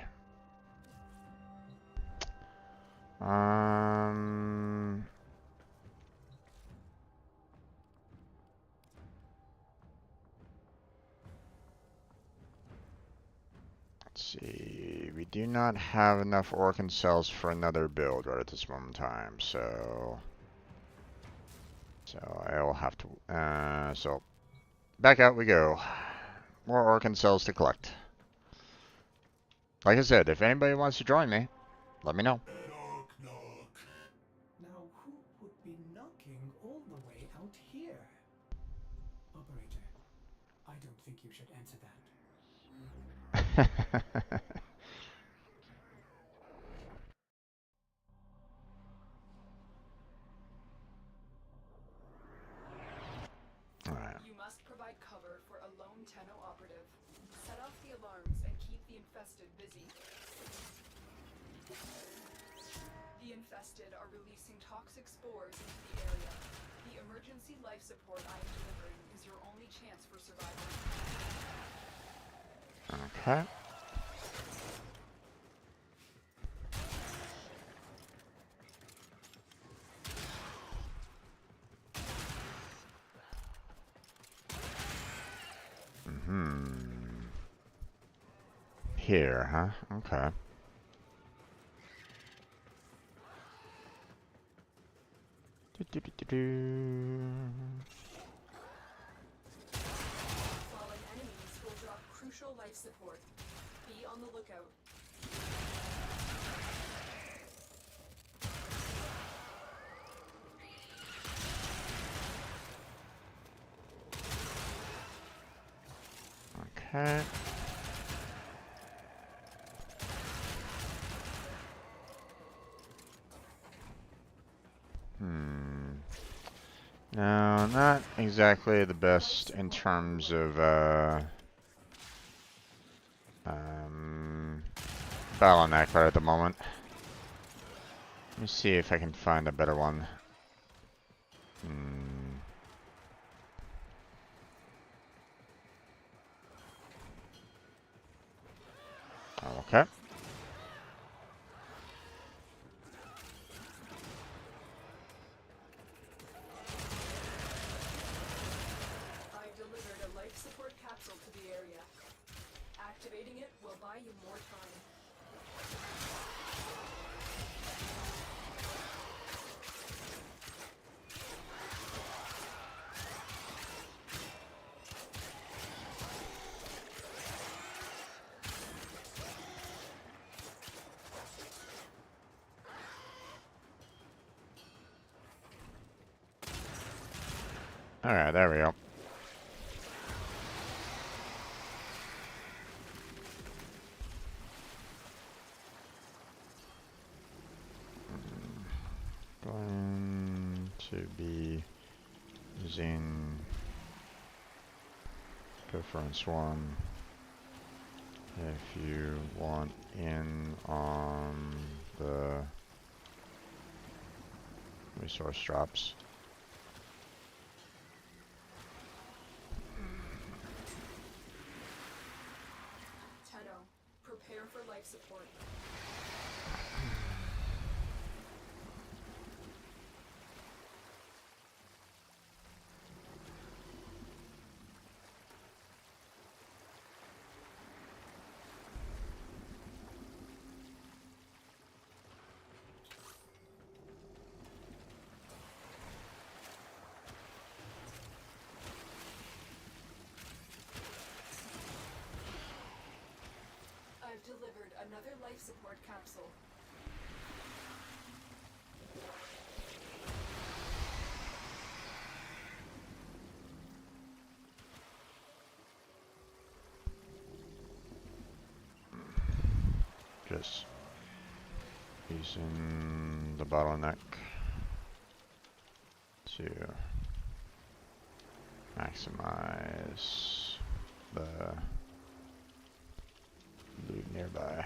Let's see. We do not have enough Orcan cells for another build right at this moment in time, so I'll have to. So back out we go. More Orcan cells to collect. Like I said, if anybody wants to join me, let me know. Knock, knock. Now, who would be knocking all the way out here? Operator, I don't think you should answer that. Alright. You must provide cover for a lone Tenno operative. Set off the alarms and keep the infested busy. The infested are releasing toxic spores into the area. The emergency life support I am delivering is your only chance for survival. Okay. Here, huh? Okay. Fallen enemies will drop crucial life support. Be on the lookout. Okay. No, not exactly the best in terms of bottleneck right at the moment. Let me see if I can find a better one. Okay. I've delivered a life support capsule to the area. Activating it will buy you more time. Alright, there we go. Going to be using preference 1 if you want in on the resource drops. Tenno, prepare for life support. I've delivered another life support capsule. Just using the bottleneck to maximize the loot nearby.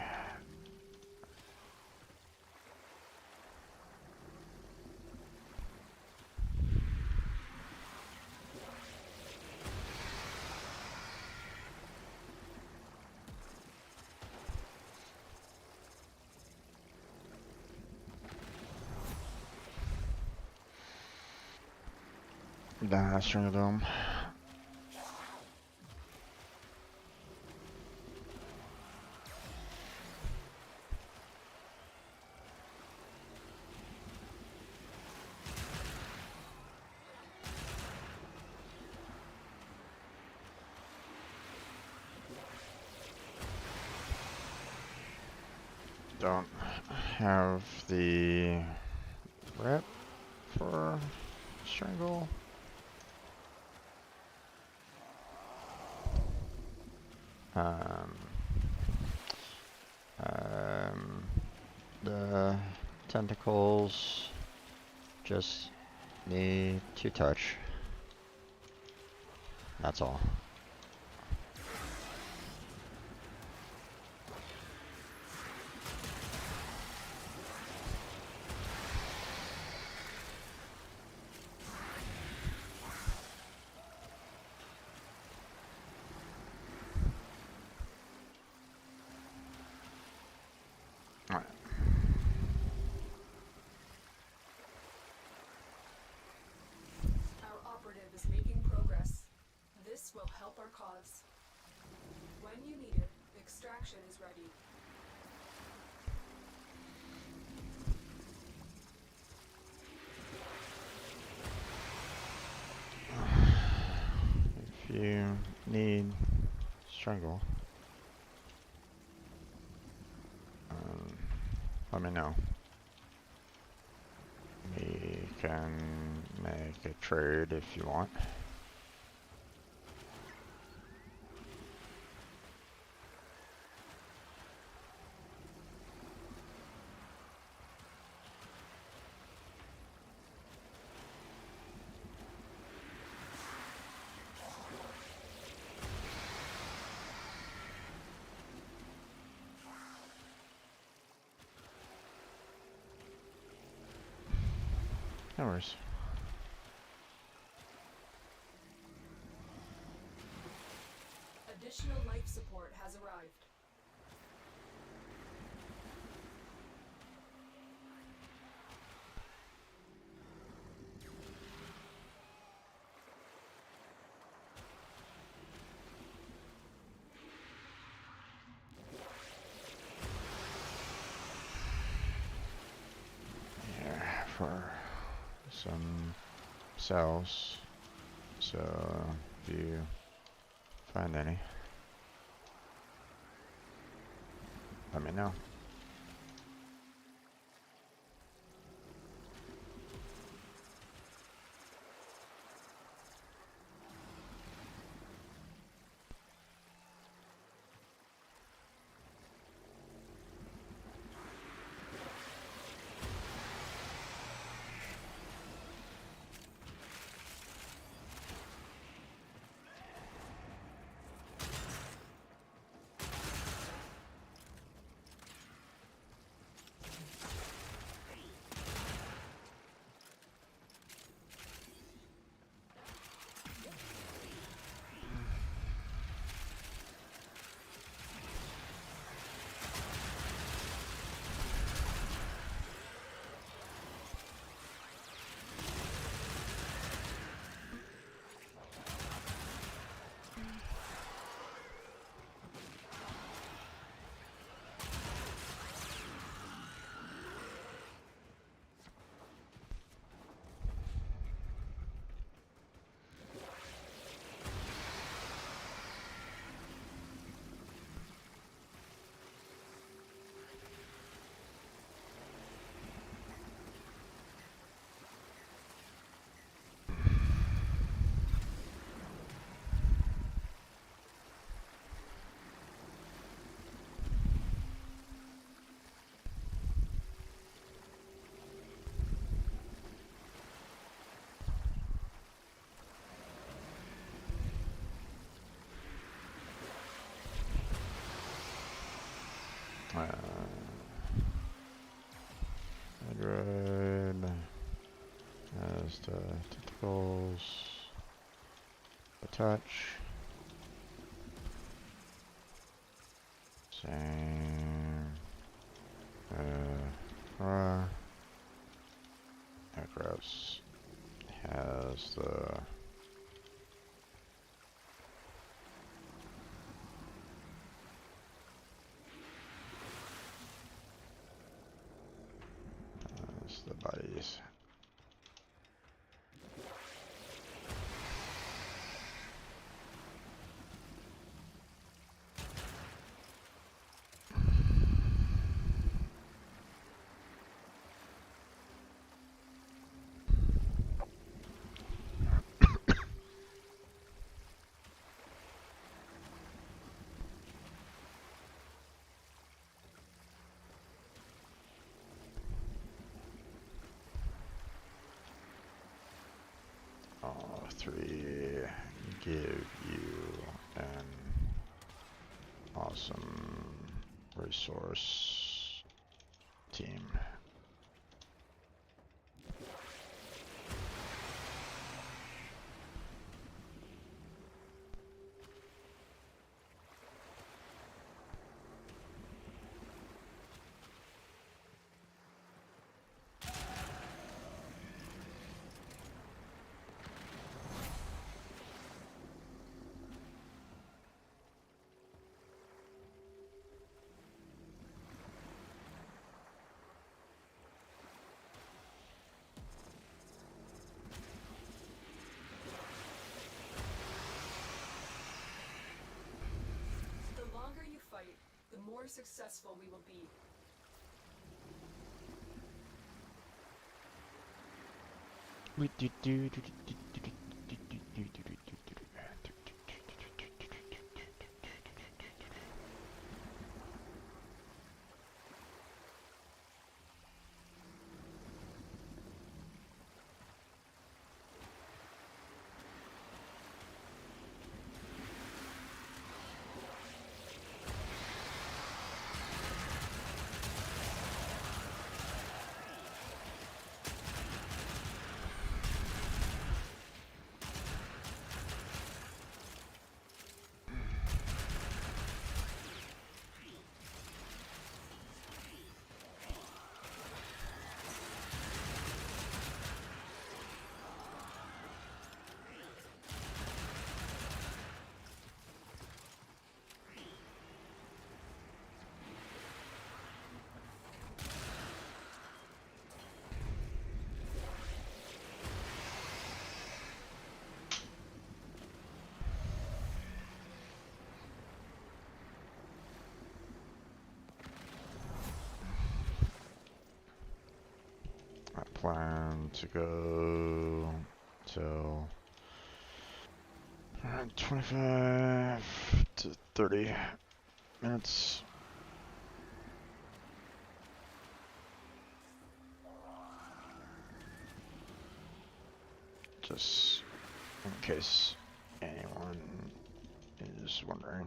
Nah, string of them. Don't have the rep for strangle. The tentacles just need to touch. That's all. Alright. Our operative is making progress. This will help our cause. When you need it, extraction is ready. If you need strangle, let me know. We can make a trade if you want. No worries. Additional life support has arrived. Here for some cells. So if you find any, let me know. Android has the tentacles, the touch, same, Necros has the bodies. All three give you an awesome resource team. The longer you fight, the more successful we will be. Plan to go till 25 to 30 minutes. Just in case anyone is wondering.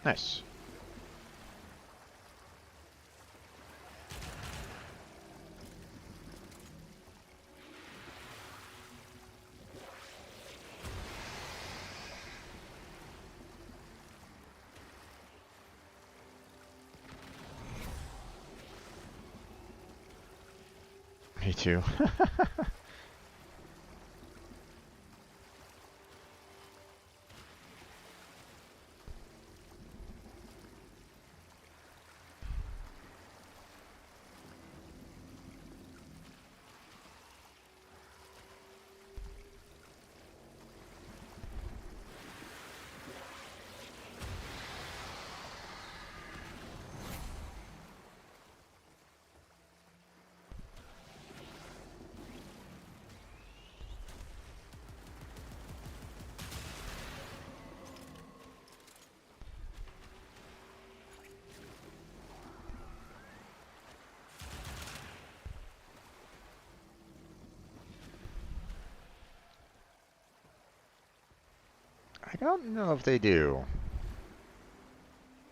Nice. Me too. I don't know if they do.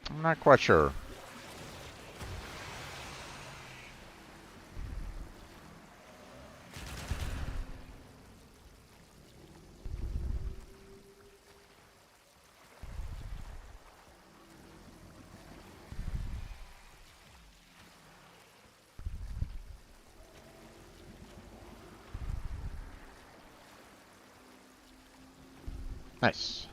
I'm not quite sure. Nice.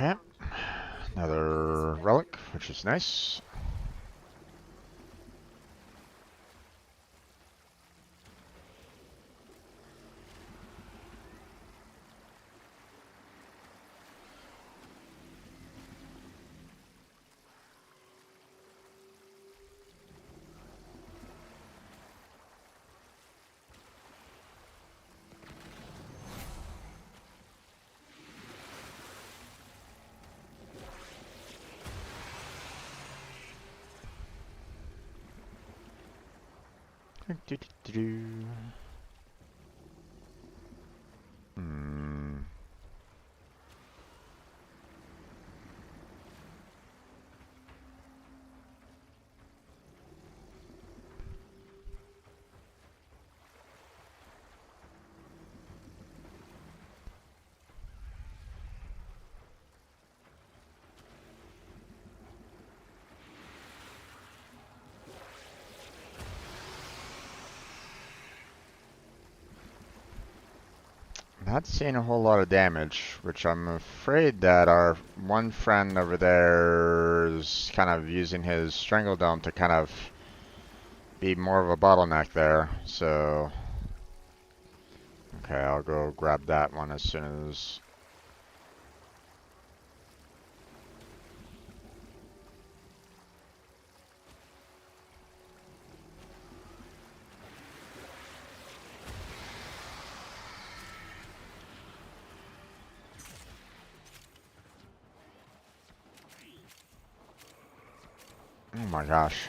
Okay. Another relic, which is nice. Hmm. not seeing a whole lot of damage, which I'm afraid that our one friend over there is kind of using his Strangle Dome to kind of be more of a bottleneck there. So, okay, I'll go grab that one as soon as. Oh my gosh.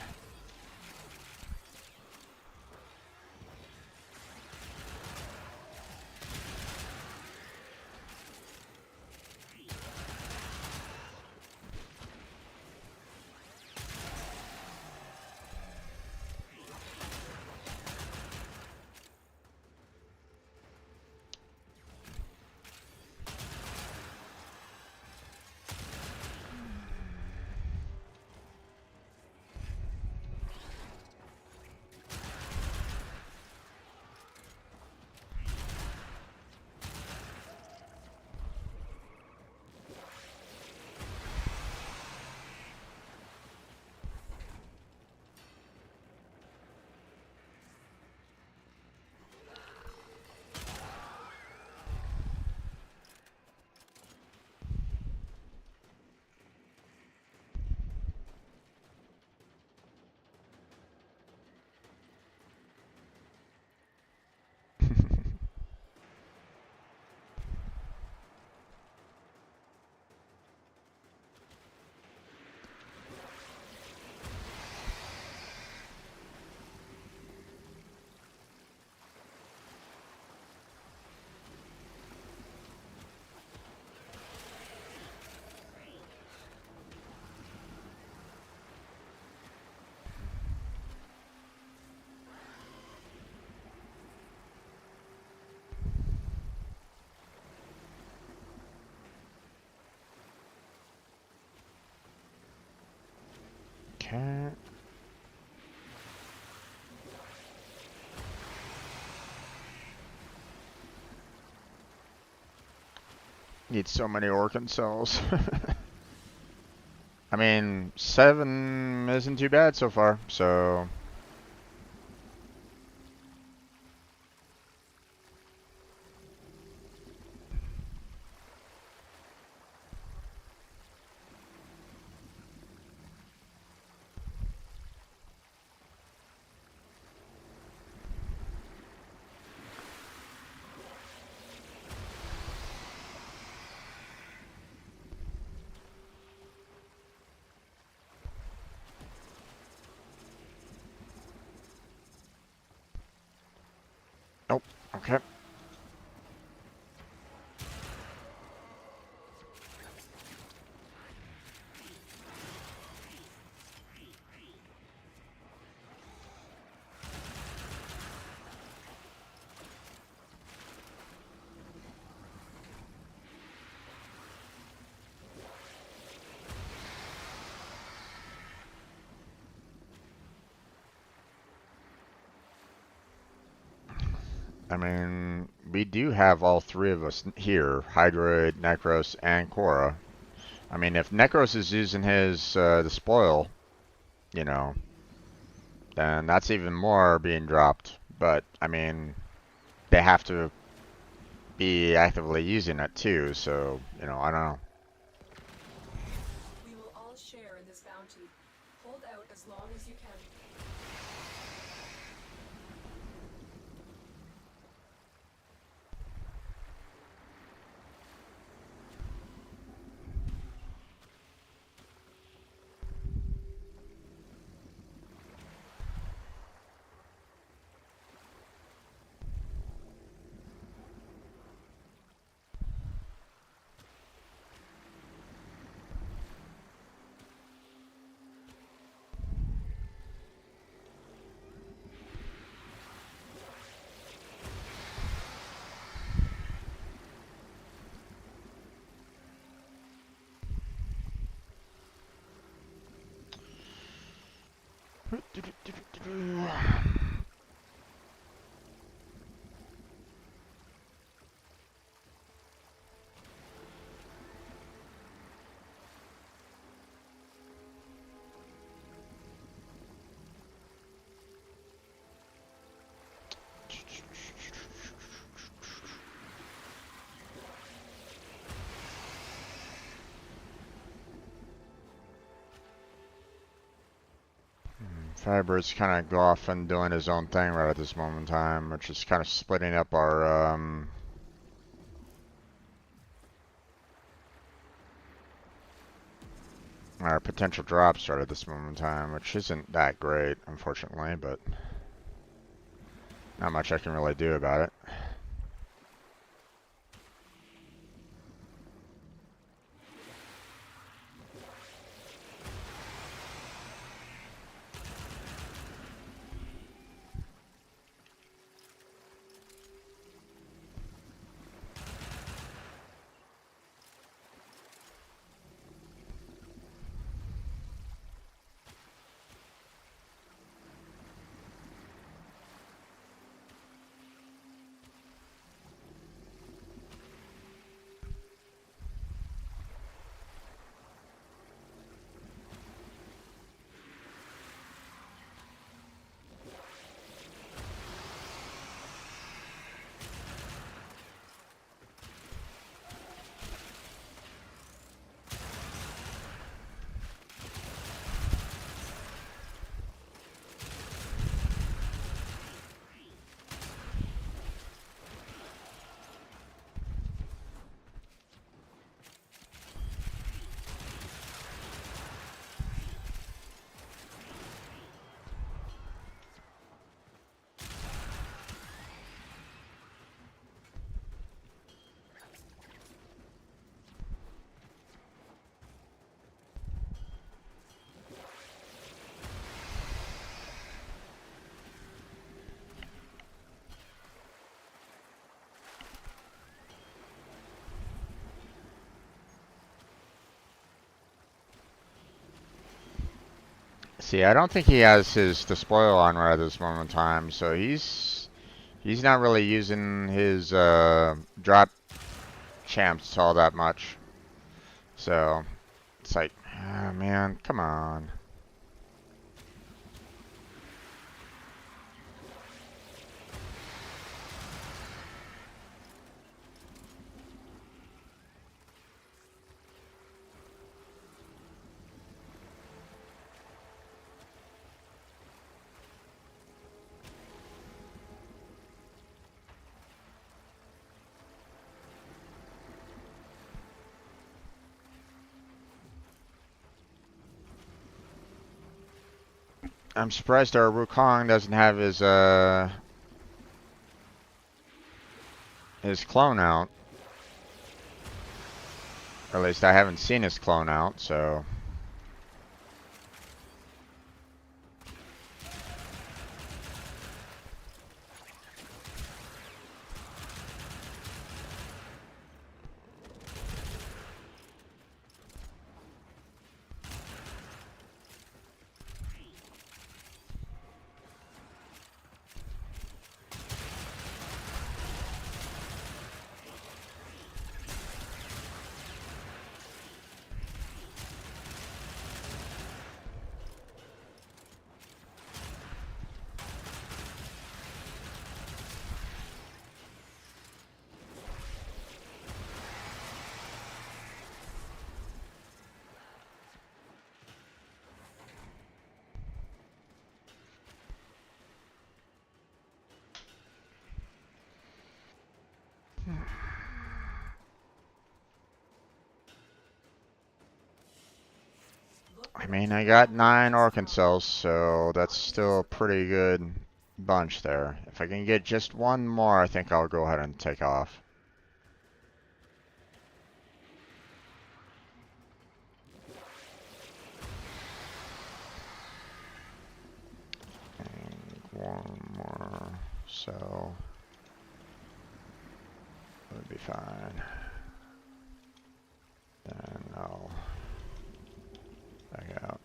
Okay. Need so many organ cells. I mean, 7 isn't too bad so far, so. Nope. Okay. I mean, we do have all 3 of us here, Hydroid, Necros, and Korra. I mean, if Necros is using his the spoil, you know, then that's even more being dropped. But, I mean, they have to be actively using it too, so, you know, I don't know. We will all share in this bounty. Hold out as long as you can. Firebird's kind of go off and doing his own thing right at this moment in time, which is kind of splitting up our potential drops right at this moment in time, which isn't that great, unfortunately, but not much I can really do about it. See, I don't think he has his despoil on right at this moment in time, so he's not really using his drop champs all that much. So it's like, ah, man, come on. I'm surprised our Wukong doesn't have his clone out. Or at least I haven't seen his clone out, so. I mean, I got 9 Arkansas, so that's still a pretty good bunch there. If I can get just one more, I think I'll go ahead and take off. And one more, so it'll be fine. Then I'll back out.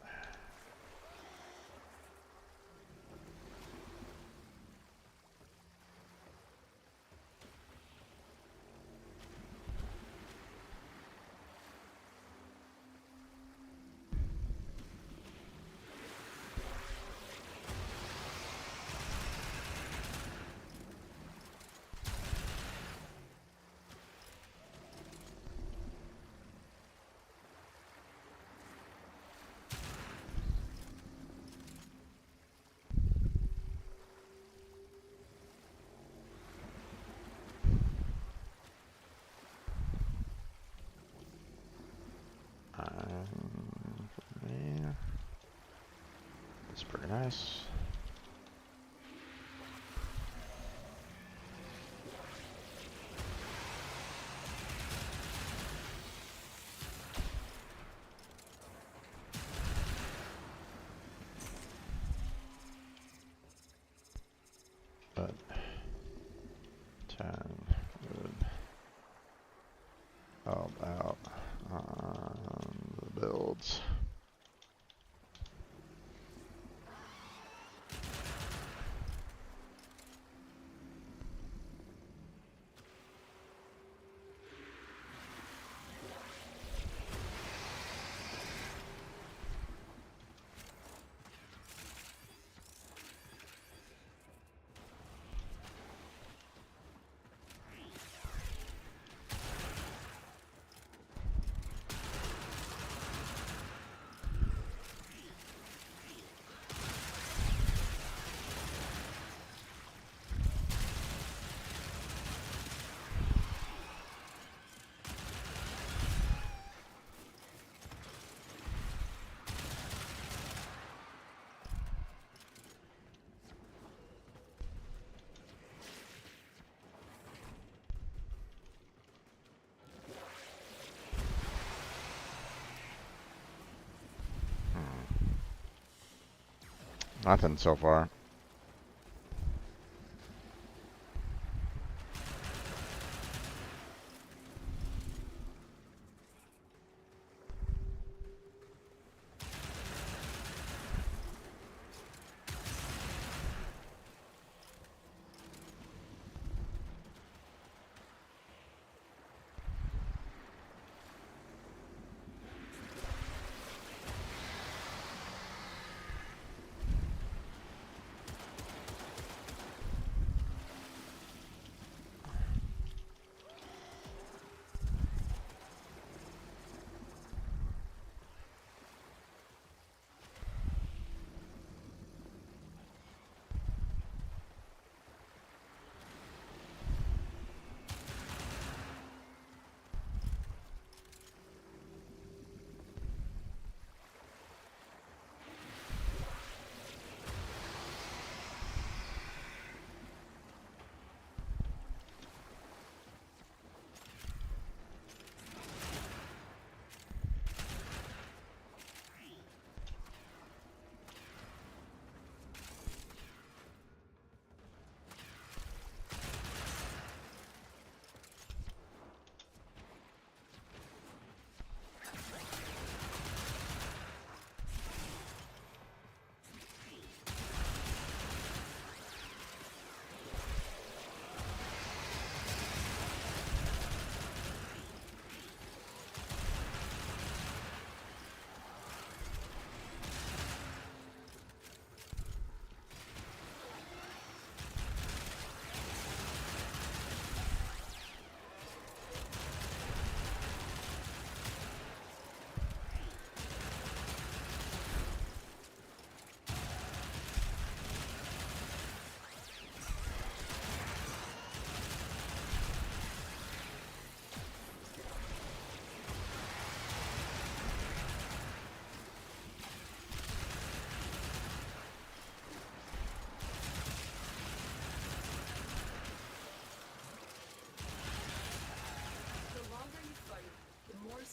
Pretty nice. But 10 would help out on the builds. Nothing so far.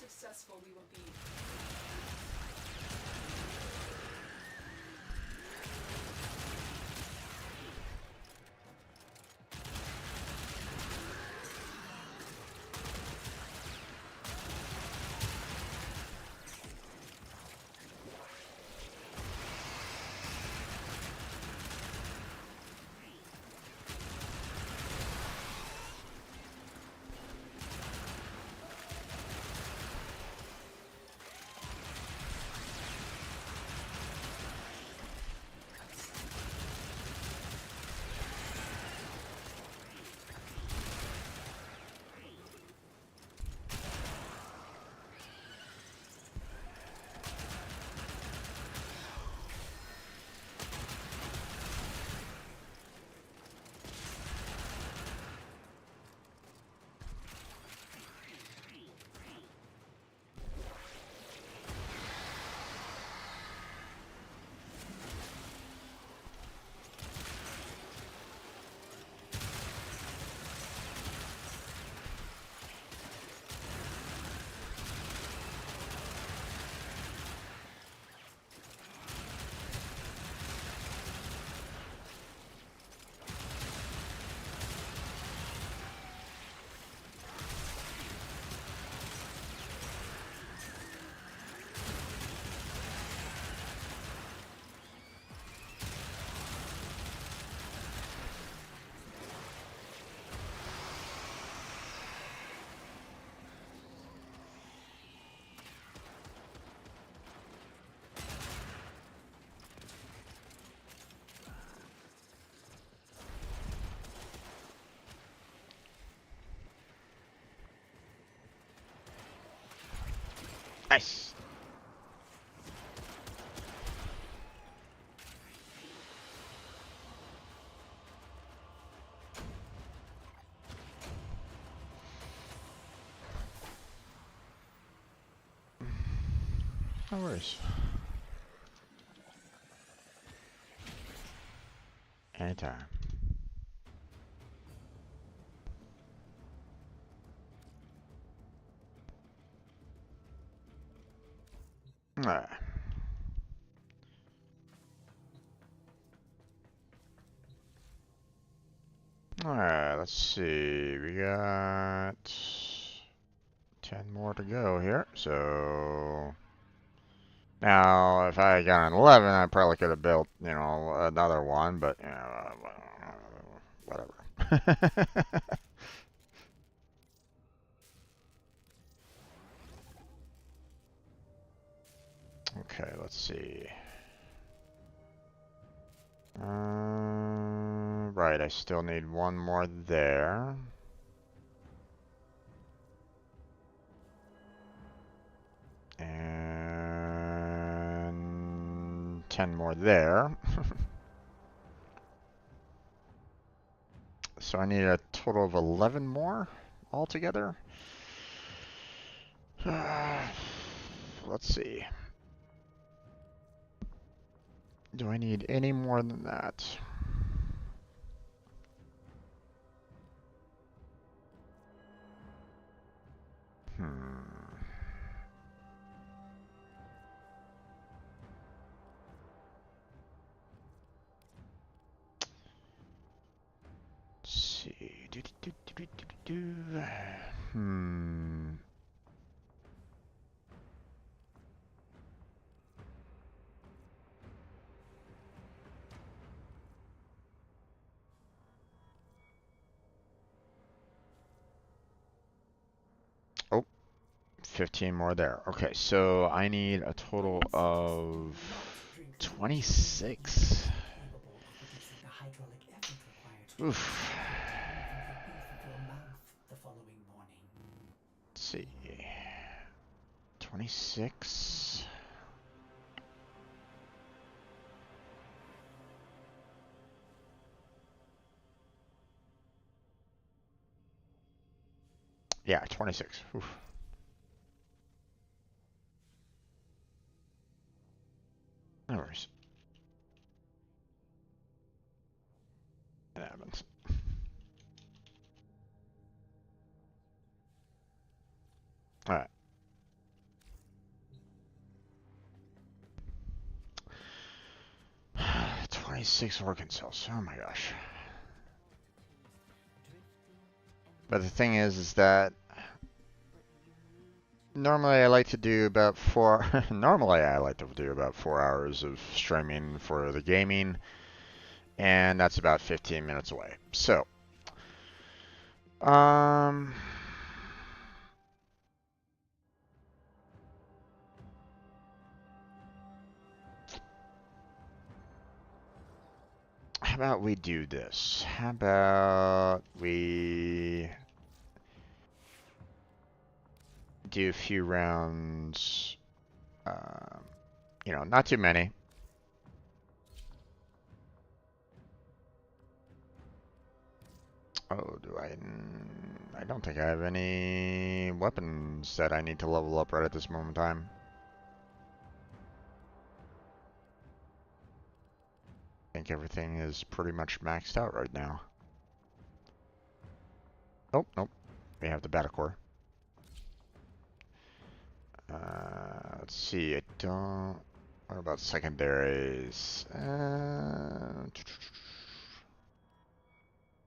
successful we will be. Nice. No worries. Anytime. Alright. Alright, let's see. We got 10 more to go here. So now, if I got an 11, I probably could have built, you know, another one, but, you know, whatever. Okay, let's see. Right, I still need one more there. And 10 more there. So I need a total of 11 more altogether. Let's see. Do I need any more than that? Let's see. Oh, 15 more there. Okay, so I need a total of 26. Oof. Let's see. 26. Yeah, 26. Oof. No worries. It happens. Alright. $26 organ cells. Oh my gosh. But the thing is that normally I like to do about 4 normally I like to do about 4 hours of streaming for the gaming, and that's about 15 minutes away. So how about we do this? How about we do a few rounds, you know, not too many. Oh, do I? I don't think I have any weapons that I need to level up right at this moment in time. I think everything is pretty much maxed out right now. Oh, nope. We have the Batacore. Let's see, I don't... What about secondaries?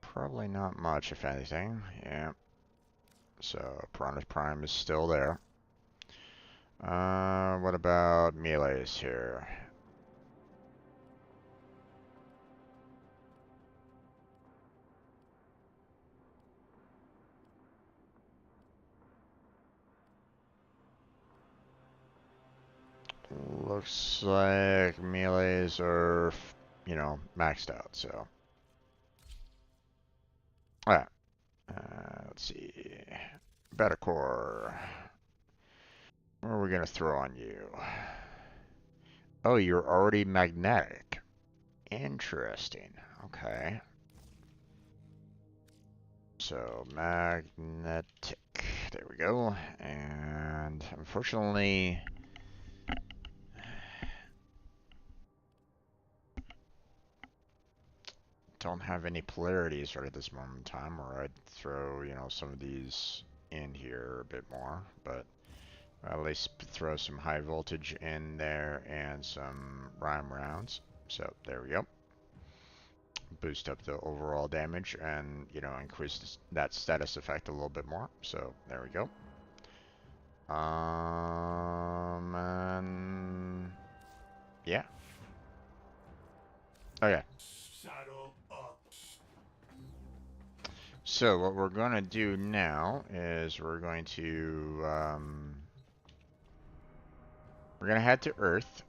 Probably not much, if anything. Yeah. So, Piranha Prime is still there. What about melees here? Looks like melees are, you know, maxed out, so. Alright. Let's see. Betacore. What are we gonna throw on you? Oh, you're already magnetic. Interesting. Okay. So, magnetic. There we go. And unfortunately, don't have any polarities right at this moment in time, or I'd throw, you know, some of these in here a bit more, but at least throw some high voltage in there and some rhyme rounds. So there we go. Boost up the overall damage and, you know, increase that status effect a little bit more. So there we go. And yeah. Okay. Saddle up. So what we're going to do now is we're going to head to Earth.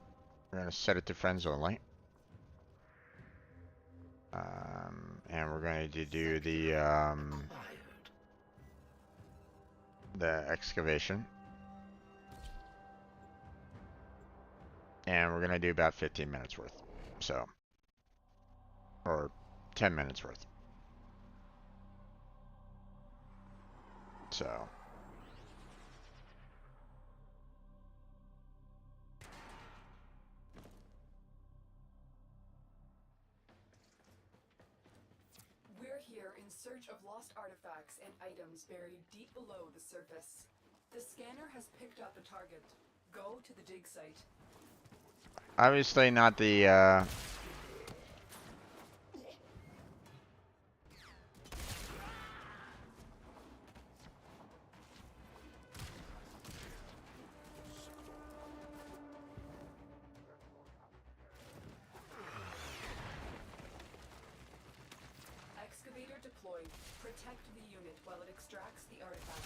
We're going to set it to friends only. And we're going to do the excavation. And we're going to do about 15 minutes worth. So, or 10 minutes worth. So, We're here in search of lost artifacts and items buried deep below the surface. The scanner has picked up a target. Go to the dig site. obviously not the, Excavator deployed. Protect the unit while it extracts the artifact.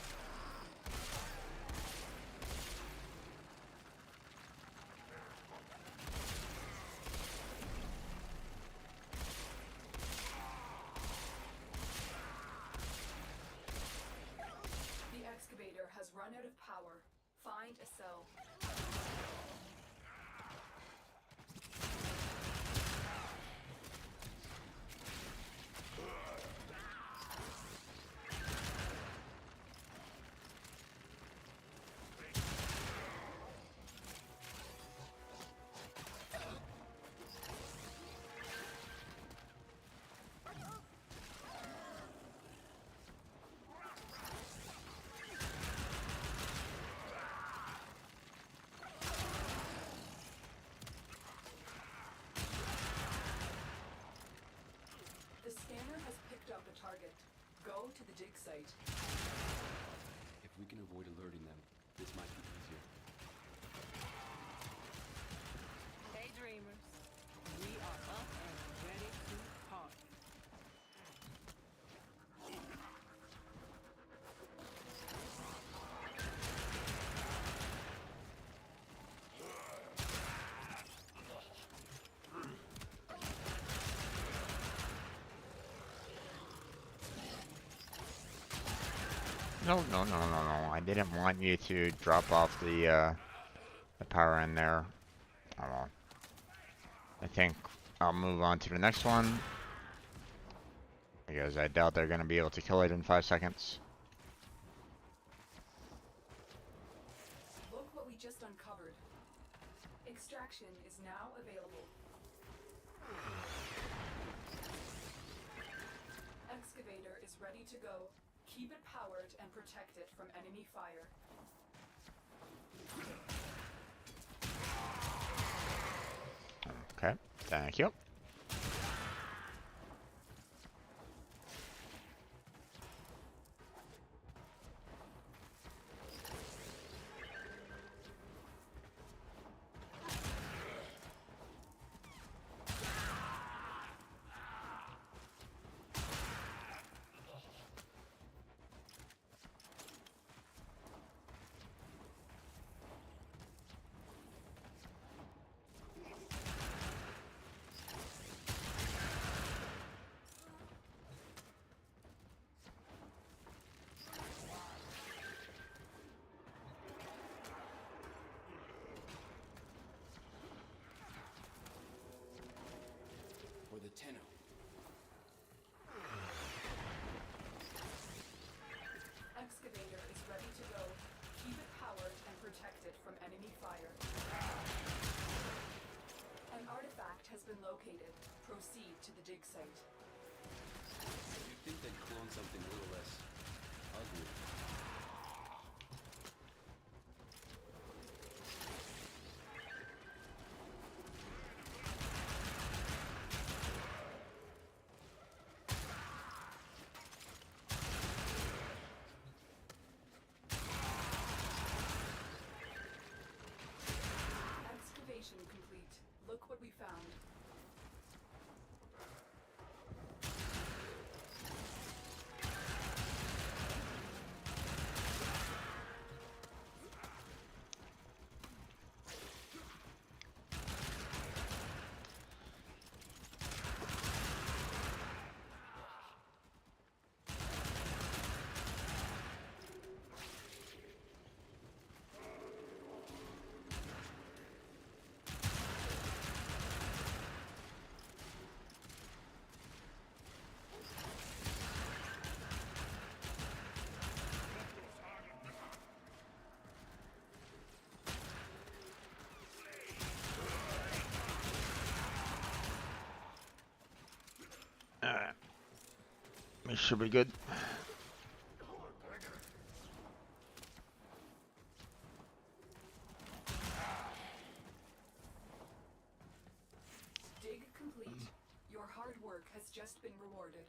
The excavator has run out of power. Find a cell. The scanner has picked up a target. Go to the dig site. If we can avoid alerting them, this might be easier. Daydreamers, we are up and ready to party. no. I didn't want you to drop off the power in there. Oh well. I think I'll move on to the next one. Because I doubt they're going to be able to kill it in 5 seconds. Look what we just uncovered. Extraction is now available. Excavator is ready to go. Keep it powered and protect it from enemy fire. Okay, thank you. the Tenno. Excavator is ready to go. Keep it powered and protect it from enemy fire. An artifact has been located. Proceed to the dig site. You'd think they'd clone something a little less ugly. Excavation complete. Look what we found. Alright. We should be good. Dig complete. Your hard work has just been rewarded.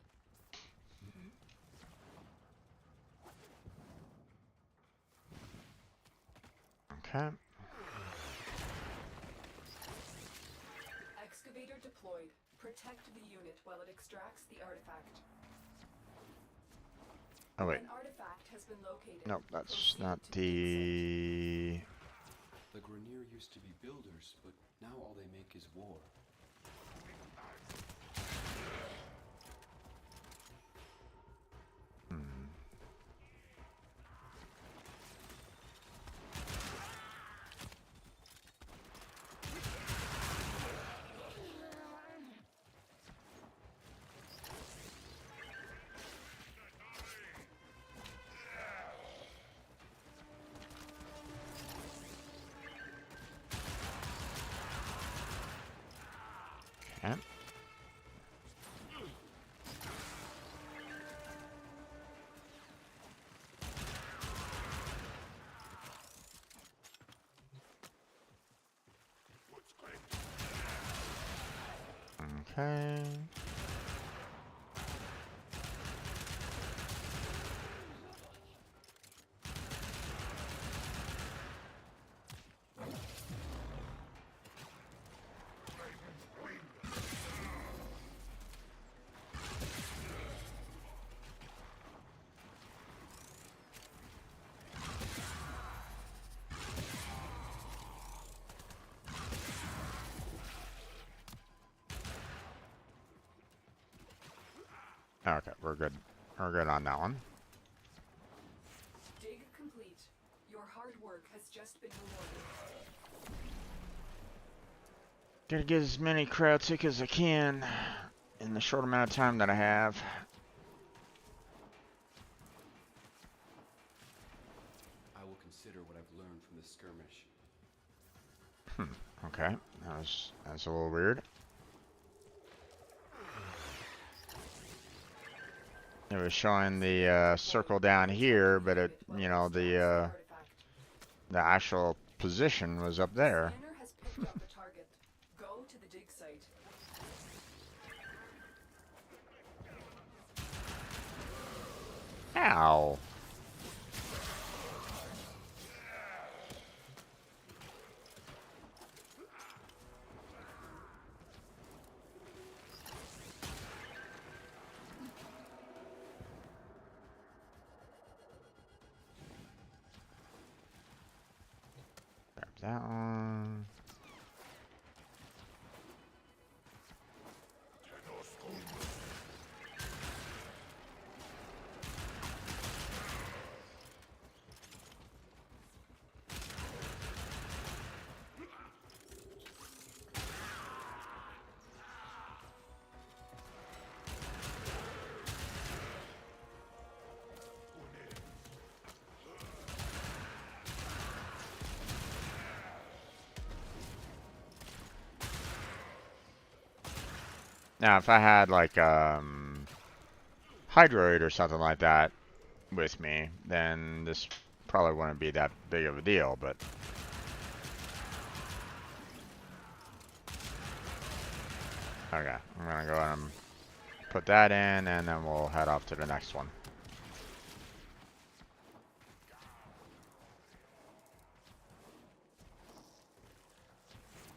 Okay. Excavator deployed. Protect the unit while it extracts the artifact. Oh wait. An artifact has been located. Nope, that's Proceed not to the dig site. the... The Grineer used to be builders, but now all they make is war. Okay. Okay. Okay, we're good. We're good on that one. Dig complete. Your hard work has just been rewarded. Gotta get as many crowd tick as I can in the short amount of time that I have. I will consider what I've learned from this skirmish. Okay, that's a little weird. It was showing the circle down here, but it, you know, the actual position was up there. Scanner has picked up the target. Go to the dig site. Ow. Grab that one. Now, if I had like Hydroid or something like that with me, then this probably wouldn't be that big of a deal, but okay, I'm gonna go ahead and put that in, and then we'll head off to the next one.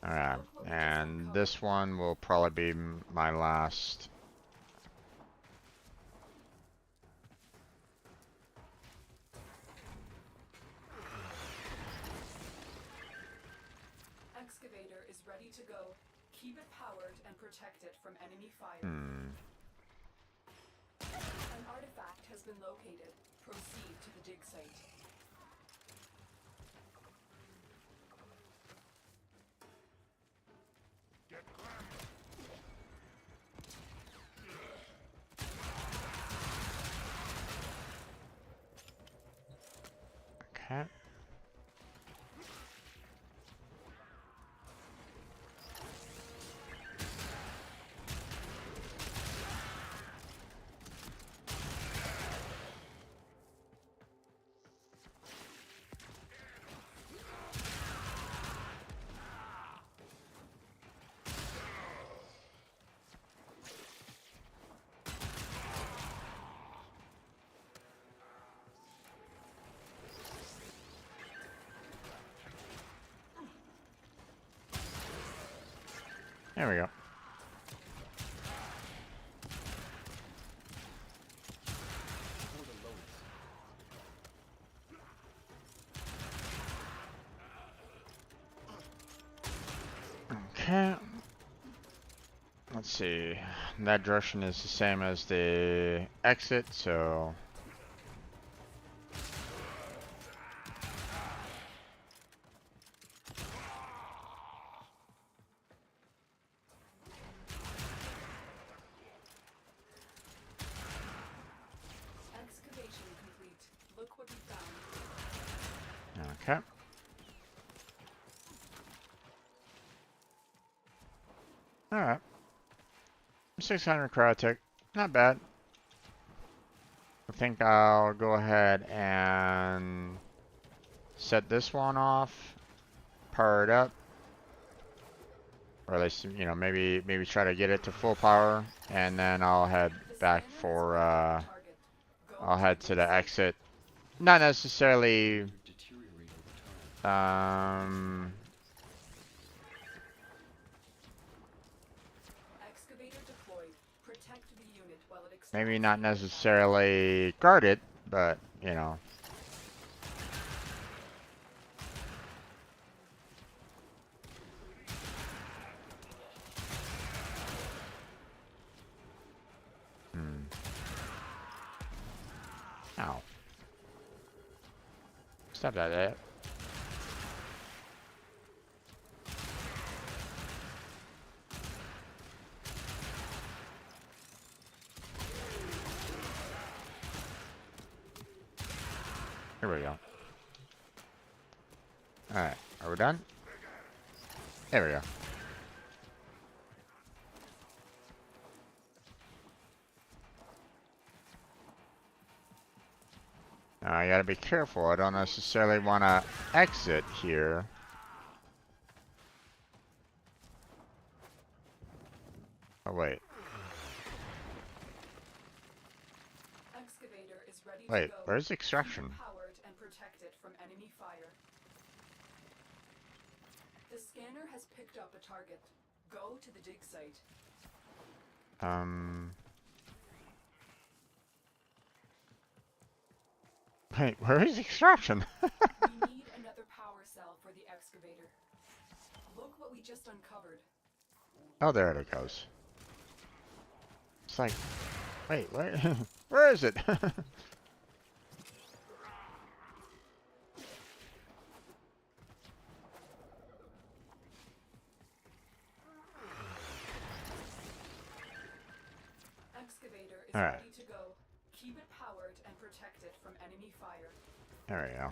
Alright, and this one will probably be my last. Excavator is ready to go. Keep it powered and protect it from enemy fire. Hmm. An artifact has been located. Proceed to the dig site. Okay. There we go. Okay. Let's see. That direction is the same as the exit, so Excavation complete. Look what we found. okay. Alright. 600 cryotic. Not bad. I think I'll go ahead and set this one off, power it up, or at least, you know, maybe try to get it to full power, and then I'll head back for I'll head to the exit. Not necessarily Excavator deployed. Protect the unit while it extracts. maybe not necessarily guard it, but you know. Ow. Stop that. Here we go. Alright, are we done? There we go. Now I gotta be careful, I don't necessarily want to exit here. Oh wait. Excavator is ready Wait, to go. where's extraction? Keep it powered and protect it from enemy fire. The scanner has picked up a target. Go to the dig site. Wait, where is extraction? We need another power cell for the excavator. Look what we just uncovered. Oh, there it goes. It's like, wait, where, where is it? Excavator is Alright. ready to go. Keep it powered and protect it from enemy fire. There we go.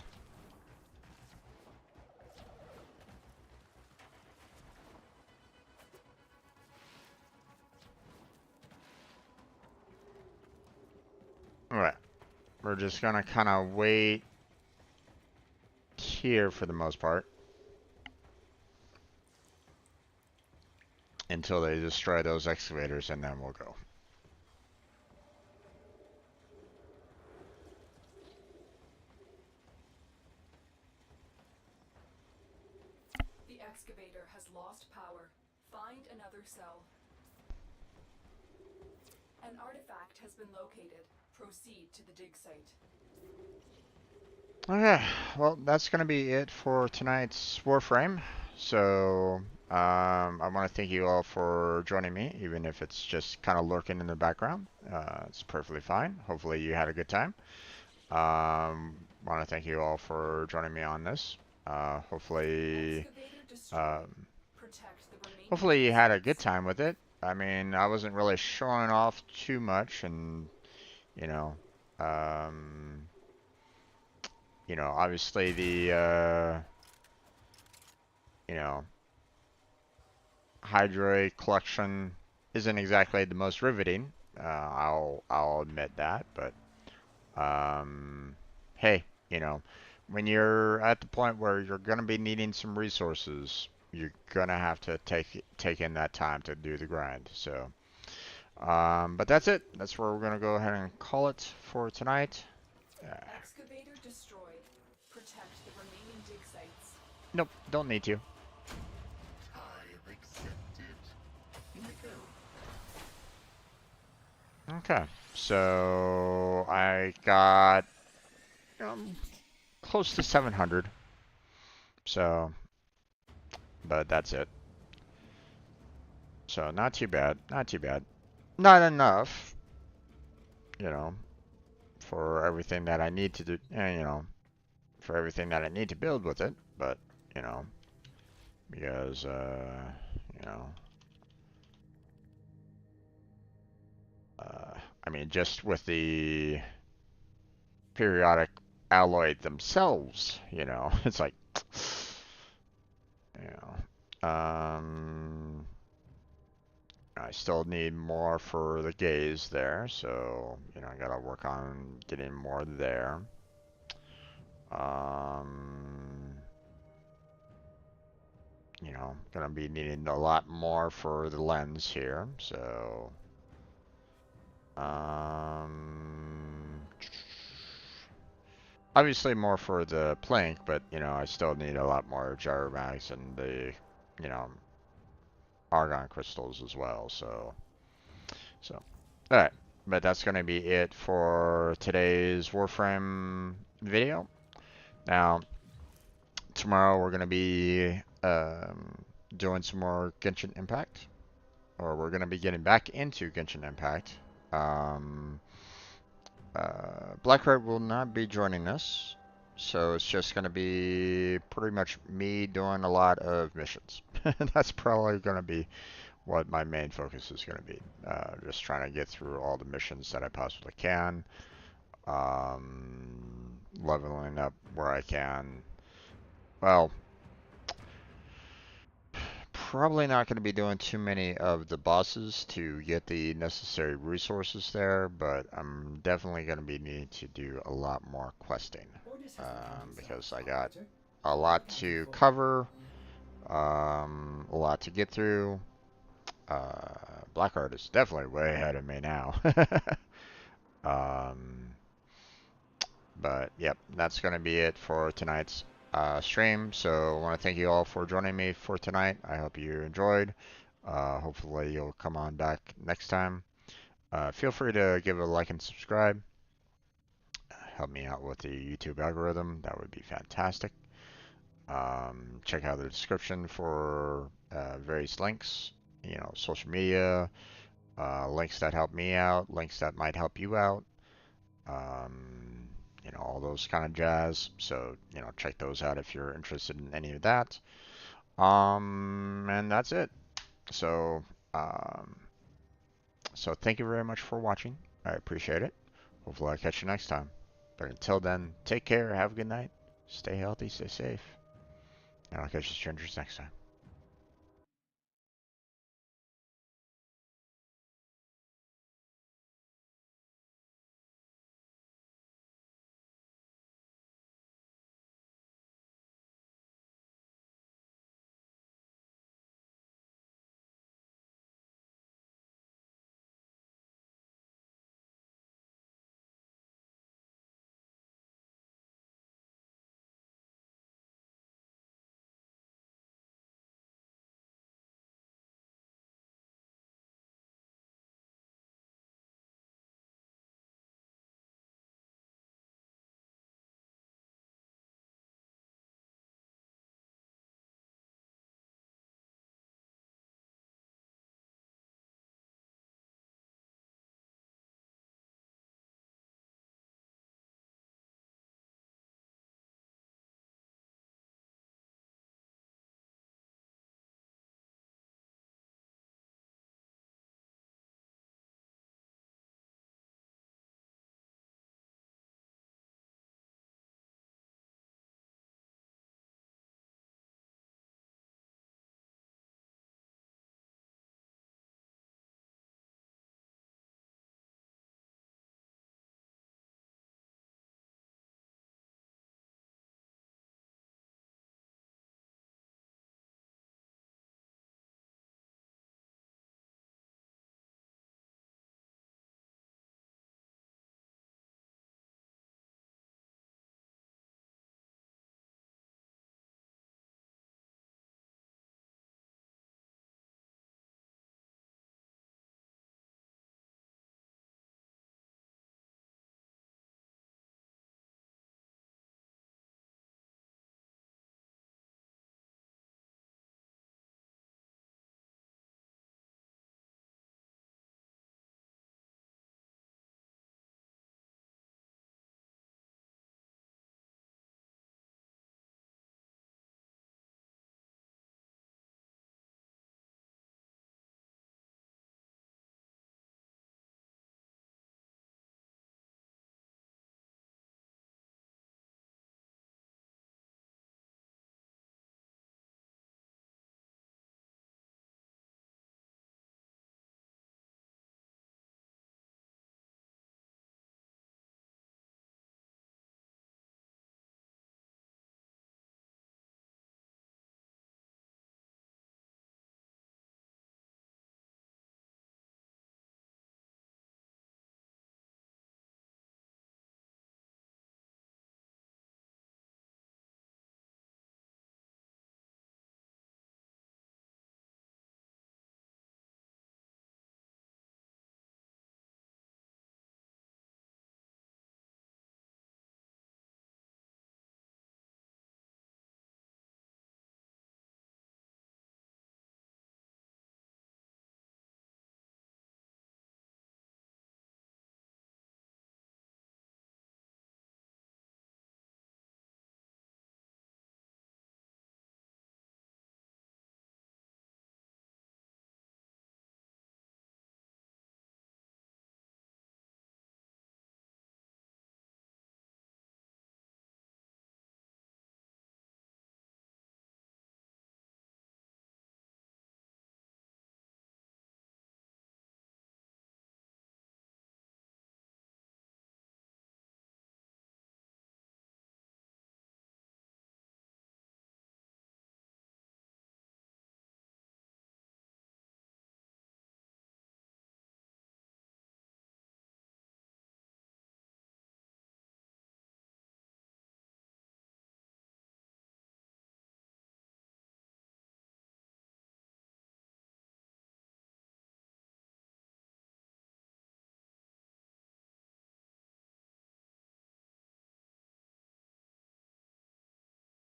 we're just gonna kind of wait here for the most part until they destroy those excavators, and then we'll go. The excavator has lost power. Find another cell. An artifact has been located. Proceed to the dig site. Okay, well, that's going to be it for tonight's Warframe. So, I want to thank you all for joining me, even if it's just kind of lurking in the background. It's perfectly fine. Hopefully you had a good time. Want to thank you all for joining me on this. Hopefully, hopefully you had a good time with it. I mean, I wasn't really showing off too much, and you know, obviously the you know, Hydroid collection isn't exactly the most riveting. I'll admit that, but hey, when you're at the point where you're gonna be needing some resources, you're gonna have to take in that time to do the grind. So, but that's it. That's where we're gonna go ahead and call it for tonight. Excavator destroyed. Protect the remaining dig sites. Nope, don't need to. Okay, so I got close to 700. So, but that's it. So not too bad, not too bad. Not enough, for everything that I need to do, for everything that I need to build with it. But, because, I mean, just with the periodic alloy themselves, it's like, I still need more for the gaze there, so, I gotta work on getting more there. Gonna be needing a lot more for the lens here, so, obviously more for the plank, but, I still need a lot more gyromags and the, argon crystals as well, so, alright. But that's going to be it for today's Warframe video. Now, tomorrow we're going to be doing some more Genshin Impact, or we're going to be getting back into Genshin Impact. Blackheart will not be joining us, so it's just going to be pretty much me doing a lot of missions. That's probably going to be what my main focus is going to be. Just trying to get through all the missions that I possibly can. Leveling up where I can. Well, probably not going to be doing too many of the bosses to get the necessary resources there, but I'm definitely going to be needing to do a lot more questing, because I got a lot to cover, a lot to get through. Blackheart is definitely way ahead of me now. But yep, that's going to be it for tonight's stream. So I want to thank you all for joining me for tonight. I hope you enjoyed. Hopefully you'll come on back next time. Feel free to give a like and subscribe. Help me out with the YouTube algorithm. That would be fantastic. Check out the description for various links, social media, links that help me out, links that might help you out. All those kind of jazz. So, check those out if you're interested in any of that. And that's it. So, thank you very much for watching. I appreciate it. Hopefully I'll catch you next time. But until then, take care, have a good night, stay healthy, stay safe, and I'll catch you strangers next time.